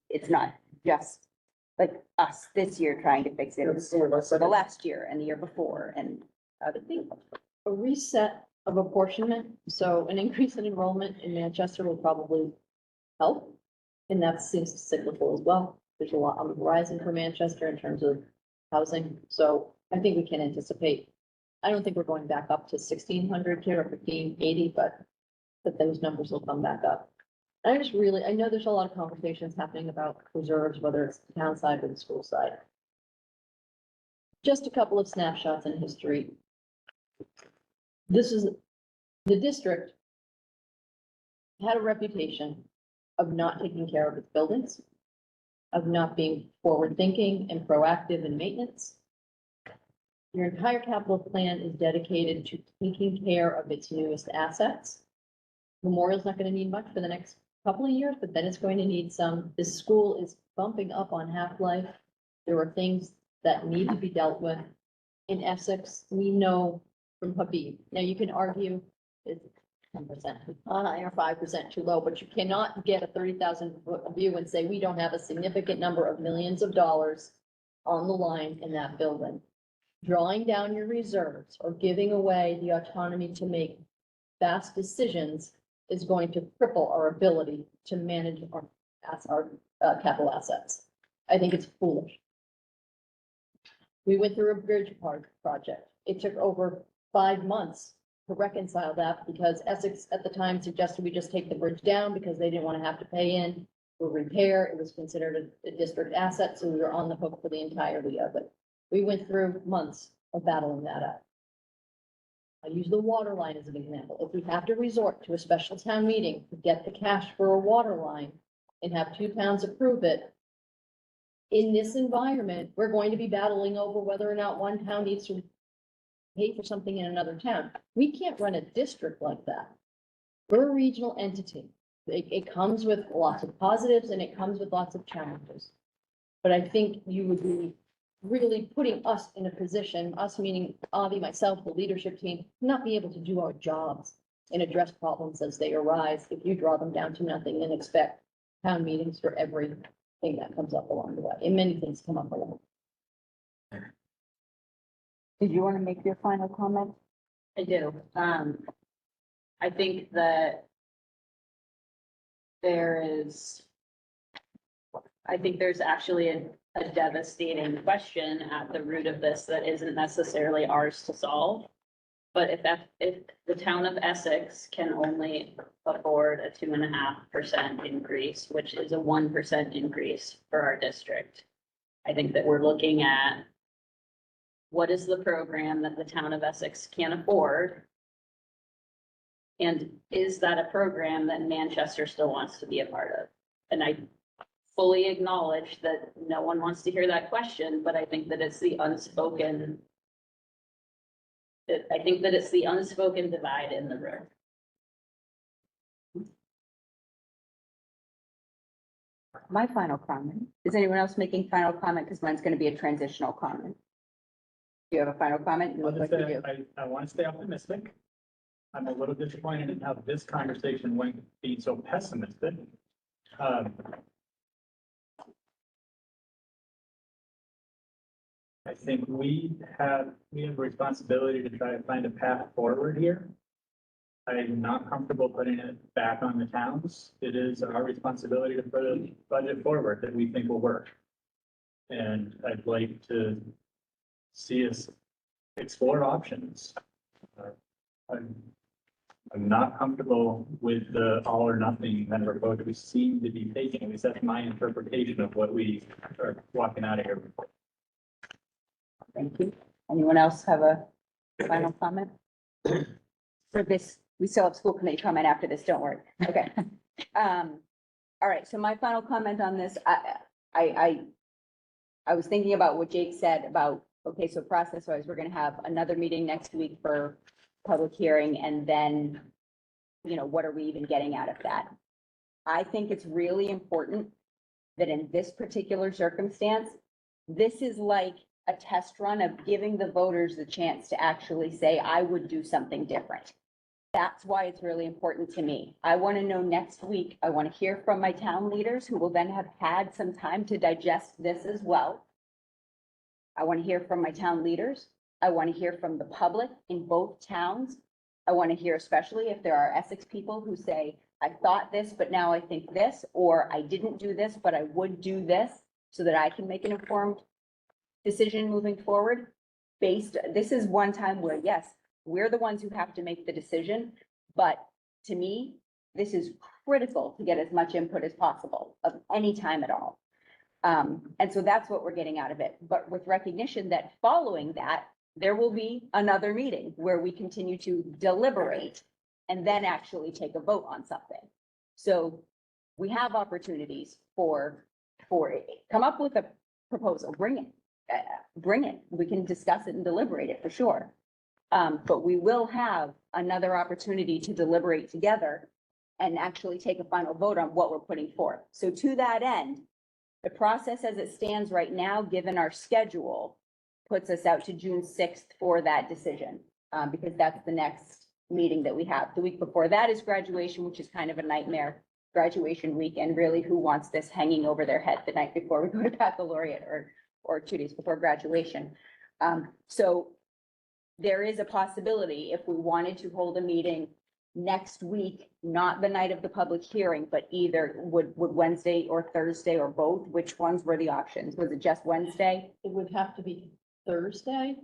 It's not just like us this year trying to fix it. It's the last year and the year before and other people. A reset of apportionment, so an increase in enrollment in Manchester will probably help. And that seems cyclical as well. There's a lot on the horizon for Manchester in terms of housing, so I think we can anticipate. I don't think we're going back up to 1,600 here or 1,580, but those numbers will come back up. I know there's a lot of conversations happening about reserves, whether it's the town side or the school side. Just a couple of snapshots in history. This is, the district had a reputation of not taking care of its buildings, of not being forward-thinking and proactive in maintenance. Your entire capital plan is dedicated to taking care of its newest assets. Memorial's not gonna need much for the next couple of years, but then it's going to need some. This school is bumping up on half-life. There are things that need to be dealt with. In Essex, we know from Habib. Now, you can argue it's 10% too high or 5% too low, but you cannot get a 30,000-foot view and say we don't have a significant number of millions of dollars on the line in that building. Drawing down your reserves or giving away the autonomy to make fast decisions is going to cripple our ability to manage our capital assets. I think it's foolish. We went through a bridge project. It took over 5 months to reconcile that because Essex at the time suggested we just take the bridge down because they didn't want to have to pay in for repair. It was considered a district asset, so we were on the hook for the entirety of it. We went through months of battling that out. I use the water line as an example. If we have to resort to a special town meeting to get the cash for a water line and have 2 towns approve it, in this environment, we're going to be battling over whether or not one town needs to pay for something in another town. We can't run a district like that. We're a regional entity. It comes with lots of positives and it comes with lots of challenges. But I think you would be really putting us in a position, us meaning Avi, myself, the leadership team, not be able to do our jobs and address problems as they arise if you draw them down to nothing and expect town meetings for everything that comes up along the way. And many things come up along. Did you want to make your final comment? I do. I think that there's actually a devastating question at the root of this that isn't necessarily ours to solve. But if the town of Essex can only afford a 2.5% increase, which is a 1% increase for our district, I think that we're looking at what is the program that the town of Essex can afford? And is that a program that Manchester still wants to be a part of? And I fully acknowledge that no one wants to hear that question, but I think that it's the unspoken divide in the room. My final comment. Is anyone else making final comment? Because mine's going to be a transitional comment. Do you have a final comment? You I'll look like just you say, do. I want to stay optimistic. I'm a little disappointed in how this conversation went being so pessimistic. I think we have a responsibility to try to find a path forward here. I'm not comfortable putting it back on the towns. It is our responsibility to put a budget forward that we think will work. And I'd like to see us explore options. I'm not comfortable with the all or nothing kind of approach we seem to be taking. At least that's my interpretation of what we are walking out of here. Thank you. Anyone else have a final comment? For this, we still have school committee comment after this, don't worry. Okay. All right, so my final comment on this, I was thinking about what Jake said about, okay, so process-wise, we're gonna have another meeting next week for public hearing, and then, you know, what are we even getting out of that? I think it's really important that in this particular circumstance, this is like a test run of giving the voters the chance to actually say, I would do something different. That's why it's really important to me. I want to know next week, I want to hear from my town leaders who will then have had some time to digest this as well. I want to hear from my town leaders. I want to hear from the public in both towns. I want to hear, especially if there are Essex people who say, I thought this, but now I think this, or I didn't do this, but I would do this, so that I can make an informed decision moving forward. This is one time where, yes, we're the ones who have to make the decision, but to me, this is critical to get as much input as possible of any time at all. And so that's what we're getting out of it, but with recognition that following that, there will be another meeting where we continue to deliberate and then actually take a vote on something. So we have opportunities for it. Come up with a proposal, bring it. We can discuss it and deliberate it for sure. But we will have another opportunity to deliberate together and actually take a final vote on what we're putting forth. So to that end, the process as it stands right now, given our schedule, puts us out to June 6th for that decision, because that's the next meeting that we have. The week before that is graduation, which is kind of a nightmare graduation week, and really, who wants this hanging over their head the night before we go to baccalaureate or 2 days before graduation? So there is a possibility, if we wanted to hold a meeting next week, not the night of the public hearing, but either would Wednesday or Thursday or both, which ones were the options? Was it just Wednesday? It would have to be Thursday.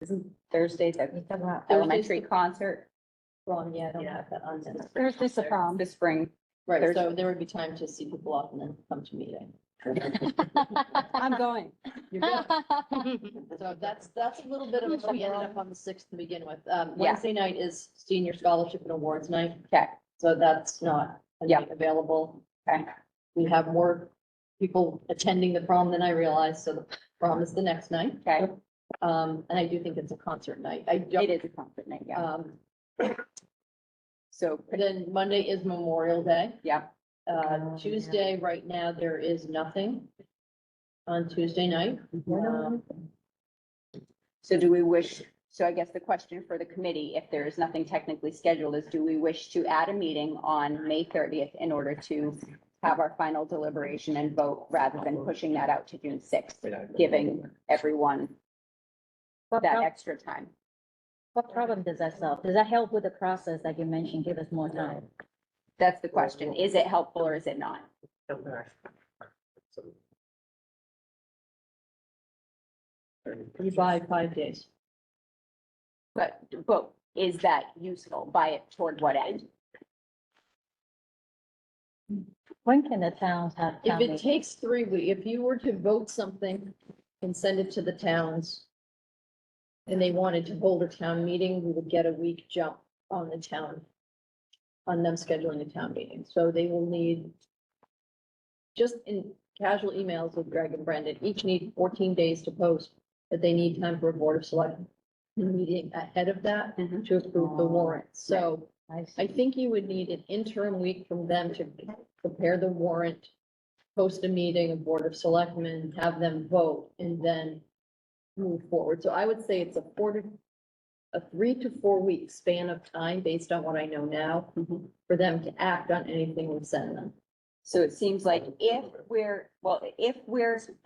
Isn't Thursday the Thursday's elementary the- concert? Wrong, yeah, I don't have that on there. Thursday's the prom. The spring. Right, so Thursday. there would be time to see people off and then come to meeting. I'm going. You're good. So that's a little bit of, a we ended up on the 6th to begin with. Wednesday night is senior scholarship and awards night. Okay. So that's not a night available. Okay. We have more people attending the prom than I realized, so the prom is the next night. Okay. And I do think it's a concert night. I don't. It is a concert night, yeah. So, Then Monday is Memorial Day. yeah. Tuesday, right now, there is nothing on Tuesday night. So do we wish, so I guess the question for the committee, if there is nothing technically scheduled, is do we wish to add a meeting on May 30th in order to have our final deliberation and vote rather than pushing that out to June 6th, giving everyone that extra time? What problem does that solve? Does that help with the process, like you mentioned, give us more time? That's the question. Is it helpful or is it not? You buy 5 days. But is that useful? By it toward what end? When can the towns have? If town it meeting? takes 3 weeks, if you were to vote something and send it to the towns and they wanted to hold a town meeting, we would get a week jump on the town, on them scheduling a town meeting. So they will need, just in casual emails with Greg and Brendan, each need 14 days to post, but they need time for a board of selectmen meeting ahead of that to approve the warrant. So I think you would need an interim week from them to prepare the warrant, post a meeting, a board of selectmen, have them vote, and then move forward. So I would say it's a 3 to 4 week span of time, based on what I know now, for them to act on anything we send them. So it seems like if we're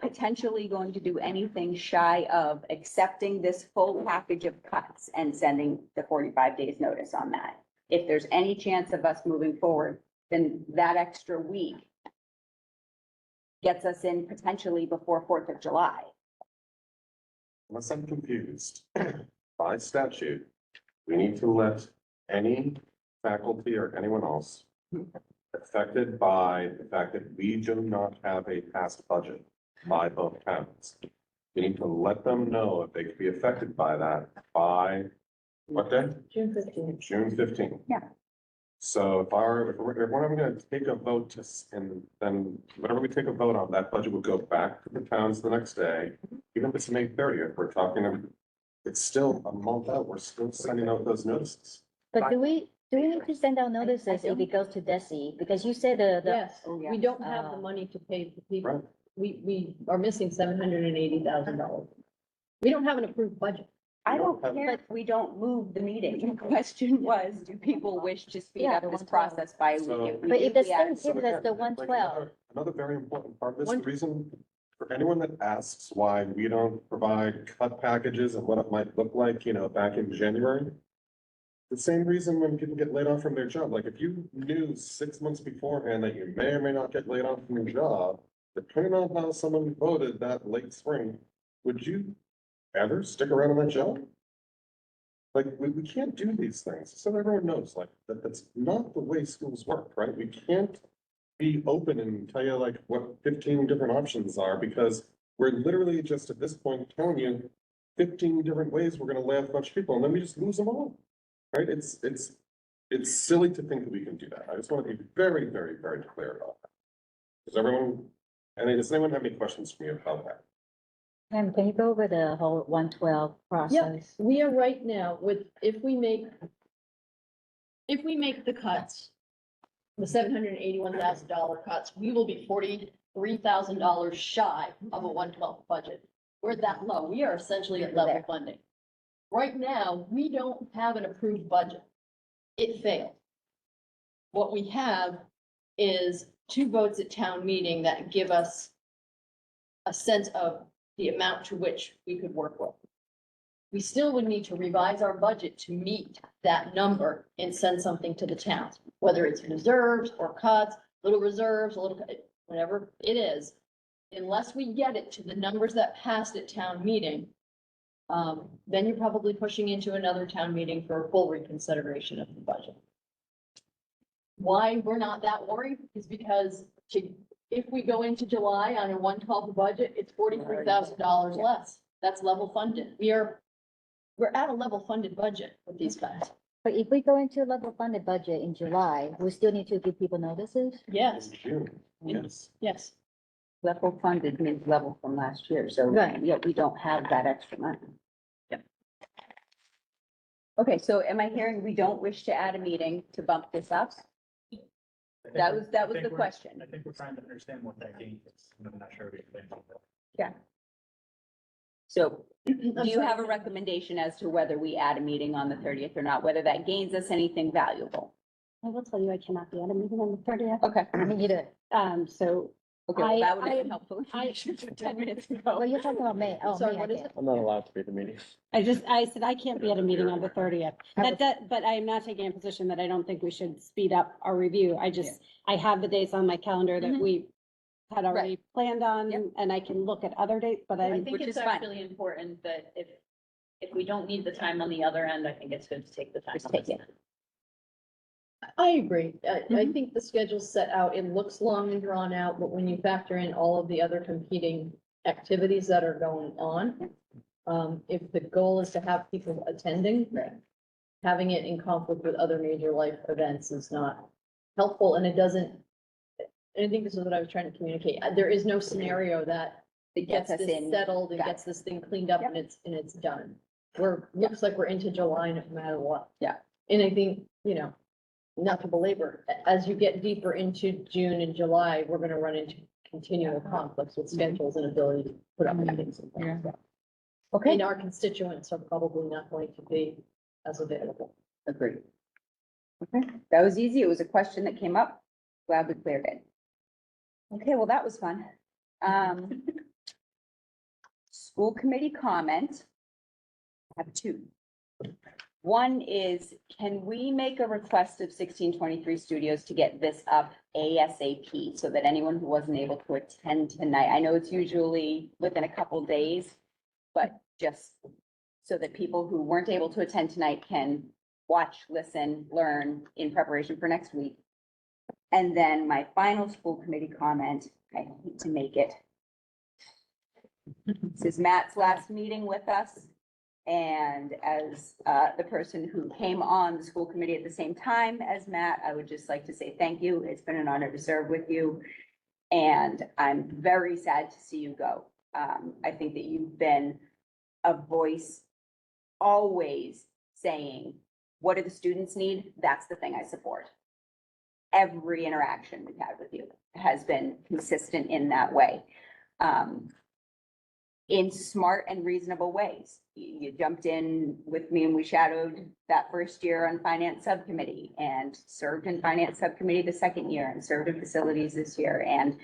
potentially going to do anything shy of accepting this full package of cuts and sending the 45 days notice on that, if there's any chance of us moving forward, then that extra week gets us in potentially before 4th of July. Unless I'm confused, by statute, we need to let any faculty or anyone else affected by the fact that we do not have a passed budget by both towns. We need to let them know if they could be affected by that by what day? June 15th. June 15th. Yeah. So if we're not gonna take a vote and then whenever we take a vote on, that budget would go back to the towns the next day. Even if it's May 30th, we're talking, it's still a month out, we're still sending out those notices. But do we need to send out notices if it goes to DESI? Because you said the. Yes, we don't have the money to pay the people. We are missing $780,000. We don't have an approved budget. I don't care if we don't move the meeting. The question was, do people wish to speed Yeah, up the this 112. process by a week? So- If we But do, if the we add- state gives us the Like 112, another very important part of this, the reason for anyone that asks why we don't provide cut packages and what it might look like, back in January. The same reason when people get laid off from their job, like if you knew 6 months beforehand that you may or may not get laid off from your job, depending on how someone voted that late spring, would you ever stick around in that job? Like, we can't do these things, so everyone knows, like, that's not the way schools work, right? We can't be open and tell you like what 15 different options are, because we're literally just at this point telling you 15 different ways we're gonna lay off a bunch of people, and then we just lose them all. Right? It's silly to think that we can do that. I just want to be very, very, very clear about that. Does anyone have any questions for me about that? and can you go over the whole 112 Yeah, process? we are right now with, if we make the cuts, the $781,000 cuts, we will be $43,000 shy of a 1/12 budget. We're that low. We are essentially at level funding. Right now, we don't have an approved budget. It failed. What we have is 2 votes at town meeting that give us a sense of the amount to which we could work with. We still would need to revise our budget to meet that number and send something to the towns, whether it's reserves or cuts, little reserves, a little, whatever it is. Unless we get it to the numbers that passed at town meeting, then you're probably pushing into another town meeting for a full reconsideration of the budget. Why we're not that worried is because if we go into July on a 1/12 budget, it's $43,000 less. That's level funded. We're at a level funded budget with these guys. But if we go into a level funded budget in July, we still need to give people notices? Yes, Yes. yes. Level funded means level from last year, so Right. yet we don't have that extra money. Okay, so am I hearing we don't wish to add a meeting to bump this up? That was the question. I think we're trying to understand what that gain is. I'm not sure. Yeah. So do I'm you sorry. have a recommendation as to whether we add a meeting on the 30th or not, whether that gains us anything valuable? I will tell you, I cannot be at a meeting on the 30th. Okay. Me neither. So Okay, well, that would have I- been helpful information 10 minutes ago. Well, you're talking about May. Oh, Sorry, May, I what is guess. it? I'm not allowed to be at the meeting. I said I can't be at a meeting on the 30th. But I am not taking a position that I don't think we should speed up our review. I have the dates on my calendar that Mhm. we had already planned on, Yep. and I can look at other dates, but I I'm, think Which it's is fine. actually important that if we don't need the time on the other end, I think it's good to take the time. Just on take this it. end. I agree. I think the schedule's set out. It looks long and drawn out, but when you factor in all of the other competing activities that are going on, if the goal is to have people attending, having it in conflict with other major life events is not helpful, and it doesn't, I think this is what I was trying to communicate. There is no scenario that It gets gets us this in. settled and Got it. gets this thing cleaned up and it's done. Looks like we're into July no matter what. Yeah. And I think, not to belabor, as you get deeper into June and July, we're gonna run into continual conflicts with schedules and ability to put up meetings and things. Okay, And our constituents are probably not going to be as available. agreed. Okay, that was easy. It was a question that came up. Glad we cleared it. Okay, well, that was fun. School committee comment. I have 2. One is, can we make a request of 1623 Studios to get this up ASAP so that anyone who wasn't able to attend tonight, I know it's usually within a couple days, but just so that people who weren't able to attend tonight can watch, listen, learn in preparation for next week. And then my final school committee comment, I hate to make it. This is Matt's last meeting with us. And as the person who came on the school committee at the same time as Matt, I would just like to say thank you. It's been an honor to serve with you. And I'm very sad to see you go. I think that you've been a voice always saying, what do the students need? That's the thing I support. Every interaction we've had with you has been consistent in that way. In smart and reasonable ways. You jumped in with me and we shadowed that first year on finance subcommittee and served in finance subcommittee the second year and served in facilities this year. And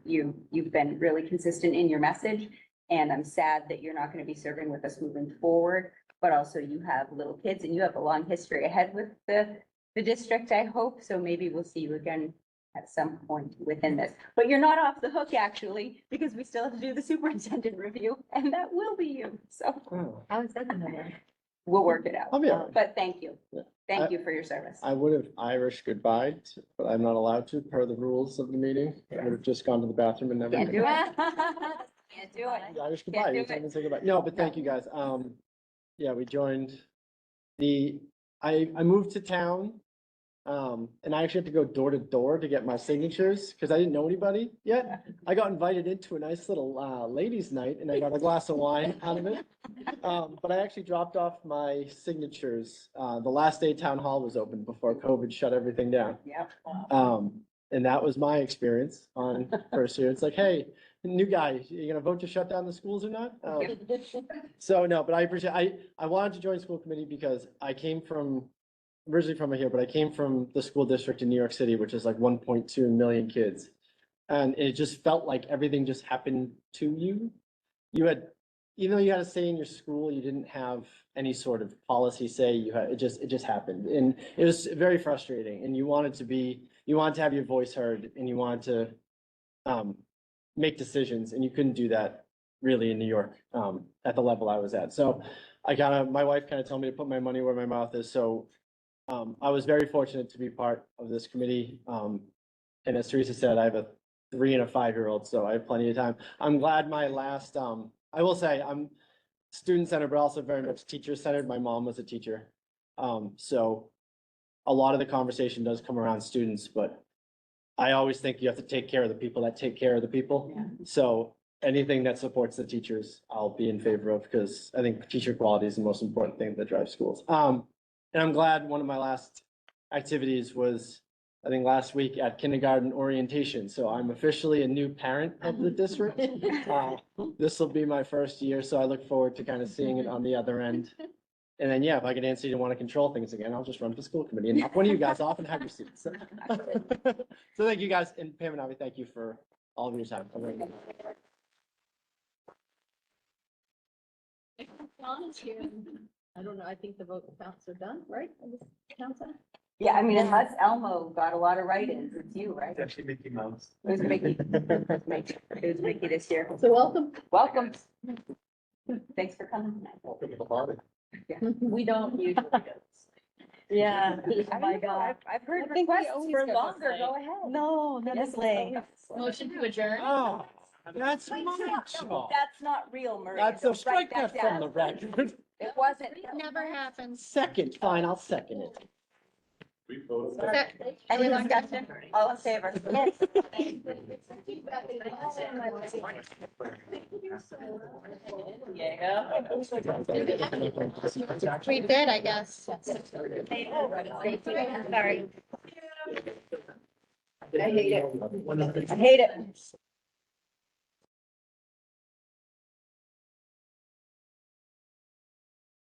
you've been really consistent in your message. And I'm sad that you're not going to be serving with us moving forward, but also you have little kids and you have a long history ahead with the district, I hope. So maybe we'll see you again at some point within this, but you're not off the hook actually, because we still have to do the superintendent review and that will be you. So How is that gonna work? we'll work it out. I'll be all right. But thank you. Yeah. Thank you for your service. I would have Irish goodbye, but I'm not allowed to per the rules of the meeting. I would have just gone to the bathroom and never. Can't do it. Can't do it. Irish Can't goodbye, do you can't it. even say goodbye. No, but thank you guys. Yeah, we joined I moved to town And I actually had to go door to door to get my signatures because I didn't know anybody yet. I got invited into a nice little ladies' night and I got a glass of wine out of it. But I actually dropped off my signatures the last day town hall was open before COVID shut everything down. Yep. And that was my experience on first year. It's like, hey, new guy, you gonna vote to shut down the schools or not? So no, but I appreciate, I wanted to join school committee because I came from, originally from here, but I came from the school district in New York City, which is like 1.2 million kids. And it just felt like everything just happened to you. You had, even though you had a say in your school, you didn't have any sort of policy say, you had, it just happened. And it was very frustrating and you wanted to have your voice heard and you wanted to make decisions and you couldn't do that really in New York at the level I was at. So my wife kind of told me to put my money where my mouth is. So I was very fortunate to be part of this committee. And as Teresa said, I have a 3 and a 5-year-old, so I have plenty of time. I'm glad my last, I will say I'm student-centered, but also very much teacher-centered. My mom was a teacher. So a lot of the conversation does come around students, but I always think you have to take care of the people that take care of the people. So anything that supports the teachers, I'll be in favor of because I think teacher quality is the most important thing that drives schools. And I'm glad one of my last activities was, I think last week at kindergarten orientation. So I'm officially a new parent of the district. This will be my first year, so I look forward to kind of seeing it on the other end. And then, yeah, if I get antsy and want to control things again, I'll just run for school committee and knock one of you guys off and have your seats. So thank you guys, and Pam and Avi, thank you for all of your time. I don't know, I think the vote counts are done, right? Counts out? Yeah, I mean, unless Elmo got a lot of write-ins, it's you, right? It's actually Mickey Mouse. It was Mickey. It was Mickey this year. So welcome. Welcome. Thanks for coming. Welcome to the party. We don't usually go. Yeah, I oh don't my know, God. I've heard I think we requests always for go this longer, late. go ahead. No, not Yes, this late. Motion to adjourn? Oh, that's Wait, my no, job. that's not real, Maria. That's a Don't write strike that from the down. record. It wasn't. Never happens. Second, fine, I'll second it. We voted. Any discussion? All in favor? We did, I guess. Sorry. I hate it. I hate it.